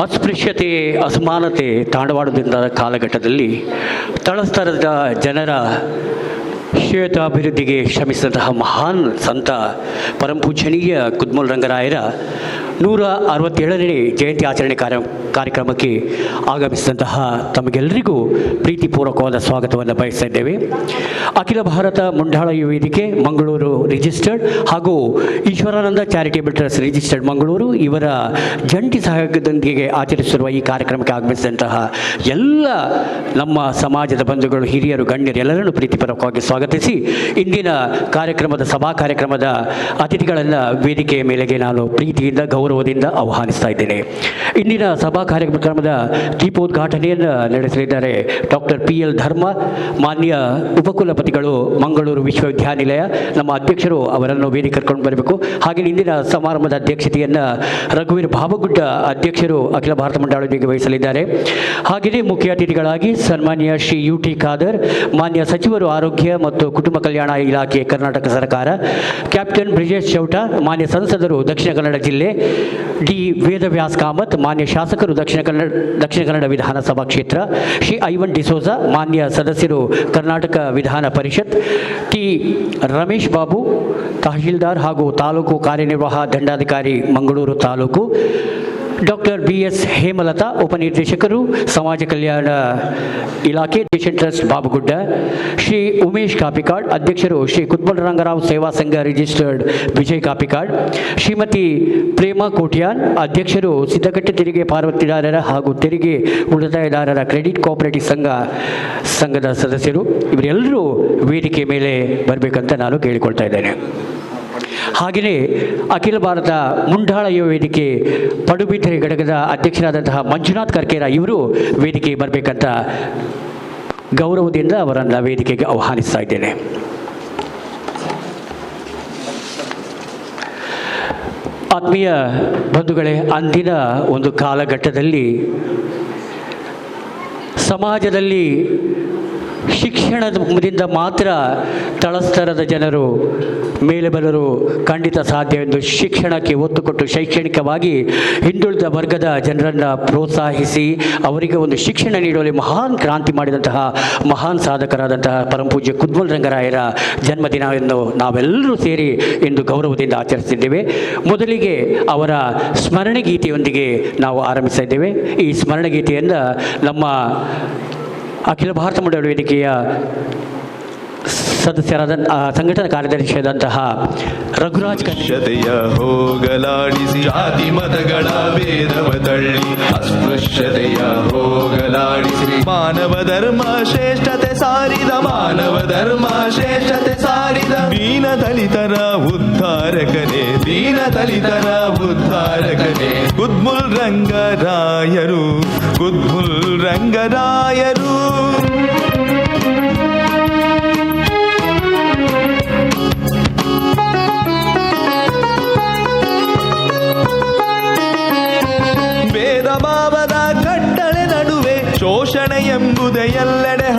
ಅಸ್ಪೃಶ್ಯತೆ, ಅಸಮಾನತೆ ತಾಂಡವಾಡುತ್ತಿದ್ದ ಕಾಲಘಟ್ಟದಲ್ಲಿ ತಳಸ್ತರದ ಜನರ ಶ್ರೇಯೋಭಿವೃದ್ಧಿಗೆ ಶ್ರಮಿಸಿದಂತಹ ಮಹಾನ್ ಸಂತ ಪರಮಪೂಜನೀಯ ಕುದ್ಮಲ್ ರಂಗರಾಯರ 167ನೇ ಜಯಂತಿ ಆಚರಣೆ ಕಾರ್ಯಕ್ರಮಕ್ಕೆ ಆಗಮಿಸಿದಂತಹ ತಮಗೆಲ್ಲರಿಗೂ ಪ್ರೀತಿಪೂರ್ವಕವಾದ ಸ್ವಾಗತವನ್ನು ಬಯಸ್ತಾ ಇದ್ದೇವೆ. ಅಖಿಲ ಭಾರತ ಮುಂಡಾಳ ಯುವ ವೇದಿಕೆ ಮಂಗಳೂರು ರಿಜಿಸ್ಟರ್ಡ್ ಹಾಗೂ Eshwarananda charitable trust registered Mangaluru ಇವರ ಜಂಟಿ ಸಹಯೋಗದೊಂದಿಗೆ ಆಚರಿಸಿರುವ ಈ ಕಾರ್ಯಕ್ರಮಕ್ಕೆ ಆಗಮಿಸಿದಂತಹ ಎಲ್ಲ ನಮ್ಮ ಸಮಾಜದ ಬಂಧುಗಳು, ಹಿರಿಯರು, ಗಣ್ಯರು ಎಲ್ಲರನ್ನೂ ಪ್ರೀತಿಪೂರ್ವಕವಾಗಿ ಸ್ವಾಗತಿಸಿ ಇಂದಿನ ಕಾರ್ಯಕ್ರಮದ ಸಭಾ ಕಾರ್ಯಕ್ರಮದ ಅತಿಥಿಗಳನ್ನು ವೇದಿಕೆಯ ಮೇಲೆಗೆ ನಾನು ಪ್ರೀತಿಯಿಂದ ಗೌರವದಿಂದ ಆಹ್ವಾನಿಸ್ತಾ ಇದ್ದೇನೆ. ಇಂದಿನ ಸಭಾ ಕಾರ್ಯಕ್ರಮದ ದೀಪೋದ್ಘಾಟನೆಯನ್ನು ನಡೆಸಲಿದ್ದಾರೆ ಡಾಕ್ಟರ್ PL ಧರ್ಮ, ಮಾನ್ಯ ಉಪಕುಲಪತಿಗಳು ಮಂಗಳೂರು ವಿಶ್ವವಿದ್ಯಾನಿಲಯ, ನಮ್ಮ ಅಧ್ಯಕ್ಷರು ಅವರನ್ನು ವೇದಿಕೆ ಕರ್ಕೊಂಡು ಬರಬೇಕು. ಹಾಗೆ ಇಂದಿನ ಸಮಾರಂಭದ ಅಧ್ಯಕ್ಷತೆಯನ್ನು ರಘುವೀರ್ ಬಾಬಗುಡ್ಡ ಅಧ್ಯಕ್ಷರು ಅಖಿಲ ಭಾರತ ಮಂಡಳ ವೇದಿಕೆ ವಹಿಸಲಿದ್ದಾರೆ. ಹಾಗೆಯೇ ಮುಖ್ಯ ಅತಿಥಿಗಳಾಗಿ ಸನ್ಮಾನ್ಯ ಶ್ರೀ UT ಖಾದರ್, ಮಾನ್ಯ ಸಚಿವರು ಆರೋಗ್ಯ ಮತ್ತು ಕುಟುಂಬ ಕಲ್ಯಾಣ ಇಲಾಖೆ ಕರ್ನಾಟಕ ಸರ್ಕಾರ, ಕ್ಯಾಪ್ಟನ್ ಬ್ರಿಜೇಶ್ ಚೌಟ, ಮಾನ್ಯ ಸಂಸದರು ದಕ್ಷಿಣ ಕನ್ನಡ ಜಿಲ್ಲೆ, ಡಿ ವೇದವ್ಯಾಸ್ ಕಾಮತ್, ಮಾನ್ಯ ಶಾಸಕರು ದಕ್ಷಿಣ ಕನ್ನಡ ವಿಧಾನಸಭಾ ಕ್ಷೇತ್ರ, ಶ್ರೀ ಐವನ್ ಡಿಸೋಜ, ಮಾನ್ಯ ಸದಸ್ಯರು ಕರ್ನಾಟಕ ವಿಧಾನ ಪರಿಷತ್, ಟಿ ರಮೇಶ್ ಬಾಬು ತಹಶೀಲ್ದಾರ್ ಹಾಗೂ ತಾಲೂಕು ಕಾರ್ಯನಿರ್ವಾಹಕ ದಂಡಾಧಿಕಾರಿ ಮಂಗಳೂರು ತಾಲೂಕು, ಡಾಕ್ಟರ್ BS ಹೇಮಲತಾ ಉಪನಿರ್ದೇಶಕರು ಸಮಾಜ ಕಲ್ಯಾಣ ಇಲಾಖೆ ಮಿಷನ್ ಟ್ರಸ್ಟ್ ಬಾಬುಗುಡ್ಡ, ಶ್ರೀ ಉಮೇಶ್ ಕಾಪಿಕಾಡ್ ಅಧ್ಯಕ್ಷರು ಶ್ರೀ ಕುದ್ಮಲ್ ರಂಗರಾವ್ ಸೇವಾ ಸಂಘ ರಿಜಿಸ್ಟರ್ಡ್ ವಿಜಯ್ ಕಾಪಿಕಾಡ್, ಶ್ರೀಮತಿ ಪ್ರೇಮಾ ಕೋಟ್ಯಾನ್ ಅಧ್ಯಕ್ಷರು ಸಿದ್ದಗಟ್ಟೆ ತೆರಿಗೆ ಪಾವತಿದಾರರ ಹಾಗೂ ತೆರಿಗೆ ಉಳಿತಾಯದಾರರ ಕ್ರೆಡಿಟ್ ಕೋಆಪರೇಟಿವ್ ಸಂಘದ ಸದಸ್ಯರು ಇವರೆಲ್ಲರೂ ವೇದಿಕೆ ಮೇಲೆ ಬರಬೇಕಂತ ನಾನು ಕೇಳಿಕೊಳ್ತಾ ಇದ್ದೇನೆ. ಹಾಗೆಯೇ ಅಖಿಲ ಭಾರತ ಮುಂಡಾಳ ಯುವ ವೇದಿಕೆ ಪಡುಬಿದ್ರಿ ಘಟಕದ ಅಧ್ಯಕ್ಷರಾದಂತಹ ಮಂಜುನಾಥ್ ಕರ್ಕೇರ ಇವರು ವೇದಿಕೆಗೆ ಬರಬೇಕಂತ ಗೌರವದಿಂದ ಅವರನ್ನು ವೇದಿಕೆಗೆ ಆಹ್ವಾನಿಸ್ತಾ ಇದ್ದೇನೆ. ಆತ್ಮೀಯ ಬಂಧುಗಳೇ, ಅಂದಿನ ಒಂದು ಕಾಲಘಟ್ಟದಲ್ಲಿ ಸಮಾಜದಲ್ಲಿ ಶಿಕ್ಷಣದಿಂದ ಮಾತ್ರ ತಳಸ್ತರದ ಜನರು ಮೇಲೆ ಬರಲು ಖಂಡಿತ ಸಾಧ್ಯ ಎಂದು ಶಿಕ್ಷಣಕ್ಕೆ ಒತ್ತು ಕೊಟ್ಟು ಶೈಕ್ಷಣಿಕವಾಗಿ ಹಿಂದುಳಿದ ವರ್ಗದ ಜನರನ್ನು ಪ್ರೋತ್ಸಾಹಿಸಿ ಅವರಿಗೆ ಒಂದು ಶಿಕ್ಷಣ ನೀಡುವಲ್ಲಿ ಮಹಾನ್ ಕ್ರಾಂತಿ ಮಾಡಿದಂತಹ ಮಹಾನ್ ಸಾಧಕರಾದಂತಹ ಪರಮಪೂಜ್ಯ ಕುದ್ಮಲ್ ರಂಗರಾಯರ ಜನ್ಮದಿನವನ್ನು ನಾವೆಲ್ಲರೂ ಸೇರಿ ಇಂದು ಗೌರವದಿಂದ ಆಚರಿಸಿದ್ದೇವೆ. ಮೊದಲಿಗೆ ಅವರ ಸ್ಮರಣೆ ಗೀತೆಯೊಂದಿಗೆ ನಾವು ಆರಂಭಿಸ್ತಾ ಇದ್ದೇವೆ. ಈ ಸ್ಮರಣೆ ಗೀತೆಯನ್ನು ನಮ್ಮ ಅಖಿಲ ಭಾರತ ಮಂಡಳ ವೇದಿಕೆಯ ಸದಸ್ಯರಾದ ಸಂಘಟನಾ ಕಾರ್ಯದರ್ಶಿಯಾದಂತಹ ರಘುರಾಜ್ ಕನ್ನಡತೆಯ ಹೋಗಲಾಡಿಸಿ ಜಾತಿ ಮತಗಳ ಭೇದವ ತಳ್ಳಿ ಅಸ್ಪೃಶ್ಯತೆಯ ಹೋಗಲಾಡಿಸಿ ಮಾನವ ಧರ್ಮ ಶ್ರೇಷ್ಠತೆ ಸಾರಿದ ದೀನ ದಲಿತರ ಉದ್ಧಾರಕನೇ ಕುದ್ಮಲ್ ರಂಗರಾಯರು ಭೇದ ಭಾವದ ಕಟ್ಟಳೆ ನಡುವೆ ಶೋಷಣೆ ಎಂಬುದೇ ಎಲ್ಲೆಡೆ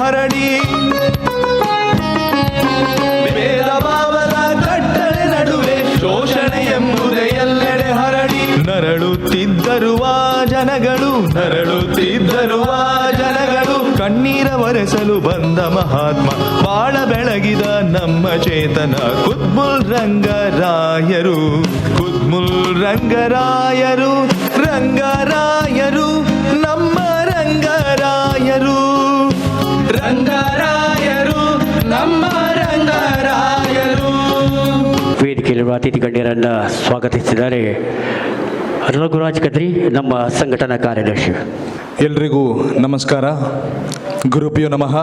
ಹರಡಿ ನರಳುತ್ತಿದ್ದರು ಆ ಜನಗಳು ಕಣ್ಣೀರ ಒರೆಸಲು ಬಂದ ಮಹಾತ್ಮ ಬಾಳ ಬೆಳಗಿದ ನಮ್ಮ ಚೇತನ ಕುದ್ಮಲ್ ರಂಗರಾಯರು ನಮ್ಮ ರಂಗರಾಯರು ನಮ್ಮ ರಂಗರಾಯರು. ವೇದಿಕೆಯಲ್ಲಿರುವ ಅತಿಥಿ ಗಣ್ಯರನ್ನು ಸ್ವಾಗತಿಸಿದ್ದಾರೆ ರಘುರಾಜ್ ಕದ್ರಿ, ನಮ್ಮ ಸಂಘಟನಾ ಕಾರ್ಯದರ್ಶಿ. ಎಲ್ರಿಗೂ ನಮಸ್ಕಾರ. ಗುರುಭ್ಯೋ ನಮಃ.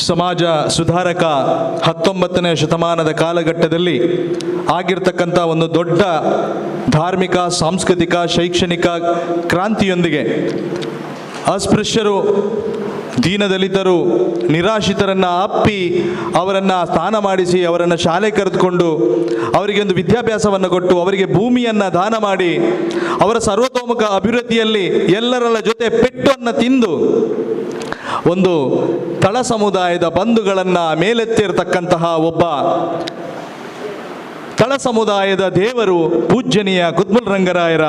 ಸಮಾಜ ಸುಧಾರಕ 19ನೇ ಶತಮಾನದ ಕಾಲಘಟ್ಟದಲ್ಲಿ ಆಗಿರ್ತಕ್ಕಂಥ ಒಂದು ದೊಡ್ಡ ಧಾರ್ಮಿಕ, ಸಾಂಸ್ಕೃತಿಕ, ಶೈಕ್ಷಣಿಕ ಕ್ರಾಂತಿಯೊಂದಿಗೆ ಅಸ್ಪೃಶ್ಯರು, ದೀನದಲಿತರು, ನಿರಾಶ್ರಿತರನ್ನು ಅಪ್ಪಿ ಅವರನ್ನು ಸ್ನಾನ ಮಾಡಿಸಿ ಅವರನ್ನು ಶಾಲೆ ಕರೆದುಕೊಂಡು ಅವರಿಗೆ ಒಂದು ವಿದ್ಯಾಭ್ಯಾಸವನ್ನು ಕೊಟ್ಟು ಅವರಿಗೆ ಭೂಮಿಯನ್ನು ದಾನ ಮಾಡಿ ಅವರ ಸರ್ವತೋಮುಖ ಅಭಿವೃದ್ಧಿಯಲ್ಲಿ ಎಲ್ಲರ ಜೊತೆ ಪೆಟ್ಟನ್ನು ತಿಂದು ಒಂದು ತಳ ಸಮುದಾಯದ ಬಂಧುಗಳನ್ನು ಮೇಲೆತ್ತಿರತಕ್ಕಂತಹ ಒಬ್ಬ ತಳ ಸಮುದಾಯದ ದೇವರು ಪೂಜ್ಯನೀಯ ಕುದ್ಮಲ್ ರಂಗರಾಯರ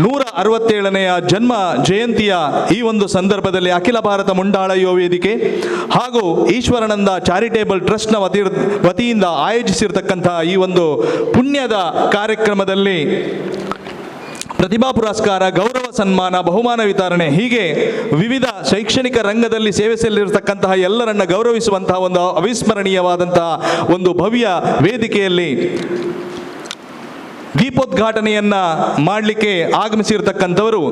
167ನೆಯ ಜನ್ಮ ಜಯಂತಿಯ ಈ ಒಂದು ಸಂದರ್ಭದಲ್ಲಿ ಅಖಿಲ ಭಾರತ ಮುಂಡಾಳ ಯುವ ವೇದಿಕೆ ಹಾಗೂ ಈಶ್ವರಾನಂದ ಚಾರಿಟೇಬಲ್ ಟ್ರಸ್ಟ್ನ ವತಿಯಿಂದ ಆಯೋಜಿಸಿರ್ತಕ್ಕಂತಹ ಈ ಒಂದು ಪುಣ್ಯದ ಕಾರ್ಯಕ್ರಮದಲ್ಲಿ ಪ್ರತಿಭಾ ಪುರಸ್ಕಾರ, ಗೌರವ ಸನ್ಮಾನ, ಬಹುಮಾನ ವಿತರಣೆ ಹೀಗೆ ವಿವಿಧ ಶೈಕ್ಷಣಿಕ ರಂಗದಲ್ಲಿ ಸೇವೆ ಸಲ್ಲಿರತಕ್ಕಂತಹ ಎಲ್ಲರನ್ನ ಗೌರವಿಸುವಂತಹ ಒಂದು ಅವಿಸ್ಮರಣೀಯವಾದಂತಹ ಒಂದು ಭವ್ಯ ವೇದಿಕೆಯಲ್ಲಿ ದೀಪೋದ್ಘಾಟನೆಯನ್ನ ಮಾಡಲಿಕ್ಕೆ ಆಗಮಿಸಿರ್ತಕ್ಕಂಥವರು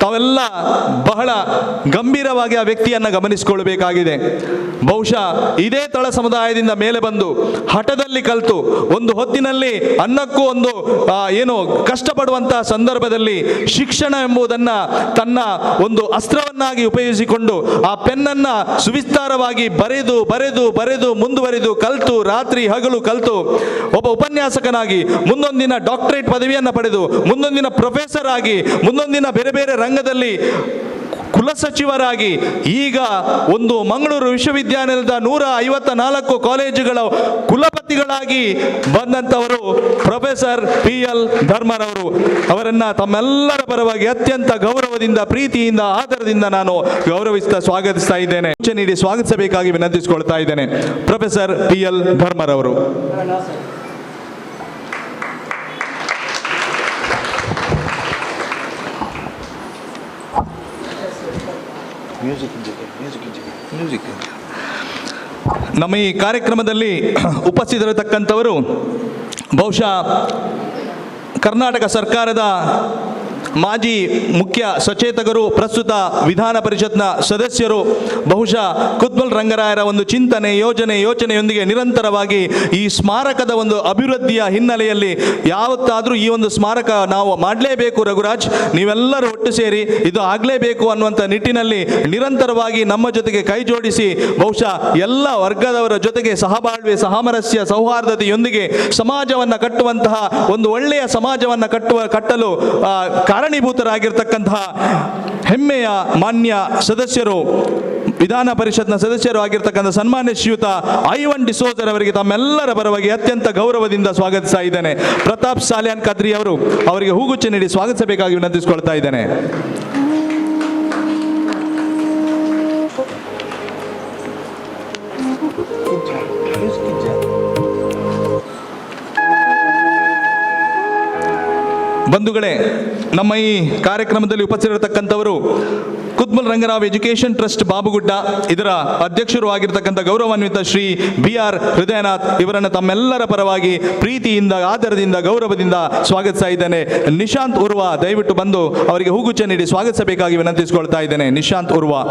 ತಾವೆಲ್ಲ ಬಹಳ ಗಂಭೀರವಾಗಿ ಆ ವ್ಯಕ್ತಿಯನ್ನು ಗಮನಿಸಿಕೊಳ್ಳಬೇಕಾಗಿದೆ. ಬಹುಶಃ ಇದೇ ತಳ ಸಮುದಾಯದಿಂದ ಮೇಲೆ ಬಂದು ಹಠದಲ್ಲಿ ಕಲಿತು ಒಂದು ಹೊತ್ತಿನಲ್ಲಿ ಅನ್ನಕ್ಕೂ ಒಂದು ಏನು ಕಷ್ಟಪಡುವಂತಹ ಸಂದರ್ಭದಲ್ಲಿ ಶಿಕ್ಷಣ ಎಂಬುದನ್ನು ತನ್ನ ಒಂದು ಅಸ್ತ್ರವನ್ನಾಗಿ ಉಪಯೋಗಿಸಿಕೊಂಡು ಆ ಪೆನ್ನನ್ನು ಸುವಿಸ್ತಾರವಾಗಿ ಬರೆದು ಬರೆದು ಬರೆದು ಮುಂದುವರಿದು ಕಲಿತು ರಾತ್ರಿ ಹಗಲು ಕಲಿತು ಒಬ್ಬ ಉಪನ್ಯಾಸಕನಾಗಿ ಮುಂದೊಂದಿನ ಡಾಕ್ಟರೇಟ್ ಪದವಿಯನ್ನು ಪಡೆದು ಮುಂದೊಂದಿನ ಪ್ರೊಫೆಸರ್ ಆಗಿ ಮುಂದೊಂದಿನ ಬೇರೆ ಬೇರೆ ರಂಗದಲ್ಲಿ ಕುಲಸಚಿವರಾಗಿ ಈಗ ಒಂದು ಮಂಗಳೂರು ವಿಶ್ವವಿದ್ಯಾನಿಲಯದ 154 ಕಾಲೇಜುಗಳ ಕುಲಪತಿಗಳಾಗಿ ಬಂದಂಥವರು ಪ್ರೊಫೆಸರ್ PL ಧರ್ಮರವರು. ಅವರನ್ನ ತಮ್ಮೆಲ್ಲರ ಪರವಾಗಿ ಅತ್ಯಂತ ಗೌರವದಿಂದ, ಪ್ರೀತಿಯಿಂದ, ಆದರದಿಂದ ನಾನು ಸ್ವಾಗತಿಸ್ತಾ ಇದ್ದೇನೆ. ಸೂಚನೆ ನೀಡಿ ಸ್ವಾಗತಿಸಬೇಕಾಗಿ ವಿನಂತಿಸಿಕೊಳ್ತಾ ಇದ್ದೇನೆ. Professor PL ಧರ್ಮರವರು. ನಮ್ಮ ಈ ಕಾರ್ಯಕ್ರಮದಲ್ಲಿ ಉಪಸ್ಥಿತರಿರತಕ್ಕಂಥವರು ಬಹುಶಃ ಕರ್ನಾಟಕ ಸರ್ಕಾರದ ಮಾಜಿ ಮುಖ್ಯ ಸಚೇತಕರು, ಪ್ರಸ್ತುತ ವಿಧಾನ ಪರಿಷತ್ನ ಸದಸ್ಯರು. ಬಹುಶಃ ಕುದ್ಮಲ್ ರಂಗರಾಯರ ಒಂದು ಚಿಂತನೆ, ಯೋಚನೆಯೊಂದಿಗೆ ನಿರಂತರವಾಗಿ ಈ ಸ್ಮಾರಕದ ಒಂದು ಅಭಿವೃದ್ಧಿಯ ಹಿನ್ನೆಲೆಯಲ್ಲಿ ಯಾವತ್ತಾದರೂ ಈ ಒಂದು ಸ್ಮಾರಕ ನಾವು ಮಾಡಲೇಬೇಕು ರಘುರಾಜ್, ನೀವೆಲ್ಲರೂ ಒಟ್ಟು ಸೇರಿ ಇದು ಆಗಲೇಬೇಕು ಅನ್ನುವಂಥ ನಿಟ್ಟಿನಲ್ಲಿ ನಿರಂತರವಾಗಿ ನಮ್ಮ ಜೊತೆಗೆ ಕೈ ಜೋಡಿಸಿ ಬಹುಶಃ ಎಲ್ಲ ವರ್ಗದವರ ಜೊತೆಗೆ ಸಹಬಾಳ್ವೆ, ಸಾಮರಸ್ಯ, ಸೌಹಾರ್ದತೆಯೊಂದಿಗೆ ಸಮಾಜವನ್ನು ಕಟ್ಟುವಂತಹ ಒಂದು ಒಳ್ಳೆಯ ಸಮಾಜವನ್ನು ಕಟ್ಟಲು ಕಾರಣೀಭೂತರಾಗಿರ್ತಕ್ಕಂತಹ ಹೆಮ್ಮೆಯ ಮಾನ್ಯ ಸದಸ್ಯರು, ವಿಧಾನ ಪರಿಷತ್ನ ಸದಸ್ಯರು ಆಗಿರ್ತಕ್ಕಂಥ ಸನ್ಮಾನ್ಯ ಶ್ರೀಯುತ ಐವನ್ ಡಿಸೋಜರ್ ಅವರಿಗೆ ತಮ್ಮೆಲ್ಲರ ಪರವಾಗಿ ಅತ್ಯಂತ ಗೌರವದಿಂದ ಸ್ವಾಗತಿಸ್ತಾ ಇದ್ದೇನೆ. ಪ್ರತಾಪ್ ಸಾಲ್ಯಾನ್ ಕದ್ರಿ ಅವರು ಅವರಿಗೆ ಹೂಗುಚ್ಚ ನೀಡಿ ಸ್ವಾಗತಿಸಬೇಕಾಗಿ ವಿನಂತಿಸಿಕೊಳ್ತಾ ಇದ್ದೇನೆ. ಬಂಧುಗಳೇ, ನಮ್ಮ ಈ ಕಾರ್ಯಕ್ರಮದಲ್ಲಿ ಉಪಸ್ಥಿತರಿರತಕ್ಕಂಥವರು ಕುದ್ಮಲ್ ರಂಗರಾವ್ ಎಜುಕೇಷನ್ ಟ್ರಸ್ಟ್ ಬಾಬುಗುಡ್ಡ, ಇದರ ಅಧ್ಯಕ್ಷರು ಆಗಿರ್ತಕ್ಕಂಥ ಗೌರವಾನ್ವಿತ ಶ್ರೀ BR ಹೃದಯನಾಥ್ ಇವರನ್ನು ತಮ್ಮೆಲ್ಲರ ಪರವಾಗಿ ಪ್ರೀತಿಯಿಂದ, ಆದರದಿಂದ, ಗೌರವದಿಂದ ಸ್ವಾಗತಿಸ್ತಾ ಇದ್ದೇನೆ. ನಿಶಾಂತ್ ಉರ್ವಾ ದಯವಿಟ್ಟು ಬಂದು ಅವರಿಗೆ ಹೂಗುಚ್ಚ ನೀಡಿ ಸ್ವಾಗತಿಸಬೇಕಾಗಿ ವಿನಂತಿಸಿಕೊಳ್ತಾ ಇದ್ದೇನೆ. ನಿಶಾಂತ್ ಉರ್ವಾ.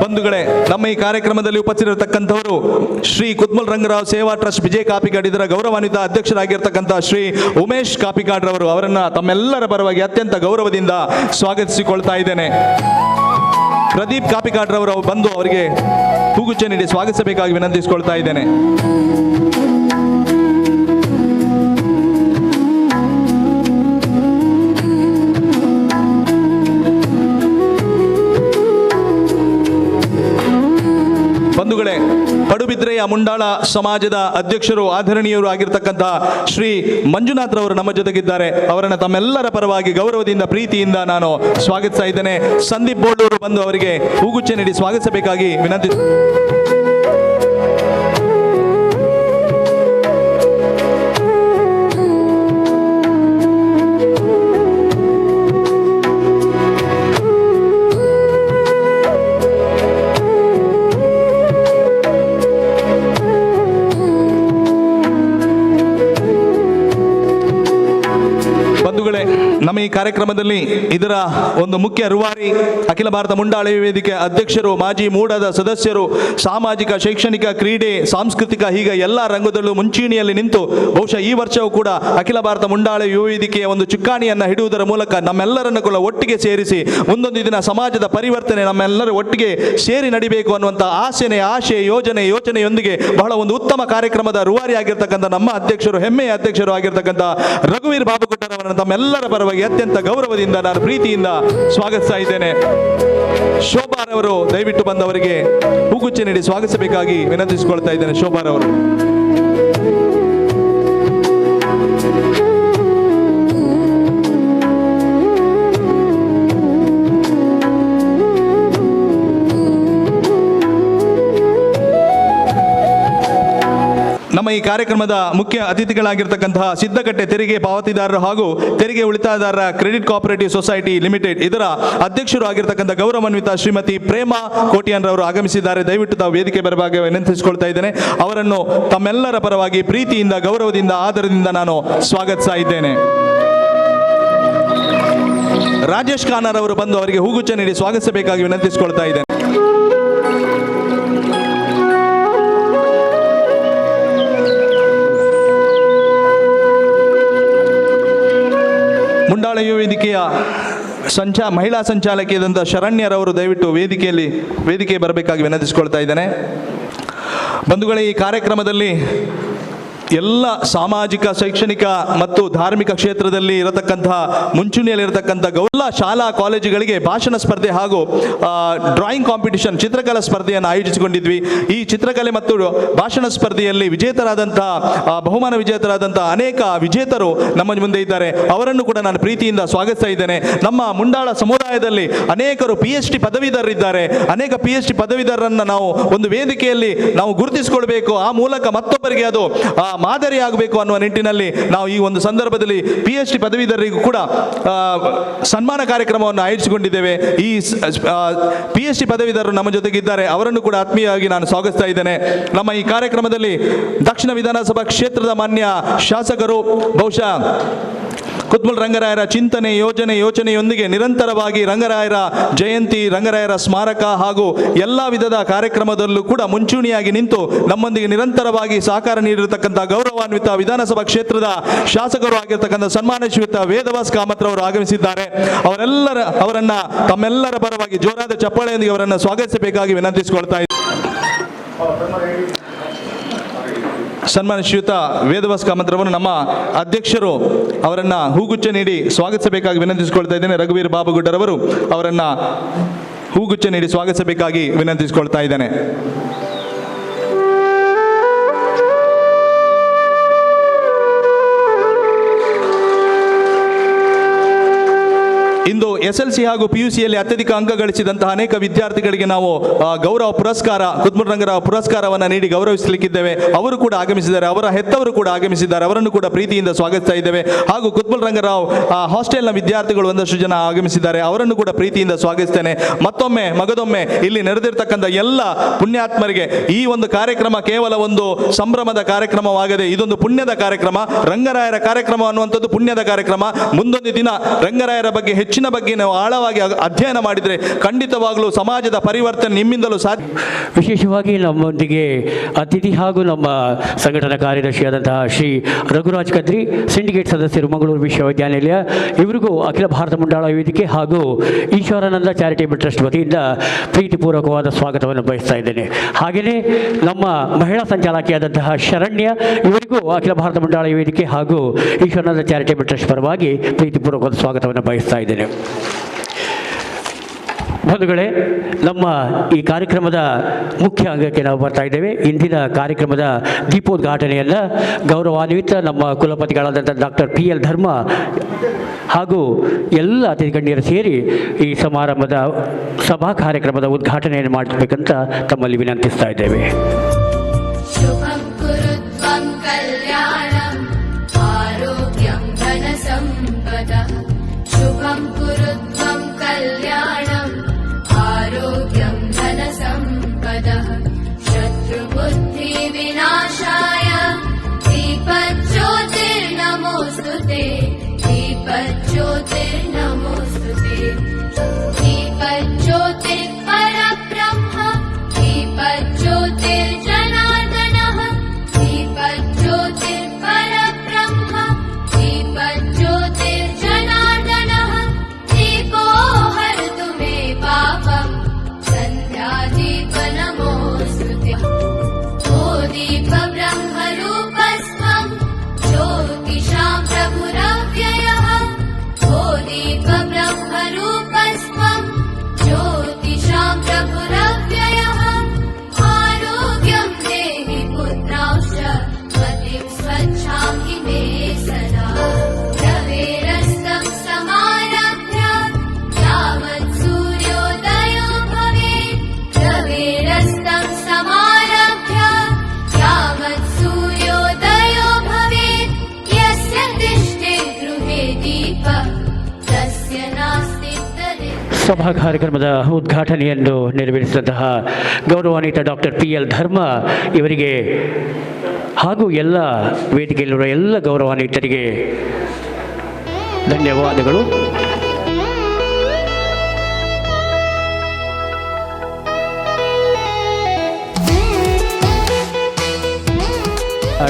ಬಂಧುಗಳೇ, ನಮ್ಮ ಈ ಕಾರ್ಯಕ್ರಮದಲ್ಲಿ ಉಪಸ್ಥಿತರಿರತಕ್ಕಂಥವರು ಶ್ರೀ ಕುದ್ಮಲ್ ರಂಗರಾವ್ ಸೇವಾ ಟ್ರಸ್ಟ್ ವಿಜಯ್ ಕಾಪಿಕಾಡ್, ಇದರ ಗೌರವಾನ್ವಿತ ಅಧ್ಯಕ್ಷರಾಗಿರ್ತಕ್ಕಂಥ ಶ್ರೀ ಉಮೇಶ್ ಕಾಪಿಕಾಡ್ ರವರು. ಅವರನ್ನ ತಮ್ಮೆಲ್ಲರ ಪರವಾಗಿ ಅತ್ಯಂತ ಗೌರವದಿಂದ ಸ್ವಾಗತಿಸಿಕೊಳ್ತಾ ಇದ್ದೇನೆ. ಪ್ರದೀಪ್ ಕಾಪಿಕಾಡ್ ರವರು ಬಂದು ಅವರಿಗೆ ಹೂಗುಚ್ಚ ನೀಡಿ ಸ್ವಾಗತಿಸಬೇಕಾಗಿ ವಿನಂತಿಸಿಕೊಳ್ತಾ ಇದ್ದೇನೆ. ಬಂಧುಗಳೇ, ಪಡುಬಿದ್ರೆಯ ಮುಂಡಾಳ ಸಮಾಜದ ಅಧ್ಯಕ್ಷರು, ಆದರಣೀಯರು ಆಗಿರ್ತಕ್ಕಂತಹ ಶ್ರೀ ಮಂಜುನಾಥ್ ರವರು ನಮ್ಮ ಜೊತೆಗಿದ್ದಾರೆ. ಅವರನ್ನು ತಮ್ಮೆಲ್ಲರ ಪರವಾಗಿ ಗೌರವದಿಂದ, ಪ್ರೀತಿಯಿಂದ ನಾನು ಸ್ವಾಗತಿಸ್ತಾ ಇದ್ದೇನೆ. ಸಂದೀಪ್ ಬೋಳೂರು ಬಂದು ಅವರಿಗೆ ಹೂಗುಚ್ಚ ನೀಡಿ ಸ್ವಾಗತಿಸಬೇಕಾಗಿ ವಿನಂತಿ. ನಮ್ಮ ಈ ಕಾರ್ಯಕ್ರಮದಲ್ಲಿ ಇದರ ಒಂದು ಮುಖ್ಯ ರೂವಾರಿ, ಅಖಿಲ ಭಾರತ ಮುಂಡಾಳ ವೇದಿಕೆ ಅಧ್ಯಕ್ಷರು, ಮಾಜಿ ಮೂಡದ ಸದಸ್ಯರು, ಸಾಮಾಜಿಕ, ಶೈಕ್ಷಣಿಕ, ಕ್ರೀಡೆ, ಸಾಂಸ್ಕೃತಿಕ ಹೀಗೆ ಎಲ್ಲ ರಂಗದಲ್ಲೂ ಮುಂಚೂಣಿಯಲ್ಲಿ ನಿಂತು ಬಹುಶಃ ಈ ವರ್ಷವೂ ಕೂಡ ಅಖಿಲ ಭಾರತ ಮುಂಡಾಳ ಯುವ ವೇದಿಕೆಯ ಒಂದು ಚುಕ್ಕಾಣಿಯನ್ನು ಹಿಡುವುದರ ಮೂಲಕ ನಮ್ಮೆಲ್ಲರನ್ನು ಕೂಡ ಒಟ್ಟಿಗೆ ಸೇರಿಸಿ ಮುಂದೊಂದು ದಿನ ಸಮಾಜದ ಪರಿವರ್ತನೆ ನಮ್ಮೆಲ್ಲರೂ ಒಟ್ಟಿಗೆ ಸೇರಿ ನಡಿಬೇಕು ಅನ್ನುವಂಥ ಆಶೆ, ಯೋಚನೆಯೊಂದಿಗೆ ಬಹಳ ಒಂದು ಉತ್ತಮ ಕಾರ್ಯಕ್ರಮದ ರೂವಾರಿ ಆಗಿರ್ತಕ್ಕಂಥ ನಮ್ಮ ಅಧ್ಯಕ್ಷರು, ಹೆಮ್ಮೆಯ ಅಧ್ಯಕ್ಷರು ಆಗಿರ್ತಕ್ಕಂಥ ರಘುವೀರ್ ಬಾಬುಗುಡ್ಡರವರನ್ನು ತಮ್ಮೆಲ್ಲರ ಪರವಾಗಿ ಅತ್ಯಂತ ಗೌರವದಿಂದ ನಾನು ಪ್ರೀತಿಯಿಂದ ಸ್ವಾಗತಿಸ್ತಾ ಇದ್ದೇನೆ. ಶೋಭಾರವರು ದಯವಿಟ್ಟು ಬಂದವರಿಗೆ ಹೂಗುಚ್ಚೆ ನೀಡಿ ಸ್ವಾಗತಿಸಬೇಕಾಗಿ ವಿನಂತಿಸಿಕೊಳ್ತಾ ಇದ್ದೇನೆ. ಶೋಭಾರವರು. ನಮ್ಮ ಈ ಕಾರ್ಯಕ್ರಮದ ಮುಖ್ಯ ಅತಿಥಿಗಳಾಗಿರ್ತಕ್ಕಂತಹ ಸಿದ್ದಕಟ್ಟೆ ತೆರಿಗೆ ಪಾವತಿದಾರರು ಹಾಗೂ ತೆರಿಗೆ ಉಳಿತಾಯದಾರರ ಕ್ರೆಡಿಟ್ ಕೋಆಪರೇಟಿವ್ ಸೊಸೈಟಿ ಲಿಮಿಟೆಡ್ ಇದರ ಅಧ್ಯಕ್ಷರು ಆಗಿರ್ತಕ್ಕಂಥ ಗೌರವಾನ್ವಿತ ಶ್ರೀಮತಿ ಪ್ರೇಮಾ ಕೋಟಿಯನ್ ರವರು ಆಗಮಿಸಿದ್ದಾರೆ. ದಯವಿಟ್ಟು ತಾವು ವೇದಿಕೆ ಬರಬೇಕು ವಿನಂತಿಸಿಕೊಳ್ತಾ ಇದ್ದೇನೆ. ಅವರನ್ನು ತಮ್ಮೆಲ್ಲರ ಪರವಾಗಿ ಪ್ರೀತಿಯಿಂದ, ಗೌರವದಿಂದ, ಆದರದಿಂದ ನಾನು ಸ್ವಾಗತಿಸ್ತಾ ಇದ್ದೇನೆ. ರಾಜೇಶ್ ಖಾನರ್ ಅವರು ಬಂದು ಅವರಿಗೆ ಹೂಗುಚ್ಚ ನೀಡಿ ಸ್ವಾಗತಿಸಬೇಕಾಗಿ ವಿನಂತಿಸಿಕೊಳ್ತಾ ಇದ್ದೇನೆ. ಮುಂಡಾಳ ಯುವ ವೇದಿಕೆಯ ಮಹಿಳಾ ಸಂಚಾಲಕಿಯಾದಂಥ ಶರಣ್ಯರವರು ದಯವಿಟ್ಟು ವೇದಿಕೆ ಬರಬೇಕಾಗಿ ವಿನಂತಿಸಿಕೊಳ್ತಾ ಇದ್ದೇನೆ. ಬಂಧುಗಳೇ, ಈ ಕಾರ್ಯಕ್ರಮದಲ್ಲಿ ಎಲ್ಲ ಸಾಮಾಜಿಕ, ಶೈಕ್ಷಣಿಕ ಮತ್ತು ಧಾರ್ಮಿಕ ಕ್ಷೇತ್ರದಲ್ಲಿ ಇರತಕ್ಕಂತಹ ಮುಂಚೂಣಿಯಲ್ಲಿರತಕ್ಕಂಥ ಎಲ್ಲ ಶಾಲಾ ಕಾಲೇಜುಗಳಿಗೆ ಭಾಷಣ ಸ್ಪರ್ಧೆ ಹಾಗೂ ಡ್ರಾಯಿಂಗ್ ಕಾಂಪಿಟಿಷನ್, ಚಿತ್ರಕಲಾ ಸ್ಪರ್ಧೆಯನ್ನು ಆಯೋಜಿಸಿಕೊಂಡಿದ್ವಿ. ಈ ಚಿತ್ರಕಲೆ ಮತ್ತು ಭಾಷಣ ಸ್ಪರ್ಧೆಯಲ್ಲಿ ಬಹುಮಾನ ವಿಜೇತರಾದಂತಹ ಅನೇಕ ವಿಜೇತರು ನಮ್ಮ ಮುಂದೆ ಇದ್ದಾರೆ. ಅವರನ್ನು ಕೂಡ ನಾನು ಪ್ರೀತಿಯಿಂದ ಸ್ವಾಗತಿಸ್ತಾ ಇದ್ದೇನೆ. ನಮ್ಮ ಮುಂಡಾಳ ಸಮುದಾಯದಲ್ಲಿ ಅನೇಕರು PhD ಪದವೀಧರರಿದ್ದಾರೆ. ಅನೇಕ PhD ಪದವೀಧರರನ್ನು ನಾವು ಒಂದು ವೇದಿಕೆಯಲ್ಲಿ ನಾವು ಗುರುತಿಸಿಕೊಳ್ಬೇಕು. ಆ ಮೂಲಕ ಮತ್ತೊಬ್ಬರಿಗೆ ಅದು ಮಾದರಿಯಾಗಬೇಕು ಅನ್ನುವ ನಿಟ್ಟಿನಲ್ಲಿ ನಾವು ಈ ಒಂದು ಸಂದರ್ಭದಲ್ಲಿ PhD ಪದವೀಧರರಿಗೂ ಕೂಡ ಸನ್ಮಾನ ಕಾರ್ಯಕ್ರಮವನ್ನು ಆಯೋಜಿಸಿಕೊಂಡಿದ್ದೇವೆ. ಈ PhD ಪದವೀಧರರು ನಮ್ಮ ಜೊತೆಗಿದ್ದಾರೆ. ಅವರನ್ನು ಕೂಡ ಆತ್ಮೀಯವಾಗಿ ನಾನು ಸ್ವಾಗತಿಸ್ತಾ ಇದ್ದೇನೆ. ನಮ್ಮ ಈ ಕಾರ್ಯಕ್ರಮದಲ್ಲಿ ದಕ್ಷಿಣ ವಿಧಾನಸಭಾ ಕ್ಷೇತ್ರದ ಮಾನ್ಯ ಶಾಸಕರು ಬಹುಶಃ ಕುದ್ಮಲ್ ರಂಗರಾಯರ ಚಿಂತನೆ, ಯೋಚನೆಯೊಂದಿಗೆ ನಿರಂತರವಾಗಿ ರಂಗರಾಯರ ಜಯಂತಿ, ರಂಗರಾಯರ ಸ್ಮಾರಕ ಹಾಗೂ ಎಲ್ಲ ವಿಧದ ಕಾರ್ಯಕ್ರಮದಲ್ಲೂ ಕೂಡ ಮುಂಚೂಣಿಯಾಗಿ ನಿಂತು ನಮ್ಮೊಂದಿಗೆ ನಿರಂತರವಾಗಿ ಸಹಕಾರ ನೀಡಿರತಕ್ಕಂಥ ಗೌರವಾನ್ವಿತ ವಿಧಾನಸಭಾ ಕ್ಷೇತ್ರದ ಶಾಸಕರು ಆಗಿರ್ತಕ್ಕಂಥ ಸನ್ಮಾನಶ್ರೀಯುತ ವೇದವಾಸ್ ಕಾಮತ್ ಅವರು ಆಗಮಿಸಿದ್ದಾರೆ. ಅವರನ್ನ ತಮ್ಮೆಲ್ಲರ ಪರವಾಗಿ ಜೋರಾದ ಚಪ್ಪಾಳೆಯೊಂದಿಗೆ ಅವರನ್ನು ಸ್ವಾಗತಿಸಬೇಕಾಗಿ ವಿನಂತಿಸಿಕೊಳ್ತಾ ಇದ್ದಾರೆ. ಸನ್ಮಾನ ಶ್ರೀಯುತ ವೇದವಾಸ್ ಕಾಮತ್ರವರು ನಮ್ಮ ಅಧ್ಯಕ್ಷರು ಅವರನ್ನು ಹೂಗುಚ್ಚ ನೀಡಿ ಸ್ವಾಗತಿಸಬೇಕಾಗಿ ವಿನಂತಿಸಿಕೊಳ್ತಾ ಇದ್ದೇನೆ. ರಘುವೀರ್ ಬಾಬುಗುಡ್ಡರವರು ಅವರನ್ನು ಹೂಗುಚ್ಚ ನೀಡಿ ಸ್ವಾಗತಿಸಬೇಕಾಗಿ ವಿನಂತಿಸಿಕೊಳ್ತಾ ಇದ್ದೇನೆ. ಇಂದು SLC ಹಾಗೂ PUCಯಲ್ಲಿ ಅತ್ಯಧಿಕ ಅಂಕ ಗಳಿಸಿದಂತಹ ಅನೇಕ ವಿದ್ಯಾರ್ಥಿಗಳಿಗೆ ನಾವು ಗೌರವ ಪುರಸ್ಕಾರ, ಕುದ್ಮಲ್ ರಂಗರಾವ್ ಪುರಸ್ಕಾರವನ್ನು ನೀಡಿ ಗೌರವಿಸಲಿಕ್ಕಿದ್ದೇವೆ. ಅವರು ಕೂಡ ಆಗಮಿಸಿದ್ದಾರೆ. ಅವರ ಹೆತ್ತವರು ಕೂಡ ಆಗಮಿಸಿದ್ದಾರೆ. ಅವರನ್ನು ಕೂಡ ಪ್ರೀತಿಯಿಂದ ಸ್ವಾಗತಿಸ್ತಾ ಇದ್ದೇವೆ. ಹಾಗೂ ಕುದ್ಮಲ್ ರಂಗರಾವ್ ಹಾಸ್ಟೆಲ್ನ ವಿದ್ಯಾರ್ಥಿಗಳು ಒಂದಷ್ಟು ಜನ ಆಗಮಿಸಿದ್ದಾರೆ. ಅವರನ್ನು ಕೂಡ ಪ್ರೀತಿಯಿಂದ ಸ್ವಾಗತಿಸ್ತೇನೆ. ಮಗದೊಮ್ಮೆ ಇಲ್ಲಿ ನೆರೆದಿರ್ತಕ್ಕಂಥ ಎಲ್ಲ ಪುಣ್ಯಾತ್ಮರಿಗೆ ಈ ಒಂದು ಕಾರ್ಯಕ್ರಮ ಕೇವಲ ಒಂದು ಸಂಭ್ರಮದ ಕಾರ್ಯಕ್ರಮವಾಗದೆ ಇದೊಂದು ಪುಣ್ಯದ ಕಾರ್ಯಕ್ರಮ. ರಂಗರಾಯರ ಕಾರ್ಯಕ್ರಮ ಅನ್ನುವಂಥದ್ದು ಪುಣ್ಯದ ಕಾರ್ಯಕ್ರಮ. ಮುಂದೊಂದು ದಿನ ರಂಗರಾಯರ ಬಗ್ಗೆ ಹೆಚ್ಚಿನ ಬಗ್ಗೆ ನಾವು ಆಳವಾಗಿ ಅಧ್ಯಯನ ಮಾಡಿದರೆ ಖಂಡಿತವಾಗಲೂ ಸಮಾಜದ ಪರಿವರ್ತನೆ ನಿಮ್ಮಿಂದಲೂ ಸಾಧ್ಯ. ವಿಶೇಷವಾಗಿ ನಮ್ಮೊಂದಿಗೆ ಅತಿಥಿ ಹಾಗೂ ನಮ್ಮ ಸಂಘಟನಾ ಕಾರ್ಯದರ್ಶಿಯಾದಂತಹ ಶ್ರೀ ರಘುರಾಜ್ ಕದ್ರಿ, ಸಿಂಡಿಕೇಟ್ ಸದಸ್ಯರು, ಮಂಗಳೂರು ವಿಶ್ವವಿದ್ಯಾನಿಲಯ, ಇವರಿಗೂ ಅಖಿಲ ಭಾರತ ಮುಂಡಾಳ ವೇದಿಕೆ ಹಾಗೂ ಈಶ್ವರಾನಂದ ಚಾರಿಟೇಬಲ್ ಟ್ರಸ್ಟ್ ವತಿಯಿಂದ ಪ್ರೀತಿಪೂರ್ವಕವಾದ ಸ್ವಾಗತವನ್ನು ಬಯಸ್ತಾ ಇದ್ದೇನೆ. ಹಾಗೆಯೇ ನಮ್ಮ ಮಹಿಳಾ ಸಂಚಾಲಕಿಯಾದಂತಹ ಶರಣ್ಯ, ಇವರಿಗೂ ಅಖಿಲ ಭಾರತ ಮುಂಡಾಳ ವೇದಿಕೆ ಹಾಗೂ ಈಶ್ವರಾನಂದ ಚಾರಿಟೇಬಲ್ ಟ್ರಸ್ಟ್ ಪರವಾಗಿ ಪ್ರೀತಿಪೂರ್ವಕವಾದ ಸ್ವಾಗತವನ್ನು ಬಯಸ್ತಾ ಇದ್ದೇನೆ. ಬಂಧುಗಳೇ, ನಮ್ಮ ಈ ಕಾರ್ಯಕ್ರಮದ ಮುಖ್ಯ ಅಂಗಕ್ಕೆ ನಾವು ಬರ್ತಾ ಇದ್ದೇವೆ. ಇಂದಿನ ಕಾರ್ಯಕ್ರಮದ ದೀಪೋದ್ಘಾಟನೆಯನ್ನು ಗೌರವಾನ್ವಿತ ನಮ್ಮ ಕುಲಪತಿಗಳಾದಂಥ ಡಾಕ್ಟರ್ PL ಧರ್ಮ ಹಾಗೂ ಎಲ್ಲ ಅತಿಥಿ ಗಣ್ಯರು ಸೇರಿ ಈ ಸಮಾರಂಭದ ಸಭಾ ಕಾರ್ಯಕ್ರಮದ ಉದ್ಘಾಟನೆಯನ್ನು ಮಾಡಬೇಕಂತ ತಮ್ಮಲ್ಲಿ ವಿನಂತಿಸ್ತಾ ಇದ್ದೇವೆ. शुभं कुरु त्वं कल्याणम् आरोग्यं धनसम्पदः शत्रुबुद्धिविनाशाय दीपज्योतिर्नमोऽस्तुते दीपज्योतिर्नमोऽस्तुते दीपज्योतिः परब्रह्म दीपज्योतिर्जगत् ಸಭಾ ಕಾರ್ಯಕ್ರಮದ ಉದ್ಘಾಟನೆಯನ್ನು ನೆರವೇರಿಸಿದಂತಹ ಗೌರವಾನ್ವಿತ ಡಾಕ್ಟರ್ PL ಧರ್ಮ ಇವರಿಗೆ ಹಾಗೂ ಎಲ್ಲ ವೇದಿಕೆಯಲ್ಲಿರುವ ಎಲ್ಲ ಗೌರವಾನ್ವಿತರಿಗೆ ಧನ್ಯವಾದಗಳು.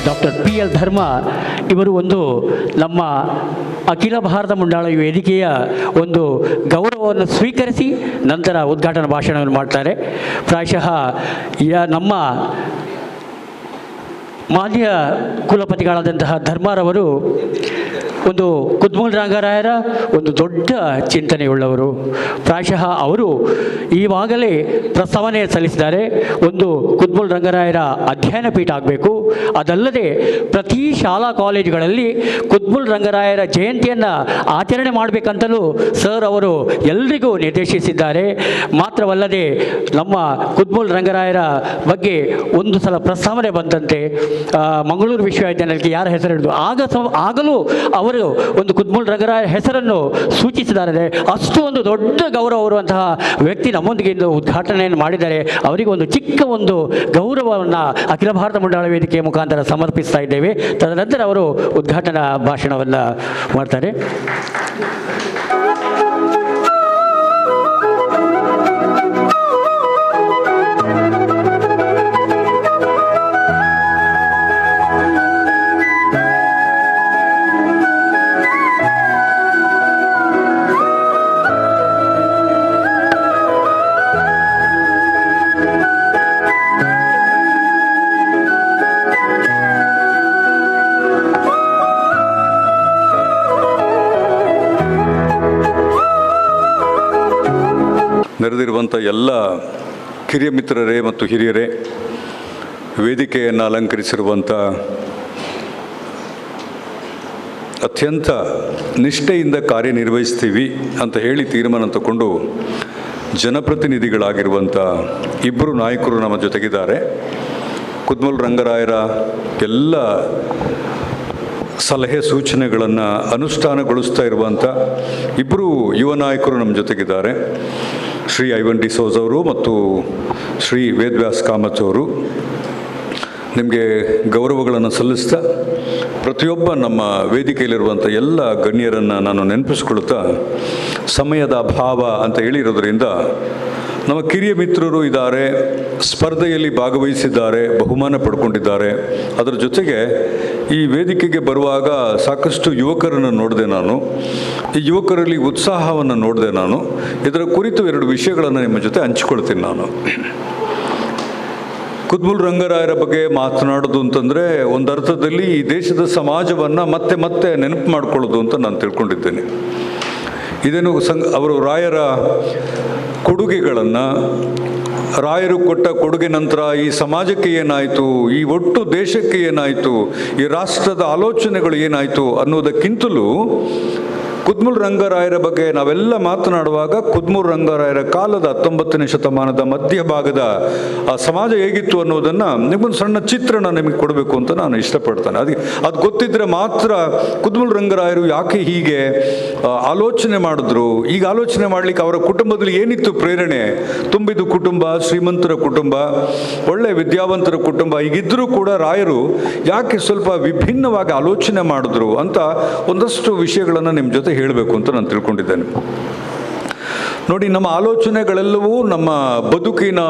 ಡಾಕ್ಟರ್ PL ಧರ್ಮ ಇವರು ಒಂದು ನಮ್ಮ ಅಖಿಲ ಭಾರತ ಮುಂಡಾಳ ವೇದಿಕೆಯ ಒಂದು ಗೌರವವನ್ನು ಸ್ವೀಕರಿಸಿ ನಂತರ ಉದ್ಘಾಟನಾ ಭಾಷಣವನ್ನು ಮಾಡ್ತಾರೆ. ಪ್ರಾಯಶಃ ನಮ್ಮ ಮಾನ್ಯ ಕುಲಪತಿಗಳಾದಂತಹ ಧರ್ಮರವರು ಒಂದು ಕುದ್ಮೂಲ್ ರಂಗರಾಯರ ಒಂದು ದೊಡ್ಡ ಚಿಂತನೆಯುಳ್ಳವರು. ಪ್ರಾಯಶಃ ಅವರು ಈವಾಗಲೇ ಪ್ರಸ್ತಾವನೆ ಸಲ್ಲಿಸಿದ್ದಾರೆ, ಒಂದು ಕುದ್ಮೂಲ್ ರಂಗರಾಯರ ಅಧ್ಯಯನ ಪೀಠ ಆಗಬೇಕು. ಅದಲ್ಲದೆ ಪ್ರತಿ ಶಾಲಾ ಕಾಲೇಜುಗಳಲ್ಲಿ ಕುದ್ಮೂಲ್ ರಂಗರಾಯರ ಜಯಂತಿಯನ್ನು ಆಚರಣೆ ಮಾಡಬೇಕಂತಲೂ ಸರ್ ಅವರು ಎಲ್ರಿಗೂ ನಿರ್ದೇಶಿಸಿದ್ದಾರೆ. ಮಾತ್ರವಲ್ಲದೆ ನಮ್ಮ ಕುದ್ಮೂಲ್ ರಂಗರಾಯರ ಬಗ್ಗೆ ಒಂದು ಸಲ ಪ್ರಸ್ತಾವನೆ ಬಂದಂತೆ ಮಂಗಳೂರು ವಿಶ್ವವಿದ್ಯಾನಿಲಯಕ್ಕೆ ಯಾರ ಹೆಸರು ಹಿಡಿದು ಆಗಲೂ ಅವರು ಒಂದು ಕುದ್ಮೂಲ್ ರಂಗರಾಯ ಹೆಸರನ್ನು ಸೂಚಿಸಿದ್ದಾರೆ. ಅಷ್ಟು ಒಂದು ದೊಡ್ಡ ಗೌರವ ಇರುವಂತಹ ವ್ಯಕ್ತಿ ನಮ್ಮೊಂದಿಗೆ ಇಂದು ಉದ್ಘಾಟನೆಯನ್ನು ಮಾಡಿದ್ದಾರೆ. ಅವರಿಗೆ ಒಂದು ಚಿಕ್ಕ ಒಂದು ಗೌರವವನ್ನು ಅಖಿಲ ಭಾರತ ಮುಂಡಾಳ ವೇದಿಕೆಯ ಮುಖಾಂತರ ಸಮರ್ಪಿಸ್ತಾ ಇದ್ದೇವೆ. ತದನಂತರ ಅವರು ಉದ್ಘಾಟನಾ ಭಾಷಣವನ್ನು ಮಾಡ್ತಾರೆ. ನೆರೆದಿರುವಂಥ ಎಲ್ಲ ಕಿರಿಯ ಮಿತ್ರರೇ ಮತ್ತು ಹಿರಿಯರೇ, ವೇದಿಕೆಯನ್ನು ಅಲಂಕರಿಸಿರುವಂಥ ಅತ್ಯಂತ ನಿಷ್ಠೆಯಿಂದ ಕಾರ್ಯನಿರ್ವಹಿಸ್ತೀವಿ ಅಂತ ಹೇಳಿ ತೀರ್ಮಾನ ತಗೊಂಡು ಜನಪ್ರತಿನಿಧಿಗಳಾಗಿರುವಂಥ ಇಬ್ಬರು ನಾಯಕರು ನಮ್ಮ ಜೊತೆಗಿದ್ದಾರೆ. ಕುದ್ಮೂಲ್ ರಂಗರಾಯರ ಎಲ್ಲ ಸಲಹೆ ಸೂಚನೆಗಳನ್ನು ಅನುಷ್ಠಾನಗೊಳಿಸ್ತಾ ಇರುವಂಥ ಇಬ್ಬರು ಯುವ ನಾಯಕರು ನಮ್ಮ ಜೊತೆಗಿದ್ದಾರೆ. ಶ್ರೀ ಐವನ್ ಡಿಸೋಜ್ ಅವರು ಮತ್ತು ಶ್ರೀ ವೇದವ್ಯಾಸ್ ಕಾಮತ್ ಅವರು. ನಿಮಗೆ ಗೌರವಗಳನ್ನು ಸಲ್ಲಿಸ್ತಾ ಪ್ರತಿಯೊಬ್ಬ ನಮ್ಮ ವೇದಿಕೆಯಲ್ಲಿರುವಂಥ ಎಲ್ಲ ಗಣ್ಯರನ್ನು ನಾನು ನೆನಪಿಸ್ಕೊಳ್ತಾ, ಸಮಯದ ಅಭಾವ ಅಂತ ಹೇಳಿರೋದ್ರಿಂದ ನಮ್ಮ ಕಿರಿಯ ಮಿತ್ರರು ಇದ್ದಾರೆ, ಸ್ಪರ್ಧೆಯಲ್ಲಿ ಭಾಗವಹಿಸಿದ್ದಾರೆ, ಬಹುಮಾನ ಪಡ್ಕೊಂಡಿದ್ದಾರೆ. ಅದರ ಜೊತೆಗೆ ಈ ವೇದಿಕೆಗೆ ಬರುವಾಗ ಸಾಕಷ್ಟು ಯುವಕರನ್ನು ನೋಡಿದೆ ನಾನು. ಈ ಯುವಕರಲ್ಲಿ ಉತ್ಸಾಹವನ್ನು ನೋಡಿದೆ ನಾನು. ಇದರ ಕುರಿತು ಎರಡು ವಿಷಯಗಳನ್ನು ನಿಮ್ಮ ಜೊತೆ ಹಂಚಿಕೊಳ್ತೀನಿ ನಾನು. ಕುದ್ಮೂಲ್ ರಂಗರಾಯರ ಬಗ್ಗೆ ಮಾತನಾಡೋದು ಅಂತಂದರೆ ಒಂದು ಅರ್ಥದಲ್ಲಿ ಈ ದೇಶದ ಸಮಾಜವನ್ನು ಮತ್ತೆ ಮತ್ತೆ ನೆನಪು ಮಾಡಿಕೊಳ್ಳೋದು ಅಂತ ನಾನು ತಿಳ್ಕೊಂಡಿದ್ದೇನೆ. ಇದೇನು ಅವರು ರಾಯರ ಕೊಡುಗೆಗಳನ್ನು, ರಾಯರು ಕೊಟ್ಟ ಕೊಡುಗೆ ನಂತರ ಈ ಸಮಾಜಕ್ಕೆ ಏನಾಯಿತು, ಈ ಒಟ್ಟು ದೇಶಕ್ಕೆ ಏನಾಯಿತು, ಈ ರಾಷ್ಟ್ರದ ಆಲೋಚನೆಗಳು ಏನಾಯಿತು ಅನ್ನೋದಕ್ಕಿಂತಲೂ ಕುದ್ಮೂಲ್ ರಂಗರಾಯರ ಬಗ್ಗೆ ನಾವೆಲ್ಲ ಮಾತನಾಡುವಾಗ ಕುದ್ಮೂಲ್ ರಂಗರಾಯರ ಕಾಲದ 19ನೇ ಶತಮಾನದ ಮಧ್ಯಭಾಗದ ಆ ಸಮಾಜ ಹೇಗಿತ್ತು ಅನ್ನೋದನ್ನು ನಿಮಗೊಂದು ಸಣ್ಣ ಚಿತ್ರಣ ನಿಮಗೆ ಕೊಡಬೇಕು ಅಂತ ನಾನು ಇಷ್ಟಪಡ್ತಾನೆ. ಅದು ಗೊತ್ತಿದ್ದರೆ ಮಾತ್ರ ಕುದ್ಮೂಲ್ ರಂಗರಾಯರು ಯಾಕೆ ಹೀಗೆ ಆಲೋಚನೆ ಮಾಡಿದ್ರು, ಈಗ ಆಲೋಚನೆ ಮಾಡಲಿಕ್ಕೆ ಅವರ ಕುಟುಂಬದಲ್ಲಿ ಏನಿತ್ತು ಪ್ರೇರಣೆ, ತುಂಬಿದ ಕುಟುಂಬ, ಶ್ರೀಮಂತರ ಕುಟುಂಬ, ಒಳ್ಳೆ ವಿದ್ಯಾವಂತರ ಕುಟುಂಬ, ಹೀಗಿದ್ದರೂ ಕೂಡ ರಾಯರು ಯಾಕೆ ಸ್ವಲ್ಪ ವಿಭಿನ್ನವಾಗಿ ಆಲೋಚನೆ ಮಾಡಿದ್ರು ಅಂತ ಒಂದಷ್ಟು ವಿಷಯಗಳನ್ನು ನಿಮ್ಮ ಜೊತೆ ಹೇಳಬೇಕು ಅಂತ ನಾನು ತಿಳ್ಕೊಂಡಿದ್ದೇನೆ. ನೋಡಿ, ನಮ್ಮ ಆಲೋಚನೆಗಳೆಲ್ಲವೂ ನಮ್ಮ ಬದುಕಿನ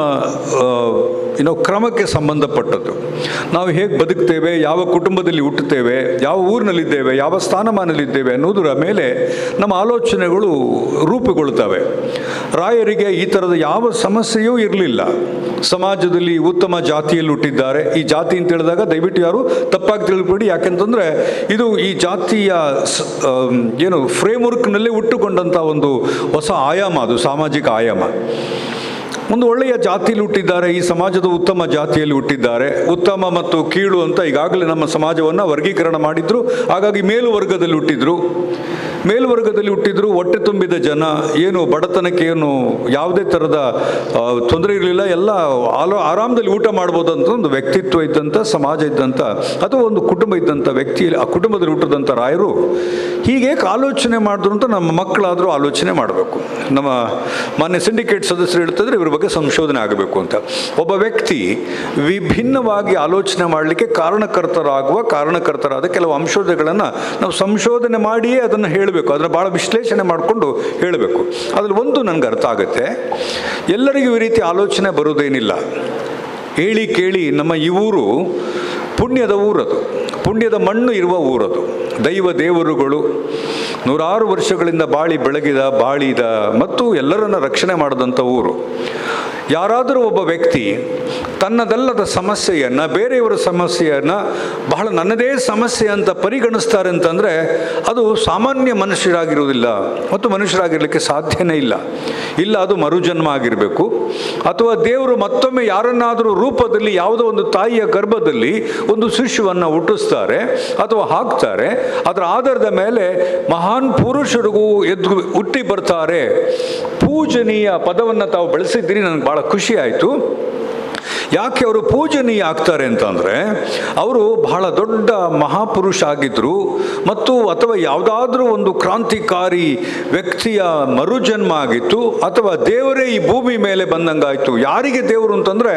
ಕ್ರಮಕ್ಕೆ ಸಂಬಂಧಪಟ್ಟದ್ದು. ನಾವು ಹೇಗೆ ಬದುಕ್ತೇವೆ, ಯಾವ ಕುಟುಂಬದಲ್ಲಿ ಹುಟ್ಟುತ್ತೇವೆ, ಯಾವ ಊರಿನಲ್ಲಿದ್ದೇವೆ, ಯಾವ ಸ್ಥಾನಮಾನದಲ್ಲಿದ್ದೇವೆ ಅನ್ನೋದರ ಮೇಲೆ ನಮ್ಮ ಆಲೋಚನೆಗಳು ರೂಪುಗೊಳ್ತವೆ. ರಾಯರಿಗೆ ಈ ಥರದ ಯಾವ ಸಮಸ್ಯೆಯೂ ಇರಲಿಲ್ಲ. ಸಮಾಜದಲ್ಲಿ ಉತ್ತಮ ಜಾತಿಯಲ್ಲಿ ಹುಟ್ಟಿದ್ದಾರೆ. ಈ ಜಾತಿ ಅಂತ ಹೇಳಿದಾಗ ದಯವಿಟ್ಟು ಯಾರು ತಪ್ಪಾಗಿ ತಿಳ್ಕೊಬೇಡಿ, ಯಾಕೆಂತಂದರೆ ಇದು ಈ ಜಾತಿಯ ಫ್ರೇಮ್ವರ್ಕ್ನಲ್ಲೇ ಹುಟ್ಟುಕೊಂಡಂಥ ಒಂದು ಹೊಸ ಆಯಾಮ, ಅದು ಸಾಮಾಜಿಕ ಆಯಾಮ. ಒಂದು ಒಳ್ಳೆಯ ಜಾತಿಯಲ್ಲಿ ಹುಟ್ಟಿದ್ದಾರೆ, ಈ ಸಮಾಜದ ಉತ್ತಮ ಜಾತಿಯಲ್ಲಿ ಹುಟ್ಟಿದ್ದಾರೆ. ಉತ್ತಮ ಮತ್ತು ಕೀಳು ಅಂತ ಈಗಾಗಲೇ ನಮ್ಮ ಸಮಾಜವನ್ನು ವರ್ಗೀಕರಣ ಮಾಡಿದ್ರು. ಹಾಗಾಗಿ ಮೇಲು ವರ್ಗದಲ್ಲಿ ಹುಟ್ಟಿದ್ರು. ಮೇಲ್ವರ್ಗದಲ್ಲಿ ಹುಟ್ಟಿದ್ರು, ಹೊಟ್ಟೆ ತುಂಬಿದ ಜನ, ಏನು ಬಡತನಕ್ಕೆ ಏನು ಯಾವುದೇ ಥರದ ತೊಂದರೆ ಇರಲಿಲ್ಲ, ಎಲ್ಲ ಆರಾಮದಲ್ಲಿ ಊಟ ಮಾಡ್ಬೋದು ಅಂತ ಒಂದು ವ್ಯಕ್ತಿತ್ವ ಇದ್ದಂಥ, ಸಮಾಜ ಇದ್ದಂಥ ಅಥವಾ ಒಂದು ಕುಟುಂಬ ಇದ್ದಂಥ ವ್ಯಕ್ತಿ, ಆ ಕುಟುಂಬದಲ್ಲಿ ಹುಟ್ಟಿದಂಥ ರಾಯರು ಹೀಗೆ ಆಲೋಚನೆ ಮಾಡಿದ್ರು ಅಂತ ನಮ್ಮ ಮಕ್ಕಳಾದರೂ ಆಲೋಚನೆ ಮಾಡಬೇಕು. ನಮ್ಮ ಮಾನ್ಯ ಸಿಂಡಿಕೇಟ್ ಸದಸ್ಯರು ಹೇಳ್ತಿದ್ರೆ ಇವ್ರ ಬಗ್ಗೆ ಸಂಶೋಧನೆ ಆಗಬೇಕು ಅಂತ. ಒಬ್ಬ ವ್ಯಕ್ತಿ ವಿಭಿನ್ನವಾಗಿ ಆಲೋಚನೆ ಮಾಡಲಿಕ್ಕೆ ಕಾರಣಕರ್ತರಾದ ಕೆಲವು ಅಂಶಗಳನ್ನು ನಾವು ಸಂಶೋಧನೆ ಮಾಡಿಯೇ ಅದನ್ನು ಹೇಳಬೇಕು, ಅದನ್ನು ಭಾಳ ವಿಶ್ಲೇಷಣೆ ಮಾಡಿಕೊಂಡು ಹೇಳಬೇಕು. ಅದ್ರಲ್ಲಿ ಒಂದು ನನಗೆ ಅರ್ಥ ಆಗುತ್ತೆ, ಎಲ್ಲರಿಗೂ ಈ ರೀತಿ ಆಲೋಚನೆ ಬರೋದೇನಿಲ್ಲ. ಹೇಳಿ ಕೇಳಿ ನಮ್ಮ ಈ ಊರು ಪುಣ್ಯದ ಊರದು, ಪುಣ್ಯದ ಮಣ್ಣು ಇರುವ ಊರದು, ದೈವ ದೇವರುಗಳು ನೂರಾರು ವರ್ಷಗಳಿಂದ ಬಾಳಿದ ಮತ್ತು ಎಲ್ಲರನ್ನ ರಕ್ಷಣೆ ಮಾಡಿದಂಥ ಊರು. ಯಾರಾದರೂ ಒಬ್ಬ ವ್ಯಕ್ತಿ ತನ್ನದಲ್ಲದ ಸಮಸ್ಯೆಯನ್ನು, ಬೇರೆಯವರ ಸಮಸ್ಯೆಯನ್ನು ಬಹಳ ನನ್ನದೇ ಸಮಸ್ಯೆ ಅಂತ ಪರಿಗಣಿಸ್ತಾರೆ ಅಂತಂದರೆ ಅದು ಸಾಮಾನ್ಯ ಮನುಷ್ಯರಾಗಿರುವುದಿಲ್ಲ ಮತ್ತು ಮನುಷ್ಯರಾಗಿರಲಿಕ್ಕೆ ಸಾಧ್ಯನೇ ಇಲ್ಲ. ಅದು ಮರುಜನ್ಮ ಆಗಿರಬೇಕು, ಅಥವಾ ದೇವರು ಮತ್ತೊಮ್ಮೆ ಯಾರನ್ನಾದರೂ ರೂಪದಲ್ಲಿ ಯಾವುದೋ ಒಂದು ತಾಯಿಯ ಗರ್ಭದಲ್ಲಿ ಒಂದು ಶಿಶುವನ್ನು ಹುಟ್ಟಿಸ್ತಾರೆ ಅಥವಾ ಹಾಕ್ತಾರೆ. ಅದರ ಆಧಾರದ ಮೇಲೆ ಮಹಾನ್ ಪುರುಷರಿಗೂ ಹುಟ್ಟಿ ಬರ್ತಾರೆ. ಪೂಜನೀಯ ಪದವನ್ನು ತಾವು ಬಳಸಿದ್ದೀರಿ, ನನಗೆ ಭಾಳ ಖುಷಿ ಆಯಿತು. ಯಾಕೆ ಅವರು ಪೂಜನೀಯ ಆಗ್ತಾರೆ ಅಂತಂದರೆ ಅವರು ಬಹಳ ದೊಡ್ಡ ಮಹಾಪುರುಷ ಆಗಿದ್ದರು ಮತ್ತು ಅಥವಾ ಯಾವುದಾದ್ರೂ ಒಂದು ಕ್ರಾಂತಿಕಾರಿ ವ್ಯಕ್ತಿಯ ಮರುಜನ್ಮ ಆಗಿತ್ತು, ಅಥವಾ ದೇವರೇ ಈ ಭೂಮಿ ಮೇಲೆ ಬಂದಂಗಾಯಿತು. ಯಾರಿಗೆ ದೇವರು ಅಂತಂದರೆ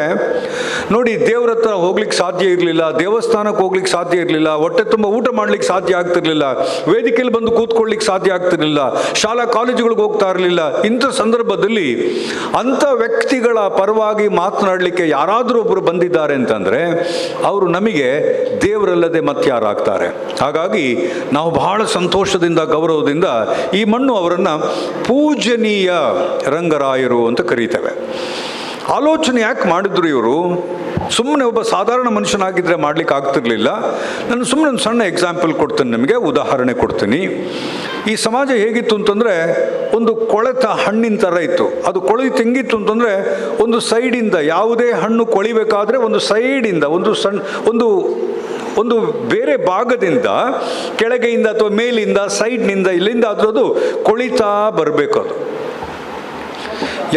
ನೋಡಿ, ದೇವ್ರ ಹತ್ರ ಹೋಗ್ಲಿಕ್ಕೆ ಸಾಧ್ಯ ಇರಲಿಲ್ಲ, ದೇವಸ್ಥಾನಕ್ಕೆ ಹೋಗ್ಲಿಕ್ಕೆ ಸಾಧ್ಯ ಇರಲಿಲ್ಲ, ಹೊಟ್ಟೆ ತುಂಬ ಊಟ ಮಾಡ್ಲಿಕ್ಕೆ ಸಾಧ್ಯ ಆಗ್ತಿರ್ಲಿಲ್ಲ, ವೇದಿಕೆಯಲ್ಲಿ ಬಂದು ಕೂತ್ಕೊಳ್ಳಿಕ್ಕೆ ಸಾಧ್ಯ ಆಗ್ತಿರ್ಲಿಲ್ಲ, ಶಾಲಾ ಕಾಲೇಜುಗಳಿಗೆ ಹೋಗ್ತಾ ಇರಲಿಲ್ಲ. ಇಂಥ ಸಂದರ್ಭದಲ್ಲಿ ಅಂಥ ವ್ಯಕ್ತಿಗಳ ಪರವಾಗಿ ಮಾತನಾಡಲಿಕ್ಕೆ ಯಾರಾದರೂ ಒಬ್ಬರು ಬಂದಿದ್ದಾರೆ ಅಂತಂದರೆ ಅವರು ನಮಗೆ ದೇವರಲ್ಲದೆ ಮತ್ಯಾರಾಗ್ತಾರೆ. ಹಾಗಾಗಿ ನಾವು ಬಹಳ ಸಂತೋಷದಿಂದ, ಗೌರವದಿಂದ ಈ ಮಣ್ಣು ಅವರನ್ನು ಪೂಜನೀಯ ರಂಗರಾಯರು ಅಂತ ಕರೀತೇವೆ. ಆಲೋಚನೆ ಯಾಕೆ ಮಾಡಿದ್ರು ಇವರು? ಸುಮ್ಮನೆ ಒಬ್ಬ ಸಾಧಾರಣ ಮನುಷ್ಯನಾಗಿದ್ದರೆ ಮಾಡ್ಲಿಕ್ಕೆ ಆಗ್ತಿರ್ಲಿಲ್ಲ. ನಾನು ಸುಮ್ಮನೆ ಒಂದು ಸಣ್ಣ ಎಕ್ಸಾಂಪಲ್ ಕೊಡ್ತೀನಿ, ನಿಮಗೆ ಉದಾಹರಣೆ ಕೊಡ್ತೀನಿ. ಈ ಸಮಾಜ ಹೇಗಿತ್ತು ಅಂತಂದರೆ ಒಂದು ಕೊಳೆತ ಹಣ್ಣಿನ ಥರ ಇತ್ತು. ಅದು ಕೊಳೆತು ಹೆಂಗಿತ್ತು ಅಂತಂದರೆ ಒಂದು ಸೈಡಿಂದ ಯಾವುದೇ ಹಣ್ಣು ಕೊಳಿಬೇಕಾದ್ರೆ ಒಂದು ಸೈಡಿಂದ ಒಂದು ಬೇರೆ ಭಾಗದಿಂದ, ಕೆಳಗೆಯಿಂದ ಅಥವಾ ಮೇಲಿಂದ, ಸೈಡ್ನಿಂದ, ಇಲ್ಲಿಂದ ಅದು ಕೊಳಿತಾ ಬರಬೇಕು. ಅದು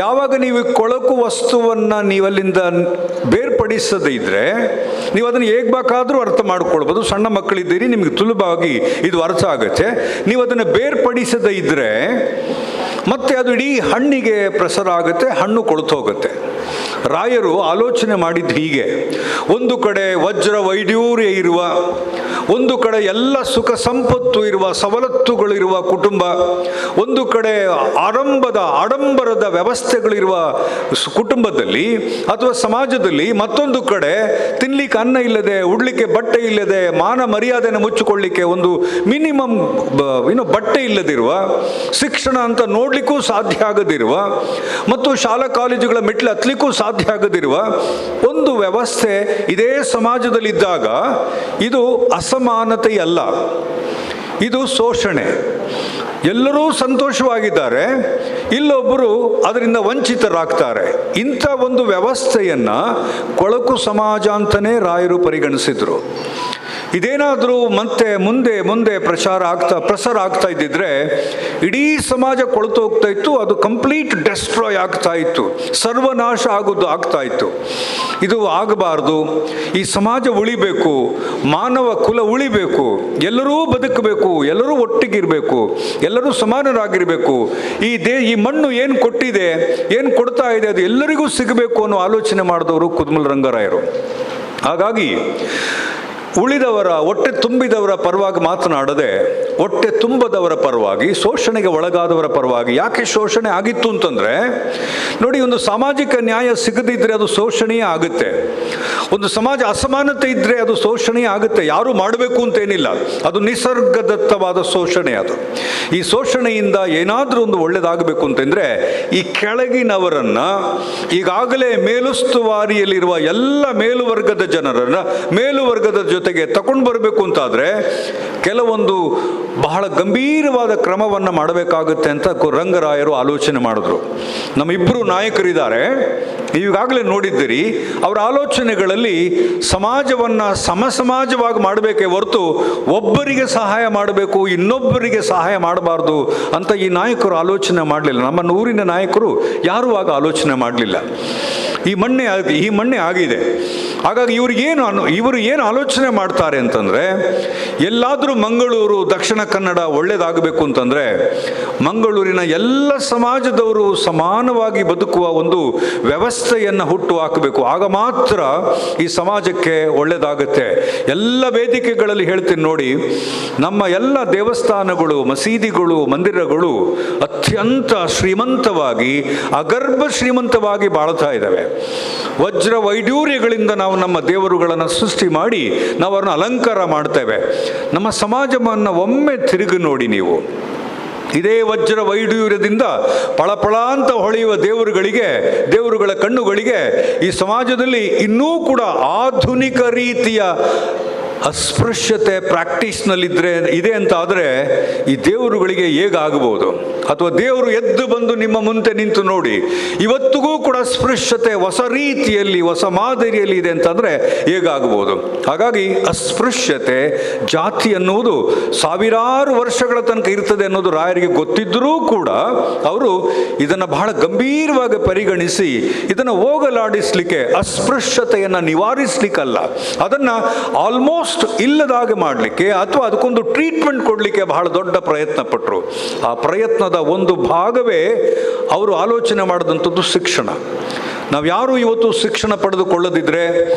ಯಾವಾಗ ನೀವು ಕೊಳಕು ವಸ್ತುವನ್ನು ನೀವಲ್ಲಿಂದ ಬೇರ್ಪಡಿಸದೇ ಇದ್ದರೆ ನೀವು ಅದನ್ನು ಹೇಗೆ ಬೇಕಾದರೂ ಅರ್ಥ ಮಾಡ್ಕೊಳ್ಬೋದು. ಸಣ್ಣ ಮಕ್ಕಳಿದ್ದೀರಿ, ನಿಮಗೆ ಸುಲಭವಾಗಿ ಇದು ಅರ್ಥ ಆಗುತ್ತೆ. ನೀವು ಅದನ್ನು ಬೇರ್ಪಡಿಸದೇ ಇದ್ದರೆ ಮತ್ತೆ ಅದು ಇಡೀ ಹಣ್ಣಿಗೆ ಪ್ರಸಾರ ಆಗುತ್ತೆ, ಹಣ್ಣು ಕೊಳ್ತು ಹೋಗುತ್ತೆ. ರಾಯರು ಆಲೋಚನೆ ಮಾಡಿದ್ದು ಹೀಗೆ: ಒಂದು ಕಡೆ ವಜ್ರ ವೈಢೂರ್ಯ ಇರುವ, ಒಂದು ಕಡೆ ಎಲ್ಲ ಸುಖ ಸಂಪತ್ತು ಇರುವ, ಸವಲತ್ತುಗಳಿರುವ ಕುಟುಂಬ, ಒಂದು ಕಡೆ ಆಡಂಬರದ ವ್ಯವಸ್ಥೆಗಳಿರುವ ಕುಟುಂಬದಲ್ಲಿ ಅಥವಾ ಸಮಾಜದಲ್ಲಿ, ಮತ್ತೊಂದು ಕಡೆ ತಿನ್ಲಿಕ್ಕೆ ಅನ್ನ ಇಲ್ಲದೆ, ಉಡ್ಲಿಕ್ಕೆ ಬಟ್ಟೆ ಇಲ್ಲದೆ, ಮಾನ ಮರ್ಯಾದೆಯನ್ನು ಮುಚ್ಚಿಕೊಳ್ಳಿಕ್ಕೆ ಒಂದು ಮಿನಿಮಮ್ ಬಟ್ಟೆ ಇಲ್ಲದಿರುವ, ಶಿಕ್ಷಣ ಅಂತ ನೋಡ್ಲಿಕ್ಕೂ ಸಾಧ್ಯ ಆಗದಿರುವ ಮತ್ತು ಶಾಲಾ ಕಾಲೇಜುಗಳ ಮೆಟ್ಲು ಹತ್ತಲಿಕ್ಕೂ ಸಾಧ್ಯ ಆಗದಿರುವ ಒಂದು ವ್ಯವಸ್ಥೆ ಇದೇ ಸಮಾಜದಲ್ಲಿದ್ದಾಗ ಇದು ಅಸಮಾನತೆಯಲ್ಲ, ಇದು ಶೋಷಣೆ. ಎಲ್ಲರೂ ಸಂತೋಷವಾಗಿದ್ದಾರೆ, ಇಲ್ಲೊಬ್ಬರು ಅದರಿಂದ ವಂಚಿತರಾಗ್ತಾರೆ. ಇಂಥ ಒಂದು ವ್ಯವಸ್ಥೆಯನ್ನು ಕೊಳಕು ಸಮಾಜ ಅಂತಲೇ ರಾಯರು ಪರಿಗಣಿಸಿದರು. ಇದೇನಾದರೂ ಮತ್ತೆ ಮುಂದೆ ಪ್ರಸಾರ ಆಗ್ತಾ ಇದ್ದಿದ್ರೆ ಇಡೀ ಸಮಾಜ ಕೊಳ್ತು ಹೋಗ್ತಾ ಇತ್ತು, ಅದು ಕಂಪ್ಲೀಟ್ ಡೆಸ್ಟ್ರಾಯ್ ಆಗ್ತಾ ಇತ್ತು, ಸರ್ವನಾಶ ಆಗ್ತಾ ಇತ್ತು. ಇದು ಆಗಬಾರ್ದು. ಈ ಸಮಾಜ ಉಳಿಬೇಕು, ಮಾನವ ಕುಲ ಉಳಿಬೇಕು, ಎಲ್ಲರೂ ಬದುಕಬೇಕು, ಎಲ್ಲರೂ ಒಟ್ಟಿಗಿರಬೇಕು, ಎಲ್ಲರೂ ಸಮಾನರಾಗಿರಬೇಕು. ಈ ಮಣ್ಣು ಏನು ಕೊಟ್ಟಿದೆ, ಏನು ಕೊಡ್ತಾ ಇದೆ, ಅದು ಎಲ್ಲರಿಗೂ ಸಿಗಬೇಕು ಅನ್ನೋ ಆಲೋಚನೆ ಮಾಡಿದವರು ಕುದ್ಮಲ್ ರಂಗರಾಯರು. ಹಾಗಾಗಿ ಉಳಿದವರ, ಹೊಟ್ಟೆ ತುಂಬಿದವರ ಪರವಾಗಿ ಮಾತನಾಡದೆ ಹೊಟ್ಟೆ ತುಂಬದವರ ಪರವಾಗಿ, ಶೋಷಣೆಗೆ ಒಳಗಾದವರ ಪರವಾಗಿ. ಯಾಕೆ ಶೋಷಣೆ ಆಗಿತ್ತು ಅಂತಂದರೆ ನೋಡಿ, ಒಂದು ಸಾಮಾಜಿಕ ನ್ಯಾಯ ಸಿಗದಿದ್ದರೆ ಅದು ಶೋಷಣೆಯೇ ಆಗುತ್ತೆ. ಒಂದು ಸಮಾಜ ಅಸಮಾನತೆ ಇದ್ದರೆ ಅದು ಶೋಷಣೆಯೇ ಆಗುತ್ತೆ. ಯಾರು ಮಾಡಬೇಕು ಅಂತೇನಿಲ್ಲ, ಅದು ನಿಸರ್ಗದತ್ತವಾದ ಶೋಷಣೆ. ಅದು ಈ ಶೋಷಣೆಯಿಂದ ಏನಾದರೂ ಒಂದು ಒಳ್ಳೆಯದಾಗಬೇಕು ಅಂತಂದರೆ ಈ ಕೆಳಗಿನವರನ್ನು, ಈಗಾಗಲೇ ಮೇಲುಸ್ತುವಾರಿಯಲ್ಲಿರುವ ಎಲ್ಲ ಮೇಲುವರ್ಗದ ಜನರನ್ನು ಮೇಲುವರ್ಗದ ಜೊತೆಗೆ ತಗೊಂಡು ಬರಬೇಕು ಅಂತಾದರೆ ಕೆಲವೊಂದು ಬಹಳ ಗಂಭೀರವಾದ ಕ್ರಮವನ್ನು ಮಾಡಬೇಕಾಗುತ್ತೆ ಅಂತ ರಂಗರಾಯರು ಆಲೋಚನೆ ಮಾಡಿದ್ರು. ನಮ್ಮಿಬ್ಬರು ನಾಯಕರಿದ್ದಾರೆ, ಈಗಾಗಲೇ ನೋಡಿದ್ದೀರಿ. ಅವರ ಆಲೋಚನೆಗಳಲ್ಲಿ ಸಮಾಜವನ್ನು ಸಮಾಜವಾಗಿ ಮಾಡಬೇಕೇ ಹೊರತು ಒಬ್ಬರಿಗೆ ಸಹಾಯ ಮಾಡಬೇಕು, ಇನ್ನೊಬ್ಬರಿಗೆ ಸಹಾಯ ಮಾಡಬಾರ್ದು ಅಂತ ಈ ನಾಯಕರು ಆಲೋಚನೆ ಮಾಡಲಿಲ್ಲ. ನಮ್ಮ ಊರಿನ ನಾಯಕರು ಯಾರೂ ಆಗ ಆಲೋಚನೆ ಮಾಡಲಿಲ್ಲ. ಈ ಮಣ್ಣೆ ಆಗಿದೆ. ಹಾಗಾಗಿ ಇವರು ಏನು ಆಲೋಚನೆ ಮಾಡ್ತಾರೆ ಅಂತಂದರೆ, ಎಲ್ಲಾದರೂ ಮಂಗಳೂರು, ದಕ್ಷಿಣ ಕನ್ನಡ ಒಳ್ಳೆಯದಾಗಬೇಕು ಅಂತಂದರೆ ಮಂಗಳೂರಿನ ಎಲ್ಲ ಸಮಾಜದವರು ಸಮಾನವಾಗಿ ಬದುಕುವ ಒಂದು ವ್ಯವಸ್ಥೆಯನ್ನು ಹುಟ್ಟು ಹಾಕಬೇಕು. ಆಗ ಮಾತ್ರ ಈ ಸಮಾಜಕ್ಕೆ ಒಳ್ಳೆಯದಾಗುತ್ತೆ. ಎಲ್ಲ ವೇದಿಕೆಗಳಲ್ಲಿ ಹೇಳ್ತೀನಿ ನೋಡಿ, ನಮ್ಮ ಎಲ್ಲ ದೇವಸ್ಥಾನಗಳು, ಮಸೀದಿಗಳು, ಮಂದಿರಗಳು ಅತ್ಯಂತ ಶ್ರೀಮಂತವಾಗಿ, ಅಗರ್ಭ ಶ್ರೀಮಂತವಾಗಿ ಬಾಳ್ತಾ ಇದ್ದಾವೆ. ವಜ್ರ ವೈಡೂರ್ಯಗಳಿಂದ ನಾವು ನಮ್ಮ ದೇವರುಗಳನ್ನು ಸೃಷ್ಟಿ ಮಾಡಿ ನಾವು ಅವ್ರನ್ನ ಅಲಂಕಾರ ಮಾಡ್ತೇವೆ. ನಮ್ಮ ಸಮಾಜವನ್ನು ಒಮ್ಮೆ ತಿರುಗಿ ನೋಡಿ ನೀವು. ಇದೇ ವಜ್ರ ವೈಡೂರ್ಯದಿಂದ ಪಳಪಳ ಅಂತ ಹೊಳೆಯುವ ದೇವರುಗಳ ಕಣ್ಣುಗಳಿಗೆ ಈ ಸಮಾಜದಲ್ಲಿ ಇನ್ನೂ ಕೂಡ ಆಧುನಿಕ ರೀತಿಯ ಅಸ್ಪೃಶ್ಯತೆ ಇದೆ ಅಂತ ಆದರೆ ಈ ದೇವರುಗಳಿಗೆ ಹೇಗಾಗಬಹುದು? ಅಥವಾ ದೇವರು ಎದ್ದು ಬಂದು ನಿಮ್ಮ ಮುಂದೆ ನಿಂತು ನೋಡಿ, ಇವತ್ತಿಗೂ ಕೂಡ ಅಸ್ಪೃಶ್ಯತೆ ಹೊಸ ರೀತಿಯಲ್ಲಿ, ಹೊಸ ಮಾದರಿಯಲ್ಲಿ ಇದೆ ಅಂತಂದರೆ ಹೇಗಾಗಬಹುದು? ಹಾಗಾಗಿ ಅಸ್ಪೃಶ್ಯತೆ, ಜಾತಿ ಅನ್ನುವುದು ಸಾವಿರಾರು ವರ್ಷಗಳ ತನಕ ಇರ್ತದೆ ಅನ್ನೋದು ರಾಯರಿಗೆ ಗೊತ್ತಿದ್ದರೂ ಕೂಡ ಅವರು ಇದನ್ನು ಬಹಳ ಗಂಭೀರವಾಗಿ ಪರಿಗಣಿಸಿ ಇದನ್ನು ಹೋಗಲಾಡಿಸ್ಲಿಕ್ಕೆ, ಅಸ್ಪೃಶ್ಯತೆಯನ್ನು ನಿವಾರಿಸ್ಲಿಕ್ಕಲ್ಲ, ಅದನ್ನು ಆಲ್ಮೋಸ್ಟ್ ಇಲ್ಲದಾಗೆ ಮಾಡಲಿಕ್ಕೆ ಅಥವಾ ಅದಕ್ಕೊಂದು ಟ್ರೀಟ್ಮೆಂಟ್ ಕೊಡಲಿಕ್ಕೆ ಬಹಳ ದೊಡ್ಡ ಪ್ರಯತ್ನ ಪಟ್ಟರು. ಆ ಪ್ರಯತ್ನದ ಒಂದು ಭಾಗವೇ ಅವರು ಆಲೋಚನೆ ಮಾಡಿದಂಥದ್ದು ಶಿಕ್ಷಣ. ನಾವು ಯಾರು ಇವತ್ತು ಶಿಕ್ಷಣ ಪಡೆದುಕೊಳ್ಳದಿದ್ದರೆ,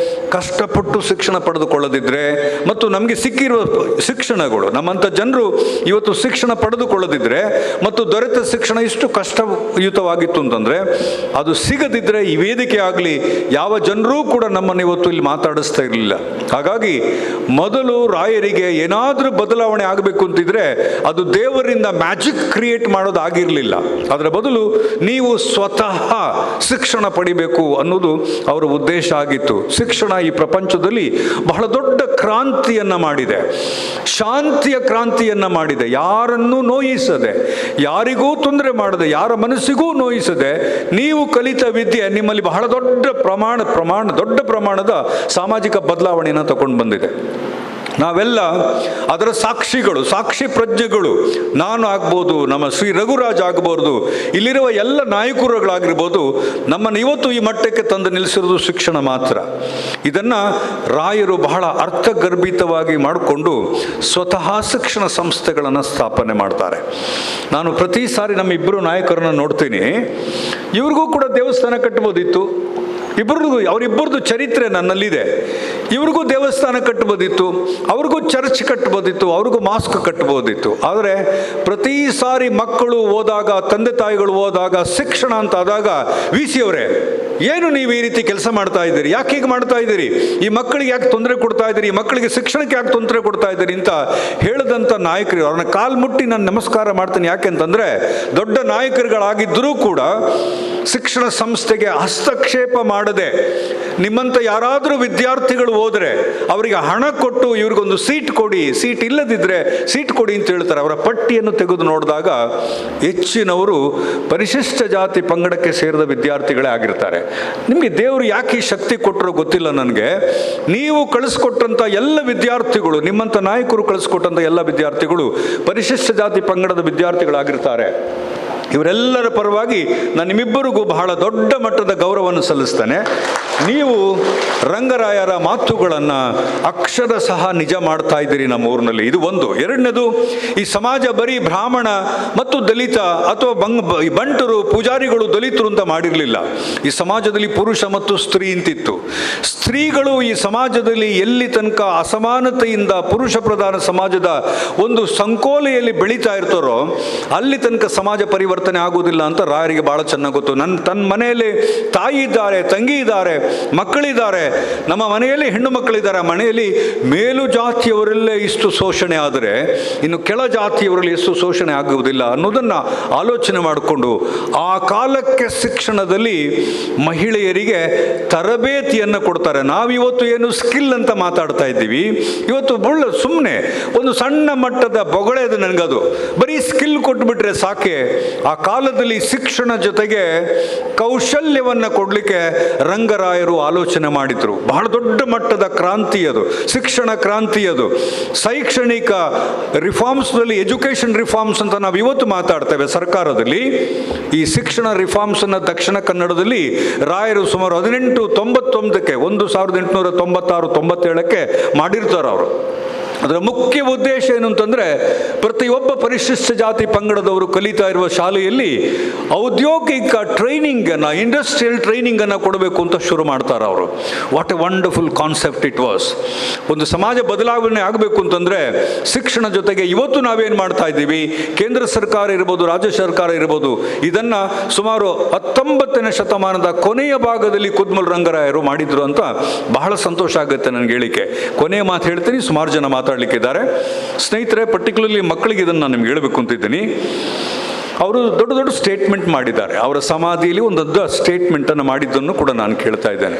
ಕಷ್ಟಪಟ್ಟು ಶಿಕ್ಷಣ ಪಡೆದುಕೊಳ್ಳದಿದ್ದರೆ, ಮತ್ತು ನಮಗೆ ಸಿಕ್ಕಿರುವ ಶಿಕ್ಷಣಗಳು, ನಮ್ಮಂಥ ಜನರು ಇವತ್ತು ಶಿಕ್ಷಣ ಪಡೆದುಕೊಳ್ಳದಿದ್ದರೆ ಮತ್ತು ದೊರೆತ ಶಿಕ್ಷಣ ಇಷ್ಟು ಕಷ್ಟಯುತವಾಗಿತ್ತು ಅಂತಂದರೆ, ಅದು ಸಿಗದಿದ್ದರೆ ಈ ವೇದಿಕೆ ಆಗಲಿ ಯಾವ ಜನರೂ ಕೂಡ ನಮ್ಮನ್ನು ಇವತ್ತು ಇಲ್ಲಿ ಮಾತಾಡಿಸ್ತಾ ಇರಲಿಲ್ಲ. ಹಾಗಾಗಿ ಮೊದಲು ರಾಯರಿಗೆ ಏನಾದರೂ ಬದಲಾವಣೆ ಆಗಬೇಕು ಅಂತಿದ್ರೆ ಅದು ದೇವರಿಂದ ಮ್ಯಾಜಿಕ್ ಕ್ರಿಯೇಟ್ ಮಾಡೋದಾಗಿರಲಿಲ್ಲ. ಅದರ ಬದಲು ನೀವು ಸ್ವತಃ ಶಿಕ್ಷಣ ಪಡಿಬೇಕು ಅನ್ನೋದು ಅವರ ಉದ್ದೇಶ ಆಗಿತ್ತು. ಶಿಕ್ಷಣ ಈ ಪ್ರಪಂಚದಲ್ಲಿ ಬಹಳ ದೊಡ್ಡ ಕ್ರಾಂತಿಯನ್ನು ಮಾಡಿದೆ, ಶಾಂತಿಯ ಕ್ರಾಂತಿಯನ್ನು ಮಾಡಿದೆ. ಯಾರನ್ನೂ ನೋಯಿಸದೆ, ಯಾರಿಗೂ ತೊಂದರೆ ಮಾಡದೆ, ಯಾರ ಮನಸ್ಸಿಗೂ ನೋಯಿಸದೆ ನೀವು ಕಲಿತ ವಿದ್ಯೆ ನಿಮ್ಮಲ್ಲಿ ಬಹಳ ದೊಡ್ಡ ಪ್ರಮಾಣದ ಸಾಮಾಜಿಕ ಬದಲಾವಣೆಯನ್ನು ತಗೊಂಡು ಬಂದಿದೆ. ನಾವೆಲ್ಲ ಅದರ ಸಾಕ್ಷಿ ಪ್ರಜ್ಞೆಗಳು. ನಾನು ಆಗ್ಬೋದು, ನಮ್ಮ ಶ್ರೀ ರಘುರಾಜ್ ಆಗ್ಬೋದು, ಇಲ್ಲಿರುವ ಎಲ್ಲ ನಾಯಕರುಗಳಾಗಿರ್ಬೋದು, ನಮ್ಮನ್ನು ಇವತ್ತು ಈ ಮಟ್ಟಕ್ಕೆ ತಂದು ನಿಲ್ಲಿಸಿರೋದು ಶಿಕ್ಷಣ ಮಾತ್ರ. ಇದನ್ನು ರಾಯರು ಬಹಳ ಅರ್ಥಗರ್ಭಿತವಾಗಿ ಮಾಡಿಕೊಂಡು ಸ್ವತಃ ಶಿಕ್ಷಣ ಸಂಸ್ಥೆಗಳನ್ನು ಸ್ಥಾಪನೆ ಮಾಡ್ತಾರೆ. ನಾನು ಪ್ರತಿ ಸಾರಿ ನಮ್ಮ ಇಬ್ಬರು ನಾಯಕರನ್ನು ನೋಡ್ತೀನಿ, ಇವ್ರಿಗೂ ಕೂಡ ದೇವಸ್ಥಾನ ಕಟ್ಬೋದಿತ್ತು, ಅವರಿಬ್ಬರದು ಚರಿತ್ರೆ ನನ್ನಲ್ಲಿದೆ. ಇವ್ರಿಗೂ ದೇವಸ್ಥಾನ ಕಟ್ಬೋದಿತ್ತು, ಅವ್ರಿಗೂ ಚರ್ಚ್ ಕಟ್ಬೋದಿತ್ತು, ಅವ್ರಿಗೂ ಮಾಸ್ಕ್ ಕಟ್ಬೋದಿತ್ತು. ಆದರೆ ಪ್ರತಿ ಸಾರಿ ಮಕ್ಕಳು ಹೋದಾಗ, ತಂದೆ ತಾಯಿಗಳು ಹೋದಾಗ, ಶಿಕ್ಷಣ ಅಂತ ಆದಾಗ, ವಿ.ಸಿ. ಅವರೇ ಏನು ನೀವು ಈ ರೀತಿ ಕೆಲಸ ಮಾಡ್ತಾ ಇದ್ದೀರಿ, ಯಾಕೆ ಹೀಗೆ ಮಾಡ್ತಾ ಇದ್ದೀರಿ, ಈ ಮಕ್ಕಳಿಗೆ ಯಾಕೆ ತೊಂದರೆ ಕೊಡ್ತಾ ಇದ್ದೀರಿ, ಈ ಮಕ್ಕಳಿಗೆ ಶಿಕ್ಷಣಕ್ಕೆ ಯಾಕೆ ತೊಂದರೆ ಕೊಡ್ತಾ ಇದ್ದೀರಿ ಅಂತ ಹೇಳಿದಂಥ ನಾಯಕರು ಅವ್ರನ್ನ ಕಾಲು ಮುಟ್ಟಿ ನಾನು ನಮಸ್ಕಾರ ಮಾಡ್ತೀನಿ. ಯಾಕೆಂತಂದರೆ ದೊಡ್ಡ ನಾಯಕರುಗಳಾಗಿದ್ದರೂ ಕೂಡ ಶಿಕ್ಷಣ ಸಂಸ್ಥೆಗೆ ಹಸ್ತಕ್ಷೇಪ ಮಾಡದೆ, ನಿಮ್ಮಂಥ ಯಾರಾದರೂ ವಿದ್ಯಾರ್ಥಿಗಳು ಹೋದರೆ ಅವರಿಗೆ ಹಣ ಕೊಟ್ಟು ಇವ್ರಿಗೊಂದು ಸೀಟ್ ಕೊಡಿ, ಸೀಟ್ ಇಲ್ಲದಿದ್ದರೆ ಸೀಟ್ ಕೊಡಿ ಅಂತ ಹೇಳ್ತಾರೆ. ಅವರ ಪಟ್ಟಿಯನ್ನು ತೆಗೆದು ನೋಡಿದಾಗ ಹೆಚ್ಚಿನವರು ಪರಿಶಿಷ್ಟ ಜಾತಿ ಪಂಗಡಕ್ಕೆ ಸೇರಿದ ವಿದ್ಯಾರ್ಥಿಗಳೇ ಆಗಿರ್ತಾರೆ. ನಿಮಗೆ ದೇವರು ಯಾಕೆ ಈ ಶಕ್ತಿ ಕೊಟ್ಟರೋ ಗೊತ್ತಿಲ್ಲ ನನಗೆ. ನೀವು ಕಳಿಸ್ಕೊಟ್ಟಂಥ ಎಲ್ಲ ವಿದ್ಯಾರ್ಥಿಗಳು, ನಿಮ್ಮಂಥ ನಾಯಕರು ಕಳಿಸ್ಕೊಟ್ಟಂಥ ಎಲ್ಲ ವಿದ್ಯಾರ್ಥಿಗಳು ಪರಿಶಿಷ್ಟ ಜಾತಿ ಪಂಗಡದ ವಿದ್ಯಾರ್ಥಿಗಳಾಗಿರ್ತಾರೆ. ಇವರೆಲ್ಲರ ಪರವಾಗಿ ನಾನು ನಿಮ್ಮಿಬ್ಬರಿಗೂ ಬಹಳ ದೊಡ್ಡ ಮಟ್ಟದ ಗೌರವವನ್ನು ಸಲ್ಲಿಸ್ತೇನೆ. ನೀವು ರಂಗರಾಯರ ಮಾತುಗಳನ್ನು ಅಕ್ಷರ ಸಹ ನಿಜ ಮಾಡ್ತಾ ಇದ್ದೀರಿ ನಮ್ಮ ಊರಿನಲ್ಲಿ. ಇದು ಒಂದು. ಎರಡನೇದು, ಈ ಸಮಾಜ ಬರೀ ಬ್ರಾಹ್ಮಣ ಮತ್ತು ದಲಿತ ಅಥವಾ ಬಂಟರು, ಪೂಜಾರಿಗಳು, ದಲಿತರು ಅಂತ ಮಾಡಿರಲಿಲ್ಲ. ಈ ಸಮಾಜದಲ್ಲಿ ಪುರುಷ ಮತ್ತು ಸ್ತ್ರೀ ಅಂತಿತ್ತು. ಸ್ತ್ರೀಗಳು ಈ ಸಮಾಜದಲ್ಲಿ ಎಲ್ಲಿ ತನಕ ಅಸಮಾನತೆಯಿಂದ ಪುರುಷ ಪ್ರಧಾನ ಸಮಾಜದ ಒಂದು ಸಂಕೋಲೆಯಲ್ಲಿ ಬೆಳೀತಾ ಇರ್ತಾರೋ ಅಲ್ಲಿ ತನಕ ಸಮಾಜ ಪರಿವರ್ತನೆ ಆಗುವುದಿಲ್ಲ ಅಂತ ರಾಯರಿಗೆ ಬಹಳ ಚೆನ್ನಾಗಿ ಗೊತ್ತು. ತನ್ನ ಮನೆಯಲ್ಲಿ ತಾಯಿ ಇದ್ದಾರೆ, ತಂಗಿ ಇದ್ದಾರೆ, ಮಕ್ಕಳಿದ್ದಾರೆ, ನಮ್ಮ ಮನೆಯಲ್ಲಿ ಹೆಣ್ಣು ಮಕ್ಕಳಿದ್ದಾರೆ, ಮನೆಯಲ್ಲಿ ಮೇಲು ಜಾತಿಯವರಲ್ಲೇ ಇಷ್ಟು ಶೋಷಣೆ ಆದರೆ ಇನ್ನು ಕೆಳ ಜಾತಿಯವರಲ್ಲಿ ಎಷ್ಟು ಶೋಷಣೆ ಆಗುವುದಿಲ್ಲ ಅನ್ನೋದನ್ನು ಆಲೋಚನೆ ಮಾಡಿಕೊಂಡು ಆ ಕಾಲಕ್ಕೆ ಶಿಕ್ಷಣದಲ್ಲಿ ಮಹಿಳೆಯರಿಗೆ ತರಬೇತಿಯನ್ನು ಕೊಡ್ತಾರೆ. ನಾವಿವತ್ತು ಏನು ಸ್ಕಿಲ್ ಅಂತ ಮಾತಾಡ್ತಾ ಇದ್ದೀವಿ, ಇವತ್ತು ಸುಮ್ಮನೆ ಒಂದು ಸಣ್ಣ ಮಟ್ಟದ ಬೊಗಳೆದು ನನಗದು ಬರೀ ಸ್ಕಿಲ್ ಕೊಟ್ಬಿಟ್ರೆ ಸಾಕೆ. ಆ ಕಾಲದಲ್ಲಿ ಶಿಕ್ಷಣ ಜೊತೆಗೆ ಕೌಶಲ್ಯವನ್ನು ಕೊಡಲಿಕ್ಕೆ ರಂಗರಾಯರು ಆಲೋಚನೆ ಮಾಡಿದರು. ಬಹಳ ದೊಡ್ಡ ಮಟ್ಟದ ಕ್ರಾಂತಿ ಅದು, ಶಿಕ್ಷಣ ಕ್ರಾಂತಿ ಅದು. ಶೈಕ್ಷಣಿಕ ರಿಫಾರ್ಮ್ಸ್ನಲ್ಲಿ ಎಜುಕೇಷನ್ ರಿಫಾರ್ಮ್ಸ್ ಅಂತ ನಾವು ಇವತ್ತು ಮಾತಾಡ್ತೇವೆ ಸರ್ಕಾರದಲ್ಲಿ. ಈ ಶಿಕ್ಷಣ ರಿಫಾರ್ಮ್ಸನ್ನು ದಕ್ಷಿಣ ಕನ್ನಡದಲ್ಲಿ ರಾಯರು ಸುಮಾರು 1899ಕ್ಕೆ 1896-97ಕ್ಕೆ ಮಾಡಿರ್ತಾರೆ ಅವರು. ಅದರ ಮುಖ್ಯ ಉದ್ದೇಶ ಏನು ಅಂತಂದರೆ, ಪ್ರತಿಯೊಬ್ಬ ಪರಿಶಿಷ್ಟ ಜಾತಿ ಪಂಗಡದವರು ಕಲಿತಾ ಇರುವ ಶಾಲೆಯಲ್ಲಿ ಔದ್ಯೋಗಿಕ ಟ್ರೈನಿಂಗನ್ನು, ಇಂಡಸ್ಟ್ರಿಯಲ್ ಟ್ರೈನಿಂಗನ್ನು ಕೊಡಬೇಕು ಅಂತ ಶುರು ಮಾಡ್ತಾರೆ ಅವರು. What A wonderful concept it was. ಒಂದು ಸಮಾಜ ಬದಲಾವಣೆ ಆಗಬೇಕು ಅಂತಂದರೆ ಶಿಕ್ಷಣ ಜೊತೆಗೆ ಇವತ್ತು ನಾವೇನು ಮಾಡ್ತಾ ಇದ್ದೀವಿ, ಕೇಂದ್ರ ಸರ್ಕಾರ ಇರ್ಬೋದು, ರಾಜ್ಯ ಸರ್ಕಾರ ಇರ್ಬೋದು, ಇದನ್ನು ಸುಮಾರು 19ನೇ ಶತಮಾನದ ಕೊನೆಯ ಭಾಗದಲ್ಲಿ ಕುದ್ಮಲ್ ರಂಗರಾಯರು ಮಾಡಿದ್ರು ಅಂತ ಬಹಳ ಸಂತೋಷ ಆಗುತ್ತೆ ನನಗೆ ಹೇಳಿಕೆ. ಕೊನೆಯ ಮಾತು ಹೇಳ್ತೀನಿ, ಸುಮಾರು ಜನ ಮಾತಾಡಲಿಕ್ಕಿದ್ದಾರೆ. ಸ್ನೇಹಿತರೆ, ಪರ್ಟಿಕ್ಯುಲರ್ಲಿ ಮಕ್ಕಳಿಗೆ ಇದನ್ನು ನಾನು ನಿಮ್ಗೆ ಹೇಳಬೇಕು ಅಂತಿದ್ದೀನಿ. ಅವರು ದೊಡ್ಡ ದೊಡ್ಡ ಸ್ಟೇಟ್ಮೆಂಟ್ ಮಾಡಿದ್ದಾರೆ. ಅವರ ಸಮಾಧಿಯಲ್ಲಿ ಒಂದು ದೊಡ್ಡ ಸ್ಟೇಟ್ಮೆಂಟನ್ನು ಮಾಡಿದ್ದನ್ನು ಕೂಡ ನಾನು ಕೇಳ್ತಾ ಇದ್ದೇನೆ.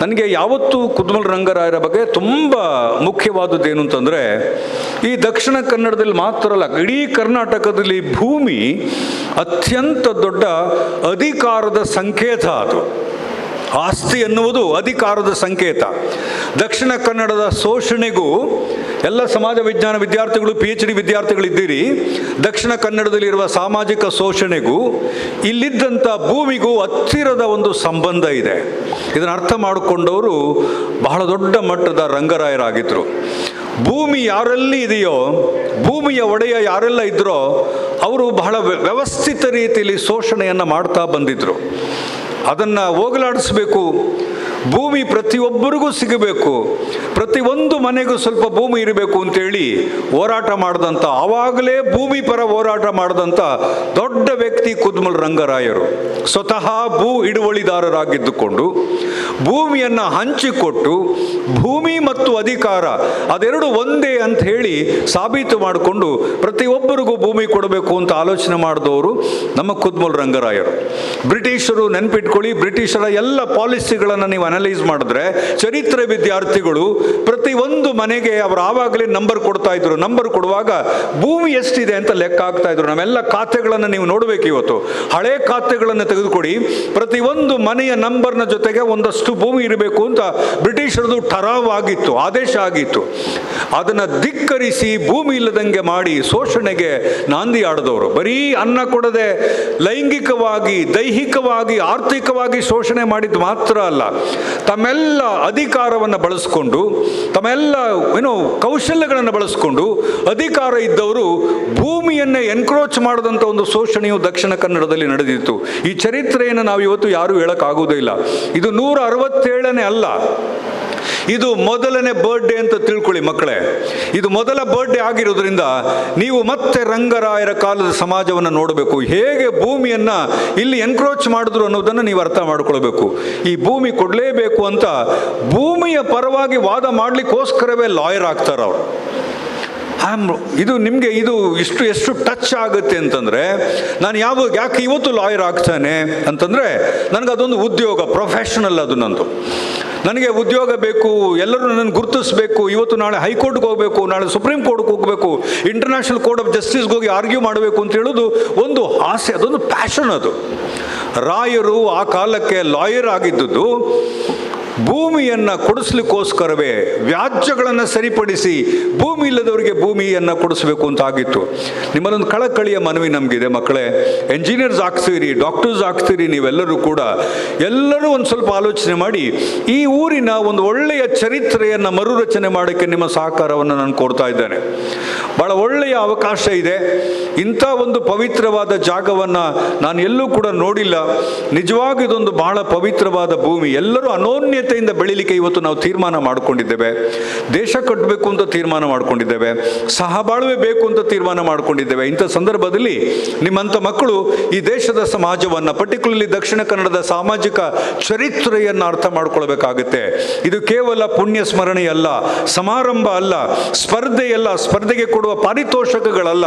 ನನಗೆ ಯಾವತ್ತೂ ಕುದ್ಮಲ್ ರಂಗರಾಯರ ಬಗ್ಗೆ ತುಂಬ ಮುಖ್ಯವಾದದ್ದು ಏನು ಅಂತಂದರೆ, ಈ ದಕ್ಷಿಣ ಕನ್ನಡದಲ್ಲಿ ಮಾತ್ರ ಅಲ್ಲ, ಇಡೀ ಕರ್ನಾಟಕದಲ್ಲಿ ಭೂಮಿ ಅತ್ಯಂತ ದೊಡ್ಡ ಅಧಿಕಾರದ ಸಂಕೇತ. ಅದು ಆಸ್ತಿ ಎನ್ನುವುದು ಅಧಿಕಾರದ ಸಂಕೇತ. ದಕ್ಷಿಣ ಕನ್ನಡದ ಶೋಷಣೆಗೂ, ಎಲ್ಲ ಸಮಾಜ ವಿಜ್ಞಾನ ವಿದ್ಯಾರ್ಥಿಗಳು, PhD ವಿದ್ಯಾರ್ಥಿಗಳಿದ್ದೀರಿ, ದಕ್ಷಿಣ ಕನ್ನಡದಲ್ಲಿರುವ ಸಾಮಾಜಿಕ ಶೋಷಣೆಗೂ ಇಲ್ಲಿದ್ದಂಥ ಭೂಮಿಗೂ ಹತ್ತಿರದ ಒಂದು ಸಂಬಂಧ ಇದೆ. ಇದನ್ನು ಅರ್ಥ ಮಾಡಿಕೊಂಡವರು ಬಹಳ ದೊಡ್ಡ ಮಟ್ಟದ ರಂಗರಾಯರಾಗಿದ್ದರು. ಭೂಮಿ ಯಾರಲ್ಲಿ ಇದೆಯೋ, ಭೂಮಿಯ ಒಡೆಯ ಯಾರೆಲ್ಲ ಇದ್ದರೋ ಅವರು ಬಹಳ ವ್ಯವಸ್ಥಿತ ರೀತಿಯಲ್ಲಿ ಶೋಷಣೆಯನ್ನು ಮಾಡ್ತಾ ಬಂದಿದ್ದರು. ಅದನ್ನು ಹೋಗಲಾಡಿಸ್ಬೇಕು, ಭೂಮಿ ಪ್ರತಿಯೊಬ್ಬರಿಗೂ ಸಿಗಬೇಕು, ಪ್ರತಿಯೊಂದು ಮನೆಗೂ ಸ್ವಲ್ಪ ಭೂಮಿ ಇರಬೇಕು ಅಂತೇಳಿ ಹೋರಾಟ ಮಾಡಿದಂಥ, ಆವಾಗಲೇ ಭೂಮಿ ಪರ ಹೋರಾಟ ಮಾಡಿದಂಥ ದೊಡ್ಡ ವ್ಯಕ್ತಿ ಕುದ್ಮಲ್ ರಂಗರಾಯರು. ಸ್ವತಃ ಭೂ ಹಿಡುವಳಿದಾರರಾಗಿದ್ದುಕೊಂಡು ಭೂಮಿಯನ್ನು ಹಂಚಿಕೊಟ್ಟು ಭೂಮಿ ಮತ್ತು ಅಧಿಕಾರ ಅದೆರಡು ಒಂದೇ ಅಂತ ಹೇಳಿ ಸಾಬೀತು ಮಾಡಿಕೊಂಡು ಪ್ರತಿಯೊಬ್ಬರಿಗೂ ಭೂಮಿ ಕೊಡಬೇಕು ಅಂತ ಆಲೋಚನೆ ಮಾಡಿದವರು ನಮ್ಮ ಕುದ್ಮಲ್ ರಂಗರಾಯರು. ಬ್ರಿಟಿಷರು, ನೆನಪಿಟ್ಕೊಳ್ಳಿ, ಬ್ರಿಟಿಷರ ಎಲ್ಲ ಪಾಲಿಸಿಗಳನ್ನು ನೀವು ಅನಲೈಸ್ ಮಾಡಿದ್ರೆ, ಚರಿತ್ರೆ ವಿದ್ಯಾರ್ಥಿಗಳು ಪ್ರತಿಯೊಂದು ಮನೆಗೆ ಅವರು ಆವಾಗಲೇ ನಂಬರ್ ಕೊಡ್ತಾ ಇದ್ರು. ನಂಬರ್ ಕೊಡುವಾಗ ಭೂಮಿ ಎಷ್ಟಿದೆ ಅಂತ ಲೆಕ್ಕ ಹಾಕ್ತಾ ಇದ್ರು. ನಾವೆಲ್ಲ ಖಾತೆಗಳನ್ನು ನೀವು ನೋಡಬೇಕು. ಇವತ್ತು ಹಳೆ ಖಾತೆಗಳನ್ನು ತೆಗೆದುಕೊಡಿ, ಪ್ರತಿಯೊಂದು ಮನೆಯ ನಂಬರ್ನ ಜೊತೆಗೆ ಒಂದಷ್ಟು ಭೂಮಿ ಇರಬೇಕು ಅಂತ ಬ್ರಿಟಿಷರದು ಠರಾವ್ ಆಗಿತ್ತು, ಆದೇಶ ಆಗಿತ್ತು. ಅದನ್ನು ಧಿಕ್ಕರಿಸಿ ಭೂಮಿ ಇಲ್ಲದಂಗೆ ಮಾಡಿ ಶೋಷಣೆಗೆ ನಾಂದಿ ಆಡಿದವರು. ಬರೀ ಅನ್ನ ಕೊಡದೆ ಲೈಂಗಿಕವಾಗಿ, ದೈಹಿಕವಾಗಿ, ಆರ್ಥಿಕವಾಗಿ ಶೋಷಣೆ ಮಾಡಿದ್ದು ಮಾತ್ರ ಅಲ್ಲ, ತಮ್ಮೆಲ್ಲ ಅಧಿಕಾರವನ್ನು ಬಳಸಿಕೊಂಡು, ತಮ್ಮೆಲ್ಲ ಕೌಶಲ್ಯಗಳನ್ನು ಬಳಸಿಕೊಂಡು ಅಧಿಕಾರ ಇದ್ದವರು ಭೂಮಿಯನ್ನೇ ಎನ್ಕ್ರೋಚ್ ಮಾಡಿದಂಥ ಒಂದು ಶೋಷಣೆಯು ದಕ್ಷಿಣ ಕನ್ನಡದಲ್ಲಿ ನಡೆದಿತ್ತು. ಈ ಚರಿತ್ರೆಯನ್ನು ನಾವು ಇವತ್ತು ಯಾರೂ ಹೇಳೋಕ್ಕಾಗೋದೇ ಇಲ್ಲ. ಇದು 167ನೇ ಅಲ್ಲ, ಇದು ಮೊದಲನೇ ಬರ್ಡೇ ಅಂತ ತಿಳ್ಕೊಳ್ಳಿ ಮಕ್ಕಳೇ. ಇದು ಮೊದಲ ಬರ್ಡೇ ಆಗಿರೋದ್ರಿಂದ ನೀವು ಮತ್ತೆ ರಂಗರಾಯರ ಕಾಲದ ಸಮಾಜವನ್ನು ನೋಡಬೇಕು. ಹೇಗೆ ಭೂಮಿಯನ್ನು ಇಲ್ಲಿ ಎನ್ಕ್ರೋಚ್ ಮಾಡಿದ್ರು ಅನ್ನೋದನ್ನು ನೀವು ಅರ್ಥ ಮಾಡ್ಕೊಳ್ಬೇಕು. ಈ ಭೂಮಿ ಕೊಡಲೇಬೇಕು ಅಂತ ಭೂಮಿಯ ಪರವಾಗಿ ವಾದ ಮಾಡಲಿಕ್ಕೋಸ್ಕರವೇ ಲಾಯರ್ ಆಗ್ತಾರೆ ಅವರು. ಇದು ನಿಮಗೆ ಇದು ಎಷ್ಟು ಟಚ್ ಆಗುತ್ತೆ ಅಂತಂದರೆ, ನಾನು ಯಾಕೆ ಇವತ್ತು ಲಾಯರ್ ಆಗ್ತಾನೆ ಅಂತಂದರೆ, ನನಗದೊಂದು ಉದ್ಯೋಗ, ಪ್ರೊಫೆಷನಲ್ ಅದು ನಂದು. ನನಗೆ ಉದ್ಯೋಗ ಬೇಕು, ಎಲ್ಲರೂ ನನ್ನ ಗುರುತಿಸಬೇಕು, ಇವತ್ತು ನಾಳೆ ಹೈಕೋರ್ಟ್ಗೆ ಹೋಗಬೇಕು, ನಾಳೆ ಸುಪ್ರೀಂ ಕೋರ್ಟ್ಗೆ ಹೋಗಬೇಕು, ಇಂಟರ್ನ್ಯಾಷನಲ್ ಕೋರ್ಟ್ ಆಫ್ ಜಸ್ಟಿಸ್ಗೆ ಹೋಗಿ ಆರ್ಗ್ಯೂ ಮಾಡಬೇಕು ಅಂತ ಹೇಳೋದು ಒಂದು ಆಸೆ, ಅದೊಂದು ಪ್ಯಾಷನ್ ಅದು. ರಾಯರು ಆ ಕಾಲಕ್ಕೆ ಲಾಯರ್ ಆಗಿದ್ದುದು ಭೂಮಿಯನ್ನು ಕೊಡಿಸ್ಲಿಕ್ಕೋಸ್ಕರವೇ, ವ್ಯಾಜ್ಯಗಳನ್ನು ಸರಿಪಡಿಸಿ ಭೂಮಿ ಇಲ್ಲದವರಿಗೆ ಭೂಮಿಯನ್ನು ಕೊಡಿಸ್ಬೇಕು ಅಂತ ಆಗಿತ್ತು. ನಿಮ್ಮಲ್ಲೊಂದು ಕಳಕಳಿಯ ಮನವಿ ನಮಗಿದೆ ಮಕ್ಕಳೇ, ಎಂಜಿನಿಯರ್ಸ್ ಆಗ್ತೀರಿ, ಡಾಕ್ಟರ್ಸ್ ಆಗ್ತೀರಿ, ನೀವೆಲ್ಲರೂ ಕೂಡ ಎಲ್ಲರೂ ಒಂದು ಸ್ವಲ್ಪ ಆಲೋಚನೆ ಮಾಡಿ ಈ ಊರಿನ ಒಂದು ಒಳ್ಳೆಯ ಚರಿತ್ರೆಯನ್ನು ಮರುರಚನೆ ಮಾಡೋಕ್ಕೆ ನಿಮ್ಮ ಸಹಕಾರವನ್ನು ನಾನು ಕೋರ್ತಾ ಇದ್ದೇನೆ. ಭಾಳ ಒಳ್ಳೆಯ ಅವಕಾಶ ಇದೆ. ಇಂಥ ಒಂದು ಪವಿತ್ರವಾದ ಜಾಗವನ್ನು ನಾನು ಎಲ್ಲೂ ಕೂಡ ನೋಡಿಲ್ಲ. ನಿಜವಾಗಿ ಇದೊಂದು ಬಹಳ ಪವಿತ್ರವಾದ ಭೂಮಿ. ಎಲ್ಲರೂ ಅನೋನ್ಯತೆಯಿಂದ ಬೆಳಿಲಿಕ್ಕೆ ಇವತ್ತು ನಾವು ತೀರ್ಮಾನ ಮಾಡಿಕೊಂಡಿದ್ದೇವೆ. ದೇಶ ಕಟ್ಟಬೇಕು ಅಂತ ತೀರ್ಮಾನ ಮಾಡಿಕೊಂಡಿದ್ದೇವೆ. ಸಹಬಾಳ್ವೆ ಬೇಕು ಅಂತ ತೀರ್ಮಾನ ಮಾಡಿಕೊಂಡಿದ್ದೇವೆ. ಇಂಥ ಸಂದರ್ಭದಲ್ಲಿ ನಿಮ್ಮಂಥ ಮಕ್ಕಳು ಈ ದೇಶದ ಸಮಾಜವನ್ನು, ಪರ್ಟಿಕ್ಯುಲರ್ಲಿ ದಕ್ಷಿಣ ಕನ್ನಡದ ಸಾಮಾಜಿಕ ಚರಿತ್ರೆಯನ್ನು ಅರ್ಥ ಮಾಡ್ಕೊಳ್ಬೇಕಾಗುತ್ತೆ. ಇದು ಕೇವಲ ಪುಣ್ಯ ಸ್ಮರಣೆ ಅಲ್ಲ, ಸಮಾರಂಭ ಅಲ್ಲ, ಸ್ಪರ್ಧೆಯಲ್ಲ, ಸ್ಪರ್ಧೆಗೆ ಕೊಡುವ ಪಾರಿತೋಷಕಗಳಲ್ಲ.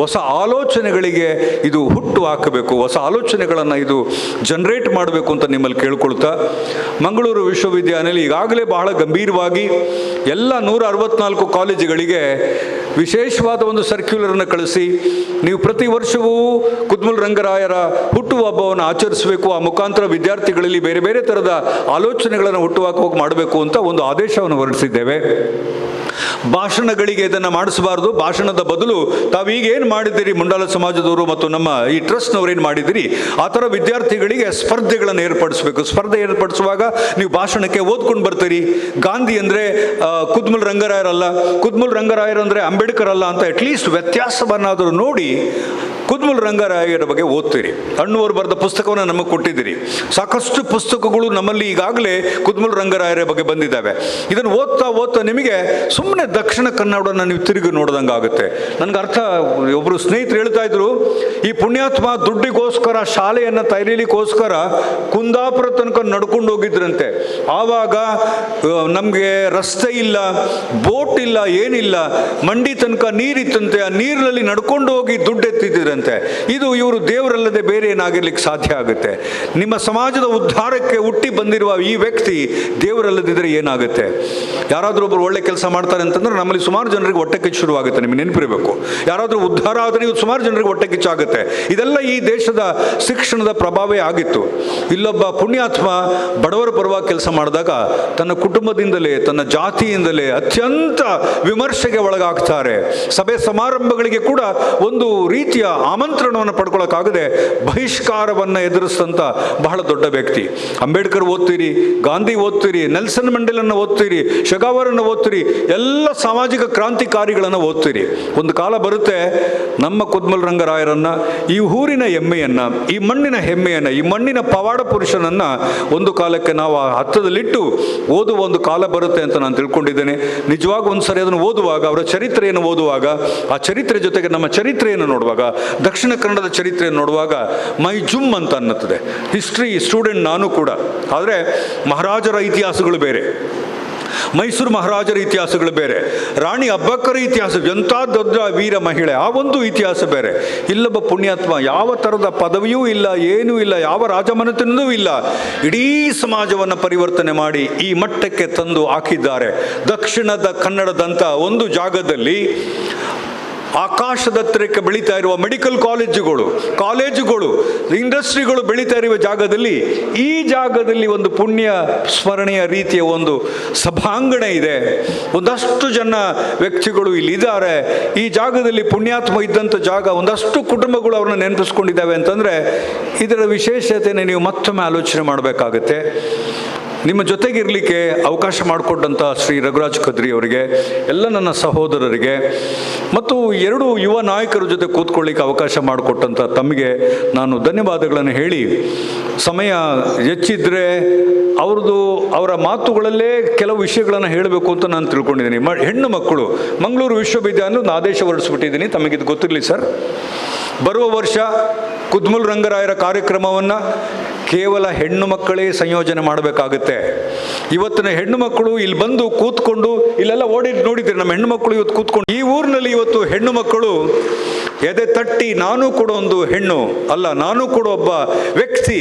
ಹೊಸ ಆಲೋಚನೆಗಳಿಗೆ ಇದು ಹುಟ್ಟು ಹಾಕಬೇಕು, ಹೊಸ ಆಲೋಚನೆಗಳನ್ನು ಇದು ಜನರೇಟ್ ಮಾಡಬೇಕು ಅಂತ ನಿಮ್ಮಲ್ಲಿ ಕೇಳ್ಕೊಳ್ತಾ, ಮಂಗಳೂರು ವಿಶ್ವವಿದ್ಯಾನಿಲಯ ಈಗಾಗಲೇ ಬಹಳ ಗಂಭೀರವಾಗಿ ಎಲ್ಲ 164 ಕಾಲೇಜುಗಳಿಗೆ ವಿಶೇಷವಾದ ಒಂದು ಸರ್ಕ್ಯುಲರನ್ನು ಕಳಿಸಿ, ನೀವು ಪ್ರತಿ ವರ್ಷವೂ ಕುದ್ಮಲ್ ರಂಗರಾಯರ ಹುಟ್ಟುಹಬ್ಬವನ್ನು ಆಚರಿಸಬೇಕು, ಆ ಮುಖಾಂತರ ವಿದ್ಯಾರ್ಥಿಗಳಲ್ಲಿ ಬೇರೆ ಬೇರೆ ಥರದ ಆಲೋಚನೆಗಳನ್ನು ಹುಟ್ಟುಹಾಕುವಾಗ ಮಾಡಬೇಕು ಅಂತ ಒಂದು ಆದೇಶವನ್ನು ಹೊರಡಿಸಿದ್ದೇವೆ. ಭಾಷಣಗಳಿಗೆ ಇದನ್ನು ಮಾಡಿಸಬಾರ್ದು. ಭಾಷಣದ ಬದಲು ತಾವೀಗೇನು ಮಾಡಿದ್ದೀರಿ, ಮುಂಡಾಲ ಸಮಾಜದವರು ಮತ್ತು ನಮ್ಮ ಈ ಟ್ರಸ್ಟ್ನವ್ರು ಏನು ಮಾಡಿದ್ದೀರಿ, ಆ ಥರ ವಿದ್ಯಾರ್ಥಿಗಳಿಗೆ ಸ್ಪರ್ಧೆಗಳನ್ನು ಏರ್ಪಡಿಸಬೇಕು. ಸ್ಪರ್ಧೆ ಏರ್ಪಡಿಸುವಾಗ ನೀವು ಭಾಷಣಕ್ಕೆ ಓದ್ಕೊಂಡು ಬರ್ತೀರಿ. ಗಾಂಧಿ ಅಂದರೆ ಕುದ್ಮಲ್ ರಂಗರಾಯರಲ್ಲ, ಕುದ್ಮಲ್ ರಂಗರಾಯರು ಅಂದರೆ ಅಂಬೇಡ್ಕರ್ ಅಲ್ಲ ಅಂತ ಅಟ್ಲೀಸ್ಟ್ ವ್ಯತ್ಯಾಸವನ್ನಾದರೂ ನೋಡಿ ಕುದ್ಮಲ್ ರಂಗರಾಯರ ಬಗ್ಗೆ ಓದ್ತೀರಿ. ಅಣ್ಣವರು ಬರೆದ ಪುಸ್ತಕವನ್ನು ನಮಗೆ ಕೊಟ್ಟಿದ್ದೀರಿ. ಸಾಕಷ್ಟು ಪುಸ್ತಕಗಳು ನಮ್ಮಲ್ಲಿ ಈಗಾಗಲೇ ಕುದ್ಮಲ್ ರಂಗರಾಯರ ಬಗ್ಗೆ ಬಂದಿದ್ದಾವೆ. ಇದನ್ನು ಓದ್ತಾ ಓದ್ತಾ ನಿಮಗೆ ಸುಮ್ಮನೆ ದಕ್ಷಿಣ ಕನ್ನಡವನ್ನು ನೀವು ತಿರುಗಿ ನೋಡ್ದಂಗೆ ಆಗುತ್ತೆ. ನನಗೆ ಅರ್ಥ, ಒಬ್ಬರು ಸ್ನೇಹಿತರು ಹೇಳ್ತಾ ಇದ್ರು, ಈ ಪುಣ್ಯಾತ್ಮ ದುಡ್ಡಿಗೋಸ್ಕರ ಶಾಲೆಯನ್ನು ತಯಾರಿಲಿಕ್ಕೋಸ್ಕರ ಕುಂದಾಪುರ ತನಕ ನಡ್ಕೊಂಡು ಹೋಗಿದ್ರಂತೆ. ಆವಾಗ ನಮಗೆ ರಸ್ತೆ ಇಲ್ಲ, ಬೋಟ್ ಇಲ್ಲ, ಏನಿಲ್ಲ, ಮಂಡಿ ತನಕ ನೀರಿತ್ತಂತೆ. ಆ ನೀರಿನಲ್ಲಿ ನಡ್ಕೊಂಡು ಹೋಗಿ ದುಡ್ಡು ಎತ್ತಿದ್ರಂತೆ. ಇದು ಇವರು ದೇವರಲ್ಲದೆ ಬೇರೆ ಏನಾಗಿರ್ಲಿಕ್ಕೆ ಸಾಧ್ಯ ಆಗುತ್ತೆ? ನಿಮ್ಮ ಸಮಾಜದ ಉದ್ಧಾರಕ್ಕೆ ಹುಟ್ಟಿ ಬಂದಿರುವ ಈ ವ್ಯಕ್ತಿ ದೇವರಲ್ಲದಿದ್ದರೆ ಏನಾಗುತ್ತೆ? ಯಾರಾದರೂ ಒಬ್ಬರು ಒಳ್ಳೆ ಕೆಲಸ ಮಾಡ್ತಾರೆ ಅಂತಂದ್ರೆ ನಮ್ಮಲ್ಲಿ ಸುಮಾರು ಜನರಿಗೆ ಹೊಟ್ಟೆ ಕಿಚ್ಚು ಶುರುವಾಗುತ್ತೆ. ನಿಮಗೆ ನೆನಪಿರಬೇಕು, ಯಾರಾದರೂ ಉದ್ಧಾರ ಆದರೆ ಸುಮಾರು ಜನರಿಗೆ ಹೊಟ್ಟೆ ಕಿಚ್ಚಾಗುತ್ತೆ. ಇದೆಲ್ಲ ಈ ದೇಶದ ಶಿಕ್ಷಣದ ಪ್ರಭಾವೇ ಆಗಿತ್ತು. ಇಲ್ಲೊಬ್ಬ ಪುಣ್ಯಾತ್ಮ ಬಡವರ ಪರವಾಗಿ ಕೆಲಸ ಮಾಡಿದಾಗ ತನ್ನ ಕುಟುಂಬದಿಂದಲೇ, ತನ್ನ ಜಾತಿಯಿಂದಲೇ ಅತ್ಯಂತ ವಿಮರ್ಶೆಗೆ ಒಳಗಾಗ್ತಾರೆ. ಸಭೆ ಸಮಾರಂಭಗಳಿಗೆ ಕೂಡ ಒಂದು ರೀತಿಯ ಆಮಂತ್ರಣವನ್ನು ಪಡ್ಕೊಳ್ಳೋಕ್ಕಾಗದೆ ಬಹಿಷ್ಕಾರವನ್ನು ಎದುರಿಸಿದಂಥ ಬಹಳ ದೊಡ್ಡ ವ್ಯಕ್ತಿ. ಅಂಬೇಡ್ಕರ್ ಓದ್ತೀರಿ, ಗಾಂಧಿ ಓದ್ತೀರಿ, ನೆಲ್ಸನ್ ಮಂಡೇಲನ್ನು ಓದ್ತೀರಿ, ಶೆಗಾವರನ್ನು ಓದ್ತೀರಿ, ಎಲ್ಲ ಸಾಮಾಜಿಕ ಕ್ರಾಂತಿಕಾರಿಗಳನ್ನು ಓದ್ತೀರಿ. ಒಂದು ಕಾಲ ಬರುತ್ತೆ ನಮ್ಮ ಕುದ್ಮಲ್ ರಂಗರಾಯರನ್ನು, ಈ ಊರಿನ ಹೆಮ್ಮೆಯನ್ನು, ಈ ಮಣ್ಣಿನ ಹೆಮ್ಮೆಯನ್ನು, ಈ ಮಣ್ಣಿನ ಪವಾಡ ಪುರುಷನನ್ನು ಒಂದು ಕಾಲಕ್ಕೆ ನಾವು ಹತ್ತದಲ್ಲಿಟ್ಟು ಓದುವ ಒಂದು ಕಾಲ ಬರುತ್ತೆ ಅಂತ ನಾನು ತಿಳ್ಕೊಂಡಿದ್ದೇನೆ. ನಿಜವಾಗಿ ಒಂದು ಸರಿ ಅದನ್ನು ಓದುವಾಗ, ಅವರ ಚರಿತ್ರೆಯನ್ನು ಓದುವಾಗ, ಆ ಚರಿತ್ರೆ ಜೊತೆಗೆ ನಮ್ಮ ಚರಿತ್ರೆಯನ್ನು ನೋಡುವಾಗ, ದಕ್ಷಿಣ ಕನ್ನಡದ ಚರಿತ್ರೆಯನ್ನು ನೋಡುವಾಗ ಮೈ ಜುಮ್ ಅಂತ ಅನ್ನುತ್ತದೆ. ಹಿಸ್ಟ್ರಿ ಸ್ಟೂಡೆಂಟ್ ನಾನು ಕೂಡ. ಆದರೆ ಮಹಾರಾಜರ ಇತಿಹಾಸಗಳು ಬೇರೆ, ಮೈಸೂರು ಮಹಾರಾಜರ ಇತಿಹಾಸಗಳು ಬೇರೆ, ರಾಣಿ ಅಬ್ಬಕ್ಕರ ಇತಿಹಾಸ, ಎಂಥ ದೊಡ್ಡ ವೀರ ಮಹಿಳೆ, ಆ ಒಂದು ಇತಿಹಾಸ ಬೇರೆ. ಇಲ್ಲೊಬ್ಬ ಪುಣ್ಯಾತ್ಮ ಯಾವ ಥರದ ಪದವಿಯೂ ಇಲ್ಲ, ಏನೂ ಇಲ್ಲ, ಯಾವ ರಾಜಮನೆತನದೂ ಇಲ್ಲ, ಇಡೀ ಸಮಾಜವನ್ನು ಪರಿವರ್ತನೆ ಮಾಡಿ ಈ ಮಟ್ಟಕ್ಕೆ ತಂದು ಹಾಕಿದ್ದಾರೆ. ದಕ್ಷಿಣದ ಕನ್ನಡದಂಥ ಒಂದು ಜಾಗದಲ್ಲಿ ಆಕಾಶದತ್ತರಕ್ಕೆ ಬೆಳೀತಾ ಇರುವ ಮೆಡಿಕಲ್ ಕಾಲೇಜುಗಳು, ಇಂಡಸ್ಟ್ರಿಗಳು ಬೆಳೀತಾ ಇರುವ ಜಾಗದಲ್ಲಿ, ಈ ಜಾಗದಲ್ಲಿ ಒಂದು ಪುಣ್ಯ ಸ್ಮರಣೆಯ ರೀತಿಯ ಒಂದು ಸಭಾಂಗಣ ಇದೆ. ಒಂದಷ್ಟು ಜನ ವ್ಯಕ್ತಿಗಳು ಇಲ್ಲಿದ್ದಾರೆ. ಈ ಜಾಗದಲ್ಲಿ ಪುಣ್ಯಾತ್ಮ ಇದ್ದಂಥ ಜಾಗ, ಒಂದಷ್ಟು ಕುಟುಂಬಗಳು ಅವ್ರನ್ನ ನೆನಪಿಸ್ಕೊಂಡಿದ್ದಾವೆ ಅಂತಂದರೆ ಇದರ ವಿಶೇಷತೆಯನ್ನು ನೀವು ಮತ್ತೊಮ್ಮೆ ಆಲೋಚನೆ ಮಾಡಬೇಕಾಗತ್ತೆ. ನಿಮ್ಮ ಜೊತೆಗಿರಲಿಕ್ಕೆ ಅವಕಾಶ ಮಾಡಿಕೊಟ್ಟಂಥ ಶ್ರೀ ರಘುರಾಜ್ ಕದ್ರಿ ಅವರಿಗೆ, ಎಲ್ಲ ನನ್ನ ಸಹೋದರರಿಗೆ ಮತ್ತು 2 ಯುವ ನಾಯಕರ ಜೊತೆ ಕೂತ್ಕೊಳ್ಳಿಕ್ಕೆ ಅವಕಾಶ ಮಾಡಿಕೊಟ್ಟಂಥ ತಮಗೆ ನಾನು ಧನ್ಯವಾದಗಳನ್ನು ಹೇಳಿ, ಸಮಯ ಹೆಚ್ಚಿದ್ರೆ ಅವರ ಮಾತುಗಳಲ್ಲೇ ಕೆಲವು ವಿಷಯಗಳನ್ನು ಹೇಳಬೇಕು ಅಂತ ನಾನು ತಿಳ್ಕೊಂಡಿದ್ದೀನಿ. ಹೆಣ್ಣು ಮಕ್ಕಳು, ಮಂಗಳೂರು ವಿಶ್ವವಿದ್ಯಾನಿಲಯ ಒಂದು ಆದೇಶ ಹೊರಡಿಸ್ಬಿಟ್ಟಿದ್ದೀನಿ, ತಮಗಿದು ಗೊತ್ತಿರಲಿ ಸರ್. ಬರುವ ವರ್ಷ ಕುದ್ಮಲ್ ರಂಗರಾಯರ ಕಾರ್ಯಕ್ರಮವನ್ನು ಕೇವಲ ಹೆಣ್ಣು ಮಕ್ಕಳೇ ಸಂಯೋಜನೆ ಮಾಡಬೇಕಾಗುತ್ತೆ. ಇವತ್ತಿನ ಹೆಣ್ಣು ಮಕ್ಕಳು ಇಲ್ಲಿ ಬಂದು ಕೂತ್ಕೊಂಡು, ಇಲ್ಲೆಲ್ಲ ನೋಡಿದ್ದೀರಿ ನಮ್ಮ ಹೆಣ್ಣು ಮಕ್ಕಳು ಇವತ್ತು ಕೂತ್ಕೊಂಡು, ಈ ಊರಿನಲ್ಲಿ ಇವತ್ತು ಹೆಣ್ಣು ಮಕ್ಕಳು ಎದೆ ತಟ್ಟಿ ನಾನು ಕೂಡ ಒಂದು ಹೆಣ್ಣು ಅಲ್ಲ, ನಾನು ಕೂಡ ಒಬ್ಬ ವ್ಯಕ್ತಿ,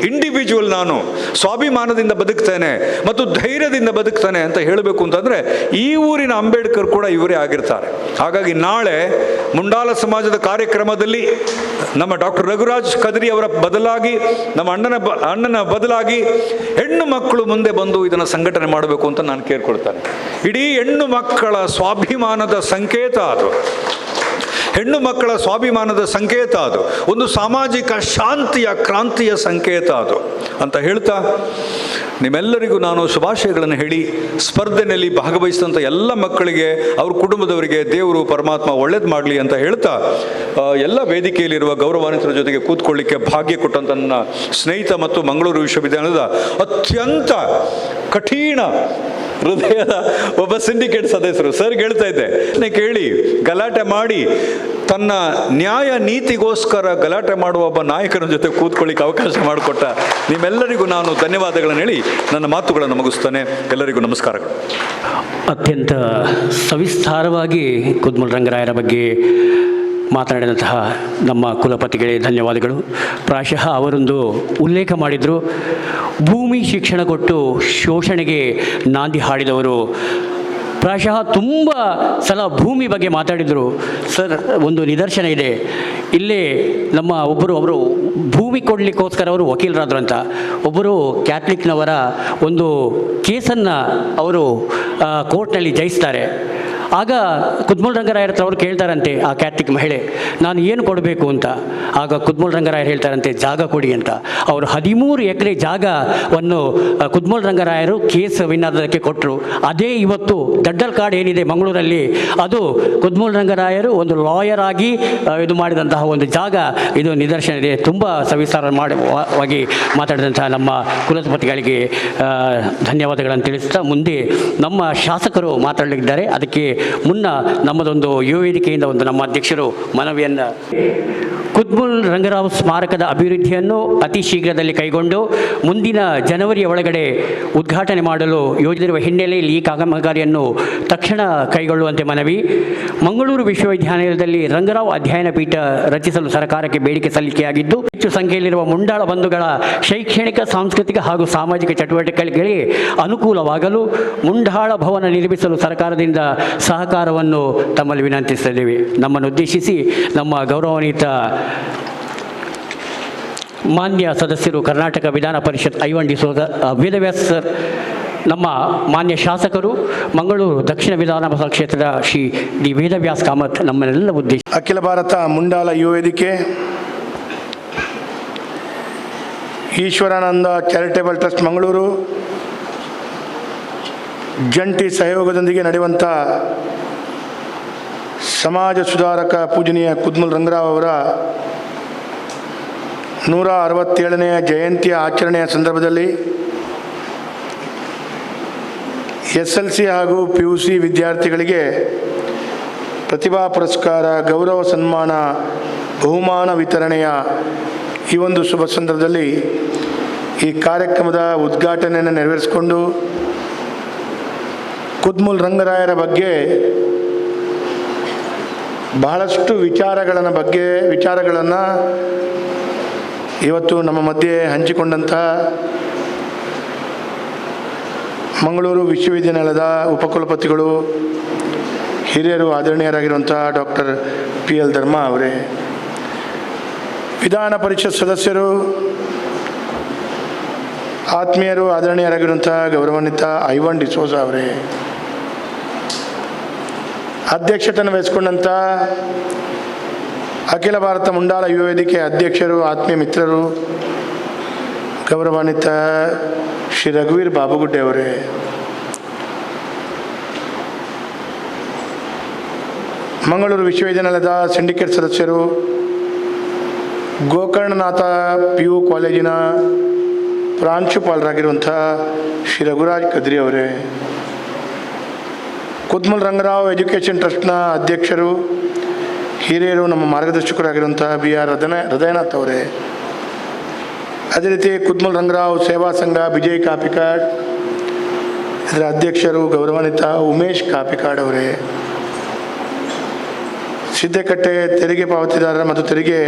ಇಂಡಿವಿಜುವಲ್, ನಾನು ಸ್ವಾಭಿಮಾನದಿಂದ ಬದುಕ್ತೇನೆ ಮತ್ತು ಧೈರ್ಯದಿಂದ ಬದುಕ್ತಾನೆ ಅಂತ ಹೇಳಬೇಕು ಅಂತಂದರೆ ಈ ಊರಿನ ಅಂಬೇಡ್ಕರ್ ಕೂಡ ಇವರೇ ಆಗಿರ್ತಾರೆ. ಹಾಗಾಗಿ ನಾಳೆ ಮುಂಡಾಲ ಸಮಾಜದ ಕಾರ್ಯಕ್ರಮದಲ್ಲಿ ನಮ್ಮ ಡಾಕ್ಟರ್ ರಘುರಾಜ್ ಕದ್ರಿ ಅವರ ಬದಲಾಗಿ, ನಮ್ಮ ಅಣ್ಣನ ಬದಲಾಗಿ ಹೆಣ್ಣು ಮಕ್ಕಳು ಮುಂದೆ ಬಂದು ಇದನ್ನು ಸಂಘಟನೆ ಮಾಡಬೇಕು ಅಂತ ನಾನು ಕೇಳ್ಕೊಳ್ತಾನೆ. ಇಡೀ ಹೆಣ್ಣು ಮಕ್ಕಳ ಸ್ವಾಭಿಮಾನದ ಸಂಕೇತ ಅದು, ಹೆಣ್ಣು ಮಕ್ಕಳ ಸ್ವಾಭಿಮಾನದ ಸಂಕೇತ ಅದು, ಒಂದು ಸಾಮಾಜಿಕ ಶಾಂತಿಯ ಕ್ರಾಂತಿಯ ಸಂಕೇತ ಅದು ಅಂತ ಹೇಳ್ತಾ ನಿಮ್ಮೆಲ್ಲರಿಗೂ ನಾನು ಶುಭಾಶಯಗಳನ್ನು ಹೇಳಿ ಸ್ಪರ್ಧೆಯಲ್ಲಿ ಭಾಗವಹಿಸಿದಂಥ ಎಲ್ಲ ಮಕ್ಕಳಿಗೆ ಅವ್ರ ಕುಟುಂಬದವರಿಗೆ ದೇವರು ಪರಮಾತ್ಮ ಒಳ್ಳೇದು ಮಾಡಲಿ ಅಂತ ಹೇಳ್ತಾ ಎಲ್ಲ ವೇದಿಕೆಯಲ್ಲಿರುವ ಗೌರವಾನ್ವಿತರ ಜೊತೆಗೆ ಕೂತ್ಕೊಳ್ಳಿಕ್ಕೆ ಭಾಗ್ಯ ಕೊಟ್ಟಂಥ ನನ್ನ ಸ್ನೇಹಿತ ಮತ್ತು ಮಂಗಳೂರು ವಿಶ್ವವಿದ್ಯಾಲಯದ ಅತ್ಯಂತ ಕಠಿಣ ಹೃದಯದ ಒಬ್ಬ ಸಿಂಡಿಕೇಟ್ ಸದಸ್ಯರು ಸರ್ ಹೇಳ್ತಾ ಇದ್ದೆ, ಕೇಳಿ ಗಲಾಟೆ ಮಾಡಿ ತನ್ನ ನ್ಯಾಯ ನೀತಿಗೋಸ್ಕರ ಗಲಾಟೆ ಮಾಡುವ ಒಬ್ಬ ನಾಯಕನ ಜೊತೆ ಕೂತ್ಕೊಳ್ಳಿಕ್ಕೆ ಅವಕಾಶ ಮಾಡಿಕೊಟ್ಟ ನಿಮ್ಮೆಲ್ಲರಿಗೂ ನಾನು ಧನ್ಯವಾದಗಳನ್ನು ಹೇಳಿ ನನ್ನ ಮಾತುಗಳನ್ನು ಮುಗಿಸ್ತಾನೆ. ಎಲ್ಲರಿಗೂ ನಮಸ್ಕಾರಗಳು. ಅತ್ಯಂತ ಸವಿಸ್ತಾರವಾಗಿ ಕುದ್ಮಲ್ ರಂಗರಾಯರ ಬಗ್ಗೆ ಮಾತನಾಡಿದಂತಹ ನಮ್ಮ ಕುಲಪತಿಗಳೇ ಧನ್ಯವಾದಗಳು. ಪ್ರಾಯಶಃ ಅವರೊಂದು ಉಲ್ಲೇಖ ಮಾಡಿದರು, ಭೂಮಿ ಶಿಕ್ಷಣ ಕೊಟ್ಟು ಶೋಷಣೆಗೆ ನಾಂದಿ ಹಾಡಿದವರು. ಪ್ರಾಯಶಃ ತುಂಬ ಸಲ ಭೂಮಿ ಬಗ್ಗೆ ಮಾತಾಡಿದರು. ಸರ್, ಒಂದು ನಿದರ್ಶನ ಇದೆ. ಇಲ್ಲೇ ನಮ್ಮ ಅವರು ಭೂಮಿ ಕೊಡಲಿಕ್ಕೋಸ್ಕರ ಅವರು ವಕೀಲರಾದರು ಅಂತ. ಒಬ್ಬರು ಕ್ಯಾಥಲಿಕ್ನವರ ಒಂದು ಕೇಸನ್ನು ಅವರು ಕೋರ್ಟ್ನಲ್ಲಿ ಜಯಿಸ್ತಾರೆ. ಆಗ ಕುದ್ಮಲ್ ರಂಗರಾಯರ ಹತ್ರ ಅವರು ಕೇಳ್ತಾರಂತೆ, ಆ ಕ್ಯಾಥಲಿಕ್ ಮಹಿಳೆ, ನಾನು ಏನು ಕೊಡಬೇಕು ಅಂತ. ಆಗ ಕುದ್ಮಲ್ ರಂಗರಾಯರು ಹೇಳ್ತಾರಂತೆ, ಜಾಗ ಕೊಡಿ ಅಂತ. ಅವರು 13 ಎಕರೆ ಜಾಗವನ್ನು ಕುದ್ಮಲ್ ರಂಗರಾಯರು ಕೇಸ್ ವಿನ್ನದಕ್ಕೆ ಕೊಟ್ಟರು. ಅದೇ ಇವತ್ತು ದಡ್ಡಲ್ ಕಾಡು ಏನಿದೆ ಮಂಗಳೂರಲ್ಲಿ, ಅದು ಕುದ್ಮಲ್ ರಂಗರಾಯರು ಒಂದು ಲಾಯರ್ ಆಗಿ ಇದು ಮಾಡಿದಂತಹ ಒಂದು ಜಾಗ. ಇದು ನಿದರ್ಶನ ಇದೆ. ತುಂಬ ಸವಿಸ್ತಾರವಾಗಿ ಮಾತಾಡಿದಂತಹ ನಮ್ಮ ಕುಲಪತಿಗಳಿಗೆ ಧನ್ಯವಾದಗಳನ್ನು ತಿಳಿಸ್ತಾ ಮುಂದೆ ನಮ್ಮ ಶಾಸಕರು ಮಾತಾಡಲಿದ್ದಾರೆ. ಅದಕ್ಕೆ ಮುನ್ನ ನಮ್ಮದೊಂದು ಯುವ ವೇದಿಕೆಯಿಂದ ಒಂದು ನಮ್ಮ ಅಧ್ಯಕ್ಷರು ಮನವಿಯನ್ನು, ಕುದ್ಮಲ್ ರಂಗರಾವ್ ಸ್ಮಾರಕದ ಅಭಿವೃದ್ಧಿಯನ್ನು ಅತಿ ಶೀಘ್ರದಲ್ಲಿ ಕೈಗೊಂಡು ಮುಂದಿನ ಜನವರಿಯ ಒಳಗಡೆ ಉದ್ಘಾಟನೆ ಮಾಡಲು ಯೋಜಿಸಿರುವ ಹಿನ್ನೆಲೆಯಲ್ಲಿ ಈ ಕಾಮಗಾರಿಯನ್ನು ತಕ್ಷಣ ಕೈಗೊಳ್ಳುವಂತೆ ಮನವಿ. ಮಂಗಳೂರು ವಿಶ್ವವಿದ್ಯಾಲಯದಲ್ಲಿ ರಂಗರಾವ್ ಅಧ್ಯಯನ ಪೀಠ ರಚಿಸಲು ಸರ್ಕಾರಕ್ಕೆ ಬೇಡಿಕೆ ಸಲ್ಲಿಕೆಯಾಗಿದ್ದು, ಹೆಚ್ಚು ಸಂಖ್ಯೆಯಲ್ಲಿರುವ ಮುಂಡಾಳ ಬಂಧುಗಳ ಶೈಕ್ಷಣಿಕ, ಸಾಂಸ್ಕೃತಿಕ ಹಾಗೂ ಸಾಮಾಜಿಕ ಚಟುವಟಿಕೆಗಳಿಗೆ ಅನುಕೂಲವಾಗಲು ಮುಂಡಾಳ ಭವನ ನಿರ್ಮಿಸಲು ಸರ್ಕಾರದಿಂದ ಸಹಕಾರವನ್ನು ತಮ್ಮಲ್ಲಿ ವಿನಂತಿಸಿದ್ದೇವೆ. ನಮ್ಮನ್ನು ಉದ್ದೇಶಿಸಿ ನಮ್ಮ ಗೌರವಾನ್ವಿತ ಮಾನ್ಯ ಸದಸ್ಯರು, ಕರ್ನಾಟಕ ವಿಧಾನ ಪರಿಷತ್ ಐವನ್ ಡಿಸೋಜ ವೇದವ್ಯಾಸ್ ಸರ್, ನಮ್ಮ ಮಾನ್ಯ ಶಾಸಕರು, ಮಂಗಳೂರು ದಕ್ಷಿಣ ವಿಧಾನಸಭಾ ಕ್ಷೇತ್ರದ ಶ್ರೀ ಡಿ ವೇದವ್ಯಾಸ್ ಕಾಮತ್ ನಮ್ಮನ್ನೆಲ್ಲ ಉದ್ದೇಶ. ಅಖಿಲ ಭಾರತ ಮುಂಡಾಳ ಯುವ ವೇದಿಕೆ, ಈಶ್ವರಾನಂದ ಚಾರಿಟೇಬಲ್ ಟ್ರಸ್ಟ್ ಮಂಗಳೂರು ಜಂಟಿ ಸಹಯೋಗದೊಂದಿಗೆ ನಡೆಯುವಂಥ ಸಮಾಜ ಸುಧಾರಕ ಪೂಜನೀಯ ಕುದ್ಮಲ್ ರಂಗರಾವ್ ಅವರ 167ನೆಯ ಜಯಂತಿಯ ಆಚರಣೆಯ ಸಂದರ್ಭದಲ್ಲಿ SLC ಹಾಗೂ PUC ವಿದ್ಯಾರ್ಥಿಗಳಿಗೆ ಪ್ರತಿಭಾ ಪುರಸ್ಕಾರ, ಗೌರವ ಸನ್ಮಾನ, ಬಹುಮಾನ ವಿತರಣೆಯ ಈ ಒಂದು ಶುಭ ಸಂದರ್ಭದಲ್ಲಿ ಈ ಕಾರ್ಯಕ್ರಮದ ಉದ್ಘಾಟನೆಯನ್ನು ನೆರವೇರಿಸಿಕೊಂಡು ಕುದ್ಮಲ್ ರಂಗರಾಯರ ಬಗ್ಗೆ ಬಹಳಷ್ಟು ವಿಚಾರಗಳನ್ನು ಇವತ್ತು ನಮ್ಮ ಮಧ್ಯೆ ಹಂಚಿಕೊಂಡಂಥ ಮಂಗಳೂರು ವಿಶ್ವವಿದ್ಯಾನಿಲಯದ ಉಪಕುಲಪತಿಗಳು, ಹಿರಿಯರು, ಆದರಣೀಯರಾಗಿರುವಂಥ ಡಾಕ್ಟರ್ PL ಧರ್ಮ ಅವರೇ, ವಿಧಾನ ಪರಿಷತ್ ಸದಸ್ಯರು, ಆತ್ಮೀಯರು, ಆದರಣೀಯರಾಗಿರುವಂಥ ಗೌರವಾನ್ವಿತ ಐವನ್ ಡಿಸೋಜ ಅವರೇ, ಅಧ್ಯಕ್ಷತೆಯನ್ನು ವಹಿಸಿಕೊಂಡಂಥ ಅಖಿಲ ಭಾರತ ಮುಂಡಾಳ ಯುವ ವೇದಿಕೆ ಅಧ್ಯಕ್ಷರು, ಆತ್ಮೀಯ ಮಿತ್ರರು, ಗೌರವಾನ್ವಿತ ಶ್ರೀ ರಘುವೀರ್ ಬಾಬುಗುಡ್ಡೆ ಅವರೇ, ಮಂಗಳೂರು ವಿಶ್ವವಿದ್ಯಾನಿಲಯದ ಸಿಂಡಿಕೇಟ್ ಸದಸ್ಯರು, ಗೋಕರ್ಣನಾಥ PU ಕಾಲೇಜಿನ ಪ್ರಾಂಶುಪಾಲರಾಗಿರುವಂಥ ಶ್ರೀ ರಘುರಾಜ್ ಕದ್ರಿ ಅವರೇ, ಕುದ್ಮಲ್ ರಂಗರಾವ್ ಎಜುಕೇಷನ್ ಟ್ರಸ್ಟ್ನ ಅಧ್ಯಕ್ಷರು, ಹಿರಿಯರು, ನಮ್ಮ ಮಾರ್ಗದರ್ಶಕರಾಗಿರುವಂಥ BR ಹೃದಯನಾಥ್ ಅವರೇ, ಅದೇ ರೀತಿ ಕುದ್ಮಲ್ ರಂಗರಾವ್ ಸೇವಾ ಸಂಘ ಬಿಜಯ್ ಕಾಪಿಕಾಡ್ ಇದರ ಅಧ್ಯಕ್ಷರು ಗೌರವಾನ್ವಿತ ಉಮೇಶ್ ಕಾಪಿಕಾಡ್ ಅವರೇ, ಸಿದ್ದಕಟ್ಟೆ ತೆರಿಗೆ ಪಾವತಿದಾರರ ಮತ್ತು ತೆರಿಗೆ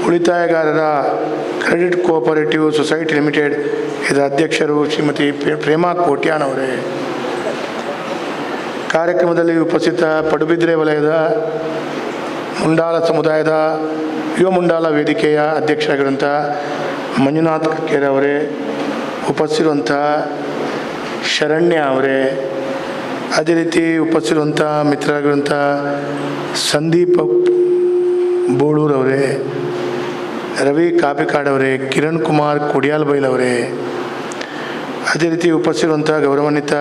ಉಳಿತಾಯಗಾರರ ಕ್ರೆಡಿಟ್ ಕೋಆಪರೇಟಿವ್ ಸೊಸೈಟಿ ಲಿಮಿಟೆಡ್ ಇದರ ಅಧ್ಯಕ್ಷರು ಶ್ರೀಮತಿ ಪ್ರೇಮಾ ಕೋಟ್ಯಾನ್ ಅವರೇ, ಕಾರ್ಯಕ್ರಮದಲ್ಲಿ ಉಪಸ್ಥಿತ ಪಡುಬಿದ್ರೆ ವಲಯದ ಮುಂಡಾಳ ಸಮುದಾಯದ ಯುವ ಮುಂಡಾಳ ವೇದಿಕೆಯ ಅಧ್ಯಕ್ಷರಾಗಿರುವಂಥ ಮಂಜುನಾಥ್ ಕಕ್ಕೇರ ಅವರೇ, ಉಪಸ್ಥಿರುವಂಥ ಶರಣ್ಯ ಅವರೇ, ಅದೇ ರೀತಿ ಉಪಸ್ಥಿರುವಂಥ ಮಿತ್ರರಾಗಿರುವಂಥ ಸಂದೀಪ್ ಬೋಳೂರವರೇ, ರವಿ ಕಾಪಿಕಾಡ್ ಅವರೇ, ಕಿರಣ್ ಕುಮಾರ್ ಕುಡಿಯಾಲ್ ಬೈಲ್ ಅವರೇ, ಅದೇ ರೀತಿ ಉಪಸ್ಥಿರುವಂಥ ಗೌರವಾನ್ವಿತ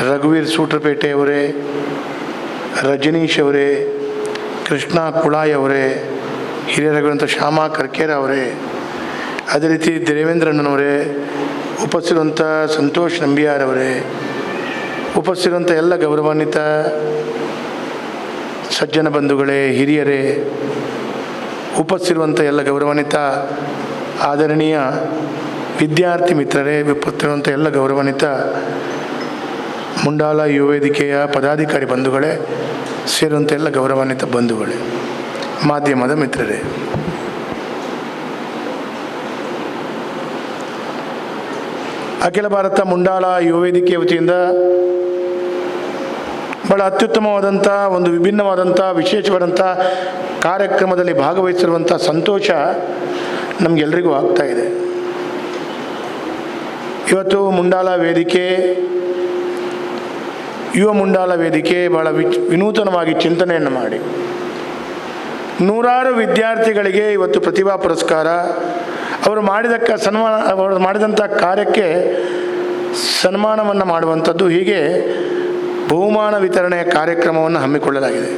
ರಘುವೀರ್ ಸೂಟ್ರಪೇಟೆ ಅವರೇ, ರಜನೀಶ್ ಅವರೇ, ಕೃಷ್ಣ ಕುಳಾಯ್ ಅವರೇ, ಹಿರಿಯರಾಗಿರುವಂಥ ಶ್ಯಾಮಾ ಕರ್ಕೇರ ಅವರೇ, ಅದೇ ರೀತಿ ದೇವೇಂದ್ರಣ್ಣನವರೇ, ಉಪಸ್ಥಿರುವಂಥ ಸಂತೋಷ್ ನಂಬಿಯಾರ್ ಅವರೇ, ಉಪಸ್ಥಿರುವಂಥ ಎಲ್ಲ ಗೌರವಾನ್ವಿತ ಸಜ್ಜನ ಬಂಧುಗಳೇ, ಹಿರಿಯರೇ, ಉಪಸ್ಥಿರುವಂಥ ಎಲ್ಲ ಗೌರವಾನ್ವಿತ ಆದರಣೀಯ ವಿದ್ಯಾರ್ಥಿ ಮಿತ್ರರೇ, ಉಪಸ್ಥಿರುವಂಥ ಎಲ್ಲ ಗೌರವಾನ್ವಿತ ಮುಂಡಾಲ ಯುವ ವೇದಿಕೆಯ ಪದಾಧಿಕಾರಿ ಬಂಧುಗಳೇ, ಸೇರುವಂಥ ಎಲ್ಲ ಗೌರವಾನ್ವಿತ ಬಂಧುಗಳೇ, ಮಾಧ್ಯಮದ ಮಿತ್ರರೇ, ಅಖಿಲ ಭಾರತ ಮುಂಡಾಳ ಯುವ ವೇದಿಕೆ ವತಿಯಿಂದ ಬಹಳ ಅತ್ಯುತ್ತಮವಾದಂಥ ಒಂದು ವಿಭಿನ್ನವಾದಂಥ ವಿಶೇಷವಾದಂಥ ಕಾರ್ಯಕ್ರಮದಲ್ಲಿ ಭಾಗವಹಿಸಿರುವಂಥ ಸಂತೋಷ ನಮಗೆಲ್ಲರಿಗೂ ಆಗ್ತಾ ಇದೆ. ಇವತ್ತು ಮುಂಡಾಳ ವೇದಿಕೆ, ಯುವ ಮುಂಡಾಳ ವೇದಿಕೆ ಭಾಳ ವಿನೂತನವಾಗಿ ಚಿಂತನೆಯನ್ನು ಮಾಡಿ ನೂರಾರು ವಿದ್ಯಾರ್ಥಿಗಳಿಗೆ ಇವತ್ತು ಪ್ರತಿಭಾ ಪುರಸ್ಕಾರ, ಅವರು ಮಾಡಿದಂಥ ಕಾರ್ಯಕ್ಕೆ ಸನ್ಮಾನವನ್ನು ಮಾಡುವಂಥದ್ದು, ಹೀಗೆ ಬಹುಮಾನ ವಿತರಣೆಯ ಕಾರ್ಯಕ್ರಮವನ್ನು ಹಮ್ಮಿಕೊಳ್ಳಲಾಗಿದೆ.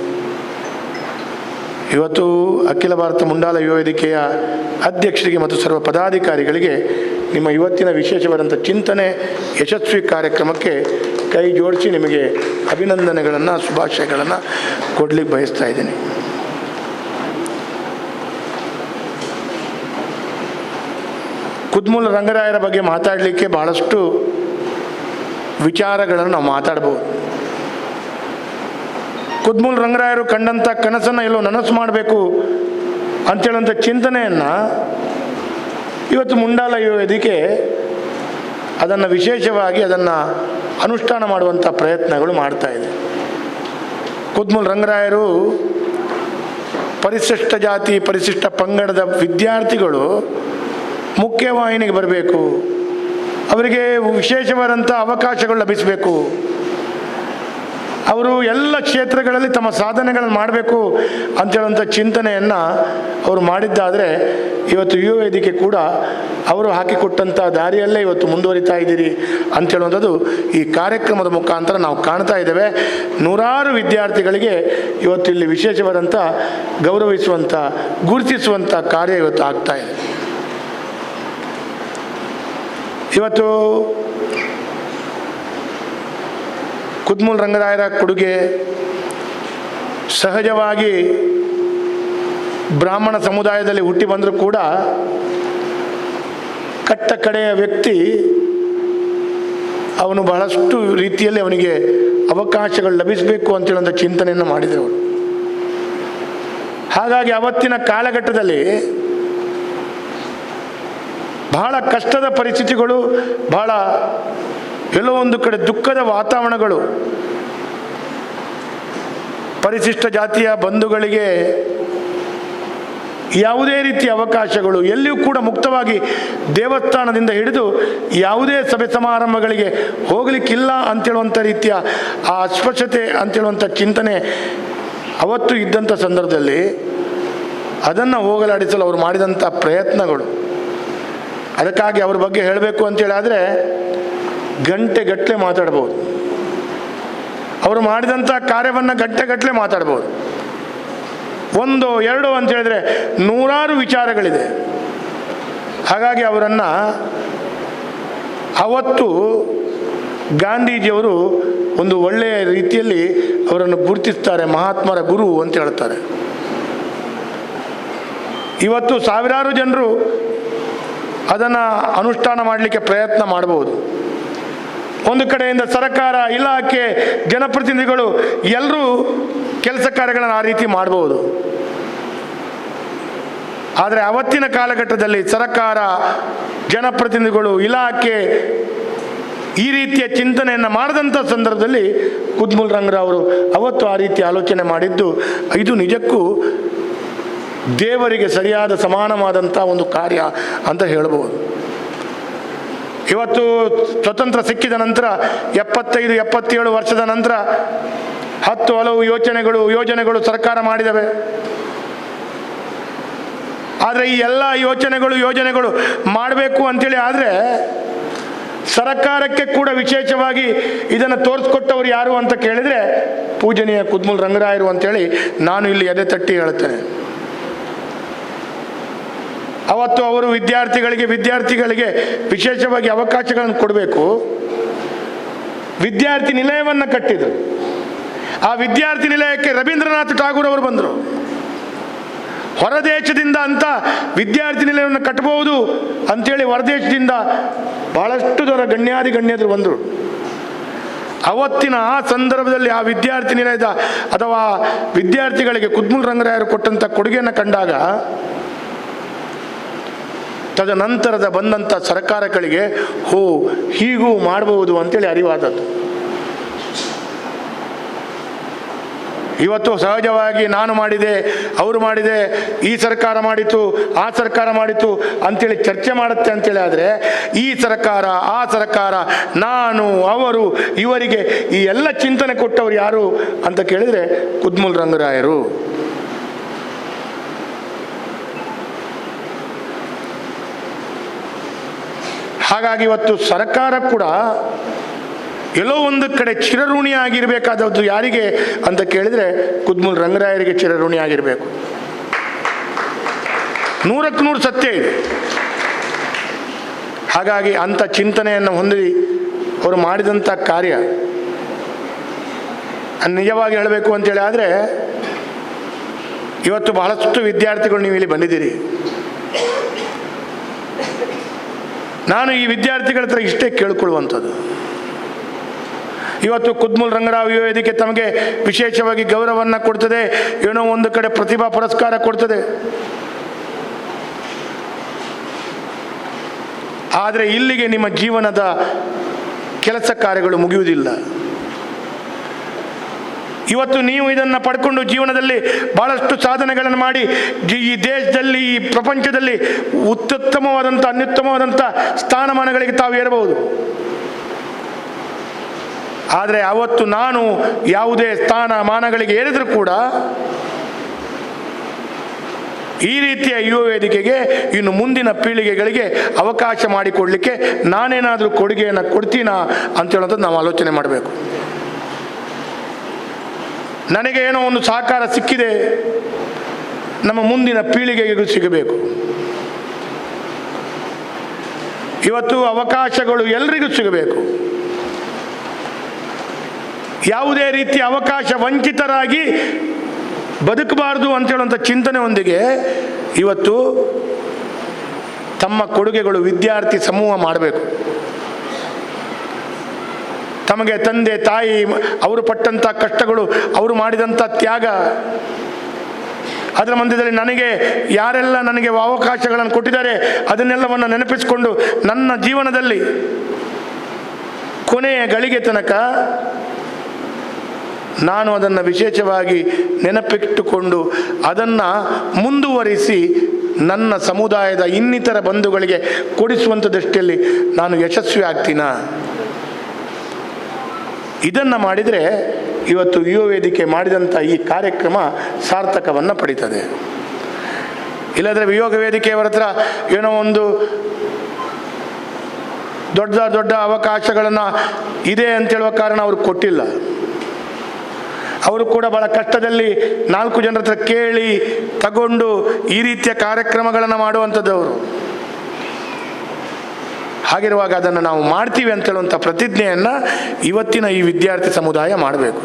ಇವತ್ತು ಅಖಿಲ ಭಾರತ ಮುಂಡಾಳ ಯುವ ವೇದಿಕೆಯ ಅಧ್ಯಕ್ಷರಿಗೆ ಮತ್ತು ಸರ್ವ ಪದಾಧಿಕಾರಿಗಳಿಗೆ ನಿಮ್ಮ ಇವತ್ತಿನ ವಿಶೇಷವಾದಂಥ ಚಿಂತನೆ ಯಶಸ್ವಿ ಕಾರ್ಯಕ್ರಮಕ್ಕೆ ಕೈ ಜೋಡಿಸಿ ನಿಮಗೆ ಅಭಿನಂದನೆಗಳನ್ನು, ಶುಭಾಶಯಗಳನ್ನು ಕೊಡಲಿಕ್ಕೆ ಬಯಸ್ತಾ ಇದ್ದೀನಿ. ಕುದ್ಮೂಲ ರಂಗರಾಯರ ಬಗ್ಗೆ ಮಾತಾಡಲಿಕ್ಕೆ ಭಾಳಷ್ಟು ವಿಚಾರಗಳನ್ನು ನಾವು ಮಾತಾಡ್ಬೋದು. ಕುದ್ಮೂಲ ರಂಗರಾಯರು ಕಂಡಂಥ ಕನಸನ್ನು ಎಲ್ಲೋ ನನಸು ಮಾಡಬೇಕು ಅಂತೇಳುವಂಥ ಚಿಂತನೆಯನ್ನು ಇವತ್ತು ಮುಂಡಾಳ ಯುವ ವೇದಿಕೆ ಅದನ್ನು ವಿಶೇಷವಾಗಿ ಅದನ್ನು ಅನುಷ್ಠಾನ ಮಾಡುವಂಥ ಪ್ರಯತ್ನಗಳು ಮಾಡ್ತಾ ಇದೆ. ಕುದ್ಮೂಲ ರಂಗರಾಯರು ಪರಿಶಿಷ್ಟ ಜಾತಿ, ಪರಿಶಿಷ್ಟ ಪಂಗಡದ ವಿದ್ಯಾರ್ಥಿಗಳು ಮುಖ್ಯವಾಹಿನಿಗೆ ಬರಬೇಕು, ಅವರಿಗೆ ವಿಶೇಷವಾದಂಥ ಅವಕಾಶಗಳು ಲಭಿಸಬೇಕು, ಅವರು ಎಲ್ಲ ಕ್ಷೇತ್ರಗಳಲ್ಲಿ ತಮ್ಮ ಸಾಧನೆಗಳನ್ನು ಮಾಡಬೇಕು ಅಂತೇಳುವಂಥ ಚಿಂತನೆಯನ್ನು ಅವರು ಮಾಡಿದ್ದಾದರೆ ಇವತ್ತು ಯುವ ವೇದಿಕೆ ಕೂಡ ಅವರು ಹಾಕಿಕೊಟ್ಟಂಥ ದಾರಿಯಲ್ಲೇ ಇವತ್ತು ಮುಂದುವರಿತಾ ಇದ್ದೀರಿ ಅಂತೇಳುವಂಥದ್ದು ಈ ಕಾರ್ಯಕ್ರಮದ ಮುಖಾಂತರ ನಾವು ಕಾಣ್ತಾ ಇದ್ದೇವೆ. ನೂರಾರು ವಿದ್ಯಾರ್ಥಿಗಳಿಗೆ ಇವತ್ತು ಇಲ್ಲಿ ವಿಶೇಷವಾದಂಥ ಗೌರವಿಸುವಂಥ, ಗುರುತಿಸುವಂಥ ಕಾರ್ಯ ಇವತ್ತು ಆಗ್ತಾ ಇದೆ. ಇವತ್ತು ಕುದ್ಮೂಲ ರಂಗರಾಯರ ಕೊಡುಗೆ ಸಹಜವಾಗಿ ಬ್ರಾಹ್ಮಣ ಸಮುದಾಯದಲ್ಲಿ ಹುಟ್ಟಿ ಬಂದರೂ ಕೂಡ ಕಟ್ಟ ಕಡೆಯ ವ್ಯಕ್ತಿ ಅವನು ಬಹಳಷ್ಟು ರೀತಿಯಲ್ಲಿ ಅವನಿಗೆ ಅವಕಾಶಗಳು ಲಭಿಸಬೇಕು ಅಂತೇಳುವಂಥ ಚಿಂತನೆಯನ್ನು ಮಾಡಿದರು ಅವರು. ಹಾಗಾಗಿ ಅವತ್ತಿನ ಕಾಲಘಟ್ಟದಲ್ಲಿ ಬಹಳ ಕಷ್ಟದ ಪರಿಸ್ಥಿತಿಗಳು, ಬಹಳ ಎಲ್ಲೋ ಒಂದು ಕಡೆ ದುಃಖದ ವಾತಾವರಣಗಳು, ಪರಿಶಿಷ್ಟ ಜಾತಿಯ ಬಂಧುಗಳಿಗೆ ಯಾವುದೇ ರೀತಿಯ ಅವಕಾಶಗಳು ಎಲ್ಲಿಯೂ ಕೂಡ ಮುಕ್ತವಾಗಿ ದೇವಸ್ಥಾನದಿಂದ ಹಿಡಿದು ಯಾವುದೇ ಸಭೆ ಸಮಾರಂಭಗಳಿಗೆ ಹೋಗಲಿಕ್ಕಿಲ್ಲ ಅಂತೇಳುವಂಥ ರೀತಿಯ ಆ ಅಸ್ಪೃಶ್ಯತೆ ಅಂತೇಳುವಂಥ ಚಿಂತನೆ ಅವತ್ತು ಇದ್ದಂಥ ಸಂದರ್ಭದಲ್ಲಿ ಅದನ್ನು ಹೋಗಲಾಡಿಸಲು ಅವರು ಮಾಡಿದಂಥ ಪ್ರಯತ್ನಗಳು, ಅದಕ್ಕಾಗಿ ಅವ್ರ ಬಗ್ಗೆ ಹೇಳಬೇಕು ಅಂತೇಳಿ ಆದರೆ ಗಂಟೆಗಟ್ಟಲೆ ಮಾತಾಡ್ಬೋದು. ಅವರು ಮಾಡಿದಂಥ ಕಾರ್ಯವನ್ನು ಗಂಟೆಗಟ್ಟಲೆ ಮಾತಾಡ್ಬೋದು. ಒಂದು ಎರಡು ಅಂತ ಹೇಳಿದ್ರೆ ನೂರಾರು ವಿಚಾರಗಳಿದೆ. ಹಾಗಾಗಿ ಅವರನ್ನು ಅವತ್ತು ಗಾಂಧೀಜಿಯವರು ಒಂದು ಒಳ್ಳೆಯ ರೀತಿಯಲ್ಲಿ ಅವರನ್ನು ಗುರುತಿಸ್ತಾರೆ, ಮಹಾತ್ಮರ ಗುರು ಅಂತ ಹೇಳ್ತಾರೆ. ಇವತ್ತು ಸಾವಿರಾರು ಜನರು ಅದನ್ನು ಅನುಷ್ಠಾನ ಮಾಡಲಿಕ್ಕೆ ಪ್ರಯತ್ನ ಮಾಡಬಹುದು. ಒಂದು ಕಡೆಯಿಂದ ಸರ್ಕಾರ, ಇಲಾಖೆ, ಜನಪ್ರತಿನಿಧಿಗಳು ಎಲ್ಲರೂ ಕೆಲಸ ಕಾರ್ಯಗಳನ್ನು ಆ ರೀತಿ ಮಾಡಬಹುದು. ಆದರೆ ಅವತ್ತಿನ ಕಾಲಘಟ್ಟದಲ್ಲಿ ಸರ್ಕಾರ, ಜನಪ್ರತಿನಿಧಿಗಳು, ಇಲಾಖೆ ಈ ರೀತಿಯ ಚಿಂತನೆಯನ್ನು ಮಾಡಿದಂಥ ಸಂದರ್ಭದಲ್ಲಿ ಕುದ್ಮೂಲ ರಂಗರಾವರು ಅವತ್ತು ಆ ರೀತಿ ಆಲೋಚನೆ ಮಾಡಿದ್ದು ಇದು ನಿಜಕ್ಕೂ ದೇವರಿಗೆ ಸರಿಯಾದ ಸಮಾನವಾದಂಥ ಒಂದು ಕಾರ್ಯ ಅಂತ ಹೇಳಬಹುದು. ಇವತ್ತು ಸ್ವತಂತ್ರ ಸಿಕ್ಕಿದ ನಂತರ 75-77 ವರ್ಷದ ನಂತರ 10 ಹಲವು ಯೋಜನೆಗಳು ಸರ್ಕಾರ ಮಾಡಿದವೆ. ಆದರೆ ಈ ಎಲ್ಲ ಯೋಜನೆಗಳು ಮಾಡಬೇಕು ಅಂಥೇಳಿ ಆದರೆ ಸರ್ಕಾರಕ್ಕೆ ಕೂಡ ವಿಶೇಷವಾಗಿ ಇದನ್ನು ತೋರಿಸ್ಕೊಟ್ಟವರು ಯಾರು ಅಂತ ಕೇಳಿದರೆ ಪೂಜನೀಯ ಕುದ್ಮಲ್ ರಂಗರಾಯರು ಅಂತೇಳಿ ನಾನು ಇಲ್ಲಿ ಎದೆ ತಟ್ಟಿ ಹೇಳ್ತೇನೆ. ಅವತ್ತು ಅವರು ವಿದ್ಯಾರ್ಥಿಗಳಿಗೆ ವಿಶೇಷವಾಗಿ ಅವಕಾಶಗಳನ್ನು ಕೊಡಬೇಕು. ವಿದ್ಯಾರ್ಥಿ ನಿಲಯವನ್ನು ಕಟ್ಟಿದರು. ಆ ವಿದ್ಯಾರ್ಥಿ ನಿಲಯಕ್ಕೆ ರವೀಂದ್ರನಾಥ್ ಠಾಗೂರ್ ಅವರು ಬಂದರು. ಹೊರದೇಶದಿಂದ ಅಂತ ವಿದ್ಯಾರ್ಥಿ ನಿಲಯವನ್ನು ಕಟ್ಟಬಹುದು ಅಂಥೇಳಿ ಹೊರದೇಶದಿಂದ ಬಹಳಷ್ಟು ಜನ ಗಣ್ಯರು ಬಂದರು. ಅವತ್ತಿನ ಆ ಸಂದರ್ಭದಲ್ಲಿ ಆ ವಿದ್ಯಾರ್ಥಿ ನಿಲಯದ ಅಥವಾ ವಿದ್ಯಾರ್ಥಿಗಳಿಗೆ ಕುದ್ಮಲ್ ರಂಗರಾಯರು ಕೊಟ್ಟಂಥ ಕೊಡುಗೆಯನ್ನು ಕಂಡಾಗ ತದನಂತರದ ಬಂದಂಥ ಸರ್ಕಾರಗಳಿಗೆ ಹೀಗೂ ಮಾಡಬಹುದು ಅಂತೇಳಿ ಅರಿವಾದದ್ದು. ಇವತ್ತು ಸಹಜವಾಗಿ ನಾನು ಮಾಡಿದೆ, ಅವರು ಮಾಡಿದೆ, ಈ ಸರ್ಕಾರ ಮಾಡಿತು, ಆ ಸರ್ಕಾರ ಮಾಡಿತು ಅಂತೇಳಿ ಚರ್ಚೆ ಮಾಡುತ್ತೆ ಅಂತೇಳಿ. ಆದರೆ ಈ ಸರ್ಕಾರ, ಆ ಸರ್ಕಾರ, ನಾನು, ಅವರು, ಇವರಿಗೆ ಈ ಎಲ್ಲ ಚಿಂತನೆ ಕೊಟ್ಟವರು ಯಾರು ಅಂತ ಕೇಳಿದರೆ ಕುದ್ಮಲ್ ರಂಗರಾಯರು. ಹಾಗಾಗಿ ಇವತ್ತು ಸರ್ಕಾರ ಕೂಡ ಎಲ್ಲೋ ಒಂದು ಕಡೆ ಚಿರಋಣಿಯಾಗಿರಬೇಕಾದದ್ದು ಯಾರಿಗೆ ಅಂತ ಕೇಳಿದರೆ ಕುದ್ಮಲ್ ರಂಗರಾಯರಿಗೆ ಚಿರಋಣಿಯಾಗಿರಬೇಕು. 100ಕ್ಕೆ 100 ಸತ್ಯ ಇದೆ. ಹಾಗಾಗಿ ಅಂಥ ಚಿಂತನೆಯನ್ನು ಹೊಂದಿ ಅವರು ಮಾಡಿದಂಥ ಕಾರ್ಯ ನಿಜವಾಗಿ ಹೇಳಬೇಕು ಅಂತೇಳಿ. ಆದರೆ ಇವತ್ತು ಬಹಳಷ್ಟು ವಿದ್ಯಾರ್ಥಿಗಳು ನೀವು ಇಲ್ಲಿ ಬಂದಿದ್ದೀರಿ. ನಾನು ಈ ವಿದ್ಯಾರ್ಥಿಗಳ ಹತ್ರ ಇಷ್ಟೇ ಕೇಳ್ಕೊಳ್ಳುವಂಥದ್ದು, ಇವತ್ತು ಕುದ್ಮಲ್ ರಂಗರಾವ್ ಯುವ ವೇದಿಕೆ ತಮಗೆ ವಿಶೇಷವಾಗಿ ಗೌರವವನ್ನು ಕೊಡ್ತದೆ, ಏನೋ ಒಂದು ಕಡೆ ಪ್ರತಿಭಾ ಪುರಸ್ಕಾರ ಕೊಡ್ತದೆ. ಆದರೆ ಇಲ್ಲಿಗೆ ನಿಮ್ಮ ಜೀವನದ ಕೆಲಸ ಕಾರ್ಯಗಳು ಮುಗಿಯುವುದಿಲ್ಲ. ಇವತ್ತು ನೀವು ಇದನ್ನು ಪಡ್ಕೊಂಡು ಜೀವನದಲ್ಲಿ ಬಹಳಷ್ಟು ಸಾಧನೆಗಳನ್ನು ಮಾಡಿ ಈ ದೇಶದಲ್ಲಿ, ಈ ಪ್ರಪಂಚದಲ್ಲಿ ಅತ್ಯುತ್ತಮವಾದಂಥ ಸ್ಥಾನಮಾನಗಳಿಗೆ ತಾವು ಏರಬಹುದು. ಆದರೆ ಅವತ್ತು ನಾನು ಯಾವುದೇ ಸ್ಥಾನಮಾನಗಳಿಗೆ ಏರಿದರೂ ಕೂಡ ಈ ರೀತಿಯ ಯುವ ವೇದಿಕೆಗೆ ಇನ್ನು ಮುಂದಿನ ಪೀಳಿಗೆಗಳಿಗೆ ಅವಕಾಶ ಮಾಡಿಕೊಡಲಿಕ್ಕೆ ನಾನೇನಾದರೂ ಕೊಡುಗೆಯನ್ನು ಕೊಡ್ತೀನಾ ಅಂತ ಹೇಳೋಂಥದ್ದು ನಾವು ಆಲೋಚನೆ ಮಾಡಬೇಕು. ನನಗೆ ಏನೋ ಒಂದು ಸಹಕಾರ ಸಿಕ್ಕಿದೆ, ನಮ್ಮ ಮುಂದಿನ ಪೀಳಿಗೆಗೂ ಸಿಗಬೇಕು. ಇವತ್ತು ಅವಕಾಶಗಳು ಎಲ್ರಿಗೂ ಸಿಗಬೇಕು. ಯಾವುದೇ ರೀತಿಯ ಅವಕಾಶ ವಂಚಿತರಾಗಿ ಬದುಕಬಾರ್ದು ಅಂತೇಳುವಂಥ ಚಿಂತನೆಯೊಂದಿಗೆ ಇವತ್ತು ತಮ್ಮ ಕೊಡುಗೆಗಳು ವಿದ್ಯಾರ್ಥಿ ಸಮೂಹ ಮಾಡಬೇಕು. ತಮಗೆ ತಂದೆ ತಾಯಿ ಅವರು ಪಟ್ಟಂಥ ಕಷ್ಟಗಳು, ಅವರು ಮಾಡಿದಂಥ ತ್ಯಾಗ, ಅದರ ಮಧ್ಯದಲ್ಲಿ ನನಗೆ ಯಾರೆಲ್ಲ ನನಗೆ ಅವಕಾಶಗಳನ್ನು ಕೊಟ್ಟಿದ್ದಾರೆ ಅದನ್ನೆಲ್ಲವನ್ನು ನೆನಪಿಸಿಕೊಂಡು ನನ್ನ ಜೀವನದಲ್ಲಿ ಕೊನೆಯ ಗಳಿಗೆ ತನಕ ನಾನು ಅದನ್ನು ವಿಶೇಷವಾಗಿ ನೆನಪಿಟ್ಟುಕೊಂಡು ಅದನ್ನು ಮುಂದುವರಿಸಿ ನನ್ನ ಸಮುದಾಯದ ಇನ್ನಿತರ ಬಂಧುಗಳಿಗೆ ಕೊಡಿಸುವಂಥ ದೃಷ್ಟಿಯಲ್ಲಿ ನಾನು ಯಶಸ್ವಿ ಆಗ್ತೀನಾ? ಇದನ್ನು ಮಾಡಿದರೆ ಇವತ್ತು ಯುವ ವೇದಿಕೆ ಮಾಡಿದಂಥ ಈ ಕಾರ್ಯಕ್ರಮ ಸಾರ್ಥಕವನ್ನು ಪಡೀತದೆ. ಇಲ್ಲದ್ರೆ ಯುವ ವೇದಿಕೆಯವರ ಹತ್ರ ಏನೋ ಒಂದು ದೊಡ್ಡ ಅವಕಾಶಗಳನ್ನು ಇದೆ ಅಂತೇಳುವ ಕಾರಣ ಅವರು ಕೊಟ್ಟಿಲ್ಲ. ಅವರು ಕೂಡ ಬಹಳ ಕಷ್ಟದಲ್ಲಿ 4 ಜನರ ಹತ್ರ ಕೇಳಿ ತಗೊಂಡು ಈ ರೀತಿಯ ಕಾರ್ಯಕ್ರಮಗಳನ್ನು ಮಾಡುವಂಥದ್ದವರು. ಹಾಗಿರುವಾಗ ಅದನ್ನು ನಾವು ಮಾಡ್ತೀವಿ ಅಂತೇಳುವಂಥ ಪ್ರತಿಜ್ಞೆಯನ್ನು ಇವತ್ತಿನ ಈ ವಿದ್ಯಾರ್ಥಿ ಸಮುದಾಯ ಮಾಡಬೇಕು.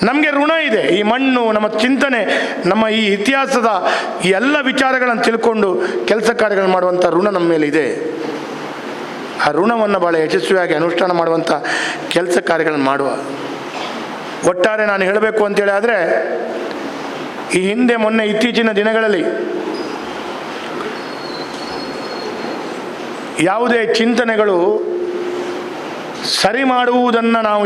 ನಮಗೆ ಋಣ ಇದೆ. ಈ ಮಣ್ಣು, ನಮ್ಮ ಚಿಂತನೆ, ನಮ್ಮ ಈ ಇತಿಹಾಸದ ಈ ಎಲ್ಲ ವಿಚಾರಗಳನ್ನು ತಿಳ್ಕೊಂಡು ಕೆಲಸ ಕಾರ್ಯಗಳನ್ನು ಮಾಡುವಂಥ ಋಣ ನಮ್ಮ ಮೇಲೆ ಇದೆ. ಆ ಋಣವನ್ನು ಭಾಳ ಯಶಸ್ವಿಯಾಗಿ ಅನುಷ್ಠಾನ ಮಾಡುವಂಥ ಕೆಲಸ ಕಾರ್ಯಗಳನ್ನು ಮಾಡುವ. ಒಟ್ಟಾರೆ ನಾನು ಹೇಳಬೇಕು ಅಂತೇಳಿ ಆದರೆ ಈ ಹಿಂದೆ ಮೊನ್ನೆ ಇತ್ತೀಚಿನ ದಿನಗಳಲ್ಲಿ ಯಾವುದೇ ಚಿಂತನೆಗಳು ಸರಿ ಮಾಡುವುದನ್ನು ನಾವು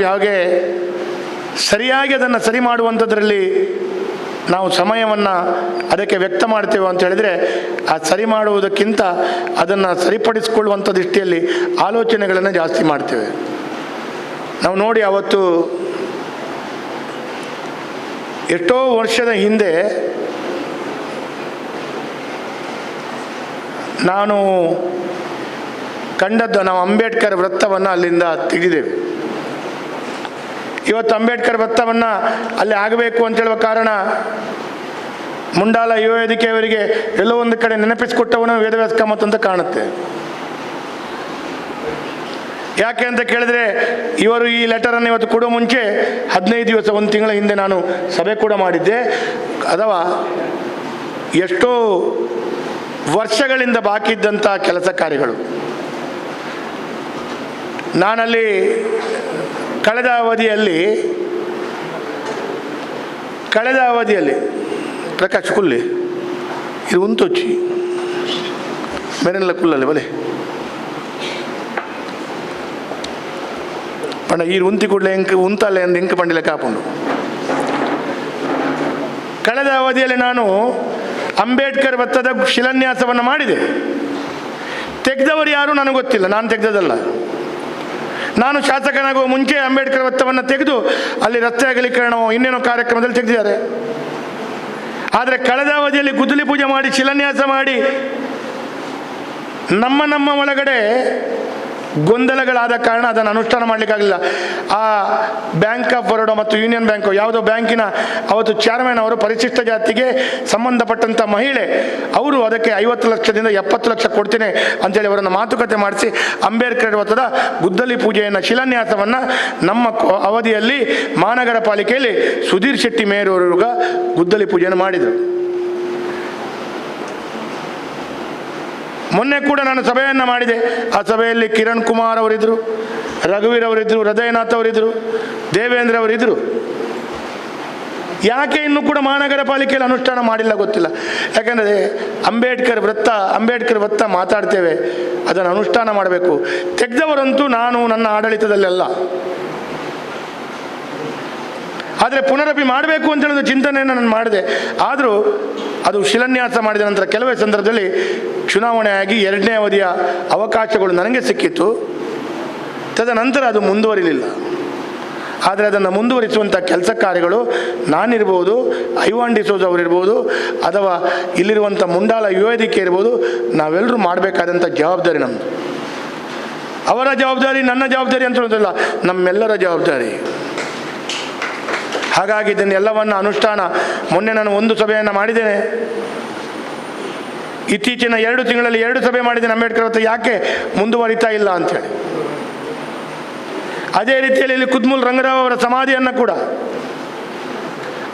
ಸರಿಯಾಗಿ ಅದನ್ನು ಸರಿ ಮಾಡುವಂಥದ್ರಲ್ಲಿ ನಾವು ಸಮಯವನ್ನು ಅದಕ್ಕೆ ವ್ಯಕ್ತ ಮಾಡ್ತೇವೆ ಅಂತ ಹೇಳಿದರೆ, ಆ ಸರಿ ಮಾಡುವುದಕ್ಕಿಂತ ಅದನ್ನು ಸರಿಪಡಿಸಿಕೊಳ್ಳುವಂಥ ದೃಷ್ಟಿಯಲ್ಲಿ ಆಲೋಚನೆಗಳನ್ನು ಜಾಸ್ತಿ ಮಾಡ್ತೇವೆ. ನಾವು ನೋಡಿ, ಅವತ್ತು ಎಷ್ಟೋ ವರ್ಷದ ಹಿಂದೆ ನಾನು ಕಂಡದ್ದು ನಾವು ಅಂಬೇಡ್ಕರ್ ವೃತ್ತವನ್ನು ಅಲ್ಲಿಂದ ತೆಗೆದಿದ್ದೇವೆ. ಇವತ್ತು ಅಂಬೇಡ್ಕರ್ ವೃತ್ತವನ್ನು ಅಲ್ಲಿ ಆಗಬೇಕು ಅಂತ ಹೇಳುವ ಕಾರಣ ಮುಂಡಾಲ ಯುವ ವೇದಿಕೆಯವರಿಗೆ ಎಲ್ಲೋ ಒಂದು ಕಡೆ ನೆನಪಿಸಿಕೊಟ್ಟವನು ವೇದವ್ಯಾಸ ಕಾಮತ್ ಅಂತ ಕಾಣುತ್ತೆ. ಯಾಕೆ ಅಂತ ಕೇಳಿದ್ರೆ ಇವರು ಈ ಲೆಟರನ್ನು ಇವತ್ತು ಕೊಡೋ ಮುಂಚೆ 15 ದಿವಸ, 1 ತಿಂಗಳ ಹಿಂದೆ ನಾನು ಸಭೆ ಕೂಡ ಮಾಡಿದ್ದೆ. ಅಥವಾ ಎಷ್ಟೋ ವರ್ಷಗಳಿಂದ ಬಾಕಿ ಇದ್ದಂಥ ಕೆಲಸ ಕಾರ್ಯಗಳು ನಾನಲ್ಲಿ ಕಳೆದ ಅವಧಿಯಲ್ಲಿ ಪ್ರಕಾಶ್ ಕುಲ್ಲಿ ಇದು ಉಂತೊಚ್ಚಿ ಮೇರೆಲ್ಲ ಕುಲ್ಲಲ್ಲಿ ಬಲೆ ಪಂಡ ಈ ಉಂತಿ ಕೂಡಲೇ ಉಂತಲ್ಲೇ ಎಂದು ಇಂಕ ಪಂಡಿಲೆ ಕಾಪುಂಡು. ಕಳೆದ ಅವಧಿಯಲ್ಲಿ ನಾನು ಅಂಬೇಡ್ಕರ್ ವೃತ್ತದ ಶಿಲಾನ್ಯಾಸವನ್ನು ಮಾಡಿದೆ. ತೆಗೆದವರು ಯಾರು ನನಗೆ ಗೊತ್ತಿಲ್ಲ, ನಾನು ತೆಗೆದದಲ್ಲ. ನಾನು ಶಾಸಕನಾಗುವ ಮುಂಚೆ ಅಂಬೇಡ್ಕರ್ ವೃತ್ತವನ್ನು ತೆಗೆದು ಅಲ್ಲಿ ರಸ್ತೆ ಅಗಲೀಕರಣವೋ ಇನ್ನೇನೋ ಕಾರ್ಯಕ್ರಮದಲ್ಲಿ ತೆಗೆದಿದ್ದಾರೆ. ಆದರೆ ಕಳೆದ ಅವಧಿಯಲ್ಲಿ ಗುದ್ದಲಿ ಪೂಜೆ ಮಾಡಿ ಶಿಲಾನ್ಯಾಸ ಮಾಡಿ ನಮ್ಮ ಒಳಗಡೆ ಗೊಂದಲಗಳಾದ ಕಾರಣ ಅದನ್ನು ಅನುಷ್ಠಾನ ಮಾಡಲಿಕ್ಕಾಗಲಿಲ್ಲ. ಆ ಬ್ಯಾಂಕ್ ಆಫ್ ಬರೋಡಾ ಮತ್ತು ಯೂನಿಯನ್ ಬ್ಯಾಂಕ್ ಯಾವುದೋ ಬ್ಯಾಂಕಿನ ಅವತ್ತು ಚೇರ್ಮನ್ ಅವರು ಪರಿಶಿಷ್ಟ ಜಾತಿಗೆ ಸಂಬಂಧಪಟ್ಟಂಥ ಮಹಿಳೆ, ಅವರು ಅದಕ್ಕೆ 50 ಲಕ್ಷದಿಂದ 70 ಲಕ್ಷ ಕೊಡ್ತೇನೆ ಅಂತೇಳಿ ಅವರನ್ನು ಮಾತುಕತೆ ಮಾಡಿಸಿ ಅಂಬೇಡ್ಕರ್ ವೃತ್ತದ ಗುದ್ದಲಿ ಪೂಜೆಯನ್ನು ಶಿಲಾನ್ಯಾಸವನ್ನು ನಮ್ಮ ಅವಧಿಯಲ್ಲಿ ಮಹಾನಗರ ಪಾಲಿಕೆಯಲ್ಲಿ ಸುಧೀರ್ ಶೆಟ್ಟಿ ಮೇಯರ್ ಅವರು ಗುದ್ದಲಿ ಪೂಜೆಯನ್ನು ಮಾಡಿದರು. ಮೊನ್ನೆ ಕೂಡ ನಾನು ಸಭೆಯನ್ನು ಮಾಡಿದೆ. ಆ ಸಭೆಯಲ್ಲಿ ಕಿರಣ್ ಕುಮಾರ್ ಅವರಿದ್ದರು, ರಘುವೀರ್ ಅವರಿದ್ದರು, ಹೃದಯನಾಥ್ ಅವರಿದ್ದರು, ದೇವೇಂದ್ರ ಅವರಿದ್ದರು. ಯಾಕೆ ಇನ್ನೂ ಕೂಡ ಮಹಾನಗರ ಪಾಲಿಕೆಯಲ್ಲಿ ಅನುಷ್ಠಾನ ಮಾಡಿಲ್ಲ ಗೊತ್ತಿಲ್ಲ. ಯಾಕೆಂದರೆ ಅಂಬೇಡ್ಕರ್ ವೃತ್ತ ಮಾತಾಡ್ತೇವೆ, ಅದನ್ನು ಅನುಷ್ಠಾನ ಮಾಡಬೇಕು. ತೆಗೆದವರಂತೂ ನಾನು ನನ್ನ ಆಡಳಿತದಲ್ಲೆಲ್ಲ, ಆದರೆ ಪುನರಪಿ ಮಾಡಬೇಕು ಅಂತ ಹೇಳೋದು ಚಿಂತನೆಯನ್ನು ನಾನು ಮಾಡಿದೆ. ಆದರೂ ಅದು ಶಿಲಾನ್ಯಾಸ ಮಾಡಿದ ನಂತರ ಕೆಲವೇ ಸಂದರ್ಭದಲ್ಲಿ ಚುನಾವಣೆಯಾಗಿ 2ನೇ ಅವಧಿಯ ಅವಕಾಶಗಳು ನನಗೆ ಸಿಕ್ಕಿತ್ತು. ತದನಂತರ ಅದು ಮುಂದುವರಿಲಿಲ್ಲ. ಆದರೆ ಅದನ್ನು ಮುಂದುವರಿಸುವಂಥ ಕೆಲಸ ಕಾರ್ಯಗಳು ನಾನಿರ್ಬೋದು, ಐವಾನ್ ಡಿಸೋಜ್ ಅವರಿರ್ಬೋದು, ಅಥವಾ ಇಲ್ಲಿರುವಂಥ ಮುಂಡಾಲ ಯುವ ವೇದಿಕೆ ಇರ್ಬೋದು, ನಾವೆಲ್ಲರೂ ಮಾಡಬೇಕಾದಂಥ ಜವಾಬ್ದಾರಿ ನಮ್ಮದು. ಅವರ ಜವಾಬ್ದಾರಿ, ನನ್ನ ಜವಾಬ್ದಾರಿ ಅಂತ ಹೇಳೋದಿಲ್ಲ, ನಮ್ಮೆಲ್ಲರ ಜವಾಬ್ದಾರಿ. ಹಾಗಾಗಿ ಇದನ್ನೆಲ್ಲವನ್ನು ಅನುಷ್ಠಾನ, ಮೊನ್ನೆ ನಾನು 1 ಸಭೆಯನ್ನು ಮಾಡಿದ್ದೇನೆ. ಇತ್ತೀಚಿನ 2 ತಿಂಗಳಲ್ಲಿ 2 ಸಭೆ ಮಾಡಿದ್ದೇನೆ. ಅಂಬೇಡ್ಕರ್ ವೃತ್ತ ಯಾಕೆ ಮುಂದುವರಿತಾ ಇಲ್ಲ ಅಂಥೇಳಿ. ಅದೇ ರೀತಿಯಲ್ಲಿ ಇಲ್ಲಿ ಕುದ್ಮುಲ್ ರಂಗರಾವ್ ಅವರ ಸಮಾಧಿಯನ್ನು ಕೂಡ,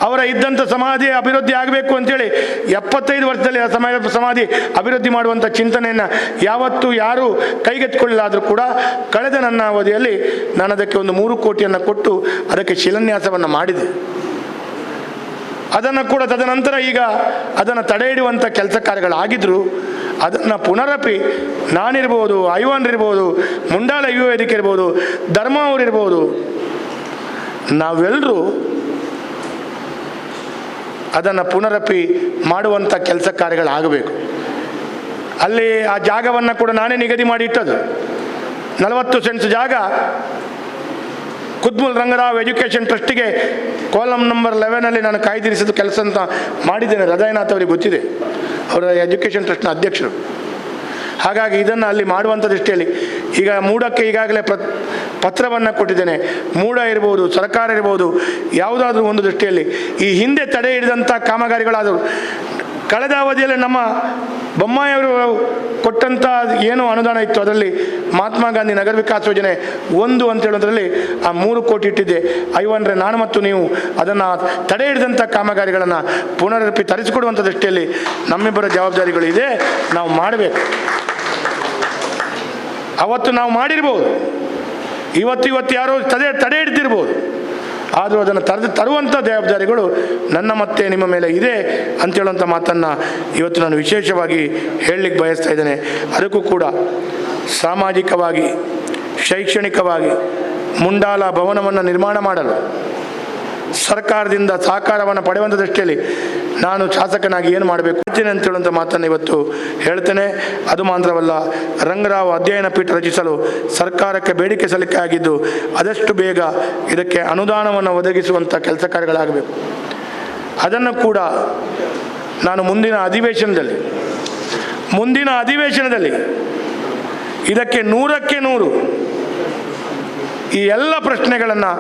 ಅವರ ಇದ್ದಂಥ ಸಮಾಧಿ ಅಭಿವೃದ್ಧಿ ಆಗಬೇಕು ಅಂತೇಳಿ 75 ವರ್ಷದಲ್ಲಿ ಆ ಸಮಾಧಿ ಅಭಿವೃದ್ಧಿ ಮಾಡುವಂಥ ಚಿಂತನೆಯನ್ನು ಯಾವತ್ತೂ ಯಾರೂ ಕೈಗೆತ್ತಿಕೊಳ್ಳಿಲ್ಲ. ಆದರೂ ಕೂಡ ಕಳೆದ ನನ್ನ ಅವಧಿಯಲ್ಲಿ ನಾನು ಅದಕ್ಕೆ ಒಂದು 3 ಕೋಟಿಯನ್ನು ಕೊಟ್ಟು ಅದಕ್ಕೆ ಶಿಲಾನ್ಯಾಸವನ್ನು ಮಾಡಿದೆ. ಅದನ್ನು ಕೂಡ ತದನಂತರ ಈಗ ಅದನ್ನು ತಡೆ ಹಿಡಿಯುವಂಥ ಕೆಲಸ ಕಾರ್ಯಗಳಾಗಿದ್ದರು. ಅದನ್ನು ಪುನರಪಿ ನಾನಿರ್ಬೋದು, ಐವಾನ್ ಇರ್ಬೋದು, ಮುಂಡಾಲ ಯುವ ವೇದಿಕೆ ಇರ್ಬೋದು, ಧರ್ಮ ಅವರಿರ್ಬೋದು, ನಾವೆಲ್ಲರೂ ಅದನ್ನು ಪುನರಪಿ ಮಾಡುವಂಥ ಕೆಲಸ ಕಾರ್ಯಗಳಾಗಬೇಕು. ಅಲ್ಲಿ ಆ ಜಾಗವನ್ನು ಕೂಡ ನಾನೇ ನಿಗದಿ ಮಾಡಿ ಇಟ್ಟದು. 40 ಸೆಂಟ್ಸ್ ಜಾಗ ಕುದ್ಮುಲ್ ರಂಗರಾವ್ ಎಜುಕೇಷನ್ ಟ್ರಸ್ಟಿಗೆ ಕಾಲಮ್ ನಂಬರ್ 11 ನಾನು ಕಾಯ್ದಿರಿಸಿದ ಕೆಲಸ ಅಂತ ಮಾಡಿದ್ದೇನೆ. ಹೃದಯನಾಥ್ ಅವರಿಗೆ ಗೊತ್ತಿದೆ, ಅವರ ಎಜುಕೇಷನ್ ಟ್ರಸ್ಟ್ನ ಅಧ್ಯಕ್ಷರು. ಹಾಗಾಗಿ ಇದನ್ನು ಅಲ್ಲಿ ಮಾಡುವಂಥ ದೃಷ್ಟಿಯಲ್ಲಿ ಈಗ ಮೂಡಕ್ಕೆ ಈಗಾಗಲೇ ಪತ್ರವನ್ನು ಕೊಟ್ಟಿದ್ದೇನೆ. ಮೂಡ ಇರ್ಬೋದು, ಸರ್ಕಾರ ಇರ್ಬೋದು, ಯಾವುದಾದ್ರೂ ಒಂದು ದೃಷ್ಟಿಯಲ್ಲಿ ಈ ಹಿಂದೆ ತಡೆ ಹಿಡಿದಂಥ ಕಾಮಗಾರಿಗಳಾದವು. ಕಳೆದ ಅವಧಿಯಲ್ಲಿ ನಮ್ಮ ಬೊಮ್ಮಾಯಿಯವರು ಕೊಟ್ಟಂಥ ಏನು ಅನುದಾನ ಇತ್ತು ಅದರಲ್ಲಿ ಮಹಾತ್ಮ ಗಾಂಧಿ ನಗರ ವಿಕಾಸ ಯೋಜನೆ 1 ಅಂತ ಹೇಳೋದ್ರಲ್ಲಿ ಆ 3 ಕೋಟಿ ಇಟ್ಟಿದ್ದೆ. ಐವನ್ರೆ ನಾನು ಮತ್ತು ನೀವು ಅದನ್ನು ತಡೆ ಹಿಡಿದಂಥ ಕಾಮಗಾರಿಗಳನ್ನು ಪುನರಪಿ ತರಿಸಿಕೊಡುವಂಥ ದೃಷ್ಟಿಯಲ್ಲಿ ನಮ್ಮಿಬ್ಬರ ಜವಾಬ್ದಾರಿಗಳು ಇದೆ. ನಾವು ಮಾಡಬೇಕು. ಅವತ್ತು ನಾವು ಮಾಡಿರ್ಬೋದು, ಇವತ್ತು ಯಾರೋ ತಡೆ ಹಿಡ್ತಿರ್ಬೋದು, ಆದರೂ ಅದನ್ನು ತರುವಂಥ ಜವಾಬ್ದಾರಿಗಳು ನನ್ನ ಮತ್ತೆ ನಿಮ್ಮ ಮೇಲೆ ಇದೆ ಅಂತೇಳುವಂಥ ಮಾತನ್ನು ಇವತ್ತು ನಾನು ವಿಶೇಷವಾಗಿ ಹೇಳಲಿಕ್ಕೆ ಬಯಸ್ತಾ ಇದ್ದೇನೆ. ಅದಕ್ಕೂ ಕೂಡ ಸಾಮಾಜಿಕವಾಗಿ, ಶೈಕ್ಷಣಿಕವಾಗಿ ಮುಂಡಾಲ ಭವನವನ್ನು ನಿರ್ಮಾಣ ಮಾಡಲು ಸರ್ಕಾರದಿಂದ ಸಹಕಾರವನ್ನು ಪಡೆಯುವಂಥ ದೃಷ್ಟಿಯಲ್ಲಿ ನಾನು ಶಾಸಕನಾಗಿ ಏನು ಮಾಡಬೇಕು ಅಂತೇಳುವಂಥ ಮಾತನ್ನು ಇವತ್ತು ಹೇಳ್ತೇನೆ. ಅದು ಮಾತ್ರವಲ್ಲ, ರಂಗರಾವ್ ಅಧ್ಯಯನ ಪೀಠ ರಚಿಸಲು ಸರ್ಕಾರಕ್ಕೆ ಬೇಡಿಕೆ ಸಲ್ಲಿಕೆ ಆಗಿದ್ದು ಆದಷ್ಟು ಬೇಗ ಇದಕ್ಕೆ ಅನುದಾನವನ್ನು ಒದಗಿಸುವಂಥ ಕೆಲಸ ಕಾರ್ಯಗಳಾಗಬೇಕು. ಅದನ್ನು ಕೂಡ ನಾನು ಮುಂದಿನ ಅಧಿವೇಶನದಲ್ಲಿ ಇದಕ್ಕೆ 100ಕ್ಕೆ 100 ಈ ಎಲ್ಲ ಪ್ರಶ್ನೆಗಳನ್ನು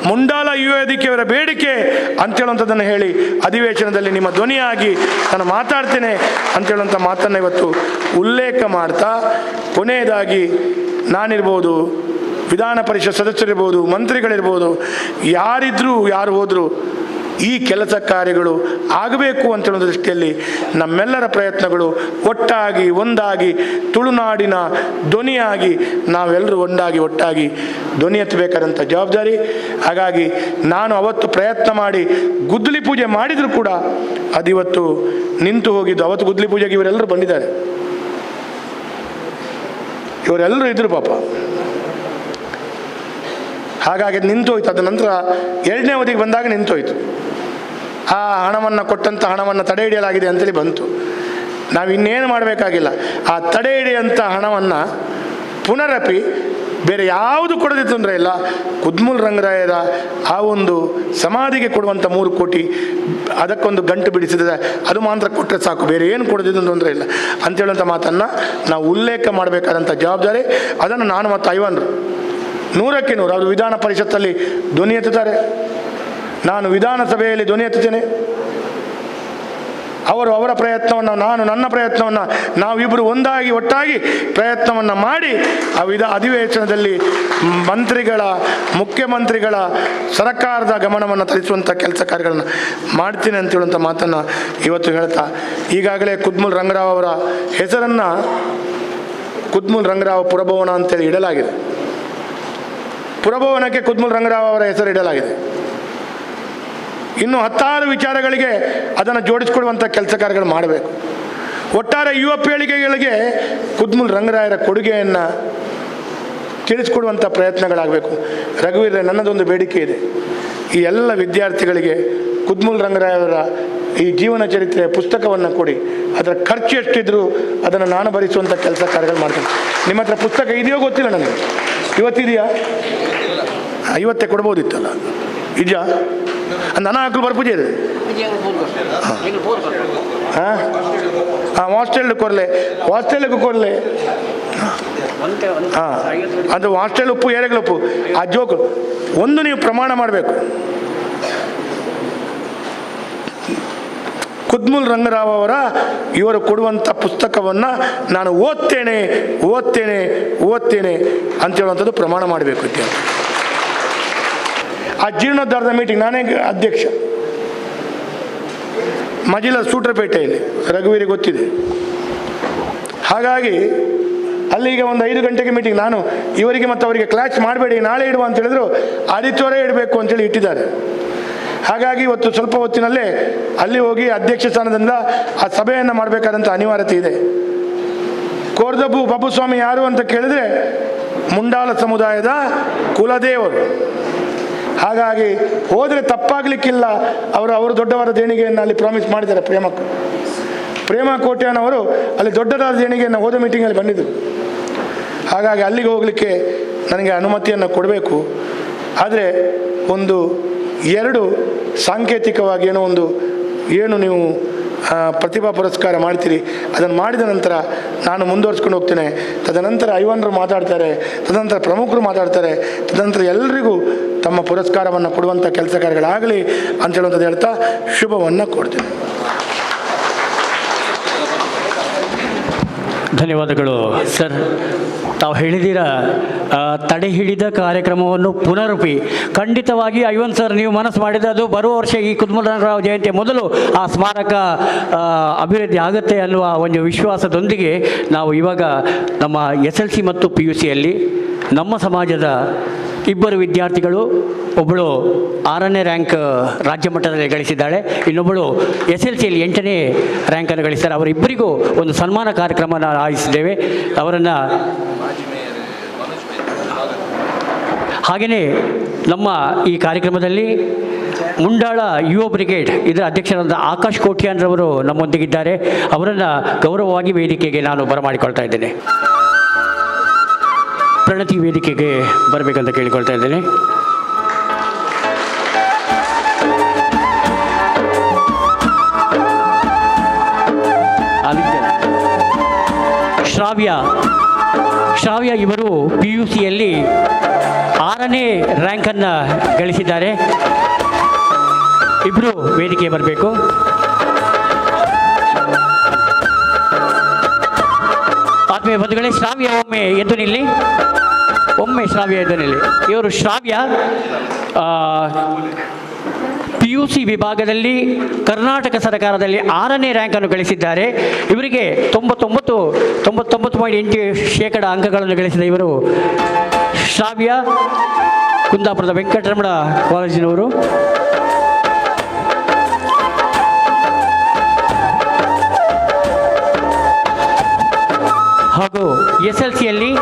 ಮುಂಡಾಲ ಯುವ ವೇದಿಕೆಯವರ ಬೇಡಿಕೆ ಅಂತೇಳುವಂಥದ್ದನ್ನು ಹೇಳಿ ಅಧಿವೇಶನದಲ್ಲಿ ನಿಮ್ಮ ಧ್ವನಿಯಾಗಿ ನಾನು ಮಾತಾಡ್ತೇನೆ ಅಂತೇಳುವಂಥ ಮಾತನ್ನು ಇವತ್ತು ಉಲ್ಲೇಖ ಮಾಡ್ತಾ, ಕೊನೆಯದಾಗಿ ನಾನಿರ್ಬೋದು, ವಿಧಾನ ಪರಿಷತ್ ಸದಸ್ಯರಿರ್ಬೋದು, ಮಂತ್ರಿಗಳಿರ್ಬೋದು, ಯಾರಿದ್ರೂ ಯಾರು ಹೋದರೂ ಈ ಕೆಲಸ ಕಾರ್ಯಗಳು ಆಗಬೇಕು ಅಂತೇಳೋ ದೃಷ್ಟಿಯಲ್ಲಿ ನಮ್ಮೆಲ್ಲರ ಪ್ರಯತ್ನಗಳು ಒಟ್ಟಾಗಿ ಒಂದಾಗಿ ತುಳುನಾಡಿನ ಧ್ವನಿಯಾಗಿ ನಾವೆಲ್ಲರೂ ಒಟ್ಟಾಗಿ ಧ್ವನಿ ಎತ್ತಬೇಕಾದಂಥ ಜವಾಬ್ದಾರಿ. ಹಾಗಾಗಿ ನಾನು ಅವತ್ತು ಪ್ರಯತ್ನ ಮಾಡಿ ಗುದ್ದಲಿ ಪೂಜೆ ಮಾಡಿದರೂ ಕೂಡ ಅದಿವತ್ತು ನಿಂತು ಹೋಗಿದ್ದು. ಅವತ್ತು ಗುದ್ದಲಿ ಪೂಜೆಗೆ ಇವರೆಲ್ಲರೂ ಬಂದಿದ್ದಾರೆ, ಇವರೆಲ್ಲರೂ ಇದ್ದರು ಪಾಪ. ಹಾಗಾಗಿ ನಿಂತು ಹೋಯ್ತು. ಅದ ನಂತರ 2ನೇ ಅವಧಿಗೆ ಬಂದಾಗ ನಿಂತು ಹೋಯ್ತು. ಆ ಹಣವನ್ನು ಕೊಟ್ಟಂಥ ಹಣವನ್ನು ತಡೆ ಹಿಡಿಯಲಾಗಿದೆ ಅಂತೇಳಿ ಬಂತು. ನಾವು ಇನ್ನೇನು ಮಾಡಬೇಕಾಗಿಲ್ಲ. ಆ ತಡೆ ಹಿಡಿಯಂಥ ಹಣವನ್ನು ಪುನರಪಿ ಬೇರೆ ಯಾವುದು ಕೊಡೋದೇ ತೊಂದರೆ ಇಲ್ಲ. ಕುದ್ಮೂಲ್ ರಂಗರಾಯರ ಆ ಒಂದು ಸಮಾಧಿಗೆ ಕೊಡುವಂಥ 3 ಕೋಟಿ ಅದಕ್ಕೊಂದು ಗಂಟು ಬಿಡಿಸಿದರೆ ಅದು ಮಾತ್ರ ಕೊಟ್ಟರೆ ಸಾಕು, ಬೇರೆ ಏನು ಕೊಡೋದಿದ್ದು ತೊಂದರೆ ಇಲ್ಲ ಅಂತೇಳುವಂಥ ಮಾತನ್ನು ನಾವು ಉಲ್ಲೇಖ ಮಾಡಬೇಕಾದಂಥ ಜವಾಬ್ದಾರಿ. ಅದನ್ನು ನಾನು ಮತ್ತು ಐವನ್ರು 100ಕ್ಕೆ 100 ಅವರು ವಿಧಾನ ಪರಿಷತ್ತಲ್ಲಿ ಧ್ವನಿ ಎತ್ತುತ್ತಾರೆ, ನಾನು ವಿಧಾನಸಭೆಯಲ್ಲಿ ಧ್ವನಿ ಎತ್ತುತ್ತೇನೆ. ಅವರು ಅವರ ಪ್ರಯತ್ನವನ್ನು, ನಾನು ನನ್ನ ಪ್ರಯತ್ನವನ್ನು, ನಾವಿಬ್ಬರು ಒಟ್ಟಾಗಿ ಪ್ರಯತ್ನವನ್ನು ಮಾಡಿ ಆ ಅಧಿವೇಶನದಲ್ಲಿ ಮಂತ್ರಿಗಳ, ಮುಖ್ಯಮಂತ್ರಿಗಳ, ಸರ್ಕಾರದ ಗಮನವನ್ನು ತರಿಸುವಂಥ ಕೆಲಸ ಕಾರ್ಯಗಳನ್ನು ಮಾಡ್ತೀನಿ ಅಂತೇಳುವಂಥ ಮಾತನ್ನು ಇವತ್ತು ಹೇಳ್ತಾ, ಈಗಾಗಲೇ ಕುದ್ಮೂಲ್ ರಂಗರಾವ್ ಅವರ ಹೆಸರನ್ನು ಕುದ್ಮೂಲ್ ರಂಗರಾವ್ ಪುರಭವನ ಅಂತೇಳಿ ಇಡಲಾಗಿದೆ. ಪುರಭವನಕ್ಕೆ ಕುದ್ಮೂಲ್ ರಂಗರಾವ್ ಅವರ ಹೆಸರು ಇಡಲಾಗಿದೆ. ಇನ್ನು 10 ವಿಚಾರಗಳಿಗೆ ಅದನ್ನು ಜೋಡಿಸಿಕೊಡುವಂಥ ಕೆಲಸ ಕಾರ್ಯಗಳು ಮಾಡಬೇಕು. ಒಟ್ಟಾರೆ ಯುವ ಪೀಳಿಗೆಗಳಿಗೆ ಕುದ್ಮೂಲ್ ರಂಗರಾಯರ ಕೊಡುಗೆಯನ್ನು ತಿಳಿಸ್ಕೊಡುವಂಥ ಪ್ರಯತ್ನಗಳಾಗಬೇಕು. ರಘುವೀರ್, ನನ್ನದೊಂದು ಬೇಡಿಕೆ ಇದೆ. ಈ ಎಲ್ಲ ವಿದ್ಯಾರ್ಥಿಗಳಿಗೆ ಕುದ್ಮೂಲ್ ರಂಗರಾಯರ ಈ ಜೀವನ ಚರಿತ್ರೆ ಪುಸ್ತಕವನ್ನು ಕೊಡಿ. ಅದರ ಖರ್ಚು ಎಷ್ಟಿದ್ರೂ ಅದನ್ನು ನಾನು ಭರಿಸುವಂಥ ಕೆಲಸ ಕಾರ್ಯಗಳು ಮಾಡ್ತೇನೆ. ನಿಮ್ಮ ಹತ್ರ ಪುಸ್ತಕ ಇದೆಯೋ ಗೊತ್ತಿಲ್ಲ ನನಗೆ. ಇವತ್ತಿದೆಯಾ? ಇವತ್ತೇ ಕೊಡ್ಬೋದಿತ್ತಲ್ಲ. ಇದೆಯಾ? ನನ್ನ ಹಾಕಲು ಬರ್ಪೂಜೆ ಇದೆ. ಹಾಂ, ಹಾಸ್ಟೆಲ್ಗೆ ಕೊಡಲೆ. ಹಾಂ, ಅದು ಹಾಸ್ಟೆಲ್ ಉಪ್ಪು, ಏರೆಗಳ ಉಪ್ಪು, ಆ ಜೋಕು ಒಂದು ನೀವು ಪ್ರಮಾಣ ಮಾಡಬೇಕು. ಕುದ್ಮೂಲ್ ರಂಗರಾವ್ ಅವರ ಇವರು ಕೊಡುವಂಥ ಪುಸ್ತಕವನ್ನು ನಾನು ಓದ್ತೇನೆ ಅಂತೇಳುವಂಥದ್ದು ಪ್ರಮಾಣ ಮಾಡಬೇಕು. ಆ ಜೀರ್ಣೋದ್ಧಾರದ ಮೀಟಿಂಗ್ ನಾನೇ ಅಧ್ಯಕ್ಷ, ಮಜಿಲ ಸೂಟ್ರಪೇಟೆಯಲ್ಲಿ, ರಘುವೀರಿಗೆ ಗೊತ್ತಿದೆ. ಹಾಗಾಗಿ ಅಲ್ಲಿಗೆ ಒಂದು 5 ಗಂಟೆಗೆ ಮೀಟಿಂಗ್. ನಾನು ಇವರಿಗೆ ಮತ್ತು ಅವರಿಗೆ ಕ್ಲಾಶ್ ಮಾಡಬೇಡಿ, ನಾಳೆ ಇಡುವ ಅಂತ ಹೇಳಿದ್ರು, ಆದಿತ್ಯವಾರ ಇಡಬೇಕು ಅಂತೇಳಿ ಇಟ್ಟಿದ್ದಾರೆ. ಹಾಗಾಗಿ ಇವತ್ತು ಸ್ವಲ್ಪ ಹೊತ್ತಿನಲ್ಲೇ ಅಲ್ಲಿ ಹೋಗಿ ಅಧ್ಯಕ್ಷ ಸ್ಥಾನದಿಂದ ಆ ಸಭೆಯನ್ನು ಮಾಡಬೇಕಾದಂಥ ಅನಿವಾರ್ಯತೆ ಇದೆ. ಕೋರ್ದಬ್ಬು ಬಬ್ಬುಸ್ವಾಮಿ ಯಾರು ಅಂತ ಕೇಳಿದರೆ ಮುಂಡಾಲ ಸಮುದಾಯದ ಕುಲದೇವರು. ಹಾಗಾಗಿ ಹೋದರೆ ತಪ್ಪಾಗಲಿಕ್ಕಿಲ್ಲ. ಅವರು ದೊಡ್ಡವರ ದೇಣಿಗೆಯನ್ನು ಅಲ್ಲಿ ಪ್ರಾಮಿಸ್ ಮಾಡಿದ್ದಾರೆ. ಪ್ರೇಮ ಕೋಟ್ಯಾನವರು ಅಲ್ಲಿ ದೊಡ್ಡದಾದ ದೇಣಿಗೆಯನ್ನು ಹೋದ ಮೀಟಿಂಗಲ್ಲಿ ಬಂದಿದ್ದರು. ಹಾಗಾಗಿ ಅಲ್ಲಿಗೆ ಹೋಗಲಿಕ್ಕೆ ನನಗೆ ಅನುಮತಿಯನ್ನು ಕೊಡಬೇಕು. ಆದರೆ ಒಂದು 2 ಸಾಂಕೇತಿಕವಾಗಿ ಏನು ನೀವು ಪ್ರತಿಭಾ ಪುರಸ್ಕಾರ ಮಾಡ್ತೀರಿ, ಅದನ್ನು ಮಾಡಿದ ನಂತರ ನಾನು ಮುಂದುವರ್ಸ್ಕೊಂಡು ಹೋಗ್ತೇನೆ. ತದನಂತರ ಐವನ್ರು ಮಾತಾಡ್ತಾರೆ, ತದನಂತರ ಪ್ರಮುಖರು ಮಾತಾಡ್ತಾರೆ, ತದನಂತರ ಎಲ್ಲರಿಗೂ ತಮ್ಮ ಪುರಸ್ಕಾರವನ್ನು ಕೊಡುವಂಥ ಕೆಲಸ ಕಾರ್ಯಗಳಾಗಲಿ ಅಂತ ಹೇಳುವಂಥದ್ದು ಹೇಳ್ತಾ ಶುಭವನ್ನು ಕೊಡ್ತೇನೆ. ಧನ್ಯವಾದಗಳು ಸರ್. ತಾವು ಹೇಳಿದ್ದೀರಾ ತಡೆ ಹಿಡಿದ ಕಾರ್ಯಕ್ರಮವನ್ನು ಪುನರುಪಿ ಖಂಡಿತವಾಗಿ ಐವನ್ ಸರ್ ನೀವು ಮನಸ್ಸು ಮಾಡಿದರೆ ಅದು ಬರುವ ವರ್ಷ ಈ ಕುದ್ಮೂಲ್ ರಂಗರಾವ್ ಜಯಂತಿಯ ಮೊದಲು ಆ ಸ್ಮಾರಕ ಅಭಿವೃದ್ಧಿ ಆಗುತ್ತೆ ಅನ್ನುವ ಒಂದು ವಿಶ್ವಾಸದೊಂದಿಗೆ ನಾವು ಇವಾಗ ನಮ್ಮ SLC ಮತ್ತು PUCಯಲ್ಲಿ ನಮ್ಮ ಸಮಾಜದ 2 ವಿದ್ಯಾರ್ಥಿಗಳು, ಒಬ್ಬಳು 6ನೇ ರ್ಯಾಂಕ್ ರಾಜ್ಯ ಮಟ್ಟದಲ್ಲಿ ಗಳಿಸಿದ್ದಾಳೆ, ಇನ್ನೊಬ್ಬಳು SLCಯಲ್ಲಿ 8ನೇ ರ್ಯಾಂಕನ್ನು ಗಳಿಸಿದ್ದಾರೆ. ಅವರಿಬ್ಬರಿಗೂ ಒಂದು ಸನ್ಮಾನ ಕಾರ್ಯಕ್ರಮವನ್ನು ಆಯೋಜಿಸಿದ್ದೇವೆ. ಅವರನ್ನು ಹಾಗೆಯೇ ನಮ್ಮ ಈ ಕಾರ್ಯಕ್ರಮದಲ್ಲಿ ಮುಂಡಾಳ ಯುವ ಬ್ರಿಗೇಡ್ ಇದರ ಅಧ್ಯಕ್ಷರಾದ ಆಕಾಶ್ ಕೋಟ್ಯಾನ್ರವರು ನಮ್ಮೊಂದಿಗಿದ್ದಾರೆ. ಅವರನ್ನು ಗೌರವವಾಗಿ ವೇದಿಕೆಗೆ ನಾನು ಬರಮಾಡಿಕೊಳ್ತಾ ಇದ್ದೇನೆ. ಪ್ರಣತಿ ವೇದಿಕೆಗೆ ಬರಬೇಕಂತ ಕೇಳಿಕೊಳ್ತಾ ಇದ್ದೇನೆ. ಶ್ರಾವ್ಯ ಶ್ರಾವ್ಯ ಇವರು PUCಯಲ್ಲಿ 6ನೇ ರ್ಯಾಂಕನ್ನು ಗಳಿಸಿದ್ದಾರೆ. ಇಬ್ಬರು ವೇದಿಕೆ ಬರಬೇಕು. ಆತ್ಮೀಯ ಬಂಧುಗಳೇ, ಶ್ರಾವ್ಯ ಒಮ್ಮೆ ಎದ್ದು ನಿಲ್ಲಿ. ಇವರು ಶ್ರಾವ್ಯ PUC ವಿಭಾಗದಲ್ಲಿ ಕರ್ನಾಟಕ ಸರ್ಕಾರದಲ್ಲಿ 6ನೇ ರ್ಯಾಂಕನ್ನು ಗಳಿಸಿದ್ದಾರೆ. ಇವರಿಗೆ 99.8% ಅಂಕಗಳನ್ನು ಗಳಿಸಿದ ಇವರು ಶ್ರಾವ್ಯ ಕುಂದಾಪುರದ ವೆಂಕಟರಮಣ ಕಾಲೇಜಿನವರು. ಹಾಗೂ SLCಯಲ್ಲಿ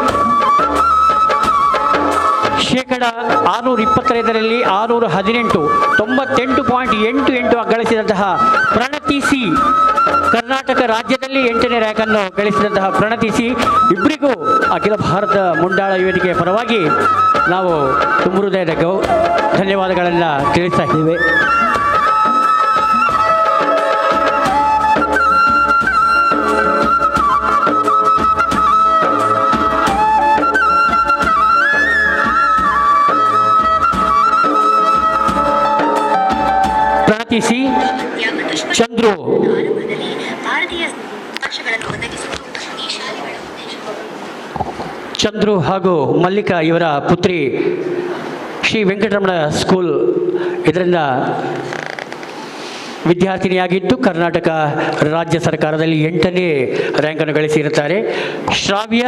625ರಲ್ಲಿ 618 98.88 ಗಳಿಸಿದಂತಹ ಪ್ರಣತಿ ಸಿ, ಕರ್ನಾಟಕ ರಾಜ್ಯದಲ್ಲಿ 8ನೇ ರ್ಯಾಂಕನ್ನು ಗಳಿಸಿದಂತಹ ಪ್ರಣತಿ ಸಿ ಇಬ್ಬರಿಗೂ ಅಖಿಲ ಭಾರತ ಮುಂಡಾಳ ವೇದಿಕೆಯ ಪರವಾಗಿ ನಾವು ತುಂಬ ಹೃದಯದ ಧನ್ಯವಾದಗಳನ್ನು ತಿಳಿಸ್ತಾ ಇದ್ದೇವೆ. ಸಿ ಚಂದ್ರು ಹಾಗೂ ಮಲ್ಲಿಕಾ ಇವರ ಪುತ್ರಿ ಶ್ರೀ ವೆಂಕಟರಮಣ ಸ್ಕೂಲ್ ಇದರಿಂದ ವಿದ್ಯಾರ್ಥಿನಿಯಾಗಿದ್ದು ಕರ್ನಾಟಕ ರಾಜ್ಯ ಸರ್ಕಾರದಲ್ಲಿ 8ನೇ ರ್ಯಾಂಕನ್ನು ಗಳಿಸಿರುತ್ತಾರೆ. ಶ್ರಾವ್ಯ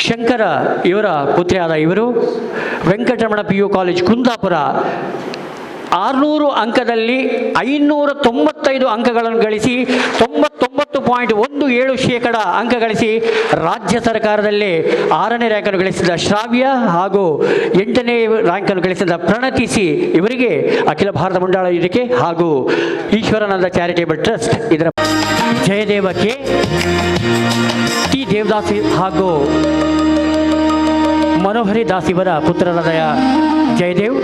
ಶಂಕರ ಇವರ ಪುತ್ರಿಯಾದ ಇವರು ವೆಂಕಟರಮಣ PU ಕಾಲೇಜ್ ಕುಂದಾಪುರ 600 ಅಂಕದಲ್ಲಿ 595 ಅಂಕಗಳನ್ನು ಗಳಿಸಿ 99.17% ಅಂಕ ಗಳಿಸಿ ರಾಜ್ಯ ಸರ್ಕಾರದಲ್ಲಿ 6ನೇ ರ್ಯಾಂಕನ್ನು ಗಳಿಸಿದ ಶ್ರಾವ್ಯ ಹಾಗೂ 8ನೇ ರ್ಯಾಂಕನ್ನು ಗಳಿಸಿದ ಪ್ರಣತಿ ಸಿ ಇವರಿಗೆ ಅಖಿಲ ಭಾರತ ಮುಂಡಾಳ ವೇದಿಕೆ ಹಾಗೂ ಈಶ್ವರಾನಂದ ಚಾರಿಟೇಬಲ್ ಟ್ರಸ್ಟ್ ಇದರ ಜಯದೇವ ಕೆ, ಟಿ ದೇವದಾಸ್ ಹಾಗೂ ಮನೋಹರಿ ದಾಸ್ ಇವರ ಪುತ್ರರಾದ ಜಯದೇವ್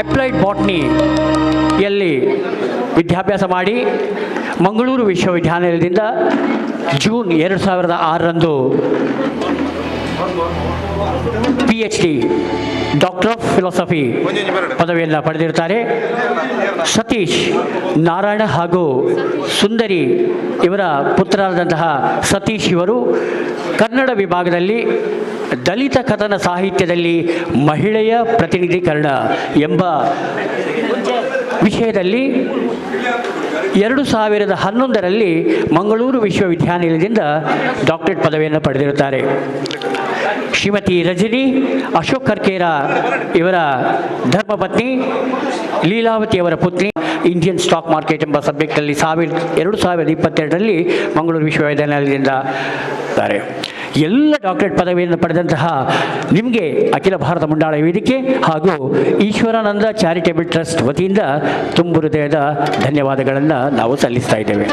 ಅಪ್ಲೈಡ್ ಬಾಟ್ನಿಯಲ್ಲಿ ವಿದ್ಯಾಭ್ಯಾಸ ಮಾಡಿ ಮಂಗಳೂರು ವಿಶ್ವವಿದ್ಯಾನಿಲಯದಿಂದ ಜೂನ್ 2006ರಂದು PhD ಡಾಕ್ಟರ್ ಆಫ್ ಫಿಲಾಸಫಿ ಪದವಿಯನ್ನು ಪಡೆದಿರುತ್ತಾರೆ. ಸತೀಶ್ ನಾರಾಯಣ ಹಾಗೂ ಸುಂದರಿ ಇವರ ಪುತ್ರರಾದಂತಹ ಸತೀಶ್ ಇವರು ಕನ್ನಡ ವಿಭಾಗದಲ್ಲಿ ದಲಿತ ಕಥನ ಸಾಹಿತ್ಯದಲ್ಲಿ ಮಹಿಳೆಯ ಪ್ರತಿನಿಧೀಕರಣ ಎಂಬ ವಿಷಯದಲ್ಲಿ 2011ರಲ್ಲಿ ಮಂಗಳೂರು ವಿಶ್ವವಿದ್ಯಾನಿಲಯದಿಂದ ಡಾಕ್ಟರೇಟ್ ಪದವಿಯನ್ನು ಪಡೆದಿರುತ್ತಾರೆ. ಶ್ರೀಮತಿ ರಜನಿ ಅಶೋಕ್ ಕರ್ಕೇರ ಇವರ ಧರ್ಮಪತ್ನಿ, ಲೀಲಾವತಿ ಅವರ ಪುತ್ರಿ ಇಂಡಿಯನ್ ಸ್ಟಾಕ್ ಮಾರ್ಕೆಟ್ ಎಂಬ ಸಬ್ಜೆಕ್ಟಲ್ಲಿ 2022ರಲ್ಲಿ ಮಂಗಳೂರು ವಿಶ್ವವಿದ್ಯಾನಿಲಯದಿಂದ ಇದ್ದಾರೆ. ಎಲ್ಲ ಡಾಕ್ಟರೇಟ್ ಪದವಿಯನ್ನು ಪಡೆದಂತಹ ನಿಮಗೆ ಅಖಿಲ ಭಾರತ ಮುಂಡಾಳ ವೇದಿಕೆ ಹಾಗೂ ಈಶ್ವರಾನಂದ ಚಾರಿಟೇಬಲ್ ಟ್ರಸ್ಟ್ ವತಿಯಿಂದ ತುಂಬ ಹೃದಯದ ಧನ್ಯವಾದಗಳನ್ನು ನಾವು ಸಲ್ಲಿಸ್ತಾ ಇದ್ದೇವೆ.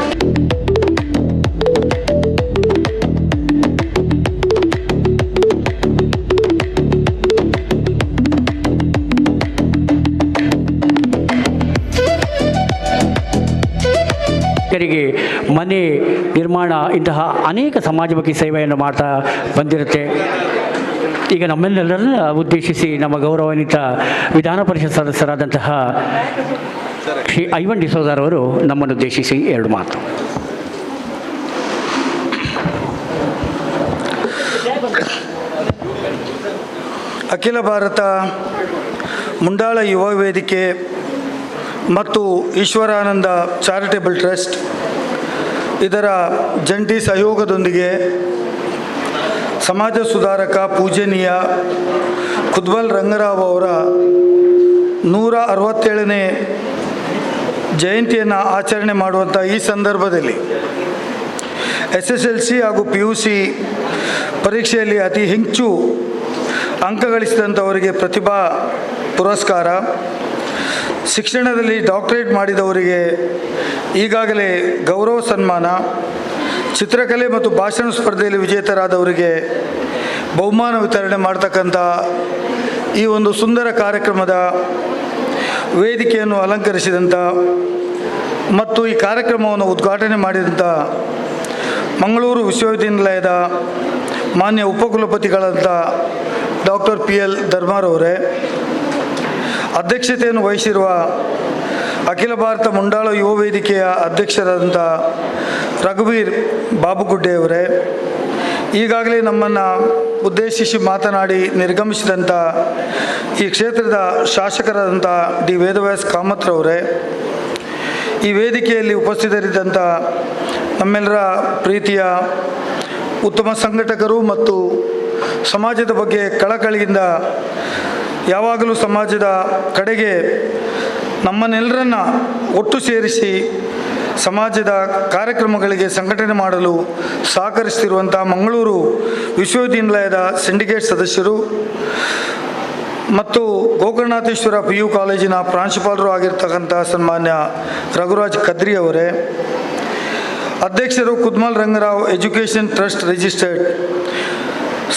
ಮನೆ ನಿರ್ಮಾಣ ಇಂತಹ ಅನೇಕ ಸಮಾಜಮುಖಿ ಸೇವೆಯನ್ನು ಮಾಡ್ತಾ ಬಂದಿರುತ್ತೆ. ಈಗ ನಮ್ಮೆಲ್ಲರನ್ನ ಉದ್ದೇಶಿಸಿ ನಮ್ಮ ಗೌರವಾನ್ವಿತ ವಿಧಾನ ಪರಿಷತ್ ಸದಸ್ಯರಾದಂತಹ ಶ್ರೀ ಐವನ್ ಡಿಸೋಜರವರು ನಮ್ಮನ್ನು ಉದ್ದೇಶಿಸಿ 2 ಮಾತು. ಅಖಿಲ ಭಾರತ ಮುಂಡಾಳ ಯುವ ವೇದಿಕೆ ಮತ್ತು ಈಶ್ವರಾನಂದ ಚಾರಿಟೇಬಲ್ ಟ್ರಸ್ಟ್ ಇದರ ಜಂಟಿ ಸಹಯೋಗದೊಂದಿಗೆ ಸಮಾಜ ಸುಧಾರಕ ಪೂಜನೀಯ ಕುದ್ಮಲ್ ರಂಗರಾವ್ ಅವರ 167ನೇ ಜಯಂತಿಯನ್ನು ಆಚರಣೆ ಮಾಡುವಂಥ ಈ ಸಂದರ್ಭದಲ್ಲಿ SSLC ಹಾಗೂ PUC ಪರೀಕ್ಷೆಯಲ್ಲಿ ಅತಿ ಹೆಚ್ಚು ಅಂಕ ಗಳಿಸಿದಂಥವರಿಗೆ ಪ್ರತಿಭಾ ಪುರಸ್ಕಾರ, ಶಿಕ್ಷಣದಲ್ಲಿ ಡಾಕ್ಟರೇಟ್ ಮಾಡಿದವರಿಗೆ ಈಗಾಗಲೇ ಗೌರವ ಸನ್ಮಾನ, ಚಿತ್ರಕಲೆ ಮತ್ತು ಭಾಷಣ ಸ್ಪರ್ಧೆಯಲ್ಲಿ ವಿಜೇತರಾದವರಿಗೆ ಬಹುಮಾನ ವಿತರಣೆ ಮಾಡ್ತಕ್ಕಂಥ ಈ ಒಂದು ಸುಂದರ ಕಾರ್ಯಕ್ರಮದ ವೇದಿಕೆಯನ್ನು ಅಲಂಕರಿಸಿದಂಥ ಮತ್ತು ಈ ಕಾರ್ಯಕ್ರಮವನ್ನು ಉದ್ಘಾಟನೆ ಮಾಡಿದಂಥ ಮಂಗಳೂರು ವಿಶ್ವವಿದ್ಯಾನಿಲಯದ ಮಾನ್ಯ ಉಪಕುಲಪತಿಗಳಾದ ಡಾಕ್ಟರ್ PL ಧರ್ಮಾರವರೇ, ಅಧ್ಯಕ್ಷತೆಯನ್ನು ವಹಿಸಿರುವ ಅಖಿಲ ಭಾರತ ಮುಂಡಾಳ ಯುವ ವೇದಿಕೆಯ ಅಧ್ಯಕ್ಷರಾದಂಥ ರಘುವೀರ್ ಬಾಬುಗುಡ್ಡೆಯವರೇ, ಈಗಾಗಲೇ ನಮ್ಮನ್ನು ಉದ್ದೇಶಿಸಿ ಮಾತನಾಡಿ ನಿರ್ಗಮಿಸಿದಂಥ ಈ ಕ್ಷೇತ್ರದ ಶಾಸಕರಾದಂಥ ಡಿ ವೇದವ್ಯಾಸ್ ಕಾಮತ್ರವರೇ, ಈ ವೇದಿಕೆಯಲ್ಲಿ ಉಪಸ್ಥಿತರಿದ್ದಂಥ ನಮ್ಮೆಲ್ಲರ ಪ್ರೀತಿಯ ಉತ್ತಮ ಸಂಘಟಕರು ಮತ್ತು ಸಮಾಜದ ಬಗ್ಗೆ ಕಳಕಳಿಯಿಂದ ಯಾವಾಗಲೂ ಸಮಾಜದ ಕಡೆಗೆ ನಮ್ಮನ್ನೆಲ್ಲರನ್ನ ಒಟ್ಟು ಸೇರಿಸಿ ಸಮಾಜದ ಕಾರ್ಯಕ್ರಮಗಳಿಗೆ ಸಂಘಟನೆ ಮಾಡಲು ಸಹಕರಿಸ್ತಿರುವಂಥ ಮಂಗಳೂರು ವಿಶ್ವವಿದ್ಯಾನಿಲಯದ ಸಿಂಡಿಕೇಟ್ ಸದಸ್ಯರು ಮತ್ತು ಗೋಕರ್ಣನಾಥೇಶ್ವರ PU ಕಾಲೇಜಿನ ಪ್ರಾಂಶುಪಾಲರು ಆಗಿರ್ತಕ್ಕಂಥ ಸನ್ಮಾನ್ಯ ರಘುರಾಜ್ ಕದ್ರಿ ಅವರೇ, ಅಧ್ಯಕ್ಷರು Kudmal Rangarao education trust registered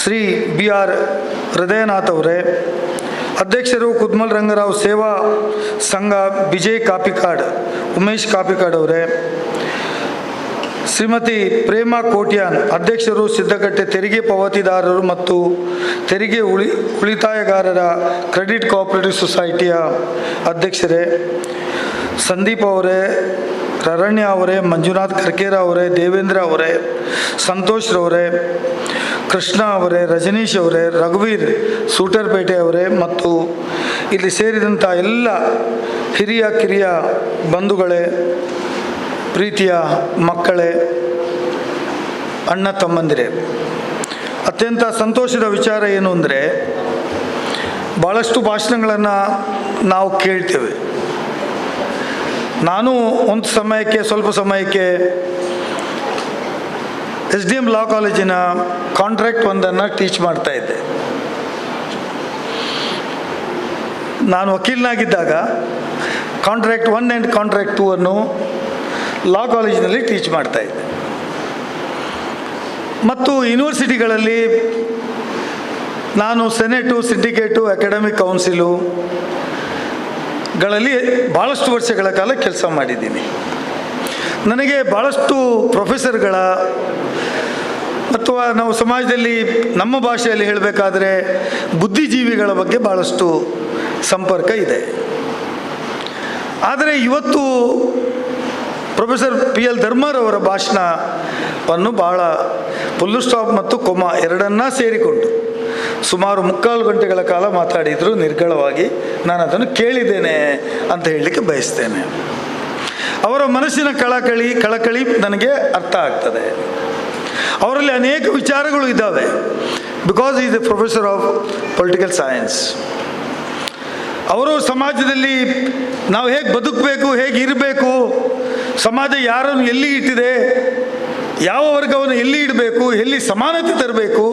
Shri BR Hridayanath ಅವರೇ, ಅಧ್ಯಕ್ಷರು ಕುದ್ಮಲ್ ರಂಗರಾವ್ ಸೇವಾ ಸಂಘ ವಿಜಯ್ ಕಾಪಿಕಾಡ್ ಉಮೇಶ್ ಕಾಪಿಕಾಡ್ ಅವರೇ, ಶ್ರೀಮತಿ ಪ್ರೇಮಾ ಕೋಟ್ಯಾನ್, ಅಧ್ಯಕ್ಷರು ಸಿದ್ದಗಟ್ಟೆ ತೆರಿಗೆ ಪಾವತಿದಾರರು ಮತ್ತು ತೆರಿಗೆ ಉಳಿತಾಯಗಾರರ ಕ್ರೆಡಿಟ್ ಕೋಆಪರೇಟಿವ್ ಸೊಸೈಟಿಯ ಅಧ್ಯಕ್ಷರೇ, ಸಂದೀಪ್ ಅವರೇ, ರರಣ್ಯ ಅವರೇ, ಮಂಜುನಾಥ್ ಕರ್ಕೇರ ಅವರೇ, ದೇವೇಂದ್ರ ಅವರೇ, ಸಂತೋಷ್ ರವರೇ, ಕೃಷ್ಣ ಅವರೇ, ರಜನೀಶ್ ಅವರೇ, ರಘುವೀರ್ ಸೂಟರ್ಪೇಟೆ ಅವರೇ ಮತ್ತು ಇಲ್ಲಿ ಸೇರಿದಂಥ ಎಲ್ಲ ಹಿರಿಯ ಕಿರಿಯ ಬಂಧುಗಳೇ, ಪ್ರೀತಿಯ ಮಕ್ಕಳೇ, ಅಣ್ಣ ತಮ್ಮಂದಿರೇ, ಅತ್ಯಂತ ಸಂತೋಷದ ವಿಚಾರ ಏನು ಅಂದರೆ, ಭಾಳಷ್ಟು ಭಾಷಣಗಳನ್ನು ನಾವು ಕೇಳ್ತೇವೆ. ನಾನು ಒಂದು ಸ್ವಲ್ಪ ಸಮಯಕ್ಕೆ SDM ಲಾ ಕಾಲೇಜಿನ ಕಾಂಟ್ರಾಕ್ಟ್ ಒಂದನ್ನು ಟೀಚ್ ಮಾಡ್ತಾ ಇದ್ದೆ. ನಾನು ವಕೀಲನಾಗಿದ್ದಾಗ ಕಾಂಟ್ರಾಕ್ಟ್ 1 ಆ್ಯಂಡ್ ಕಾಂಟ್ರಾಕ್ಟ್ 2 ಅನ್ನು ಲಾ ಕಾಲೇಜಿನಲ್ಲಿ ಟೀಚ್ ಮಾಡ್ತಾ ಇದ್ದೆ. ಮತ್ತು ಯೂನಿವರ್ಸಿಟಿಗಳಲ್ಲಿ ನಾನು ಸೆನೆಟು, ಸಿಂಡಿಕೇಟು, ಅಕಾಡೆಮಿಕ್ ಕೌನ್ಸಿಲುಗಳಲ್ಲಿ ಭಾಳಷ್ಟು ವರ್ಷಗಳ ಕಾಲ ಕೆಲಸ ಮಾಡಿದ್ದೀನಿ. ನನಗೆ ಭಾಳಷ್ಟು ಪ್ರೊಫೆಸರ್ಗಳ ಅಥವಾ ನಾವು ಸಮಾಜದಲ್ಲಿ ನಮ್ಮ ಭಾಷೆಯಲ್ಲಿ ಹೇಳಬೇಕಾದ್ರೆ ಬುದ್ಧಿಜೀವಿಗಳ ಬಗ್ಗೆ ಭಾಳಷ್ಟು ಸಂಪರ್ಕ ಇದೆ. ಆದರೆ ಇವತ್ತು ಪ್ರೊಫೆಸರ್ PL ಧರ್ಮಾರವರ ಭಾಷಣವನ್ನು ಭಾಳ ಫುಲ್ಲು ಸ್ಟಾಪ್ ಮತ್ತು ಕೊಮ ಎರಡನ್ನ ಸೇರಿಕೊಂಡು ಸುಮಾರು 3/4 ಗಂಟೆಗಳ ಕಾಲ ಮಾತಾಡಿದರು ನಿರ್ಗಳವಾಗಿ. ನಾನು ಅದನ್ನು ಕೇಳಿದ್ದೇನೆ ಅಂತ ಹೇಳಲಿಕ್ಕೆ ಬಯಸ್ತೇನೆ. ಅವರ ಮನಸ್ಸಿನ ಕಳಕಳಿ ನನಗೆ ಅರ್ಥ ಆಗ್ತದೆ. ಅವರಲ್ಲಿ ಅನೇಕ ವಿಚಾರಗಳು ಇದ್ದಾವೆ. Because is A professor of political science. ಅವರು ಸಮಾಜದಲ್ಲಿ ನಾವು ಹೇಗೆ ಬದುಕಬೇಕು, ಹೇಗೆ ಇರಬೇಕು, ಸಮಾಜ ಯಾರನ್ನು ಎಲ್ಲಿ ಇಟ್ಟಿದೆ, ಯಾವ ವರ್ಗವನ್ನು ಎಲ್ಲಿ ಇಡಬೇಕು, ಎಲ್ಲಿ ಸಮಾನತೆ ತರಬೇಕು,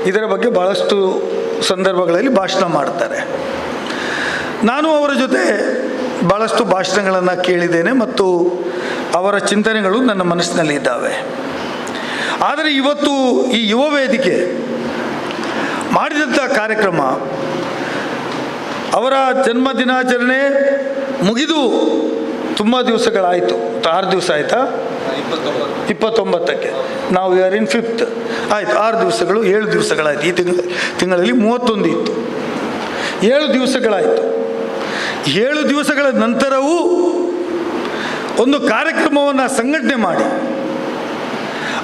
ಇದರ ಬಗ್ಗೆ ಭಾಳಷ್ಟು ಸಂದರ್ಭಗಳಲ್ಲಿ ಭಾಷಣ ಮಾಡ್ತಾರೆ. ನಾನು ಅವರ ಜೊತೆ ಭಾಳಷ್ಟು ಭಾಷಣಗಳನ್ನು ಕೇಳಿದ್ದೇನೆ ಮತ್ತು ಅವರ ಚಿಂತನೆಗಳು ನನ್ನ ಮನಸ್ಸಿನಲ್ಲಿ ಇದ್ದಾವೆ. ಆದರೆ ಇವತ್ತು ಈ ಯುವ ವೇದಿಕೆ ಮಾಡಿದಂಥ ಕಾರ್ಯಕ್ರಮ, ಅವರ ಜನ್ಮ ದಿನಾಚರಣೆ ಮುಗಿದು ತುಂಬ ದಿವಸಗಳಾಯಿತು. 6 ದಿವಸ ಆಯಿತಾ? 29ಕ್ಕೆ ನಾವು ಆರ್ ಇನ್ 5th ಆಯಿತು. 6 ದಿವಸಗಳು 7 ದಿವಸಗಳಾಯಿತು. ಈ ತಿಂಗಳಲ್ಲಿ 31 ಇತ್ತು. 7 ದಿವಸಗಳಾಯಿತು. 7 ದಿವಸಗಳ ನಂತರವೂ ಒಂದು ಕಾರ್ಯಕ್ರಮವನ್ನು ಸಂಘಟನೆ ಮಾಡಿ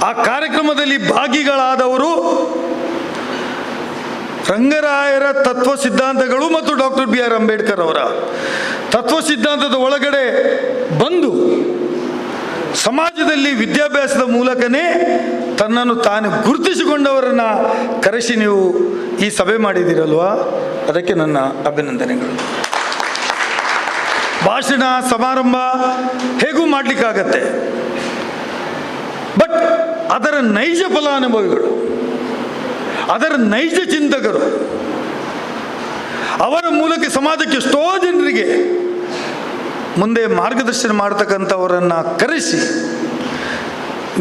ಆ ಕಾರ್ಯಕ್ರಮದಲ್ಲಿ ಭಾಗಿಗಳಾದವರು ರಂಗರಾಯರ ತತ್ವ ಸಿದ್ಧಾಂತಗಳು ಮತ್ತು ಡಾಕ್ಟರ್ BR ಅಂಬೇಡ್ಕರ್ ಅವರ ತತ್ವ ಸಿದ್ಧಾಂತದ ಒಳಗಡೆ ಬಂದು ಸಮಾಜದಲ್ಲಿ ವಿದ್ಯಾಭ್ಯಾಸದ ಮೂಲಕನೇ ತನ್ನನ್ನು ತಾನು ಗುರುತಿಸಿಕೊಂಡವರನ್ನು ಕರೆಸಿ ನೀವು ಈ ಸಭೆ ಮಾಡಿದ್ದೀರಲ್ವಾ, ಅದಕ್ಕೆ ನನ್ನ ಅಭಿನಂದನೆಗಳು. ಭಾಷಣ ಸಮಾರಂಭ ಹೇಗೂ ಮಾಡಲಿಕ್ಕಾಗತ್ತೆ, ಬಟ್ ಅದರ ನೈಜ ಫಲಾನುಭವಿಗಳು, ಅದರ ನೈಜ ಚಿಂತಕರು, ಅವರ ಮೂಲಕ ಸಮಾಜಕ್ಕೆ ಎಷ್ಟೋ ಜನರಿಗೆ ಮುಂದೆ ಮಾರ್ಗದರ್ಶನ ಮಾಡ್ತಕ್ಕಂಥವರನ್ನು ಕರೆಸಿ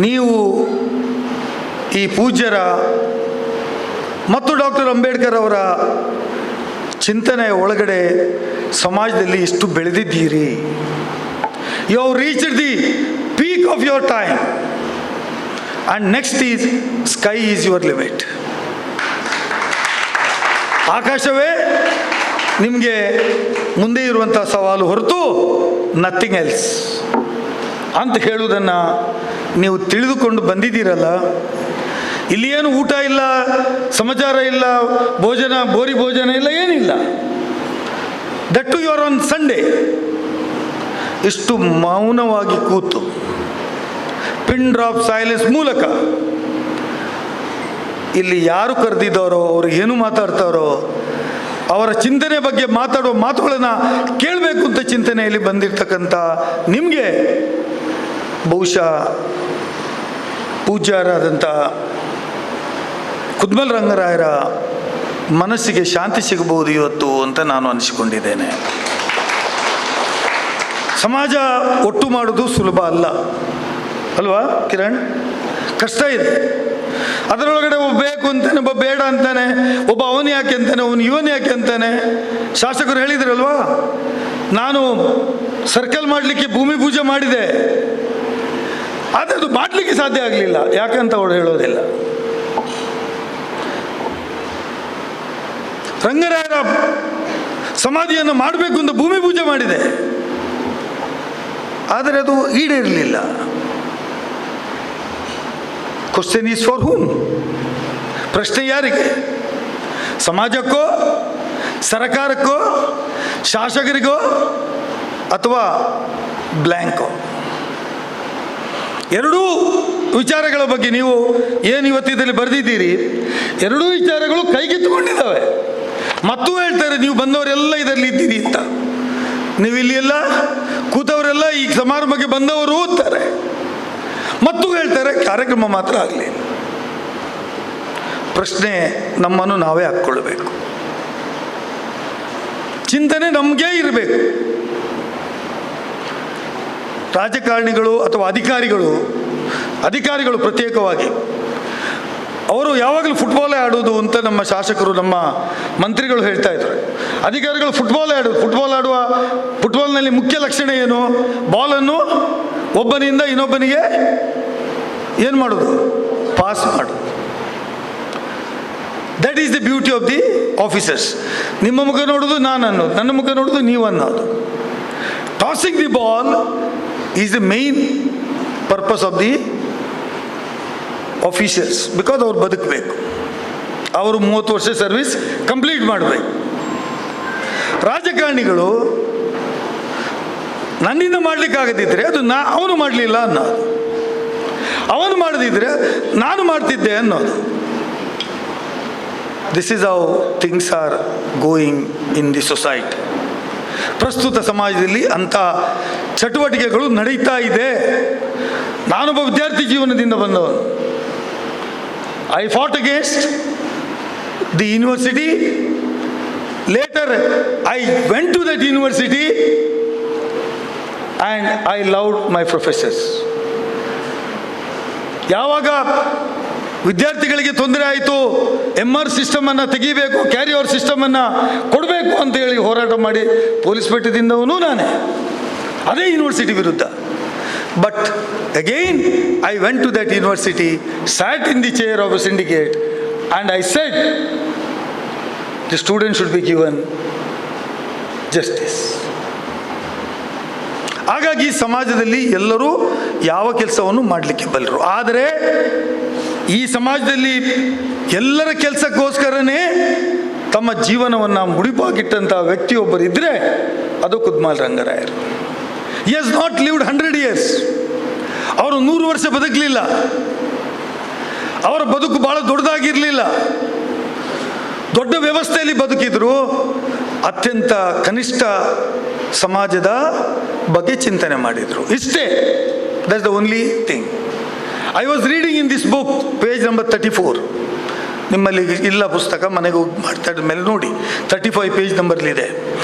ನೀವು ಈ ಪೂಜ್ಯರ ಮತ್ತು ಡಾಕ್ಟರ್ ಅಂಬೇಡ್ಕರ್ ಅವರ ಚಿಂತನೆಯ ಒಳಗಡೆ ಸಮಾಜದಲ್ಲಿ ಎಷ್ಟು ಬೆಳೆದಿದ್ದೀರಿ. You have reached the peak of your time. And next is sky is your limit. ಆಕಾಶವೇ ನಿಮಗೆ ಮುಂದೆ ಇರುವಂಥ ಸವಾಲು ಹೊರತು ನಥಿಂಗ್ ಎಲ್ಸ್ ಅಂತ ಹೇಳುವುದನ್ನು ನೀವು ತಿಳಿದುಕೊಂಡು ಬಂದಿದ್ದೀರಲ್ಲ. ಇಲ್ಲಿ ಏನು ಊಟ ಇಲ್ಲ, ಸಮಾಚಾರ ಇಲ್ಲ, ಬೋರಿ ಭೋಜನ ಇಲ್ಲ, ಏನಿಲ್ಲ. That to your on Sunday. ಇಷ್ಟು ಮೌನವಾಗಿ ಕೂತು ಪಿನ್ ಡ್ರಾಪ್ ಸೈಲೆನ್ಸ್ ಮೂಲಕ ಇಲ್ಲಿ ಯಾರು ಕರೆದಿದ್ದಾರೋ, ಅವರು ಏನು ಮಾತಾಡ್ತಾರೋ, ಅವರ ಚಿಂತನೆ ಬಗ್ಗೆ ಮಾತಾಡುವ ಮಾತುಗಳನ್ನು ಕೇಳಬೇಕು ಅಂತ ಚಿಂತನೆಯಲ್ಲಿ ಬಂದಿರತಕ್ಕಂಥ ನಿಮಗೆ ಬಹುಶಃ ಪೂಜ್ಯರಾದಂಥ ಕುದ್ಮಲ್ ರಂಗರಾಯರ ಮನಸ್ಸಿಗೆ ಶಾಂತಿ ಸಿಗಬಹುದು ಇವತ್ತು ಅಂತ ನಾನು ಅನಿಸಿಕೊಂಡಿದ್ದೇನೆ. ಸಮಾಜ ಒಟ್ಟು ಮಾಡೋದು ಸುಲಭ ಅಲ್ವಾ ಕಿರಣ್? ಕಷ್ಟ ಇದೆ. ಅದರೊಳಗಡೆ ಒಬ್ಬ ಬೇಕು ಅಂತಾನೆ, ಒಬ್ಬ ಬೇಡ ಅಂತಾನೆ, ಒಬ್ಬ ಅವನು ಯಾಕೆ ಅಂತಾನೆ, ಅವನು ಇವನು ಯಾಕೆ ಅಂತಾನೆ. ಶಾಸಕರು ಹೇಳಿದ್ರಲ್ವಾ, ನಾನು ಸರ್ಕಲ್ ಮಾಡಲಿಕ್ಕೆ ಭೂಮಿ ಪೂಜೆ ಮಾಡಿದೆ, ಆದರೆ ಅದು ಮಾಡಲಿಕ್ಕೆ ಸಾಧ್ಯ ಆಗಲಿಲ್ಲ. ಯಾಕಂತ ಅವಳು ಹೇಳೋದಿಲ್ಲ. ರಂಗರಾಯರ ಸಮಾಧಿಯನ್ನು ಮಾಡಬೇಕು ಅಂತ ಭೂಮಿ ಪೂಜೆ ಮಾಡಿದೆ, ಆದರೆ ಅದು ಈಡೇರಲಿಲ್ಲ. ಕ್ವಶನ್ ಈಸ್ ಫಾರ್ ಹೂಮ್? ಪ್ರಶ್ನೆ ಯಾರಿಗೆ? ಸಮಾಜಕ್ಕೋ, ಸರ್ಕಾರಕ್ಕೋ, ಶಾಸಕರಿಗೋ, ಅಥವಾ ಬ್ಲ್ಯಾಂಕೋ? ಎರಡೂ ವಿಚಾರಗಳ ಬಗ್ಗೆ ನೀವು ಏನು ಇವತ್ತಿದಲ್ಲಿ ಬರೆದಿದ್ದೀರಿ, ಎರಡೂ ವಿಚಾರಗಳು ಕೈಗೆತ್ತಿಕೊಂಡಿದ್ದಾವೆ. ಮತ್ತೂ ಹೇಳ್ತಾರೆ ನೀವು ಬಂದವರೆಲ್ಲ ಇದರಲ್ಲಿ ಇದ್ದೀರಿ ಅಂತ. ನೀವು ಇಲ್ಲಿ ಎಲ್ಲ ಕೂತವರೆಲ್ಲ ಈ ಸಮಾರಂಭಕ್ಕೆ ಬಂದವರು ಓದ್ತಾರೆ, ಮತ್ತು ಹೇಳ್ತಾರೆ ಕಾರ್ಯಕ್ರಮ ಮಾತ್ರ ಆಗಲಿ. ಪ್ರಶ್ನೆ ನಮ್ಮನ್ನು ನಾವೇ ಹಾಕ್ಕೊಳ್ಬೇಕು. ಚಿಂತನೆ ನಮಗೇ ಇರಬೇಕು. ರಾಜಕಾರಣಿಗಳು ಅಥವಾ ಅಧಿಕಾರಿಗಳು ಪ್ರತ್ಯೇಕವಾಗಿ ಅವರು ಯಾವಾಗಲೂ ಫುಟ್ಬಾಲೇ ಆಡೋದು ಅಂತ ನಮ್ಮ ಶಾಸಕರು, ನಮ್ಮ ಮಂತ್ರಿಗಳು ಹೇಳ್ತಾ ಇದ್ರು. ಅಧಿಕಾರಿಗಳು ಫುಟ್ಬಾಲೇ ಆಡೋದು. ಫುಟ್ಬಾಲ್ನಲ್ಲಿ ಮುಖ್ಯ ಲಕ್ಷಣ ಏನು? ಬಾಲನ್ನು ಒಬ್ಬನಿಂದ ಇನ್ನೊಬ್ಬನಿಗೆ ಏನು ಮಾಡೋದು? ಪಾಸ್ ಮಾಡೋದು. That is the beauty of the officers. ನಿಮ್ಮ ಮುಖ ನೋಡೋದು ನಾನು ಅನ್ನೋದು, ನನ್ನ ಮುಖ ನೋಡೋದು ನೀವು ಅನ್ನೋದು. Tossing the ball is the main purpose of the officers. Because ಅವ್ರು ಬದುಕಬೇಕು, ಅವರು 30 ವರ್ಷ ಸರ್ವಿಸ್ ಕಂಪ್ಲೀಟ್ ಮಾಡಬೇಕು. ರಾಜಕಾರಣಿಗಳು ನನ್ನಿಂದ ಮಾಡಲಿಕ್ಕಾಗದಿದ್ದರೆ ಅದು ಅವನು ಮಾಡಲಿಲ್ಲ ಅನ್ನೋದು, ಅವನು ಮಾಡದಿದ್ದರೆ ನಾನು ಮಾಡ್ತಿದ್ದೆ ಅನ್ನೋದು. This is how things are going in the society. ಪ್ರಸ್ತುತ ಸಮಾಜದಲ್ಲಿ ಅಂಥ ಚಟುವಟಿಕೆಗಳು ನಡೀತಾ ಇದೆ. ನಾನೊಬ್ಬ ವಿದ್ಯಾರ್ಥಿ ಜೀವನದಿಂದ ಬಂದವನು. I fought against the university. Later I went to that university and I loved my professors. ಯಾವಾಗ ವಿದ್ಯಾರ್ಥಿಗಳಿಗೆ ತೊಂದರೆ ಆಯಿತು, MR ಸಿಸ್ಟಮನ್ನು ತೆಗಿಬೇಕು, ಕ್ಯಾರಿ ಓವರ್ ಸಿಸ್ಟಮನ್ನು ಕೊಡಬೇಕು ಅಂತೇಳಿ ಹೋರಾಟ ಮಾಡಿ ಪೊಲೀಸ್ ಪೇಟೆದಿಂದವನು ನಾನೇ, ಅದೇ ಯೂನಿವರ್ಸಿಟಿ ವಿರುದ್ಧ. But again I went to that university, sat in the chair of a syndicate and I said the student should be given justice. ಹಾಗಾಗಿ ಸಮಾಜದಲ್ಲಿ ಎಲ್ಲರೂ ಯಾವ ಕೆಲಸವನ್ನು ಮಾಡಲಿಕ್ಕೆ ಬಲ್ಲರು. ಆದರೆ ಈ ಸಮಾಜದಲ್ಲಿ ಎಲ್ಲರ ಕೆಲಸಕ್ಕೋಸ್ಕರನೇ ತಮ್ಮ ಜೀವನವನ್ನು ಮುಡಿಪಾಗಿಟ್ಟಂಥ ವ್ಯಕ್ತಿಯೊಬ್ಬರಿದ್ದರೆ ಅದು ಕುದ್ಮಲ್ ರಂಗರಾಯರು. He has not lived 100 years. ಅವರು 100 ವರ್ಷ ಬದುಕಲಿಲ್ಲ. ಅವರ ಬದುಕು ಭಾಳ ದೊಡ್ಡದಾಗಿರಲಿಲ್ಲ. ದೊಡ್ಡ ವ್ಯವಸ್ಥೆಯಲ್ಲಿ ಬದುಕಿದ್ರು. ಅತ್ಯಂತ ಕನಿಷ್ಠ ಸಮಾಜದ ಬಗ್ಗೆ ಚಿಂತನೆ ಮಾಡಿದರು. ಇಷ್ಟೇ. That's the only thing. I was reading in this book, page number 34. ನಿಮ್ಮಲ್ಲಿ ಇಲ್ಲ ಪುಸ್ತಕ, ಮನೆಗೆ ಹೋಗಿ ಮಾಡ್ತಾ ಮೇಲೆ ನೋಡಿ, 35 ಪೇಜ್ ನಂಬರ್ಲಿದೆ.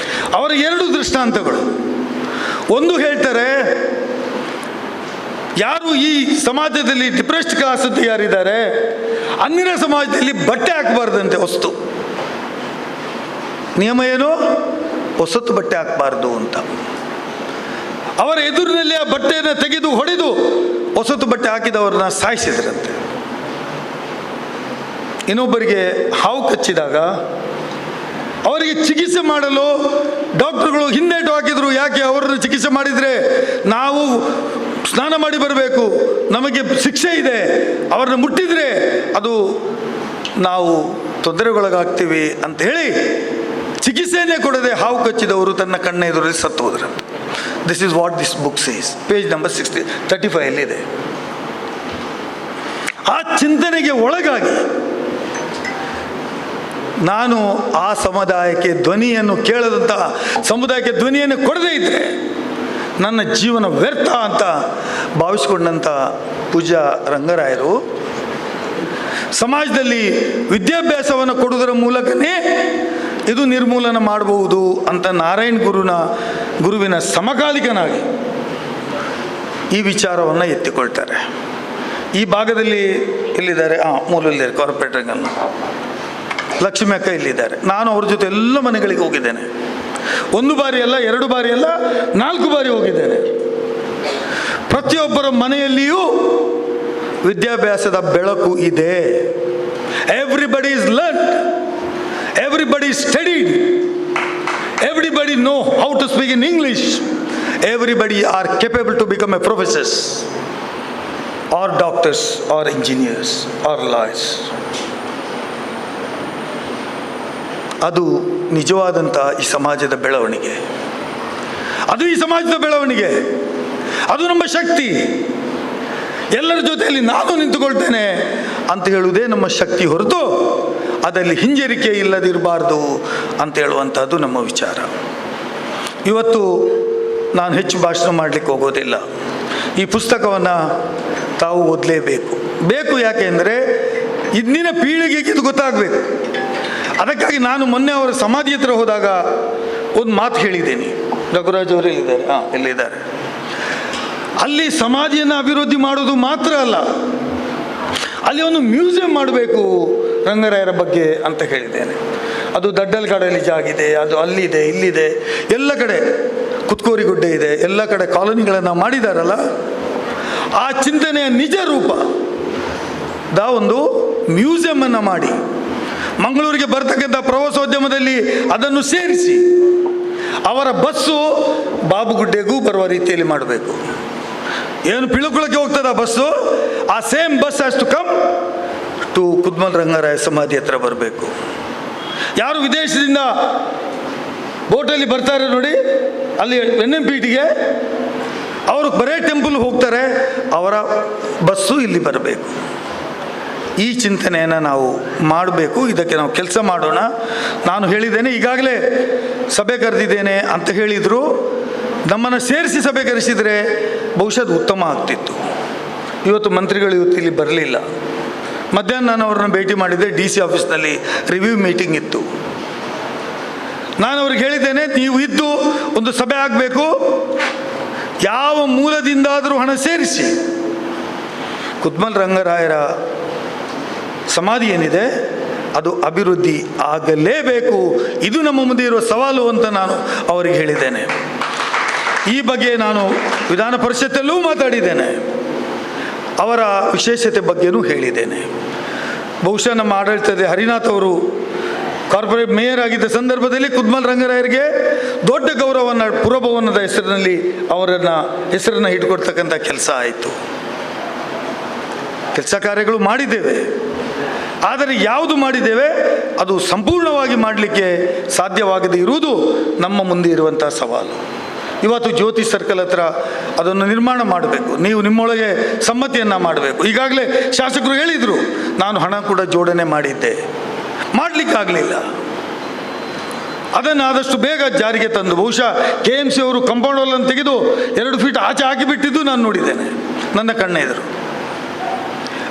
ಅವರ 2 ದೃಷ್ಟಾಂತಗಳು. ಒಂದು ಹೇಳ್ತಾರೆ, ಯಾರು ಈ ಸಮಾಜದಲ್ಲಿ ಡಿಪ್ರೆಸ್ಡ್ ಕ್ಲಾಸ್ ಅಂತ ಯಾರಿದ್ದಾರೆ, ಅಂದಿನ ಸಮಾಜದಲ್ಲಿ ಬಟ್ಟೆ ಹಾಕಬಾರ್ದಂತೆ. ಹೊಸ್ತು ನಿಯಮ ಏನು? ಹೊಸತು ಬಟ್ಟೆ ಹಾಕಬಾರ್ದು ಅಂತ. ಅವರ ಎದುರಿನಲ್ಲಿ ಆ ಬಟ್ಟೆಯನ್ನು ತೆಗೆದು ಹೊಡೆದು ಹೊಸತು ಬಟ್ಟೆ ಹಾಕಿದವರನ್ನ ಸಾಯಿಸಿದ್ರಂತೆ. ಇನ್ನೊಬ್ಬರಿಗೆ ಹಾವು ಕಚ್ಚಿದಾಗ ಅವರಿಗೆ ಚಿಕಿತ್ಸೆ ಮಾಡಲು ಡಾಕ್ಟರ್ಗಳು ಹಿಂದೇಟು ಹಾಕಿದ್ರು. ಯಾಕೆ? ಅವರನ್ನು ಚಿಕಿತ್ಸೆ ಮಾಡಿದರೆ ನಾವು ಸ್ನಾನ ಮಾಡಿ ಬರಬೇಕು, ನಮಗೆ ಶಿಕ್ಷೆ ಇದೆ, ಅವರನ್ನು ಮುಟ್ಟಿದರೆ ಅದು ನಾವು ತೊಂದರೆಗೊಳಗಾಗ್ತೀವಿ ಅಂತ ಹೇಳಿ ಚಿಕಿತ್ಸೆಯನ್ನೇ ಕೊಡದೆ ಹಾವು ಕಚ್ಚಿದವರು ತನ್ನ ಕಣ್ಣ ಎದುರಲ್ಲಿ ಸತ್ತು ಹೋದ್ರು. This is what this book says. Page number 35 ಅಲ್ಲಿದೆ. ಆ ಚಿಂತನೆಗೆ ಒಳಗಾಗಿ ನಾನು ಆ ಸಮುದಾಯಕ್ಕೆ ಧ್ವನಿಯನ್ನು ಕೇಳದಂತಹ ಸಮುದಾಯಕ್ಕೆ ಧ್ವನಿಯನ್ನು ಕೊಡದೇ ಇದ್ದರೆ ನನ್ನ ಜೀವನ ವ್ಯರ್ಥ ಅಂತ ಭಾವಿಸ್ಕೊಂಡಂಥ ಪೂಜ್ಯ ರಂಗರಾಯರು ಸಮಾಜದಲ್ಲಿ ವಿದ್ಯಾಭ್ಯಾಸವನ್ನು ಕೊಡುವುದರ ಮೂಲಕನೇ ಇದು ನಿರ್ಮೂಲನ ಮಾಡಬಹುದು ಅಂತ ನಾರಾಯಣ್ ಗುರುವಿನ ಸಮಕಾಲಿಕನಾಗಿ ಈ ವಿಚಾರವನ್ನು ಎತ್ತಿಕೊಳ್ತಾರೆ. ಈ ಭಾಗದಲ್ಲಿ ಎಲ್ಲಿದ್ದಾರೆ? ಮೂಲಲ್ಲಿದ್ದಾರೆ, ಕಾರ್ಪೊರೇಟ್ ರಂಗಲ್ಲ. ಲಕ್ಷ್ಮಿ ಅಕ್ಕ ಇಲ್ಲಿದ್ದಾರೆ. ನಾನು ಅವ್ರ ಜೊತೆ ಎಲ್ಲ ಮನೆಗಳಿಗೆ ಹೋಗಿದ್ದೇನೆ. 1 ಬಾರಿ ಅಲ್ಲ, 2 ಬಾರಿ ಅಲ್ಲ, 4 ಬಾರಿ ಹೋಗಿದ್ದೇನೆ. ಪ್ರತಿಯೊಬ್ಬರ ಮನೆಯಲ್ಲಿಯೂ ವಿದ್ಯಾಭ್ಯಾಸದ ಬೆಳಕು ಇದೆ. Everybody is learn, everybody is studied, everybody know how to speak in English, everybody are capable to become a professors or doctors or engineers or lawyers. ಅದು ನಿಜವಾದಂಥ ಈ ಸಮಾಜದ ಬೆಳವಣಿಗೆ, ಅದು ಈ ಸಮಾಜದ ಬೆಳವಣಿಗೆ, ಅದು ನಮ್ಮ ಶಕ್ತಿ. ಎಲ್ಲರ ಜೊತೆಯಲ್ಲಿ ನಾನು ನಿಂತುಕೊಳ್ತೇನೆ ಅಂತ ಹೇಳುವುದೇ ನಮ್ಮ ಶಕ್ತಿ ಹೊರತು ಅದರಲ್ಲಿ ಹಿಂಜರಿಕೆ ಇಲ್ಲದಿರಬಾರ್ದು ಅಂತ ಹೇಳುವಂಥದ್ದು ನಮ್ಮ ವಿಚಾರ. ಇವತ್ತು ನಾನು ಹೆಚ್ಚು ಭಾಷಣ ಮಾಡಲಿಕ್ಕೆ ಹೋಗೋದಿಲ್ಲ. ಈ ಪುಸ್ತಕವನ್ನು ತಾವು ಓದಲೇಬೇಕು. ಯಾಕೆ ಅಂದರೆ ಇಂದಿನ ಪೀಳಿಗೆಗೆ ಇದು ಗೊತ್ತಾಗಬೇಕು. ಅದಕ್ಕಾಗಿ ನಾನು ಮೊನ್ನೆ ಅವರ ಸಮಾಧಿ ಹತ್ರ ಹೋದಾಗ ಒಂದು ಮಾತು ಹೇಳಿದ್ದೀನಿ. ರಘುರಾಜ್ ಅವರು ಎಲ್ಲಿದ್ದಾರೆ? ಎಲ್ಲಿದ್ದಾರೆ? ಅಲ್ಲಿ ಸಮಾಧಿಯನ್ನು ಅಭಿವೃದ್ಧಿ ಮಾಡೋದು ಮಾತ್ರ ಅಲ್ಲ, ಅಲ್ಲಿ ಒಂದು ಮ್ಯೂಸಿಯಂ ಮಾಡಬೇಕು ರಂಗರಾಯರ ಬಗ್ಗೆ ಅಂತ ಹೇಳಿದ್ದೇನೆ. ಅದು ದಡ್ಡಲ್ಗಾಡಲ್ಲಿ ಜಾಗಿದೆ, ಅದು ಅಲ್ಲಿದೆ, ಇಲ್ಲಿದೆ, ಎಲ್ಲ ಕಡೆ ಕುತ್ಕೋರಿ ಗುಡ್ಡೆ ಇದೆ, ಎಲ್ಲ ಕಡೆ ಕಾಲೋನಿಗಳನ್ನು ಮಾಡಿದಾರಲ್ಲ. ಆ ಚಿಂತನೆಯ ನಿಜ ರೂಪ ಒಂದು ಮ್ಯೂಸಿಯಮನ್ನು ಮಾಡಿ ಮಂಗಳೂರಿಗೆ ಬರ್ತಕ್ಕಂಥ ಪ್ರವಾಸೋದ್ಯಮದಲ್ಲಿ ಅದನ್ನು ಸೇರಿಸಿ ಅವರ ಬಸ್ಸು ಬಾಬುಗುಡ್ಡೆಗೂ ಬರುವ ರೀತಿಯಲ್ಲಿ ಮಾಡಬೇಕು. ಏನು ಪಿಳುಕುಳಕ್ಕೆ ಹೋಗ್ತದ ಬಸ್ಸು, ಆ same bus has to come to Kudmal Rangaraya ಸಮಾಧಿ ಹತ್ರ ಬರಬೇಕು. ಯಾರು ವಿದೇಶದಿಂದ ಬೋಟಲ್ಲಿ ಬರ್ತಾರೆ ನೋಡಿ, ಅಲ್ಲಿ NMPTಗೆ ಅವರು ಬರೇ ಟೆಂಪಲ್ ಹೋಗ್ತಾರೆ, ಅವರ ಬಸ್ಸು ಇಲ್ಲಿ ಬರಬೇಕು. ಈ ಚಿಂತನೆಯನ್ನು ನಾವು ಮಾಡಬೇಕು. ಇದಕ್ಕೆ ನಾವು ಕೆಲಸ ಮಾಡೋಣ. ನಾನು ಹೇಳಿದ್ದೇನೆ, ಈಗಾಗಲೇ ಸಭೆ ಕರೆದಿದ್ದೇನೆ ಅಂತ ಹೇಳಿದರು. ನಮ್ಮನ್ನು ಸೇರಿಸಿ ಸಭೆ ಕರೆಸಿದರೆ ಬಹುಶಃ ಅದು ಉತ್ತಮ ಆಗ್ತಿತ್ತು. ಇವತ್ತು ಮಂತ್ರಿಗಳು ಇಲ್ಲಿ ಬರಲಿಲ್ಲ. ಮಧ್ಯಾಹ್ನ ನಾನು ಅವ್ರನ್ನ ಭೇಟಿ ಮಾಡಿದ್ದೆ, DC ಆಫೀಸ್ನಲ್ಲಿ ರಿವ್ಯೂ ಮೀಟಿಂಗ್ ಇತ್ತು. ನಾನು ಅವ್ರಿಗೆ ಹೇಳಿದ್ದೇನೆ, ನೀವು ಇದ್ದು ಒಂದು ಸಭೆ ಆಗಬೇಕು, ಯಾವ ಮೂಲದಿಂದಾದರೂ ಹಣ ಸೇರಿಸಿ ಕುದ್ಮಲ್ ರಂಗರಾಯರ ಸಮಾಧಿ ಏನಿದೆ ಅದು ಅಭಿವೃದ್ಧಿ ಆಗಲೇಬೇಕು. ಇದು ನಮ್ಮ ಮುಂದೆ ಇರುವ ಸವಾಲು ಅಂತ ನಾನು ಅವರಿಗೆ ಹೇಳಿದ್ದೇನೆ. ಈ ಬಗ್ಗೆ ನಾನು ವಿಧಾನ ಪರಿಷತ್ತಲ್ಲೂ ಮಾತಾಡಿದ್ದೇನೆ, ಅವರ ವಿಶೇಷತೆ ಬಗ್ಗೆನೂ ಹೇಳಿದ್ದೇನೆ. ಬಹುಶಃ ನಮ್ಮ ಆಡಳಿತದ ಹರಿನಾಥ್ ಅವರು ಕಾರ್ಪೊರೇಟ್ ಮೇಯರ್ ಆಗಿದ್ದ ಸಂದರ್ಭದಲ್ಲಿ ಕುದ್ಮಲ್ ರಂಗರಾಯರಿಗೆ ದೊಡ್ಡ ಗೌರವವನ್ನು ಪುರಭವನದ ಹೆಸರಿನಲ್ಲಿ ಹೆಸರನ್ನು ಇಟ್ಕೊಡ್ತಕ್ಕಂಥ ಕೆಲಸ ಆಯಿತು. ಕೆಲಸ ಕಾರ್ಯಗಳು ಮಾಡಿದ್ದೇವೆ. ಆದರೆ ಯಾವುದು ಮಾಡಿದ್ದೇವೆ ಅದು ಸಂಪೂರ್ಣವಾಗಿ ಮಾಡಲಿಕ್ಕೆ ಸಾಧ್ಯವಾಗದೇ ಇರುವುದು ನಮ್ಮ ಮುಂದೆ ಇರುವಂಥ ಸವಾಲು. ಇವತ್ತು ಜ್ಯೋತಿ ಸರ್ಕಲ್ ಹತ್ರ ಅದನ್ನು ನಿರ್ಮಾಣ ಮಾಡಬೇಕು. ನೀವು ನಿಮ್ಮೊಳಗೆ ಸಮ್ಮತಿಯನ್ನು ಮಾಡಬೇಕು. ಈಗಾಗಲೇ ಶಾಸಕರು ಹೇಳಿದರು, ನಾನು ಹಣ ಕೂಡ ಜೋಡಣೆ ಮಾಡಿದ್ದೆ, ಮಾಡಲಿಕ್ಕಾಗಲಿಲ್ಲ. ಅದನ್ನು ಆದಷ್ಟು ಬೇಗ ಜಾರಿಗೆ ತಂದು ಬಹುಶಃ KMC ಅವರು ಕಾಂಪೌಂಡ್ ವಾಲನ್ನು ತೆಗೆದು 2 ಫೀಟ್ ಆಚೆ ಹಾಕಿಬಿಟ್ಟಿದ್ದು ನಾನು ನೋಡಿದ್ದೇನೆ ನನ್ನ ಕಣ್ಣೆದುರು.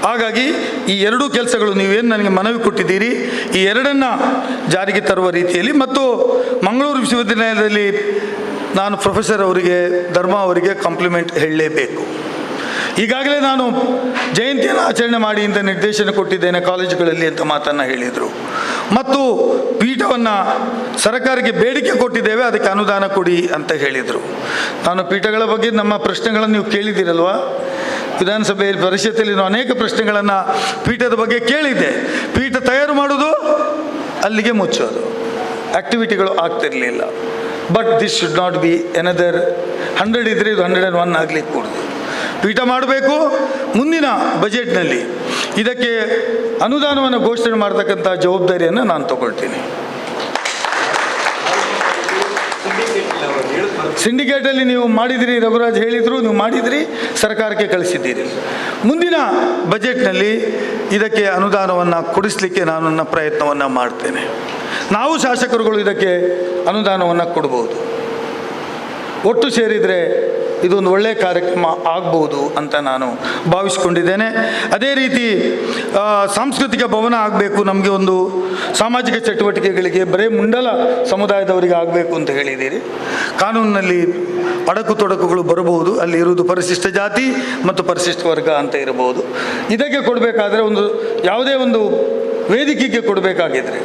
ಹಾಗಾಗಿ ಈ 2 ಕೆಲಸಗಳು ನೀವೇನು ನನಗೆ ಮನವಿ ಕೊಟ್ಟಿದ್ದೀರಿ, ಈ 2ನ್ನು ಜಾರಿಗೆ ತರುವ ರೀತಿಯಲ್ಲಿ, ಮತ್ತು ಮಂಗಳೂರು ವಿಶ್ವವಿದ್ಯಾಲಯದಲ್ಲಿ ನಾನು ಪ್ರೊಫೆಸರ್ ಅವರಿಗೆ, ಧರ್ಮ ಅವರಿಗೆ ಕಾಂಪ್ಲಿಮೆಂಟ್ ಹೇಳಲೇಬೇಕು. ಈಗಾಗಲೇ ನಾನು ಜಯಂತಿಯನ್ನು ಆಚರಣೆ ಮಾಡಿ ಅಂತ ನಿರ್ದೇಶನ ಕೊಟ್ಟಿದ್ದೇನೆ ಕಾಲೇಜುಗಳಲ್ಲಿ ಅಂತ ಮಾತನ್ನು ಹೇಳಿದರು. ಮತ್ತು ಪೀಠವನ್ನು ಸರ್ಕಾರಕ್ಕೆ ಬೇಡಿಕೆ ಕೊಟ್ಟಿದ್ದೇವೆ, ಅದಕ್ಕೆ ಅನುದಾನ ಕೊಡಿ ಅಂತ ಹೇಳಿದರು. ನಾನು ಪೀಠಗಳ ಬಗ್ಗೆ ನಮ್ಮ ಪ್ರಶ್ನೆಗಳನ್ನು ನೀವು ಕೇಳಿದ್ದೀರಲ್ವಾ, ವಿಧಾನಸಭೆಯಲ್ಲಿ ಪರಿಷತ್ತಲ್ಲಿ ನಾನು ಅನೇಕ ಪ್ರಶ್ನೆಗಳನ್ನು ಪೀಠದ ಬಗ್ಗೆ ಕೇಳಿದ್ದೆ. ಪೀಠ ತಯಾರು ಮಾಡೋದು, ಅಲ್ಲಿಗೆ ಮುಚ್ಚೋದು, ಆ್ಯಕ್ಟಿವಿಟಿಗಳು ಆಗ್ತಿರಲಿಲ್ಲ. But this should not be another 100 ಇದ್ದರೆ ಇದು 101 ಆಗಲಿಕ್ಕೆ ಕೂಡದು. ಪೀಠ ಮಾಡಬೇಕು. ಮುಂದಿನ ಬಜೆಟ್ನಲ್ಲಿ ಇದಕ್ಕೆ ಅನುದಾನವನ್ನು ಘೋಷಣೆ ಮಾಡತಕ್ಕಂಥ ಜವಾಬ್ದಾರಿಯನ್ನು ನಾನು ತಗೊಳ್ತೀನಿ. ಸಿಂಡಿಕೇಟಲ್ಲಿ ನೀವು ಮಾಡಿದಿರಿ, ರಘುರಾಜ್ ಹೇಳಿದರು, ನೀವು ಮಾಡಿದಿರಿ, ಸರ್ಕಾರಕ್ಕೆ ಕಳಿಸಿದ್ದೀರಿ. ಮುಂದಿನ ಬಜೆಟ್ನಲ್ಲಿ ಇದಕ್ಕೆ ಅನುದಾನವನ್ನು ಕೊಡಿಸಲಿಕ್ಕೆ ನಾನು ನನ್ನ ಪ್ರಯತ್ನವನ್ನು ಮಾಡ್ತೇನೆ. ನಾವು ಶಾಸಕರುಗಳು ಇದಕ್ಕೆ ಅನುದಾನವನ್ನು ಕೊಡ್ಬೋದು. ಒಟ್ಟು ಸೇರಿದರೆ ಇದೊಂದು ಒಳ್ಳೆಯ ಕಾರ್ಯಕ್ರಮ ಆಗ್ಬೋದು ಅಂತ ನಾನು ಭಾವಿಸ್ಕೊಂಡಿದ್ದೇನೆ. ಅದೇ ರೀತಿ ಸಾಂಸ್ಕೃತಿಕ ಭವನ ಆಗಬೇಕು, ನಮಗೆ ಒಂದು ಸಾಮಾಜಿಕ ಚಟುವಟಿಕೆಗಳಿಗೆ ಬರೀ ಮುಂಡಲ ಸಮುದಾಯದವರಿಗೆ ಆಗಬೇಕು ಅಂತ ಹೇಳಿದ್ದೀರಿ. ಕಾನೂನಿನಲ್ಲಿ ಅಡಕು ತೊಡಕುಗಳು ಬರಬಹುದು, ಅಲ್ಲಿ ಇರುವುದು ಪರಿಶಿಷ್ಟ ಜಾತಿ ಮತ್ತು ಪರಿಶಿಷ್ಟ ವರ್ಗ ಅಂತ ಇರಬಹುದು. ಇದಕ್ಕೆ ಕೊಡಬೇಕಾದ್ರೆ ಒಂದು ಯಾವುದೇ ಒಂದು ವೇದಿಕೆಗೆ ಕೊಡಬೇಕಾಗಿದ್ರೆ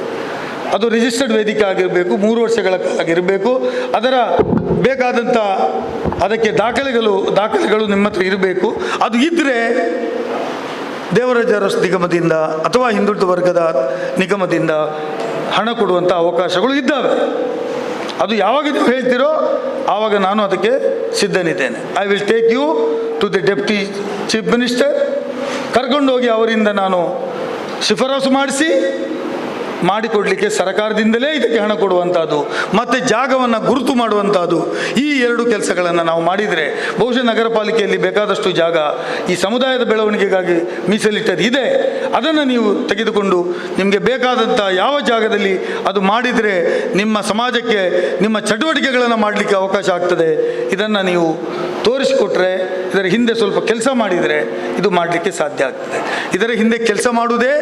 ಅದು ರಿಜಿಸ್ಟರ್ಡ್ ವೇದಿಕೆ ಆಗಿರಬೇಕು, 3 ವರ್ಷಗಳ ಆಗಿರಬೇಕು. ಅದರ ಬೇಕಾದಂಥ ಅದಕ್ಕೆ ದಾಖಲೆಗಳು ನಿಮ್ಮ ಹತ್ರ ಇರಬೇಕು. ಅದು ಇದ್ದರೆ ದೇವರಾಜ ಅರಸು ನಿಗಮದಿಂದ ಅಥವಾ ಹಿಂದುಳಿದ ವರ್ಗದ ನಿಗಮದಿಂದ ಹಣ ಕೊಡುವಂಥ ಅವಕಾಶಗಳು ಇದ್ದಾವೆ. ಅದು ಯಾವಾಗ ನೀವು ಹೇಳ್ತೀರೋ ಆವಾಗ ನಾನು ಅದಕ್ಕೆ ಸಿದ್ಧನಿದ್ದೇನೆ. I will take you to the deputy chief minister. ಕರ್ಕೊಂಡೋಗಿ ಅವರಿಂದ ನಾನು ಶಿಫಾರಸು ಮಾಡಿಕೊಡಲಿಕ್ಕೆ ಸರ್ಕಾರದಿಂದಲೇ ಇದಕ್ಕೆ ಹಣ ಕೊಡುವಂಥದ್ದು ಮತ್ತು ಜಾಗವನ್ನು ಗುರುತು ಮಾಡುವಂಥದ್ದು, ಈ 2 ಕೆಲಸಗಳನ್ನು ನಾವು ಮಾಡಿದರೆ ಬಹುಶಃ ನಗರ ಪಾಲಿಕೆಯಲ್ಲಿ ಬೇಕಾದಷ್ಟು ಜಾಗ ಈ ಸಮುದಾಯದ ಬೆಳವಣಿಗೆಗಾಗಿ ಮೀಸಲಿಟ್ಟದ್ದು ಇದೆ. ಅದನ್ನು ನೀವು ತೆಗೆದುಕೊಂಡು ನಿಮಗೆ ಬೇಕಾದಂಥ ಯಾವ ಜಾಗದಲ್ಲಿ ಅದು ಮಾಡಿದರೆ ನಿಮ್ಮ ಸಮಾಜಕ್ಕೆ ನಿಮ್ಮ ಚಟುವಟಿಕೆಗಳನ್ನು ಮಾಡಲಿಕ್ಕೆ ಅವಕಾಶ ಆಗ್ತದೆ, ಇದನ್ನು ನೀವು ತೋರಿಸಿಕೊಟ್ರೆ, ಇದರ ಹಿಂದೆ ಸ್ವಲ್ಪ ಕೆಲಸ ಮಾಡಿದರೆ ಇದು ಮಾಡಲಿಕ್ಕೆ ಸಾಧ್ಯ ಆಗ್ತದೆ. ಇದರ ಹಿಂದೆ ಕೆಲಸ ಮಾಡುವುದೇ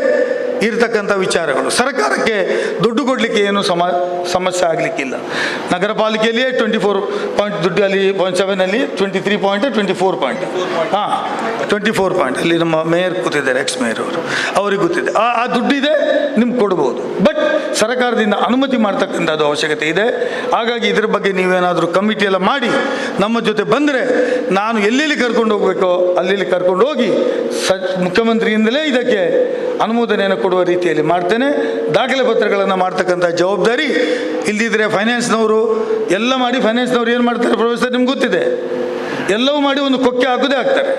ಇರತಕ್ಕಂಥ ವಿಚಾರಗಳು. ಸರ್ಕಾರಕ್ಕೆ ದುಡ್ಡು ಕೊಡಲಿಕ್ಕೆ ಏನು ಸಮಸ್ಯೆ ಆಗಲಿಕ್ಕಿಲ್ಲ. ನಗರ ಪಾಲಿಕೆಯಲ್ಲಿಯೇ 24 ಪಾಯಿಂಟ್ ದುಡ್ಡು, ಅಲ್ಲಿ 0.7 23 ಪಾಯಿಂಟ್ 24 ಪಾಯಿಂಟ್ 24 ಪಾಯಿಂಟ್ ಅಲ್ಲಿ ನಮ್ಮ ಮೇಯರ್ ಕೂತಿದ್ದಾರೆ, ಎಕ್ಸ್ ಮೇಯರ್ ಅವ್ರಿಗೆ ಗೊತ್ತಿದೆ. ಆ ದುಡ್ಡಿದೆ, ನಿಮ್ಗೆ ಕೊಡ್ಬೋದು. ಬಟ್ ಸರ್ಕಾರದಿಂದ ಅನುಮತಿ ಮಾಡ್ತಕ್ಕಂಥದ್ದು ಅವಶ್ಯಕತೆ ಇದೆ. ಹಾಗಾಗಿ ಇದರ ಬಗ್ಗೆ ನೀವೇನಾದರೂ ಕಮಿಟಿ ಎಲ್ಲ ಮಾಡಿ ನಮ್ಮ ಜೊತೆ ಬಂದರೆ ನಾನು ಎಲ್ಲೆಲ್ಲಿ ಕರ್ಕೊಂಡು ಹೋಗಬೇಕೋ ಅಲ್ಲಿ ಕರ್ಕೊಂಡು ಹೋಗಿ ಮುಖ್ಯಮಂತ್ರಿಯಿಂದಲೇ ಇದಕ್ಕೆ ಅನುಮೋದನೆಯನ್ನು ಕೊಡುವ ರೀತಿಯಲ್ಲಿ ಮಾಡ್ತೇನೆ. ದಾಖಲೆ ಪತ್ರಗಳನ್ನು ಮಾಡ್ತಕ್ಕಂಥ ಜವಾಬ್ದಾರಿ ಇಲ್ದಿದ್ರೆ ಫೈನಾನ್ಸ್ನವರು ಎಲ್ಲ ಮಾಡಿ, ಫೈನಾನ್ಸ್ನವ್ರು ಏನು ಮಾಡ್ತಾರೆ ಪ್ರೊಫೆಸರ್ ನಿಮ್ಗೆ ಗೊತ್ತಿದೆ, ಎಲ್ಲವೂ ಮಾಡಿ ಒಂದು ಕೊಕ್ಕೆ ಹಾಕೋದೇ ಆಗ್ತಾರೆ.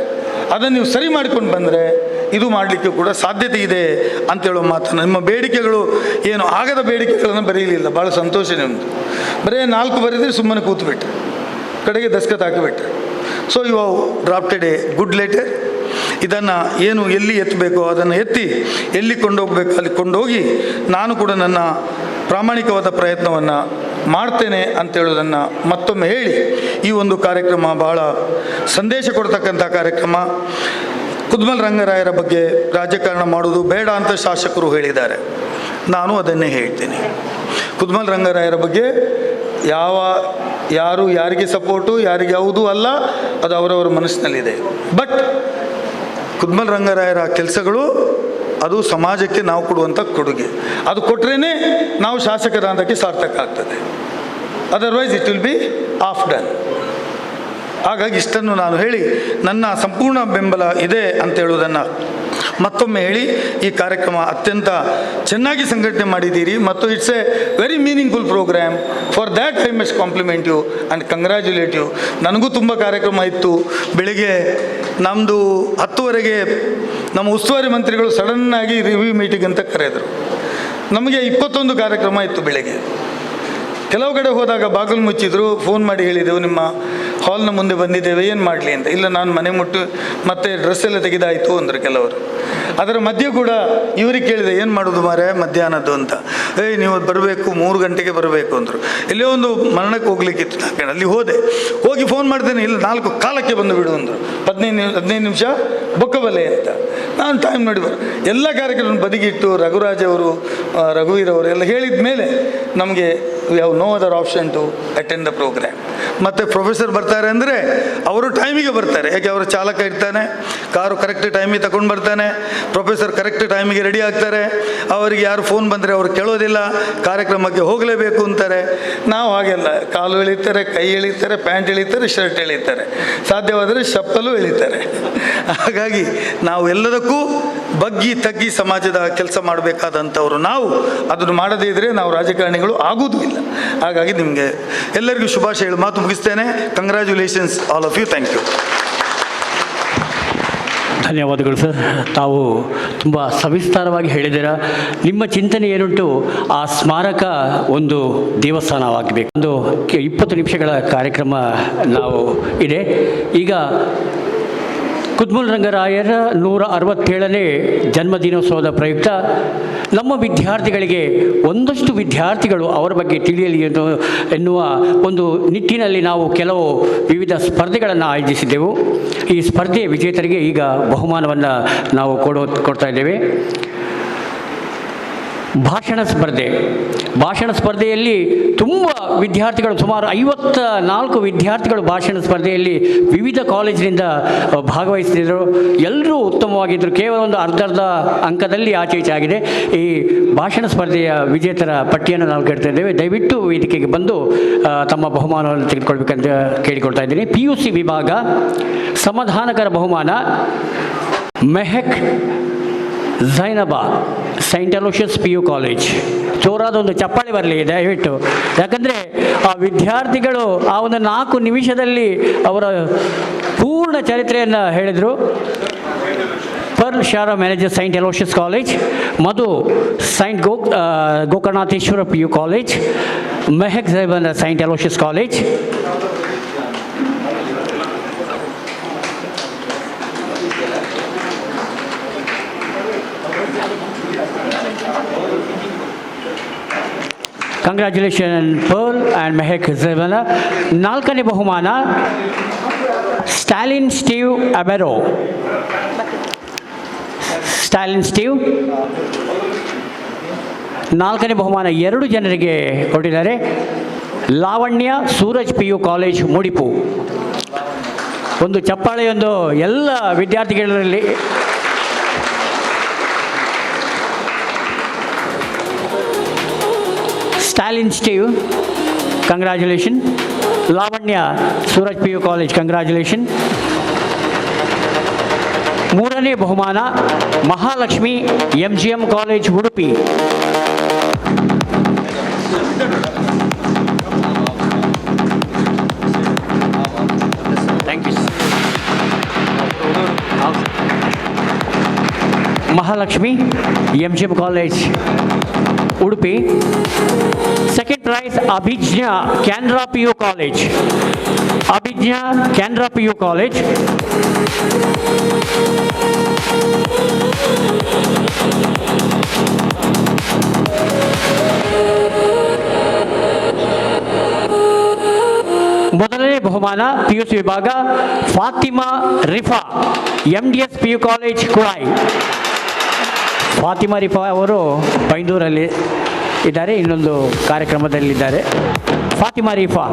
ಅದನ್ನು ನೀವು ಸರಿ ಮಾಡಿಕೊಂಡು ಬಂದರೆ ಇದು ಮಾಡಲಿಕ್ಕೆ ಕೂಡ ಸಾಧ್ಯತೆ ಇದೆ ಅಂತೇಳೋ ಮಾತನ್ನು, ನಿಮ್ಮ ಬೇಡಿಕೆಗಳು ಏನು ಆಗದ ಬೇಡಿಕೆಗಳನ್ನು ಬರೀಲಿಲ್ಲ. ಭಾಳ ಸಂತೋಷ ನಿಮ್ಮದು. ಬರೀ 4 ಬರೆದ್ರೆ ಸುಮ್ಮನೆ ಕೂತ್ಬಿಟ್ರೆ, ಕಡೆಗೆ ದಸ್ಕತ್ ಹಾಕಿಬಿಟ್ರೆ. So you have drafted a good letter. ಇದನ್ನು ಏನು ಎಲ್ಲಿ ಎತ್ತಬೇಕೋ ಅದನ್ನು ಎತ್ತಿ, ಎಲ್ಲಿ ಕೊಂಡೋಗ್ಬೇಕು ಅಲ್ಲಿ ಕೊಂಡೋಗಿ ನಾನು ಕೂಡ ನನ್ನ ಪ್ರಾಮಾಣಿಕವಾದ ಪ್ರಯತ್ನವನ್ನು ಮಾಡ್ತೇನೆ ಅಂತೇಳೋದನ್ನು ಮತ್ತೊಮ್ಮೆ ಹೇಳಿ, ಈ ಒಂದು ಕಾರ್ಯಕ್ರಮ ಬಹಳ ಸಂದೇಶ ಕೊಡ್ತಕ್ಕಂಥ ಕಾರ್ಯಕ್ರಮ. ಕುದ್ಮಲ್ ರಂಗರಾಯರ ಬಗ್ಗೆ ರಾಜಕಾರಣ ಮಾಡುವುದು ಬೇಡ ಅಂತ ಶಾಸಕರು ಹೇಳಿದ್ದಾರೆ. ನಾನು ಅದನ್ನೇ ಹೇಳ್ತೀನಿ. ಕುದ್ಮಲ್ ರಂಗರಾಯರ ಬಗ್ಗೆ ಯಾರು ಯಾರಿಗೆ ಸಪೋರ್ಟು ಯಾರಿಗೆ ಯಾವುದೂ ಅಲ್ಲ, ಅದು ಅವರವರ ಮನಸ್ಸಿನಲ್ಲಿದೆ. ಬಟ್ ಕುದ್ಮಲ್ ರಂಗರಾಯರ ಕೆಲಸಗಳು ಅದು ಸಮಾಜಕ್ಕೆ ನಾವು ಕೊಡುವಂಥ ಕೊಡುಗೆ. ಅದು ಕೊಟ್ಟರೆ ನಾವು ಶಾಸಕರಾದಕ್ಕೆ ಸಾರ್ಥಕ ಆಗ್ತದೆ. Otherwise it will be of done. ಹಾಗಾಗಿ ಇಷ್ಟನ್ನು ನಾನು ಹೇಳಿ ನನ್ನ ಸಂಪೂರ್ಣ ಬೆಂಬಲ ಇದೆ ಅಂತ ಹೇಳುವುದನ್ನು ಮತ್ತೊಮ್ಮೆ ಹೇಳಿ, ಈ ಕಾರ್ಯಕ್ರಮ ಅತ್ಯಂತ ಚೆನ್ನಾಗಿ ಸಂಘಟನೆ ಮಾಡಿದ್ದೀರಿ ಮತ್ತು it's a very meaningful programme. For that I must compliment you and congratulate you. ನನಗೂ ತುಂಬ ಕಾರ್ಯಕ್ರಮ ಇತ್ತು. ಬೆಳಿಗ್ಗೆ ನಮ್ಮದು 10:00 ನಮ್ಮ ಉಸ್ತುವಾರಿ ಮಂತ್ರಿಗಳು ಸಡನ್ನಾಗಿ ರಿವ್ಯೂ ಮೀಟಿಂಗ್ ಅಂತ ಕರೆದರು. ನಮಗೆ 21 ಕಾರ್ಯಕ್ರಮ ಇತ್ತು ಬೆಳಗ್ಗೆ. ಕೆಲವು ಕಡೆ ಹೋದಾಗ ಬಾಗಿಲು ಮುಚ್ಚಿದ್ರು, ಫೋನ್ ಮಾಡಿ ಹೇಳಿದೆವು ನಿಮ್ಮ ಹಾಲ್ನ ಮುಂದೆ ಬಂದಿದ್ದೇವೆ, ಏನು ಮಾಡಲಿ ಅಂತ. ಇಲ್ಲ, ನಾನು ಮನೆ ಮುಟ್ಟು ಮತ್ತೆ ಡ್ರೆಸ್ ಎಲ್ಲ ತೆಗೆದಾಯಿತು ಅಂದರು ಕೆಲವರು. ಅದರ ಮಧ್ಯೆ ಕೂಡ ಇವ್ರಿಗೆ ಕೇಳಿದೆ, ಏನು ಮಾಡೋದು ಮಾರೆ ಮಧ್ಯಾಹ್ನದ್ದು ಅಂತ. ನೀವು ಬರಬೇಕು, 3 ಗಂಟೆಗೆ ಬರಬೇಕು ಅಂದರು. ಎಲ್ಲೋ ಒಂದು ಮರಣಕ್ಕೆ ಹೋಗ್ಲಿಕ್ಕಿತ್ತು. ನಾನು ಅಲ್ಲಿ ಹೋಗಿ ಫೋನ್ ಮಾಡ್ತೇನೆ, ಇಲ್ಲ 4:15 ಬಂದು ಬಿಡು ಅಂದರು. 15 ನಿಮಿಷ ಬೊಕ್ಕಬಲೆ ಅಂತ. ನಾನು ಟೈಮ್ ನೋಡಿ ಎಲ್ಲ ಕಾರ್ಯಕ್ರಮ ಬದಿಗಿಟ್ಟು ರಘುರಾಜ್ ಅವರು, ರಘುವೀರ್ ಅವರು ಎಲ್ಲ ಹೇಳಿದ ಮೇಲೆ ನಮಗೆ we have no other option to attend the programme. ಮತ್ತು ಪ್ರೊಫೆಸರ್ ಬರ್ತಾರೆ ಅಂದರೆ ಅವರು ಟೈಮಿಗೆ ಬರ್ತಾರೆ. ಯಾಕೆ ಅವರ ಚಾಲಕ ಇರ್ತಾನೆ, ಕಾರು ಕರೆಕ್ಟ್ ಟೈಮಿಗೆ ತಗೊಂಡು ಬರ್ತಾನೆ, ಪ್ರೊಫೆಸರ್ ಕರೆಕ್ಟ್ ಟೈಮಿಗೆ ರೆಡಿ ಆಗ್ತಾರೆ. ಅವರಿಗೆ ಯಾರು ಫೋನ್ ಬಂದರೆ ಅವರು ಕೇಳೋದಿಲ್ಲ, ಕಾರ್ಯಕ್ರಮಕ್ಕೆ ಹೋಗಲೇಬೇಕು ಅಂತಾರೆ. ನಾವು ಹಾಗೆಲ್ಲ ಕಾಲು ಎಳಿತಾರೆ, ಕೈ ಎಳಿತಾರೆ, ಪ್ಯಾಂಟ್ ಎಳಿತಾರೆ, ಶರ್ಟ್ ಎಳಿತಾರೆ, ಸಾಧ್ಯವಾದರೆ ಚಪ್ಪಲು ಎಳಿತಾರೆ. ಹಾಗಾಗಿ ನಾವು ಎಲ್ಲದಕ್ಕೂ ಬಗ್ಗಿ ತಗ್ಗಿ ಸಮಾಜದ ಕೆಲಸ ಮಾಡಬೇಕಾದಂಥವ್ರು ನಾವು. ಅದನ್ನು ಮಾಡದೇ ಇದ್ದರೆ ನಾವು ರಾಜಕಾರಣಿಗಳು ಆಗುವುದೂ ಇಲ್ಲ. ಹಾಗಾಗಿ ನಿಮಗೆ ಎಲ್ಲರಿಗೂ ಶುಭಾಶಯಗಳು ಮಾತು ಮುಗಿಸ್ತೇನೆ. Congratulations all of you. Thank you. ಧನ್ಯವಾದಗಳು ಸರ್. ತಾವು ತುಂಬ ಸವಿಸ್ತಾರವಾಗಿ ಹೇಳಿದ್ದೀರಾ. ನಿಮ್ಮ ಚಿಂತನೆ ಏನುಂಟು, ಆ ಸ್ಮಾರಕ ಒಂದು ದೇವಸ್ಥಾನವಾಗಬೇಕು. ಒಂದು 20 ನಿಮಿಷಗಳ ಕಾರ್ಯಕ್ರಮ ನಾವು ಇದೆ. ಈಗ ಕುದ್ಮಲ್ ರಂಗರಾಯರ 167ನೇ ಜನ್ಮದಿನೋತ್ಸವದ ಪ್ರಯುಕ್ತ ನಮ್ಮ ವಿದ್ಯಾರ್ಥಿಗಳಿಗೆ ಒಂದಷ್ಟು ವಿದ್ಯಾರ್ಥಿಗಳು ಅವರ ಬಗ್ಗೆ ತಿಳಿಯಲಿ ಎನ್ನುವ ಒಂದು ನಿಟ್ಟಿನಲ್ಲಿ ನಾವು ಕೆಲವು ವಿವಿಧ ಸ್ಪರ್ಧೆಗಳನ್ನು ಆಯೋಜಿಸಿದ್ದೆವು. ಈ ಸ್ಪರ್ಧೆ ವಿಜೇತರಿಗೆ ಈಗ ಬಹುಮಾನವನ್ನು ನಾವು ಕೊಡ್ತಾ ಇದ್ದೇವೆ. ಭಾಷಣ ಸ್ಪರ್ಧೆಯಲ್ಲಿ ತುಂಬ ವಿದ್ಯಾರ್ಥಿಗಳು, ಸುಮಾರು 54 ವಿದ್ಯಾರ್ಥಿಗಳು ಭಾಷಣ ಸ್ಪರ್ಧೆಯಲ್ಲಿ ವಿವಿಧ ಕಾಲೇಜಿನಿಂದ ಭಾಗವಹಿಸಿದರು. ಎಲ್ಲರೂ ಉತ್ತಮವಾಗಿದ್ದರು. ಕೇವಲ ಒಂದು ಅರ್ಧ ಅಂಕದಲ್ಲಿ ಆಚೆ ಈಚೆ ಆಗಿದೆ. ಈ ಭಾಷಣ ಸ್ಪರ್ಧೆಯ ವಿಜೇತರ ಪಟ್ಟಿಯನ್ನು ನಾವು ಕೇಳ್ತಾ ಇದ್ದೇವೆ. ದಯವಿಟ್ಟು ವೇದಿಕೆಗೆ ಬಂದು ತಮ್ಮ ಬಹುಮಾನವನ್ನು ತೆಗೆದುಕೊಳ್ಬೇಕಂತ ಕೇಳಿಕೊಳ್ತಾ ಇದ್ದೀನಿ. PUC ವಿಭಾಗ ಸಮಾಧಾನಕರ ಬಹುಮಾನ Mehak Zainaba, saint Aloysius PU college. ಜೋರಾದ ಒಂದು ಚಪ್ಪಾಳೆ ಬರಲಿ ದಯವಿಟ್ಟು. ಯಾಕಂದರೆ ಆ ವಿದ್ಯಾರ್ಥಿಗಳು ಆ ಒಂದು 4 ನಿಮಿಷದಲ್ಲಿ ಅವರ ಪೂರ್ಣ ಚರಿತ್ರೆಯನ್ನು ಹೇಳಿದರು. Pearl Shara manager saint Aloysius college, Madhu saint Gokarnatheshwara PU college, Mehak Zaiban saint Aloysius college. Congratulation Pearl and Mehak Zaiban. 4ನೇ ಬಹುಮಾನ Stalin Steve Abero. Stalin Steve 4ನೇ ಬಹುಮಾನ 2 ಜನರಿಗೆ ಕೊಟ್ಟಿದ್ದಾರೆ. Lavanya Suraj PU college Mudipu. ಒಂದು ಚಪ್ಪಾಳೆಯೊಂದು ಎಲ್ಲ ವಿದ್ಯಾರ್ಥಿಗಳಲ್ಲಿ. Stalin Steve congratulation. Lavanya Suraj PU college congratulation. 3ನೇ ಬಹುಮಾನ Mahalakshmi MGM college Udupi. Thank you. Mahalakshmi MGM college Udupi. Second prize Abhijna Canara PU college. Abhijna Canara PU college. ಮೊದಲನೇ ಬಹುಮಾನ PUC ವಿಭಾಗ Fatima Rifa MDS PU college Kulai. Fatima Rifa ಅವರು ಬೈಂದೂರಲ್ಲಿ ಇದ್ದಾರೆ, ಇನ್ನೊಂದು ಕಾರ್ಯಕ್ರಮದಲ್ಲಿದ್ದಾರೆ. ಫಾತಿಮಾ ರಿಫಾ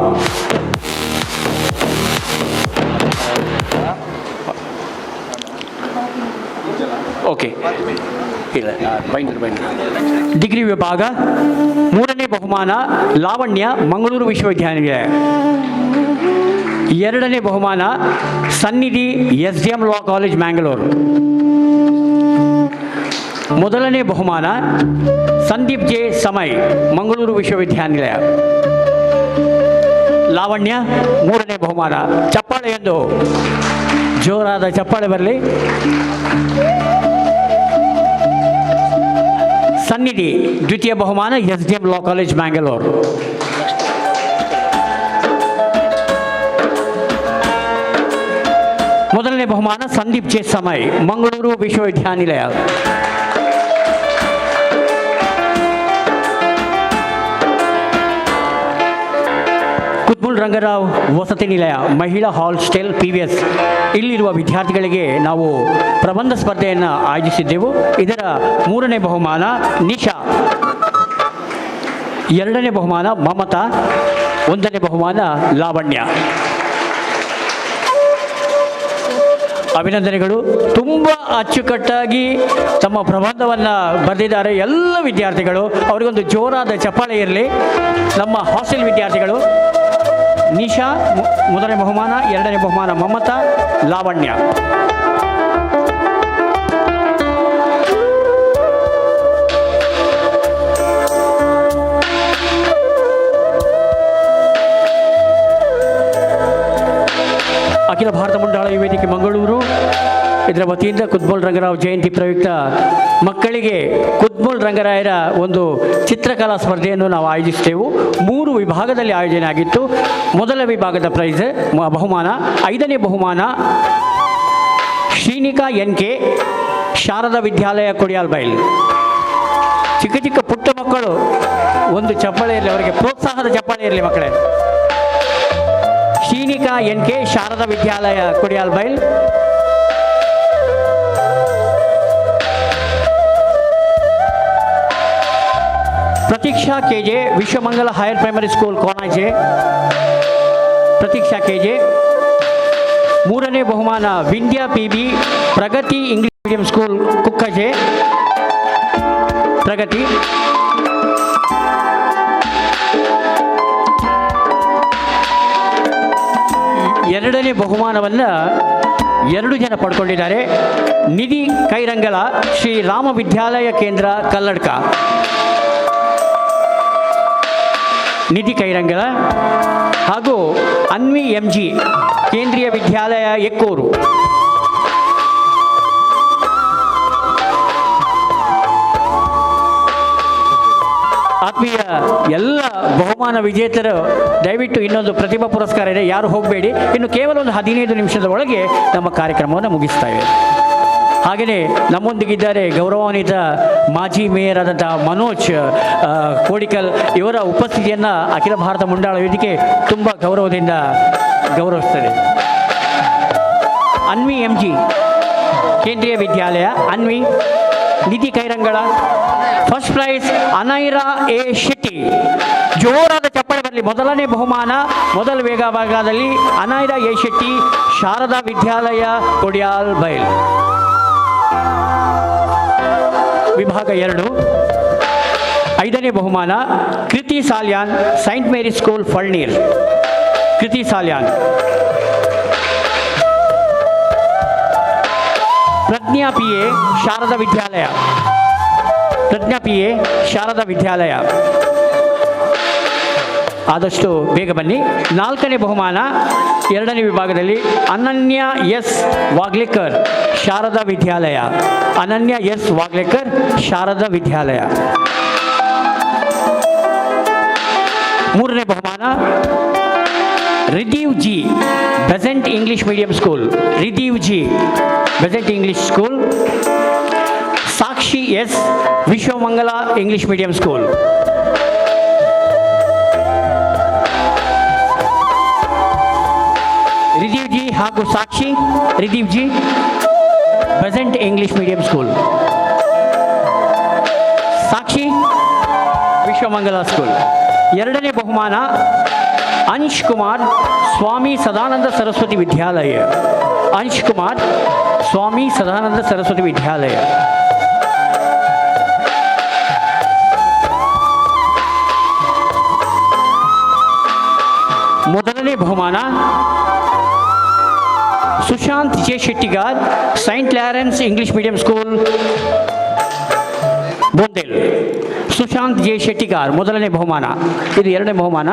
ಓಕೆ ಇಲ್ಲ ಬೈಂದೂರು. ಡಿಗ್ರಿ ವಿಭಾಗ 3ನೇ ಬಹುಮಾನ ಲಾವಣ್ಯ ಮಂಗಳೂರು ವಿಶ್ವವಿದ್ಯಾನಿಲಯ. 2ನೇ ಬಹುಮಾನ ಸನ್ನಿಧಿ SDM ಲಾ ಕಾಲೇಜ್ ಮ್ಯಾಂಗ್ಳೂರು. ಮೊದಲನೇ ಬಹುಮಾನ ಸಂದೀಪ್ ಜೆ ಸಮಯ್ ಮಂಗಳೂರು ವಿಶ್ವವಿದ್ಯಾನಿಲಯ. ಲಾವಣ್ಯ 3ನೇ ಬಹುಮಾನ. ಚಪ್ಪಾಳೆಯೊಂದು ಜೋರಾದ ಚಪ್ಪಾಳೆ ಬರಲಿ. ಸನ್ನಿಧಿ ದ್ವಿತೀಯ ಬಹುಮಾನ SDM ಲಾ ಕಾಲೇಜ್ ಮ್ಯಾಂಗ್ಳೂರು. ಮೊದಲನೇ ಬಹುಮಾನ ಸಂದೀಪ್ ಜೆ ಸಮಯ್ ಮಂಗಳೂರು ವಿಶ್ವವಿದ್ಯಾನಿಲಯ. ಕುದ್ಮಲ್ ರಂಗರಾವ್ ವಸತಿ ನಿಲಯ ಮಹಿಳಾ ಹಾಸ್ಟೆಲ್ PVS ಇಲ್ಲಿರುವ ವಿದ್ಯಾರ್ಥಿಗಳಿಗೆ ನಾವು ಪ್ರಬಂಧ ಸ್ಪರ್ಧೆಯನ್ನು ಆಯೋಜಿಸಿದ್ದೆವು. ಇದರ 3ನೇ ಬಹುಮಾನ ನಿಶಾ, 2ನೇ ಬಹುಮಾನ ಮಮತಾ, ಒಂದನೇ ಬಹುಮಾನ ಲಾವಣ್ಯ. ಅಭಿನಂದನೆಗಳು. ತುಂಬ ಅಚ್ಚುಕಟ್ಟಾಗಿ ತಮ್ಮ ಪ್ರಬಂಧವನ್ನು ಬರೆದಿದ್ದಾರೆ ಎಲ್ಲ ವಿದ್ಯಾರ್ಥಿಗಳು. ಅವರಿಗೊಂದು ಜೋರಾದ ಚಪ್ಪಾಳೆ ಇರಲಿ. ನಮ್ಮ ಹಾಸ್ಟೆಲ್ ವಿದ್ಯಾರ್ಥಿಗಳು ನಿಶಾ ಮೊದಲನೇ ಬಹುಮಾನ, ಎರಡನೇ ಬಹುಮಾನ ಮಮತಾ, ಲಾವಣ್ಯ. ಅಖಿಲ ಭಾರತ ಮುಂಡಾಳ ವೇದಿಕೆ ಮಂಗಳೂರು ಇದರ ವತಿಯಿಂದ ಕುದ್ಮೋಲ್ ರಂಗರಾವ್ ಜಯಂತಿ ಪ್ರಯುಕ್ತ ಮಕ್ಕಳಿಗೆ ಕುದ್ಮೋಲ್ ರಂಗರಾಯರ ಒಂದು ಚಿತ್ರಕಲಾ ಸ್ಪರ್ಧೆಯನ್ನು ನಾವು ಆಯೋಜಿಸಿದೆವು. 3 ವಿಭಾಗದಲ್ಲಿ ಆಯೋಜನೆ ಆಗಿತ್ತು. ಮೊದಲ ವಿಭಾಗದ ಪ್ರೈಸ್ ಬಹುಮಾನ, 5ನೇ ಬಹುಮಾನ ಶ್ರೀನಿಕಾ NK, ಶಾರದಾ ವಿದ್ಯಾಲಯ ಕೊಡಿಯಾಲ್ಬೈಲ್. ಚಿಕ್ಕ ಚಿಕ್ಕ ಪುಟ್ಟ ಮಕ್ಕಳು ಒಂದು ಚಪ್ಪಾಳೆ ಇರಲಿ, ಅವರಿಗೆ ಪ್ರೋತ್ಸಾಹದ ಚಪ್ಪಾಳೆ ಇರಲಿ ಮಕ್ಕಳೇ. Shrinika NK, Sharada Vidyalaya Kodialbail. Prateeksha KJ, Vishwamangala higher primary school Konaje. Prateeksha KJ. 3ನೇ ಬಹುಮಾನ Vindhya PB, Pragati English medium school Kukkaje. Pragati. ಎರಡನೇ ಬಹುಮಾನವನ್ನು 2 ಜನ ಪಡ್ಕೊಂಡಿದ್ದಾರೆ. ನಿಧಿ ಕೈರಂಗಲ, ಶ್ರೀ ರಾಮ ವಿದ್ಯಾಲಯ ಕೇಂದ್ರ ಕಲ್ಲಡ್ಕ. ನಿಧಿ ಕೈರಂಗಲ ಹಾಗೂ ಅನ್ವಿ MG, ಕೇಂದ್ರೀಯ ವಿದ್ಯಾಲಯ ಎಕ್ಕೂರು. ಆತ್ಮೀಯ ಎಲ್ಲ ಬಹುಮಾನ ವಿಜೇತರು ದಯವಿಟ್ಟು ಇನ್ನೊಂದು ಪ್ರತಿಭಾ ಪುರಸ್ಕಾರ ಇದೆ, ಯಾರು ಹೋಗಬೇಡಿ. ಇನ್ನು ಕೇವಲ ಒಂದು 15 ನಿಮಿಷದ ಒಳಗೆ ನಮ್ಮ ಕಾರ್ಯಕ್ರಮವನ್ನು ಮುಗಿಸ್ತಾ ಇವೆ. ಹಾಗೆಯೇ ನಮ್ಮೊಂದಿಗಿದ್ದಾರೆ ಗೌರವಾನ್ವಿತ ಮಾಜಿ ಮೇಯರ್ ಆದಂಥ ಮನೋಜ್ ಕೋಡಿಕಲ್. ಇವರ ಉಪಸ್ಥಿತಿಯನ್ನು ಅಖಿಲ ಭಾರತ ಮುಂಡಾಳ ವೇದಿಕೆ ತುಂಬ ಗೌರವದಿಂದ ಗೌರವಿಸ್ತದೆ. Anvi MG, Kendriya Vidyalaya Anvi. Nidhi Kairangala. First prize Anaira A Shetty. ಜೋರಾದ ಚಪ್ಪಾಳೆ ಬರಲಿ. ಮೊದಲನೇ ಬಹುಮಾನ ಮೊದಲ ವಿಭಾಗದಲ್ಲಿ ಅನೈರಾ A ಶೆಟ್ಟಿ, ಶಾರದಾ ವಿದ್ಯಾಲಯ ಕೊಡಿಯಾಲ್ಬೈಲ್. ವಿಭಾಗ 2. 5ನೇ ಬಹುಮಾನ ಕೃತಿ ಸಾಲ್ಯಾನ್, ಸೈಂಟ್ ಮೇರಿ ಸ್ಕೂಲ್ ಫಳ್ನೀರ್. ಕೃತಿ ಸಾಲ್ಯಾನ್. ಪ್ರಜ್ಞಾ PA, ಶಾರದಾ ವಿದ್ಯಾಲಯ. ಪ್ರಜ್ಞಾ PA, ಶಾರದಾ ವಿದ್ಯಾಲಯ. ಆದಷ್ಟು ಬೇಗ ಬನ್ನಿ. 4ನೇ ಬಹುಮಾನ 2ನೇ ವಿಭಾಗದಲ್ಲಿ ಅನನ್ಯ S ವಾಗ್ಲೇಕರ್, ಶಾರದಾ ವಿದ್ಯಾಲಯ. ಅನನ್ಯ S ವಾಗ್ಲೇಕರ್, ಶಾರದಾ ವಿದ್ಯಾಲಯ. 3ನೇ ಬಹುಮಾನ Ridheev G, Besant English medium school. Ridheev G, Besant English school. Sakshi S, Vishwamangala English medium school. Ridheev G ಹಾಗೂ Sakshi. Ridheev G, Besant English medium school. Sakshi Vishwamangala school. 2ನೇ ಬಹುಮಾನ ಅಂಶ್ ಕುಮಾರ್, ಸ್ವಾಮಿ ಸದಾನಂದ ಸರಸ್ವತಿ ವಿದ್ಯಾಲಯ. ಅಂಶ್ ಕುಮಾರ್, ಸ್ವಾಮಿ ಸದಾನಂದ ಸರಸ್ವತಿ ವಿದ್ಯಾಲಯ. ಮೊದಲನೇ ಬಹುಮಾನ Sushant J Shettigar, saint Lawrence English medium school Bondel. Sushant J Shettigar ಮೊದಲನೇ ಬಹುಮಾನ. ಇದು 2ನೇ ಬಹುಮಾನ.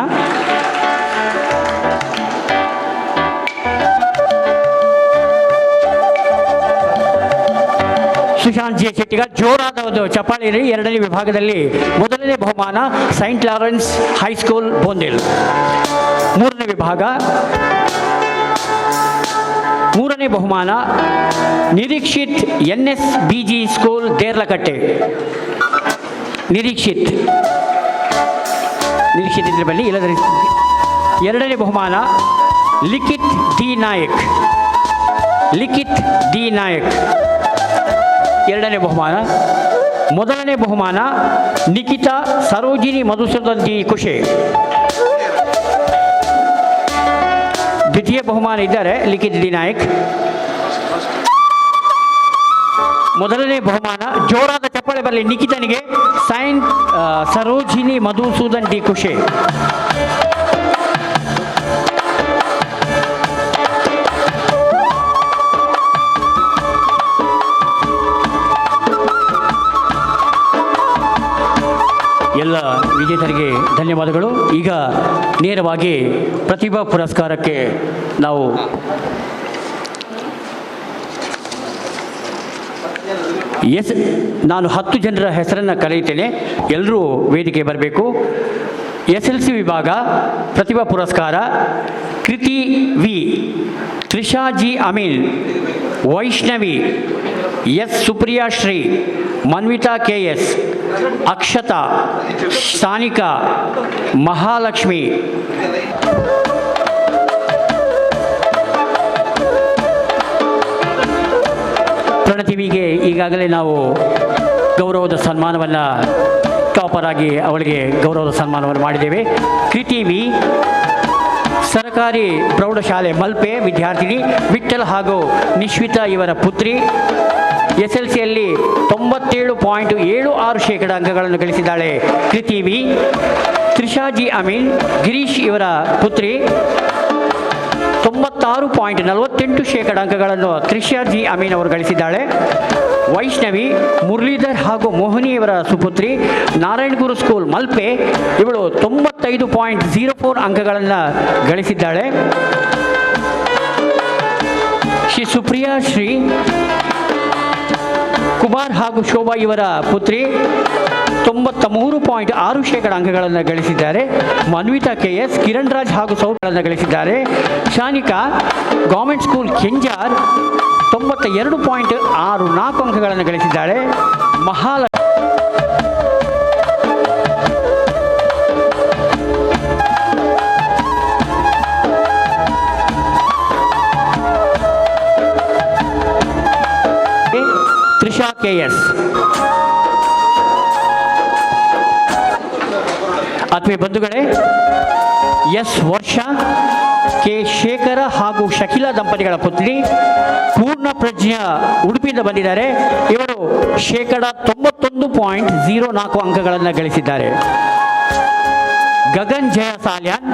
ಸುಶಾಂತ್ J ಶೆಟ್ಟಿಗಾರ್. ಜೋರಾದ ಒಂದು ಚಪ್ಪಾಳೆ ಇರಲಿ. 2ನೇ ವಿಭಾಗದಲ್ಲಿ ಮೊದಲನೇ ಬಹುಮಾನ ಸೈಂಟ್ ಲಾರೆನ್ಸ್ ಹೈಸ್ಕೂಲ್ ಬೋಂದೇಲ್. 3ನೇ ವಿಭಾಗ 3ನೇ ಬಹುಮಾನ ನಿರೀಕ್ಷಿತ್ NSBG ಸ್ಕೂಲ್ ದೇರ್ಲಕಟ್ಟೆ. ನಿರೀಕ್ಷಿತ್ ಇದ್ರೆ ಬನ್ನಿ, ಇಲ್ಲದ್ರೆ. 2ನೇ ಬಹುಮಾನ ಲಿಖಿತ್ D ನಾಯಕ್. ಲಿಖಿತ್ D ನಾಯಕ್ 2ನೇ ಬಹುಮಾನ. ಮೊದಲನೇ ಬಹುಮಾನ ನಿಖಿತಾ ಸರೋಜಿನಿ ಮಧುಸೂದನ್ G ಕುಶೆ. ದ್ವಿತೀಯ ಬಹುಮಾನ ಇದ್ದಾರೆ ಲಿಖಿತ್ ಡಿ ನಾಯಕ್. ಮೊದಲನೇ ಬಹುಮಾನ ಜೋರಾದ ಚಪ್ಪಾಳೆ ಬರಲಿ ನಿಖಿತನಿಗೆ. ಸರೋಜಿನಿ ಮಧುಸೂದನ್ ಡಿ ಕುಶೆ. ಎಲ್ಲ ವಿಜೇತರಿಗೆ ಧನ್ಯವಾದಗಳು. ಈಗ ನೇರವಾಗಿ ಪ್ರತಿಭಾ ಪುರಸ್ಕಾರಕ್ಕೆ ನಾವು ನಾನು 10 ಜನರ ಹೆಸರನ್ನು ಕರೆಯುತ್ತೇನೆ. ಎಲ್ಲರೂ ವೇದಿಕೆ ಬರಬೇಕು. SLC ವಿಭಾಗ ಪ್ರತಿಭಾ ಪುರಸ್ಕಾರ Kriti V, Trisha G Ameen, Vaishnavi S, Supriya Shri, Manvitha KS, Akshata, Sanika, Mahalakshmi. ಪ್ರಣತಿವಿಗೆ ಈಗಾಗಲೇ ನಾವು ಗೌರವದ ಸನ್ಮಾನವನ್ನು ಟಾಪರ್ ಆಗಿ ಅವಳಿಗೆ ಗೌರವದ ಸನ್ಮಾನವನ್ನು ಮಾಡಿದ್ದೇವೆ. ಕೃತಿ ವಿ ಸರ್ಕಾರಿ ಪ್ರೌಢಶಾಲೆ ಮಲ್ಪೆ ವಿದ್ಯಾರ್ಥಿನಿ, ವಿಠ್ಠಲ್ ಹಾಗೂ ನಿಶ್ವಿತಾ ಇವರ ಪುತ್ರಿ. SLCಯಲ್ಲಿ 97.76% ಅಂಕಗಳನ್ನು ಗಳಿಸಿದ್ದಾಳೆ ಕೃತಿ ವಿ. ತ್ರಿಷಾ ಜಿ ಅಮೀನ್, ಗಿರೀಶ್ ಇವರ ಪುತ್ರಿ, 96.48% ಅಂಕಗಳನ್ನು ತ್ರಿಷಾ ಜಿ ಅಮೀನ್ ಅವರು ಗಳಿಸಿದ್ದಾಳೆ. ವೈಷ್ಣವಿ, ಮುರಳೀಧರ್ ಹಾಗೂ ಮೋಹಿನಿ ಇವರ ಸುಪುತ್ರಿ, ನಾರಾಯಣಗುರು ಸ್ಕೂಲ್ ಮಲ್ಪೆ, ಇವಳು 95.04 ಅಂಕಗಳನ್ನು ಗಳಿಸಿದ್ದಾಳೆ. ಶ್ರೀ ಸುಪ್ರಿಯಾ ಶ್ರೀ ಕುಮಾರ್ ಹಾಗೂ ಶೋಭಾ ಇವರ ಪುತ್ರಿ 93.6% ಅಂಕಗಳನ್ನು ಗಳಿಸಿದ್ದಾರೆ. ಮನ್ವಿತಾ KS, ಕಿರಣ್ ರಾಜ್ ಹಾಗೂ ಸೌಗಳನ್ನು ಗಳಿಸಿದ್ದಾರೆ. ಶಾನಿಕಾ ಗೌರ್ಮೆಂಟ್ ಸ್ಕೂಲ್ ಕೆಂಜಾರ್ 92.64 ಅಂಕಗಳನ್ನು ಗಳಿಸಿದ್ದಾಳೆ. ಮಹಾಲಕ್ಷ್ಮಿ ತ್ರಿಷಾ KS. ಆತ್ಮೀಯ ಬಂಧುಗಳೇ, ಎಸ್ ವರ್ಷ, ಕೆ ಶೇಖರ ಹಾಗೂ ಶಕಿಲಾ ದಂಪತಿಗಳ ಪುತ್ರಿ ಪೂರ್ಣ ಪ್ರಜ್ಞಾ ಉಡುಪಿಯಿಂದ ಬಂದಿದ್ದಾರೆ. ಇವರು 91.04 ಅಂಕಗಳನ್ನು ಗಳಿಸಿದ್ದಾರೆ. ಗಗನ್ ಜಯ ಸಾಲ್ಯಾನ್,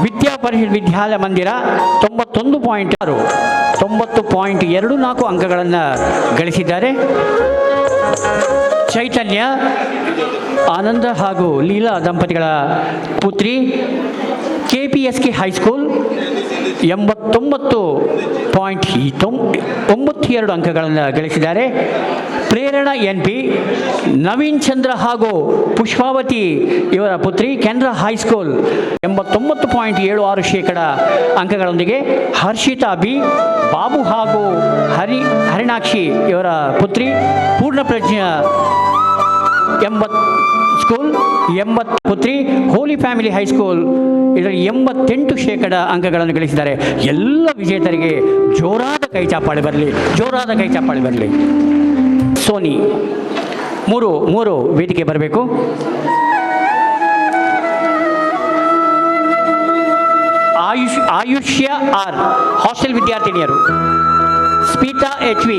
ವಿದ್ಯಾ ಪರಿಷತ್ ವಿದ್ಯಾಲಯ ಮಂದಿರ 91.6, 90.24 ಅಂಕಗಳನ್ನು ಗಳಿಸಿದ್ದಾರೆ. ಚೈತನ್ಯ ಆನಂದ ಹಾಗೂ ಲೀಲಾ ದಂಪತಿಗಳ ಪುತ್ರಿ, KPSK ಹೈಸ್ಕೂಲ್ 89.92 ಅಂಕಗಳನ್ನು ಗಳಿಸಿದ್ದಾರೆ. ಪ್ರೇರಣಾ NP, ನವೀನ್ ಚಂದ್ರ ಹಾಗೂ ಪುಷ್ಪಾವತಿ ಇವರ ಪುತ್ರಿ, ಕೆನರಾ ಹೈಸ್ಕೂಲ್ 89.76% ಅಂಕಗಳೊಂದಿಗೆ. ಹರ್ಷಿತಾ ಬಿ, ಬಾಬು ಹಾಗೂ ಹರಿಣಾಕ್ಷಿ ಇವರ ಪುತ್ರಿ, ಪೂರ್ಣ ಪ್ರಜ್ಞಾ 80 ಸ್ಕೂಲ್ 80 ಪುತ್ರಿ, ಹೋಲಿ ಫ್ಯಾಮಿಲಿ ಹೈಸ್ಕೂಲ್ ಇದರಲ್ಲಿ 88% ಅಂಕಗಳನ್ನು ಗಳಿಸಿದ್ದಾರೆ. ಎಲ್ಲ ವಿಜೇತರಿಗೆ ಜೋರಾದ ಕೈ ಚಾಪಾಳೆ ಬರಲಿ, ಜೋರಾದ ಕೈ ಚಾಪಾಳೆ ಬರಲಿ. ಸೋನಿ ಮೂರು ವೇದಿಕೆ ಬರಬೇಕು. ಆಯುಷ್ಯ ಆರ್, ಹಾಸ್ಟೆಲ್ ವಿದ್ಯಾರ್ಥಿನಿಯರು. ಸ್ಮಿತಾ HV,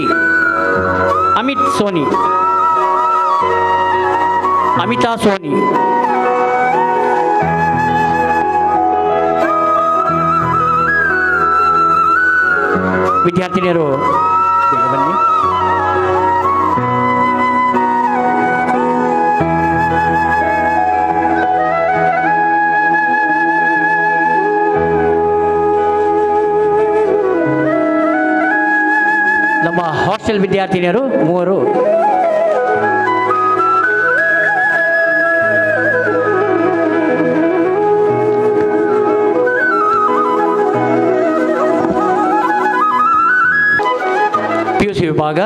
ಅಮಿತ್ ಸೋನಿ, ಅಮಿತಾ ಸೋನಿ. ವಿದ್ಯಾರ್ಥಿನಿಯರು ಬನ್ನಿ. ನಮ್ಮ ಹಾಸ್ಟೆಲ್ ವಿದ್ಯಾರ್ಥಿನಿಯರು ಮೂವರು. PUC ವಿಭಾಗ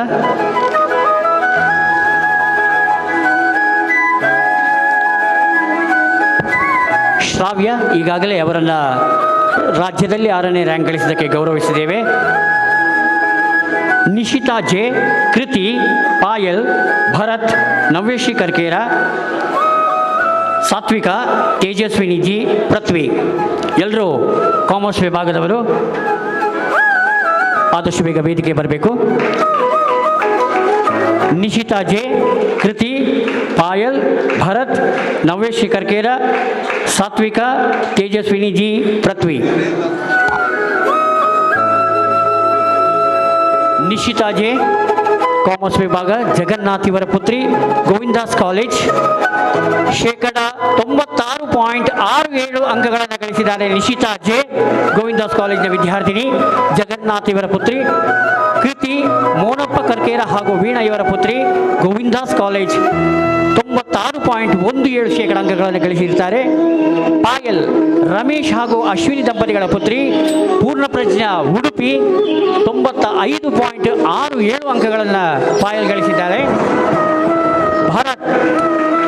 ಶ್ರಾವ್ಯ, ಈಗಾಗಲೇ ಅವರನ್ನು ರಾಜ್ಯದಲ್ಲಿ 6ನೇ ರ್ಯಾಂಕ್ ಗಳಿಸಿದ್ದಕ್ಕೆ ಗೌರವಿಸಿದ್ದೇವೆ. ನಿಶಿತಾ ಜೆ, ಕೃತಿ, ಪಾಯಲ್, ಭರತ್, ನವ್ಯಶ್ರೀ ಕರ್ಕೇರ, ಸಾತ್ವಿಕ, ತೇಜಸ್ವಿನಿ ಜಿ, ಪೃಥ್ವಿ. ಎಲ್ಲರೂ ಕಾಮರ್ಸ್ ವಿಭಾಗದವರು ಆದಷ್ಟು ಬೇಗ ವೇದಿಕೆ ಬರಬೇಕು. ನಿಶಿತಾ ಜೆ, ಕೃತಿ, ಪಾಯಲ್, ಭರತ್, ನವ್ಯಶ್ರೀ ಕರ್ಕೇರ, ಸಾತ್ವಿಕ, ತೇಜಸ್ವಿನಿ ಜಿ, ಪೃಥ್ವಿ. ನಿಶಿತಾ ಜೆ ಕಾಮರ್ಸ್ ವಿಭಾಗ, ಜಗನ್ನಾಥ್ ಇವರ ಪುತ್ರಿ, ಗೋವಿಂದಾಸ್ ಕಾಲೇಜ್. ಶೇಕಡ 96.67 ಅಂಕಗಳನ್ನು ಗಳಿಸಿದ್ದಾರೆ ನಿಶಿತಾ ಜೆ, ಗೋವಿಂದಾಸ್ ಕಾಲೇಜಿನ ವಿದ್ಯಾರ್ಥಿನಿ. ಜಗನ್ನಾಥ್ ಇವರ ಪುತ್ರಿ. ಕೃತಿ, ಮೋನಪ್ಪ ಕರ್ಕೇರ ಹಾಗೂ ವೀಣಾ ಇವರ ಪುತ್ರಿ, ಗೋವಿಂದಾಸ್ ಕಾಲೇಜ್. 96.17 ಶೇಕಡ ಅಂಕಗಳನ್ನು ಗಳಿಸಿರ್ತಾರೆ. ಪಾಯಲ್, ರಮೇಶ್ ಹಾಗೂ ಅಶ್ವಿನಿ ದಂಪತಿಗಳ ಪುತ್ರಿ, ಪೂರ್ಣಪ್ರಜ್ಞಾ, ಉಡುಪಿ. 95.67 ಅಂಕಗಳನ್ನು ಪಾಯಲ್ ಗಳಿಸಿದ್ದಾರೆ. ಭರತ್,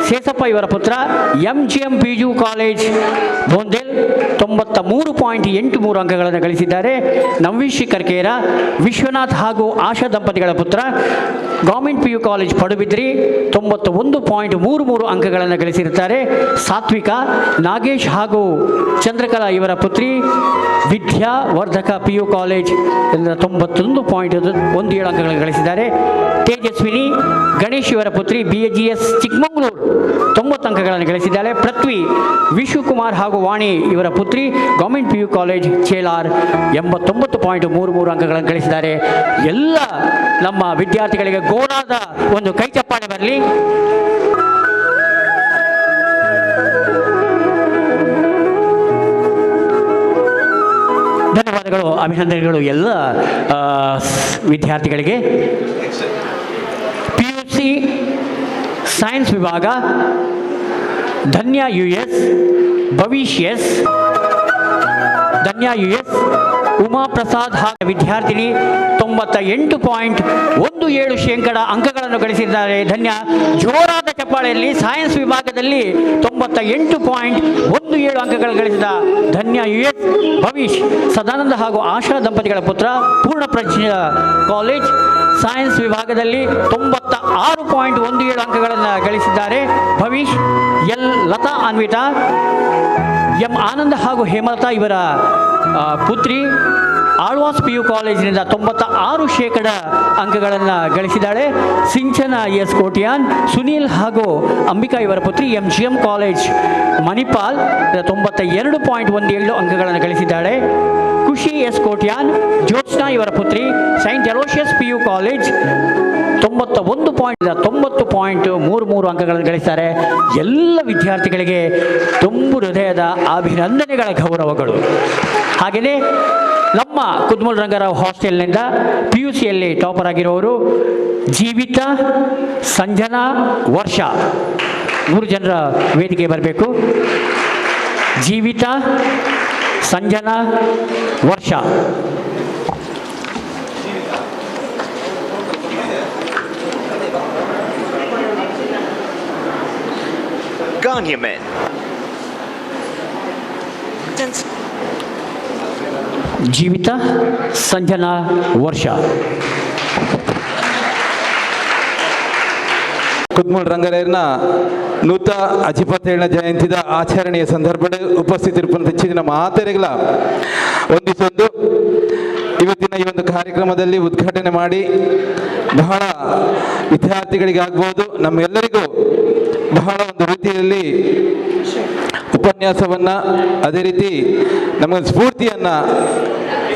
ಶೇಷಪ್ಪ ಇವರ ಪುತ್ರ, MGM ಬಿಜು ಕಾಲೇಜ್, ಬೋಂದೆಲ್. 93.83 ಅಂಕಗಳನ್ನು ಗಳಿಸಿದ್ದಾರೆ. ನವ್ಯಶ್ರೀ ಕರ್ಕೇರ, ವಿಶ್ವನಾಥ್ ಹಾಗೂ ಆಶಾ ದಂಪತಿಗಳ ಪುತ್ರ, ಗೌರ್ಮೆಂಟ್ PU ಕಾಲೇಜ್, ಪಡುಬಿದ್ರಿ. 91.33 ಅಂಕಗಳನ್ನು ಗಳಿಸಿರುತ್ತಾರೆ. ಸಾತ್ವಿಕ, ನಾಗೇಶ್ ಹಾಗೂ ಚಂದ್ರಕಲಾ ಇವರ ಪುತ್ರಿ, ವಿದ್ಯಾವರ್ಧಕ PU ಕಾಲೇಜ್, 91.17 ಅಂಕಗಳನ್ನು ಗಳಿಸಿದ್ದಾರೆ. ತೇಜಸ್ವಿನಿ, ಗಣೇಶ್ ಇವರ ಪುತ್ರಿ, BAGS ಚಿಕ್ಕಮಗಳೂರು, 90 ಅಂಕಗಳನ್ನು ಗಳಿಸಿದ್ದಾರೆ. ಪೃಥ್ವಿ, ವಿಶ್ವಕುಮಾರ್ ಹಾಗೂ ವಾಣಿ ಇವರ ಪುತ್ರಿ, ಗೌರ್ಮೆಂಟ್ PU ಕಾಲೇಜ್, ಚೇಲಾರ್, 89.33 ಅಂಕಗಳನ್ನು ಗಳಿಸಿದ್ದಾರೆ. ಎಲ್ಲ ನಮ್ಮ ವಿದ್ಯಾರ್ಥಿಗಳಿಗೆ ಗೋಣಾದ ಒಂದು ಕೈ ಚಪ್ಪಾಳೆ ಬರಲಿ. ಧನ್ಯವಾದಗಳು, ಅಭಿನಂದನೆಗಳು ಎಲ್ಲ ವಿದ್ಯಾರ್ಥಿಗಳಿಗೆ. PUC ಸೈನ್ಸ್ ವಿಭಾಗ, ಧನ್ಯ US, ಭವಿಷ್ ಎಸ್, ಧನ್ಯ US, ಉಮಾ ಪ್ರಸಾದ್ ಹಾಗೂ ವಿದ್ಯಾರ್ಥಿನಿ. 98.17 ಶೇಕಡ ಅಂಕಗಳನ್ನು ಗಳಿಸಿದ್ದಾರೆ. ಧನ್ಯ, ಜೋರಾದ ಚಪ್ಪಾಳೆಯಲ್ಲಿ. ಸೈನ್ಸ್ ವಿಭಾಗದಲ್ಲಿ 98.17 ಅಂಕಗಳು ಗಳಿಸಿದ ಧನ್ಯ US. ಭವಿಷ್, ಸದಾನಂದ ಹಾಗೂ ಆಶಾ ದಂಪತಿಗಳ ಪುತ್ರ, ಪೂರ್ಣಪ್ರಜ್ಞಾ ಕಾಲೇಜ್, ಸೈನ್ಸ್ ವಿಭಾಗದಲ್ಲಿ 96.17 ಅಂಕಗಳನ್ನು ಗಳಿಸಿದ್ದಾರೆ. ಭವಿಷ್. ಲತಾ ಅನ್ವಿತಾ, M ಆನಂದ್ ಹಾಗೂ ಹೇಮಲತಾ ಇವರ ಪುತ್ರಿ, ಆಳ್ವಾಸ್ PU ಕಾಲೇಜಿನಿಂದ 96 ಶೇಕಡ ಅಂಕಗಳನ್ನು ಗಳಿಸಿದ್ದಾಳೆ. ಸಿಂಚನ S ಕೋಟ್ಯಾನ್, ಸುನೀಲ್ ಹಾಗೂ ಅಂಬಿಕಾ ಇವರ ಪುತ್ರಿ, MGM ಕಾಲೇಜ್, ಮಣಿಪಾಲ್, 92.17 ಅಂಕಗಳನ್ನು ಗಳಿಸಿದ್ದಾಳೆ. ಖುಷಿ S ಕೋಟ್ಯಾನ್, ಜ್ಯೋತ್ಸ್ನಾ ಇವರ ಪುತ್ರಿ, ಸೈಂಟ್ ಅಲೋಷಿಯಸ್ PU ಕಾಲೇಜ್, 90.33 ಅಂಕಗಳನ್ನು ಗಳಿಸ್ತಾರೆ. ಎಲ್ಲ ವಿದ್ಯಾರ್ಥಿಗಳಿಗೆ ತುಂಬು ಹೃದಯದ ಅಭಿನಂದನೆಗಳ ಗೌರವಗಳು. ಹಾಗೆಯೇ ನಮ್ಮ ಕುದ್ಮಲ್ ರಂಗರಾವ್ ಹಾಸ್ಟೆಲ್ನಿಂದ PUCಯಲ್ಲಿ ಟಾಪರ್ ಆಗಿರೋರು ಜೀವಿತ, ಸಂಜನಾ, ವರ್ಷ. 3 ಜನರ ವೇದಿಕೆ ಬರಬೇಕು. ಜೀವಿತ, ಸಂಜನಾ, ವರ್ಷ. Ganyamen. ಜೀವಿತ, ಸಂಜನಾ, ವರ್ಷ. ಕುದ್ಮಲ್ ರಂಗರಾಯರ್ನ 157ನೇ ಜಯಂತಿದ ಆಚರಣೆಯ ಸಂದರ್ಭದಲ್ಲಿ ಉಪಸ್ಥಿತರಿರುವಂಥ ಹೆಚ್ಚಿನ ಮಾತೆರೆಗಳ ಒಂದಿಸೊಂದು ಇವತ್ತಿನ ಈ ಒಂದು ಕಾರ್ಯಕ್ರಮದಲ್ಲಿ ಉದ್ಘಾಟನೆ ಮಾಡಿ ಬಹಳ ವಿದ್ಯಾರ್ಥಿಗಳಿಗಾಗ್ಬೋದು ನಮ್ಮೆಲ್ಲರಿಗೂ ಬಹಳ ಒಂದು ರೀತಿಯಲ್ಲಿ ಉಪನ್ಯಾಸವನ್ನು, ಅದೇ ರೀತಿ ನಮಗೆ ಸ್ಫೂರ್ತಿಯನ್ನು,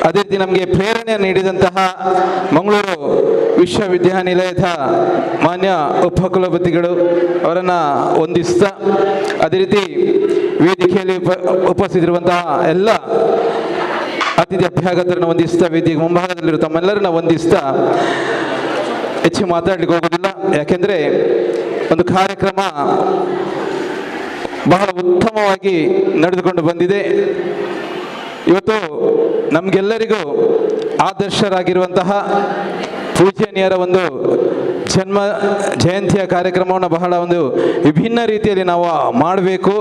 ಅದೇ ರೀತಿ ನಮಗೆ ಪ್ರೇರಣೆಯನ್ನು ನೀಡಿದಂತಹ ಮಂಗಳೂರು ವಿಶ್ವವಿದ್ಯಾನಿಲಯದ ಮಾನ್ಯ ಉಪಕುಲಪತಿಗಳು ಅವರನ್ನು ವಂದಿಸ್ತಾ, ಅದೇ ರೀತಿ ವೇದಿಕೆಯಲ್ಲಿ ಉಪಸ್ಥಿತಿರುವಂತಹ ಎಲ್ಲ ಅತಿಥಿ ಅಭ್ಯಾಗತರನ್ನು ವಂದಿಸ್ತಾ, ವೇದಿಕೆ ಮುಂಭಾಗದಲ್ಲಿರುವ ತಮ್ಮೆಲ್ಲರನ್ನ ವಂದಿಸ್ತಾ ಹೆಚ್ಚು ಮಾತಾಡಲಿಕ್ಕೆ ಹೋಗೋದಿಲ್ಲ. ಯಾಕೆಂದರೆ ಒಂದು ಕಾರ್ಯಕ್ರಮ ಬಹಳ ಉತ್ತಮವಾಗಿ ನಡೆದುಕೊಂಡು ಬಂದಿದೆ. ಇವತ್ತು ನಮಗೆಲ್ಲರಿಗೂ ಆದರ್ಶರಾಗಿರುವಂತಹ ಪೂಜನೀಯರ ಒಂದು ಜನ್ಮ ಜಯಂತಿಯ ಕಾರ್ಯಕ್ರಮವನ್ನು ಬಹಳ ಒಂದು ವಿಭಿನ್ನ ರೀತಿಯಲ್ಲಿ ನಾವು ಮಾಡಬೇಕು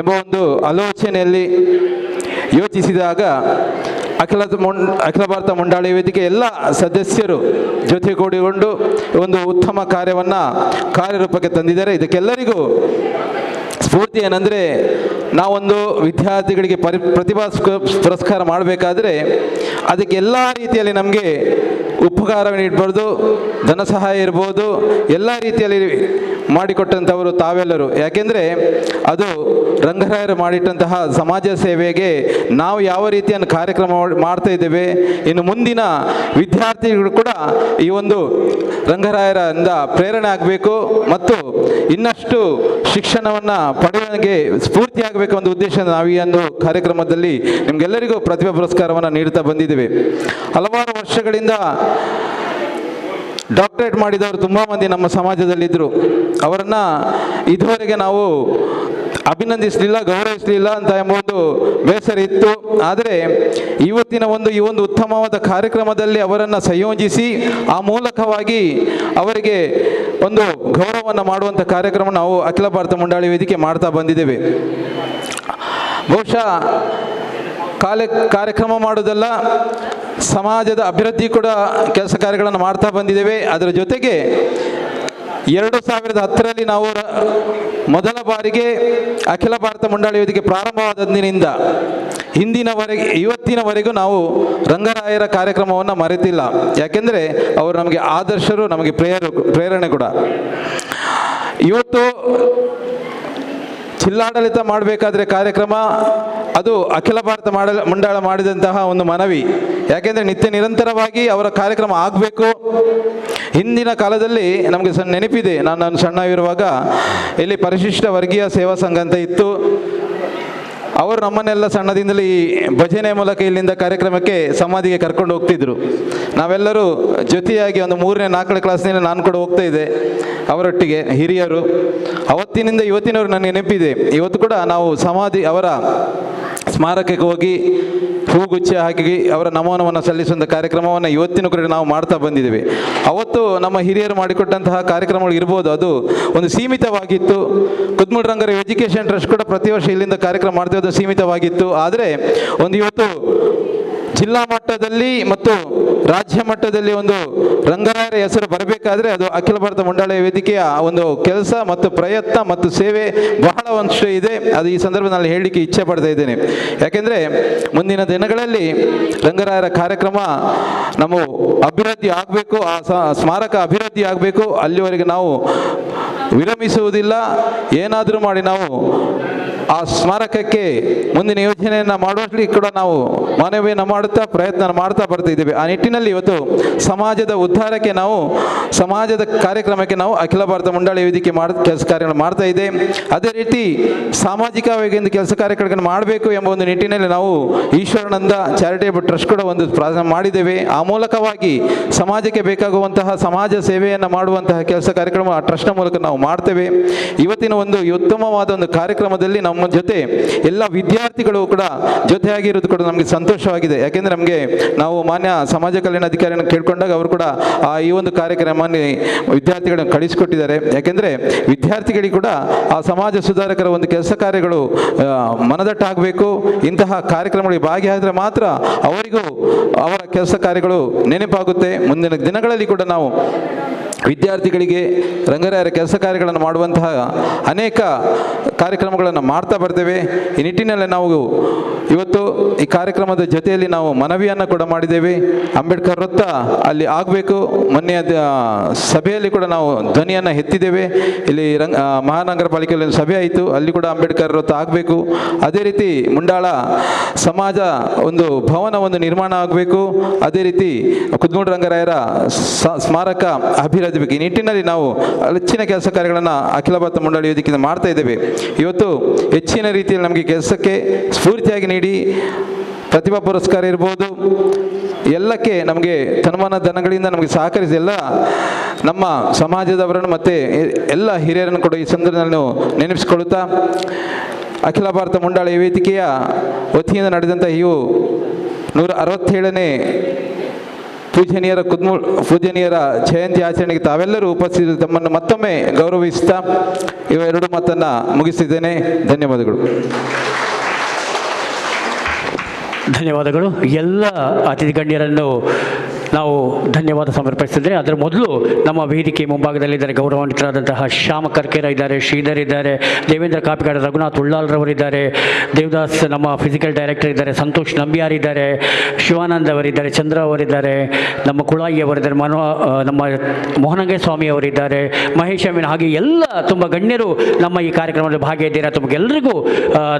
ಎಂಬ ಒಂದು ಆಲೋಚನೆಯಲ್ಲಿ ಯೋಚಿಸಿದಾಗ ಅಖಿಲ ಭಾರತ ಮಂಡಳಿ ವೇದಿಕೆ ಎಲ್ಲ ಸದಸ್ಯರು ಜೊತೆಗೂಡಿಕೊಂಡು ಒಂದು ಉತ್ತಮ ಕಾರ್ಯವನ್ನು ಕಾರ್ಯರೂಪಕ್ಕೆ ತಂದಿದ್ದಾರೆ. ಇದಕ್ಕೆಲ್ಲರಿಗೂ ಸ್ಫೂರ್ತಿ ಏನಂದರೆ ನಾವೊಂದು ವಿದ್ಯಾರ್ಥಿಗಳಿಗೆ ಪ್ರತಿಭಾ ಪುರಸ್ಕಾರ ಮಾಡಬೇಕಾದ್ರೆ ಅದಕ್ಕೆ ಎಲ್ಲ ರೀತಿಯಲ್ಲಿ ನಮಗೆ ಉಪಕಾರ ನೀಡಬಾರ್ದು, ಧನ ಸಹಾಯ ಇರ್ಬೋದು, ಎಲ್ಲ ರೀತಿಯಲ್ಲಿ ಮಾಡಿಕೊಟ್ಟಂಥವರು ತಾವೆಲ್ಲರೂ. ಯಾಕೆಂದರೆ ಅದು ರಂಗರಾಯರು ಮಾಡಿಟ್ಟಂತಹ ಸಮಾಜ ಸೇವೆಗೆ ನಾವು ಯಾವ ರೀತಿಯನ್ನು ಕಾರ್ಯಕ್ರಮ ಮಾಡ್ತಾ ಇದ್ದೇವೆ, ಇನ್ನು ಮುಂದಿನ ವಿದ್ಯಾರ್ಥಿಗಳು ಕೂಡ ಈ ಒಂದು ರಂಗರಾಯರಿಂದ ಪ್ರೇರಣೆ ಆಗಬೇಕು ಮತ್ತು ಇನ್ನಷ್ಟು ಶಿಕ್ಷಣವನ್ನು ಪಡೆಯೋಕ್ಕೆ ಸ್ಫೂರ್ತಿಯಾಗಬೇಕು ಒಂದು ಉದ್ದೇಶ ನಾವು ಈ ಒಂದು ಕಾರ್ಯಕ್ರಮದಲ್ಲಿ ನಿಮಗೆಲ್ಲರಿಗೂ ಪ್ರತಿಭಾ ಪುರಸ್ಕಾರವನ್ನು ನೀಡುತ್ತಾ ಬಂದಿದ್ದೇವೆ. ಹಲವಾರು ವರ್ಷಗಳಿಂದ ಡಾಕ್ಟರೇಟ್ ಮಾಡಿದವರು ತುಂಬ ಮಂದಿ ನಮ್ಮ ಸಮಾಜದಲ್ಲಿದ್ದರು. ಅವರನ್ನು ಇದುವರೆಗೆ ನಾವು ಅಭಿನಂದಿಸಲಿಲ್ಲ, ಗೌರವಿಸಲಿಲ್ಲ ಅಂತ ಎಂಬುದು ಬೇಸರ ಇತ್ತು. ಆದರೆ ಇವತ್ತಿನ ಈ ಒಂದು ಉತ್ತಮವಾದ ಕಾರ್ಯಕ್ರಮದಲ್ಲಿ ಅವರನ್ನು ಸಂಯೋಜಿಸಿ ಆ ಮೂಲಕವಾಗಿ ಅವರಿಗೆ ಒಂದು ಗೌರವವನ್ನು ಮಾಡುವಂಥ ಕಾರ್ಯಕ್ರಮ ನಾವು ಅಖಿಲ ಭಾರತ ಮುಂಡಾಳಿ ವೇದಿಕೆ ಮಾಡ್ತಾ ಬಂದಿದ್ದೇವೆ. ಬಹುಶಃ ಕಾರ್ಯಕ್ರಮ ಮಾಡೋದಲ್ಲ, ಸಮಾಜದ ಅಭಿವೃದ್ಧಿ ಕೂಡ ಕೆಲಸ ಕಾರ್ಯಗಳನ್ನು ಮಾಡ್ತಾ ಬಂದಿದ್ದೇವೆ. ಅದರ ಜೊತೆಗೆ 2010ರಲ್ಲಿ ನಾವು ಮೊದಲ ಬಾರಿಗೆ ಅಖಿಲ ಭಾರತ ಮುಂಡಾಳಿ ವೇದಿಕೆ ಪ್ರಾರಂಭವಾದಂದಿನಿಂದ ಇವತ್ತಿನವರೆಗೂ ನಾವು ರಂಗರಾಯರ ಕಾರ್ಯಕ್ರಮವನ್ನು ಮರೆತಿಲ್ಲ. ಯಾಕೆಂದರೆ ಅವರು ನಮಗೆ ಆದರ್ಶರು, ನಮಗೆ ಪ್ರೇರಣೆ ಕೂಡ. ಇವತ್ತು ಜಿಲ್ಲಾಡಳಿತ ಮಾಡಬೇಕಾದ್ರೆ ಕಾರ್ಯಕ್ರಮ ಅದು ಅಖಿಲ ಭಾರತ ಮುಂಡಾಳ ಮಾಡಿದಂತಹ ಒಂದು ಮನವಿ. ಯಾಕೆಂದರೆ ನಿತ್ಯ ನಿರಂತರವಾಗಿ ಅವರ ಕಾರ್ಯಕ್ರಮ ಆಗಬೇಕು. ಹಿಂದಿನ ಕಾಲದಲ್ಲಿ ನಮಗೆ ನೆನಪಿದೆ, ನಾನು ಸಣ್ಣವಿರುವಾಗ ಇಲ್ಲಿ ಪರಿಶಿಷ್ಟ ವರ್ಗೀಯ ಸೇವಾ ಸಂಘ ಅಂತ ಇತ್ತು. ಅವರು ನಮ್ಮನ್ನೆಲ್ಲ ಸಣ್ಣದಿಂದಲೇ ಈ ಭಜನೆ ಮೂಲಕ ಇಲ್ಲಿಂದ ಕಾರ್ಯಕ್ರಮಕ್ಕೆ ಸಮಾಧಿಗೆ ಕರ್ಕೊಂಡು ಹೋಗ್ತಿದ್ರು. ನಾವೆಲ್ಲರೂ ಜೊತೆಯಾಗಿ ಒಂದು 3ನೇ 4ನೇ ಕ್ಲಾಸ್ನಿಂದ ನಾನು ಕೂಡ ಹೋಗ್ತಾ ಇದ್ದೆ ಅವರೊಟ್ಟಿಗೆ, ಹಿರಿಯರು. ಅವತ್ತಿನಿಂದ ಇವತ್ತಿನವರು ನನಗೆ ನೆನಪಿದೆ. ಇವತ್ತು ಕೂಡ ನಾವು ಅವರ ಸ್ಮಾರಕಕ್ಕೆ ಹೋಗಿ ಹೂಗುಚ್ಛ ಹಾಕಿ ಅವರ ನಮನವನ್ನು ಸಲ್ಲಿಸುವಂಥ ಕಾರ್ಯಕ್ರಮವನ್ನು ಇವತ್ತಿನ ಕೂಡ ನಾವು ಮಾಡ್ತಾ ಬಂದಿದ್ದೇವೆ. ಅವತ್ತು ನಮ್ಮ ಹಿರಿಯರು ಮಾಡಿಕೊಟ್ಟಂತಹ ಕಾರ್ಯಕ್ರಮಗಳು ಇರ್ಬೋದು, ಅದು ಒಂದು ಸೀಮಿತವಾಗಿತ್ತು. ಕುದ್ಮಲ್ ರಂಗರ ಎಜುಕೇಷನ್ ಟ್ರಸ್ಟ್ ಕೂಡ ಪ್ರತಿ ವರ್ಷ ಇಲ್ಲಿಂದ ಕಾರ್ಯಕ್ರಮ ಮಾಡ್ತಿರೋದು ಸೀಮಿತವಾಗಿತ್ತು. ಆದರೆ ಇವತ್ತು ಜಿಲ್ಲಾ ಮಟ್ಟದಲ್ಲಿ ಮತ್ತು ರಾಜ್ಯ ಮಟ್ಟದಲ್ಲಿ ಒಂದು ರಂಗರಾಯರ ಹೆಸರು ಬರಬೇಕಾದ್ರೆ ಅದು ಅಖಿಲ ಭಾರತ ಮುಂಡಾಳಿ ವೇದಿಕೆಯ ಒಂದು ಕೆಲಸ ಮತ್ತು ಪ್ರಯತ್ನ ಮತ್ತು ಸೇವೆ ಬಹಳ ಒಂದು ಇದೆ. ಅದು ಈ ಸಂದರ್ಭದಲ್ಲಿ ಹೇಳಲಿಕ್ಕೆ ಇಚ್ಛೆ ಪಡ್ತಾ ಇದ್ದೇನೆ. ಯಾಕೆಂದರೆ ಮುಂದಿನ ದಿನಗಳಲ್ಲಿ ರಂಗರಾಯರ ಕಾರ್ಯಕ್ರಮ ನಮ್ಮ ಅಭಿವೃದ್ಧಿ ಆಗಬೇಕು, ಆ ಸ್ಮಾರಕ ಅಭಿವೃದ್ಧಿ ಆಗಬೇಕು. ಅಲ್ಲಿವರೆಗೆ ನಾವು ವಿರಮಿಸುವುದಿಲ್ಲ. ಏನಾದರೂ ಮಾಡಿ ನಾವು ಆ ಸ್ಮಾರಕಕ್ಕೆ ಮುಂದಿನ ಯೋಜನೆಯನ್ನು ಮಾಡುವಲ್ಲಿ ಕೂಡ ನಾವು ಮನವಿಯನ್ನು ಮಾಡುತ್ತಾ ಪ್ರಯತ್ನ ಮಾಡ್ತಾ ಬರ್ತಿದ್ದೇವೆ. ಆ ನಿಟ್ಟಿನಲ್ಲಿ ಇವತ್ತು ಸಮಾಜದ ಉದ್ಧಾರಕ್ಕೆ ನಾವು ಸಮಾಜದ ಕಾರ್ಯಕ್ರಮಕ್ಕೆ ನಾವು ಅಖಿಲ ಭಾರತ ಮುಂಡಾಳಿ ವೇದಿಕೆ ಕೆಲಸ ಕಾರ್ಯಗಳನ್ನು ಮಾಡ್ತಾ ಇದೆ. ಅದೇ ರೀತಿ ಸಾಮಾಜಿಕವಾಗಿ ಒಂದು ಕೆಲಸ ಕಾರ್ಯಗಳನ್ನು ಮಾಡಬೇಕು ಎಂಬ ಒಂದು ನಿಟ್ಟಿನಲ್ಲಿ ನಾವು ಈಶ್ವರಾನಂದ ಚಾರಿಟೇಬಲ್ ಟ್ರಸ್ಟ್ ಕೂಡ ಒಂದು ಪ್ರಾರಂಭ ಮಾಡಿದ್ದೇವೆ. ಆ ಮೂಲಕವಾಗಿ ಸಮಾಜಕ್ಕೆ ಬೇಕಾಗುವಂತಹ ಸಮಾಜ ಸೇವೆಯನ್ನು ಮಾಡುವಂತಹ ಕೆಲಸ ಕಾರ್ಯಕ್ರಮ ಆ ಟ್ರಸ್ಟ್ನ ಮೂಲಕ ನಾವು ಮಾಡ್ತೇವೆ. ಇವತ್ತಿನ ಒಂದು ಉತ್ತಮವಾದ ಒಂದು ಕಾರ್ಯಕ್ರಮದಲ್ಲಿ ನಮ್ಮ ಜೊತೆ ಎಲ್ಲ ವಿದ್ಯಾರ್ಥಿಗಳು ಕೂಡ ಜೊತೆಯಾಗಿರೋದು ಕೂಡ ನಮಗೆ ಸಂತೋಷವಾಗಿದೆ. ಯಾಕೆಂದರೆ ನಾವು ಮಾನ್ಯ ಸಮಾಜ ಕಲ್ಯಾಣ ಅಧಿಕಾರಿಯನ್ನು ಕೇಳ್ಕೊಂಡಾಗ ಅವರು ಕೂಡ ಈ ಒಂದು ಕಾರ್ಯಕ್ರಮವನ್ನು ವಿದ್ಯಾರ್ಥಿಗಳನ್ನು ಕಳಿಸಿಕೊಟ್ಟಿದ್ದಾರೆ. ಯಾಕೆಂದರೆ ವಿದ್ಯಾರ್ಥಿಗಳಿಗೆ ಕೂಡ ಆ ಸಮಾಜ ಸುಧಾರಕರ ಒಂದು ಕೆಲಸ ಕಾರ್ಯಗಳು ಮನದಟ್ಟಾಗಬೇಕು. ಇಂತಹ ಕಾರ್ಯಕ್ರಮಗಳಿಗೆ ಭಾಗಿಯಾದರೆ ಮಾತ್ರ ಅವರಿಗೂ ಅವರ ಕೆಲಸ ಕಾರ್ಯಗಳು ನೆನಪಾಗುತ್ತೆ. ಮುಂದಿನ ದಿನಗಳಲ್ಲಿ ಕೂಡ ನಾವು ವಿದ್ಯಾರ್ಥಿಗಳಿಗೆ ರಂಗರಾಯರ ಕೆಲಸ ಕಾರ್ಯಗಳನ್ನು ಮಾಡುವಂತಹ ಅನೇಕ ಕಾರ್ಯಕ್ರಮಗಳನ್ನು ಮಾಡ್ತಾ ಬರ್ತೇವೆ. ಈ ನಿಟ್ಟಿನಲ್ಲಿ ನಾವು ಇವತ್ತು ಈ ಕಾರ್ಯಕ್ರಮದ ಜೊತೆಯಲ್ಲಿ ನಾವು ಮನವಿಯನ್ನು ಕೂಡ ಮಾಡಿದ್ದೇವೆ. ಅಂಬೇಡ್ಕರ್ ವೃತ್ತ ಅಲ್ಲಿ ಆಗಬೇಕು. ಮೊನ್ನೆಯ ಸಭೆಯಲ್ಲಿ ಕೂಡ ನಾವು ಧ್ವನಿಯನ್ನು ಎತ್ತಿದ್ದೇವೆ. ಇಲ್ಲಿ ಮಹಾನಗರ ಪಾಲಿಕೆಯಲ್ಲಿ ಒಂದು ಸಭೆ ಆಯಿತು, ಅಲ್ಲಿ ಕೂಡ ಅಂಬೇಡ್ಕರ್ ವೃತ್ತ ಆಗಬೇಕು. ಅದೇ ರೀತಿ ಮುಂಡಾಳ ಸಮಾಜ ಒಂದು ಭವನ ಒಂದು ನಿರ್ಮಾಣ ಆಗಬೇಕು. ಅದೇ ರೀತಿ ಕುದ್ಮಲ್ ರಂಗರಾಯರ ಸ್ಮಾರಕ ಅಭಿವೃದ್ಧಿ. ಈ ನಿಟ್ಟಿನಲ್ಲಿ ನಾವು ಹೆಚ್ಚಿನ ಕೆಲಸ ಕಾರ್ಯಗಳನ್ನು ಅಖಿಲ ಭಾರತ ಮುಂಡಾಳಿ ವೇದಿಕೆಯಿಂದ ಮಾಡ್ತಾ ಇದ್ದೇವೆ. ಇವತ್ತು ಹೆಚ್ಚಿನ ರೀತಿಯಲ್ಲಿ ನಮಗೆ ಕೆಲಸಕ್ಕೆ ಸ್ಫೂರ್ತಿಯಾಗಿ ನೀಡಿ ಪ್ರತಿಭಾ ಪುರಸ್ಕಾರ ಇರ್ಬೋದು, ಎಲ್ಲಕ್ಕೆ ನಮಗೆ ತನ್ಮಾನ ಧನಗಳಿಂದ ನಮಗೆ ಸಹಕರಿಸಿ ಎಲ್ಲ ನಮ್ಮ ಸಮಾಜದವರನ್ನು ಮತ್ತು ಎಲ್ಲ ಹಿರಿಯರನ್ನು ಕೂಡ ಈ ಸಂದರ್ಭದಲ್ಲಿ ನೆನಪಿಸಿಕೊಳ್ಳುತ್ತಾ ಅಖಿಲ ಭಾರತ ಮುಂಡಾಳಿ ವೇದಿಕೆಯ ವತಿಯಿಂದ ನಡೆದಂಥ ಇವು 167ನೇ ಪೂಜನೀಯರ ಜಯಂತಿ ಆಚರಣೆಗೆ ತಾವೆಲ್ಲರೂ ಉಪಸ್ಥಿತರು ತಮ್ಮನ್ನು ಮತ್ತೊಮ್ಮೆ ಗೌರವಿಸುತ್ತಾ ಇವೆರಡು ಮಾತನ್ನು ಮುಗಿಸಿದ್ದೇನೆ. ಧನ್ಯವಾದಗಳು. ಧನ್ಯವಾದಗಳು. ಎಲ್ಲ ಅತಿಥಿ ಗಣ್ಯರನ್ನು ನಾವು ಧನ್ಯವಾದ ಸಮರ್ಪಿಸಿದರೆ ಅದರ ಮೊದಲು ನಮ್ಮ ವೇದಿಕೆ ಮುಂಭಾಗದಲ್ಲಿದ್ದಾರೆ ಗೌರವಾನ್ವಿತರಾದಂತಹ ಶ್ಯಾಮ ಕರ್ಕೇರ ಇದ್ದಾರೆ, ಶ್ರೀಧರ್ ಇದ್ದಾರೆ, ದೇವೇಂದ್ರ ಕಾಪಿಕಾಡ, ರಘುನಾಥ್ ಉಳ್ಳಾಲ್ರವರಿದ್ದಾರೆ, ದೇವದಾಸ್ ನಮ್ಮ ಫಿಸಿಕಲ್ ಡೈರೆಕ್ಟರ್ ಇದ್ದಾರೆ, ಸಂತೋಷ್ ನಂಬ್ಯಾರ್ ಇದ್ದಾರೆ, ಶಿವಾನಂದ್ ಅವರಿದ್ದಾರೆ, ಚಂದ್ರ ಅವರಿದ್ದಾರೆ, ನಮ್ಮ ಕುಳಾಯಿ ಅವರಿದ್ದಾರೆ, ನಮ್ಮ ಮೋಹನಂಗೆ ಸ್ವಾಮಿ ಅವರಿದ್ದಾರೆ, ಮಹೇಶ್ ಅಮೀನ್, ಹಾಗೆ ಎಲ್ಲ ತುಂಬ ಗಣ್ಯರು ನಮ್ಮ ಈ ಕಾರ್ಯಕ್ರಮದಲ್ಲಿ ಭಾಗಿಯಾಗಿದ್ದಾರೆ. ತಮಗೆಲ್ಲರಿಗೂ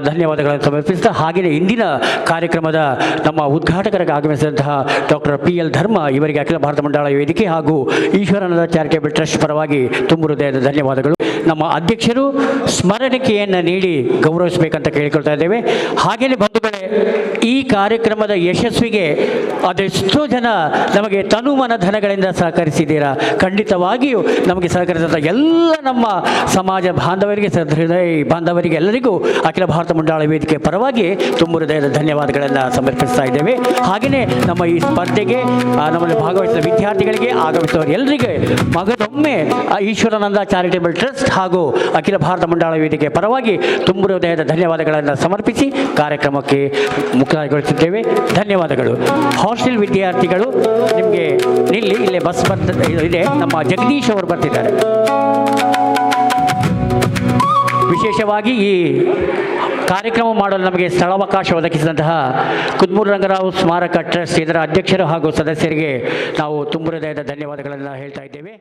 ಧನ್ಯವಾದಗಳನ್ನು ಸಮರ್ಪಿಸ್ತಾ, ಹಾಗೆಯೇ ಇಂದಿನ ಕಾರ್ಯಕ್ರಮದ ನಮ್ಮ ಉದ್ಘಾಟಕರಿಗೆ ಆಗಮಿಸಿದಂತಹ ಡಾಕ್ಟರ್ PL ಧರ್ಮ ಇವರಿಗೆ ಅಖಿಲ ಭಾರತ ಮಂಡಳ ವೇದಿಕೆ ಹಾಗೂ ಈಶ್ವರಾನಂದ ಚಾರಿಟೇಬಲ್ ಟ್ರಸ್ಟ್ ಪರವಾಗಿ ತುಂಬ ಹೃದಯದ ಧನ್ಯವಾದಗಳು. ನಮ್ಮ ಅಧ್ಯಕ್ಷರು ಸ್ಮರಣಿಕೆಯನ್ನು ನೀಡಿ ಗೌರವಿಸಬೇಕಂತ ಕೇಳಿಕೊಳ್ತಾ ಇದ್ದೇವೆ. ಹಾಗೆಯೇ ಬಂಧುಗಳೇ, ಈ ಕಾರ್ಯಕ್ರಮದ ಯಶಸ್ವಿಗೆ ಅದೆಷ್ಟೋ ಜನ ನಮಗೆ ತನುಮನ ಧನಗಳಿಂದ ಸಹಕರಿಸಿದ್ದೀರಾ. ಖಂಡಿತವಾಗಿಯೂ ನಮಗೆ ಸಹಕರಿಸಿದ ಎಲ್ಲ ನಮ್ಮ ಸಮಾಜ ಬಾಂಧವರಿಗೆ, ಹೃದಯ ಬಾಂಧವರಿಗೆ ಎಲ್ಲರಿಗೂ ಅಖಿಲ ಭಾರತ ಮಂಡಳ ವೇದಿಕೆ ಪರವಾಗಿ ತುಂಬ ಹೃದಯದ ಧನ್ಯವಾದಗಳನ್ನು ಸಮರ್ಪಿಸ್ತಾ ಇದ್ದೇವೆ. ಹಾಗೆಯೇ ನಮ್ಮ ಈ ಸ್ಪರ್ಧೆಗೆ ನಮ್ಮಲ್ಲಿ ಭಾಗವಹಿಸಿದ ವಿದ್ಯಾರ್ಥಿಗಳಿಗೆ, ಆಗಮಿಸಿದವರು ಎಲ್ಲರಿಗೆ ಮಗದೊಮ್ಮೆ ಈಶ್ವರಾನಂದ ಚಾರಿಟೇಬಲ್ ಟ್ರಸ್ಟ್ ಹಾಗೂ ಅಖಿಲ ಭಾರತ ಮಂಡಳ ವೇದಿಕೆ ಪರವಾಗಿ ತುಂಬ ಹೃದಯದ ಧನ್ಯವಾದಗಳನ್ನು ಸಮರ್ಪಿಸಿ ಕಾರ್ಯಕ್ರಮಕ್ಕೆ ಮುಕ್ತಾಯಗೊಳಿಸುತ್ತೇವೆ. ಧನ್ಯವಾದಗಳು. ಹಾಸ್ಟೆಲ್ ವಿದ್ಯಾರ್ಥಿಗಳು ನಿಮಗೆ ಇಲ್ಲೇ ಬಸ್ ಇದೆ, ನಮ್ಮ ಜಗದೀಶ್ ಅವರು ಬರ್ತಿದ್ದಾರೆ. ವಿಶೇಷವಾಗಿ ಈ ಕಾರ್ಯಕ್ರಮ ಮಾಡಲು ನಮಗೆ ಸ್ಥಳಾವಕಾಶ ಒದಗಿಸಿದಂತಹ ಕುದ್ಮೂರು ರಂಗರಾವ್ ಸ್ಮಾರಕ ಟ್ರಸ್ಟ್ ಇದರ ಅಧ್ಯಕ್ಷರು ಹಾಗೂ ಸದಸ್ಯರಿಗೆ ನಾವು ತುಂಬ ಹೃದಯದ ಧನ್ಯವಾದಗಳನ್ನು ಹೇಳ್ತಾ ಇದ್ದೇವೆ.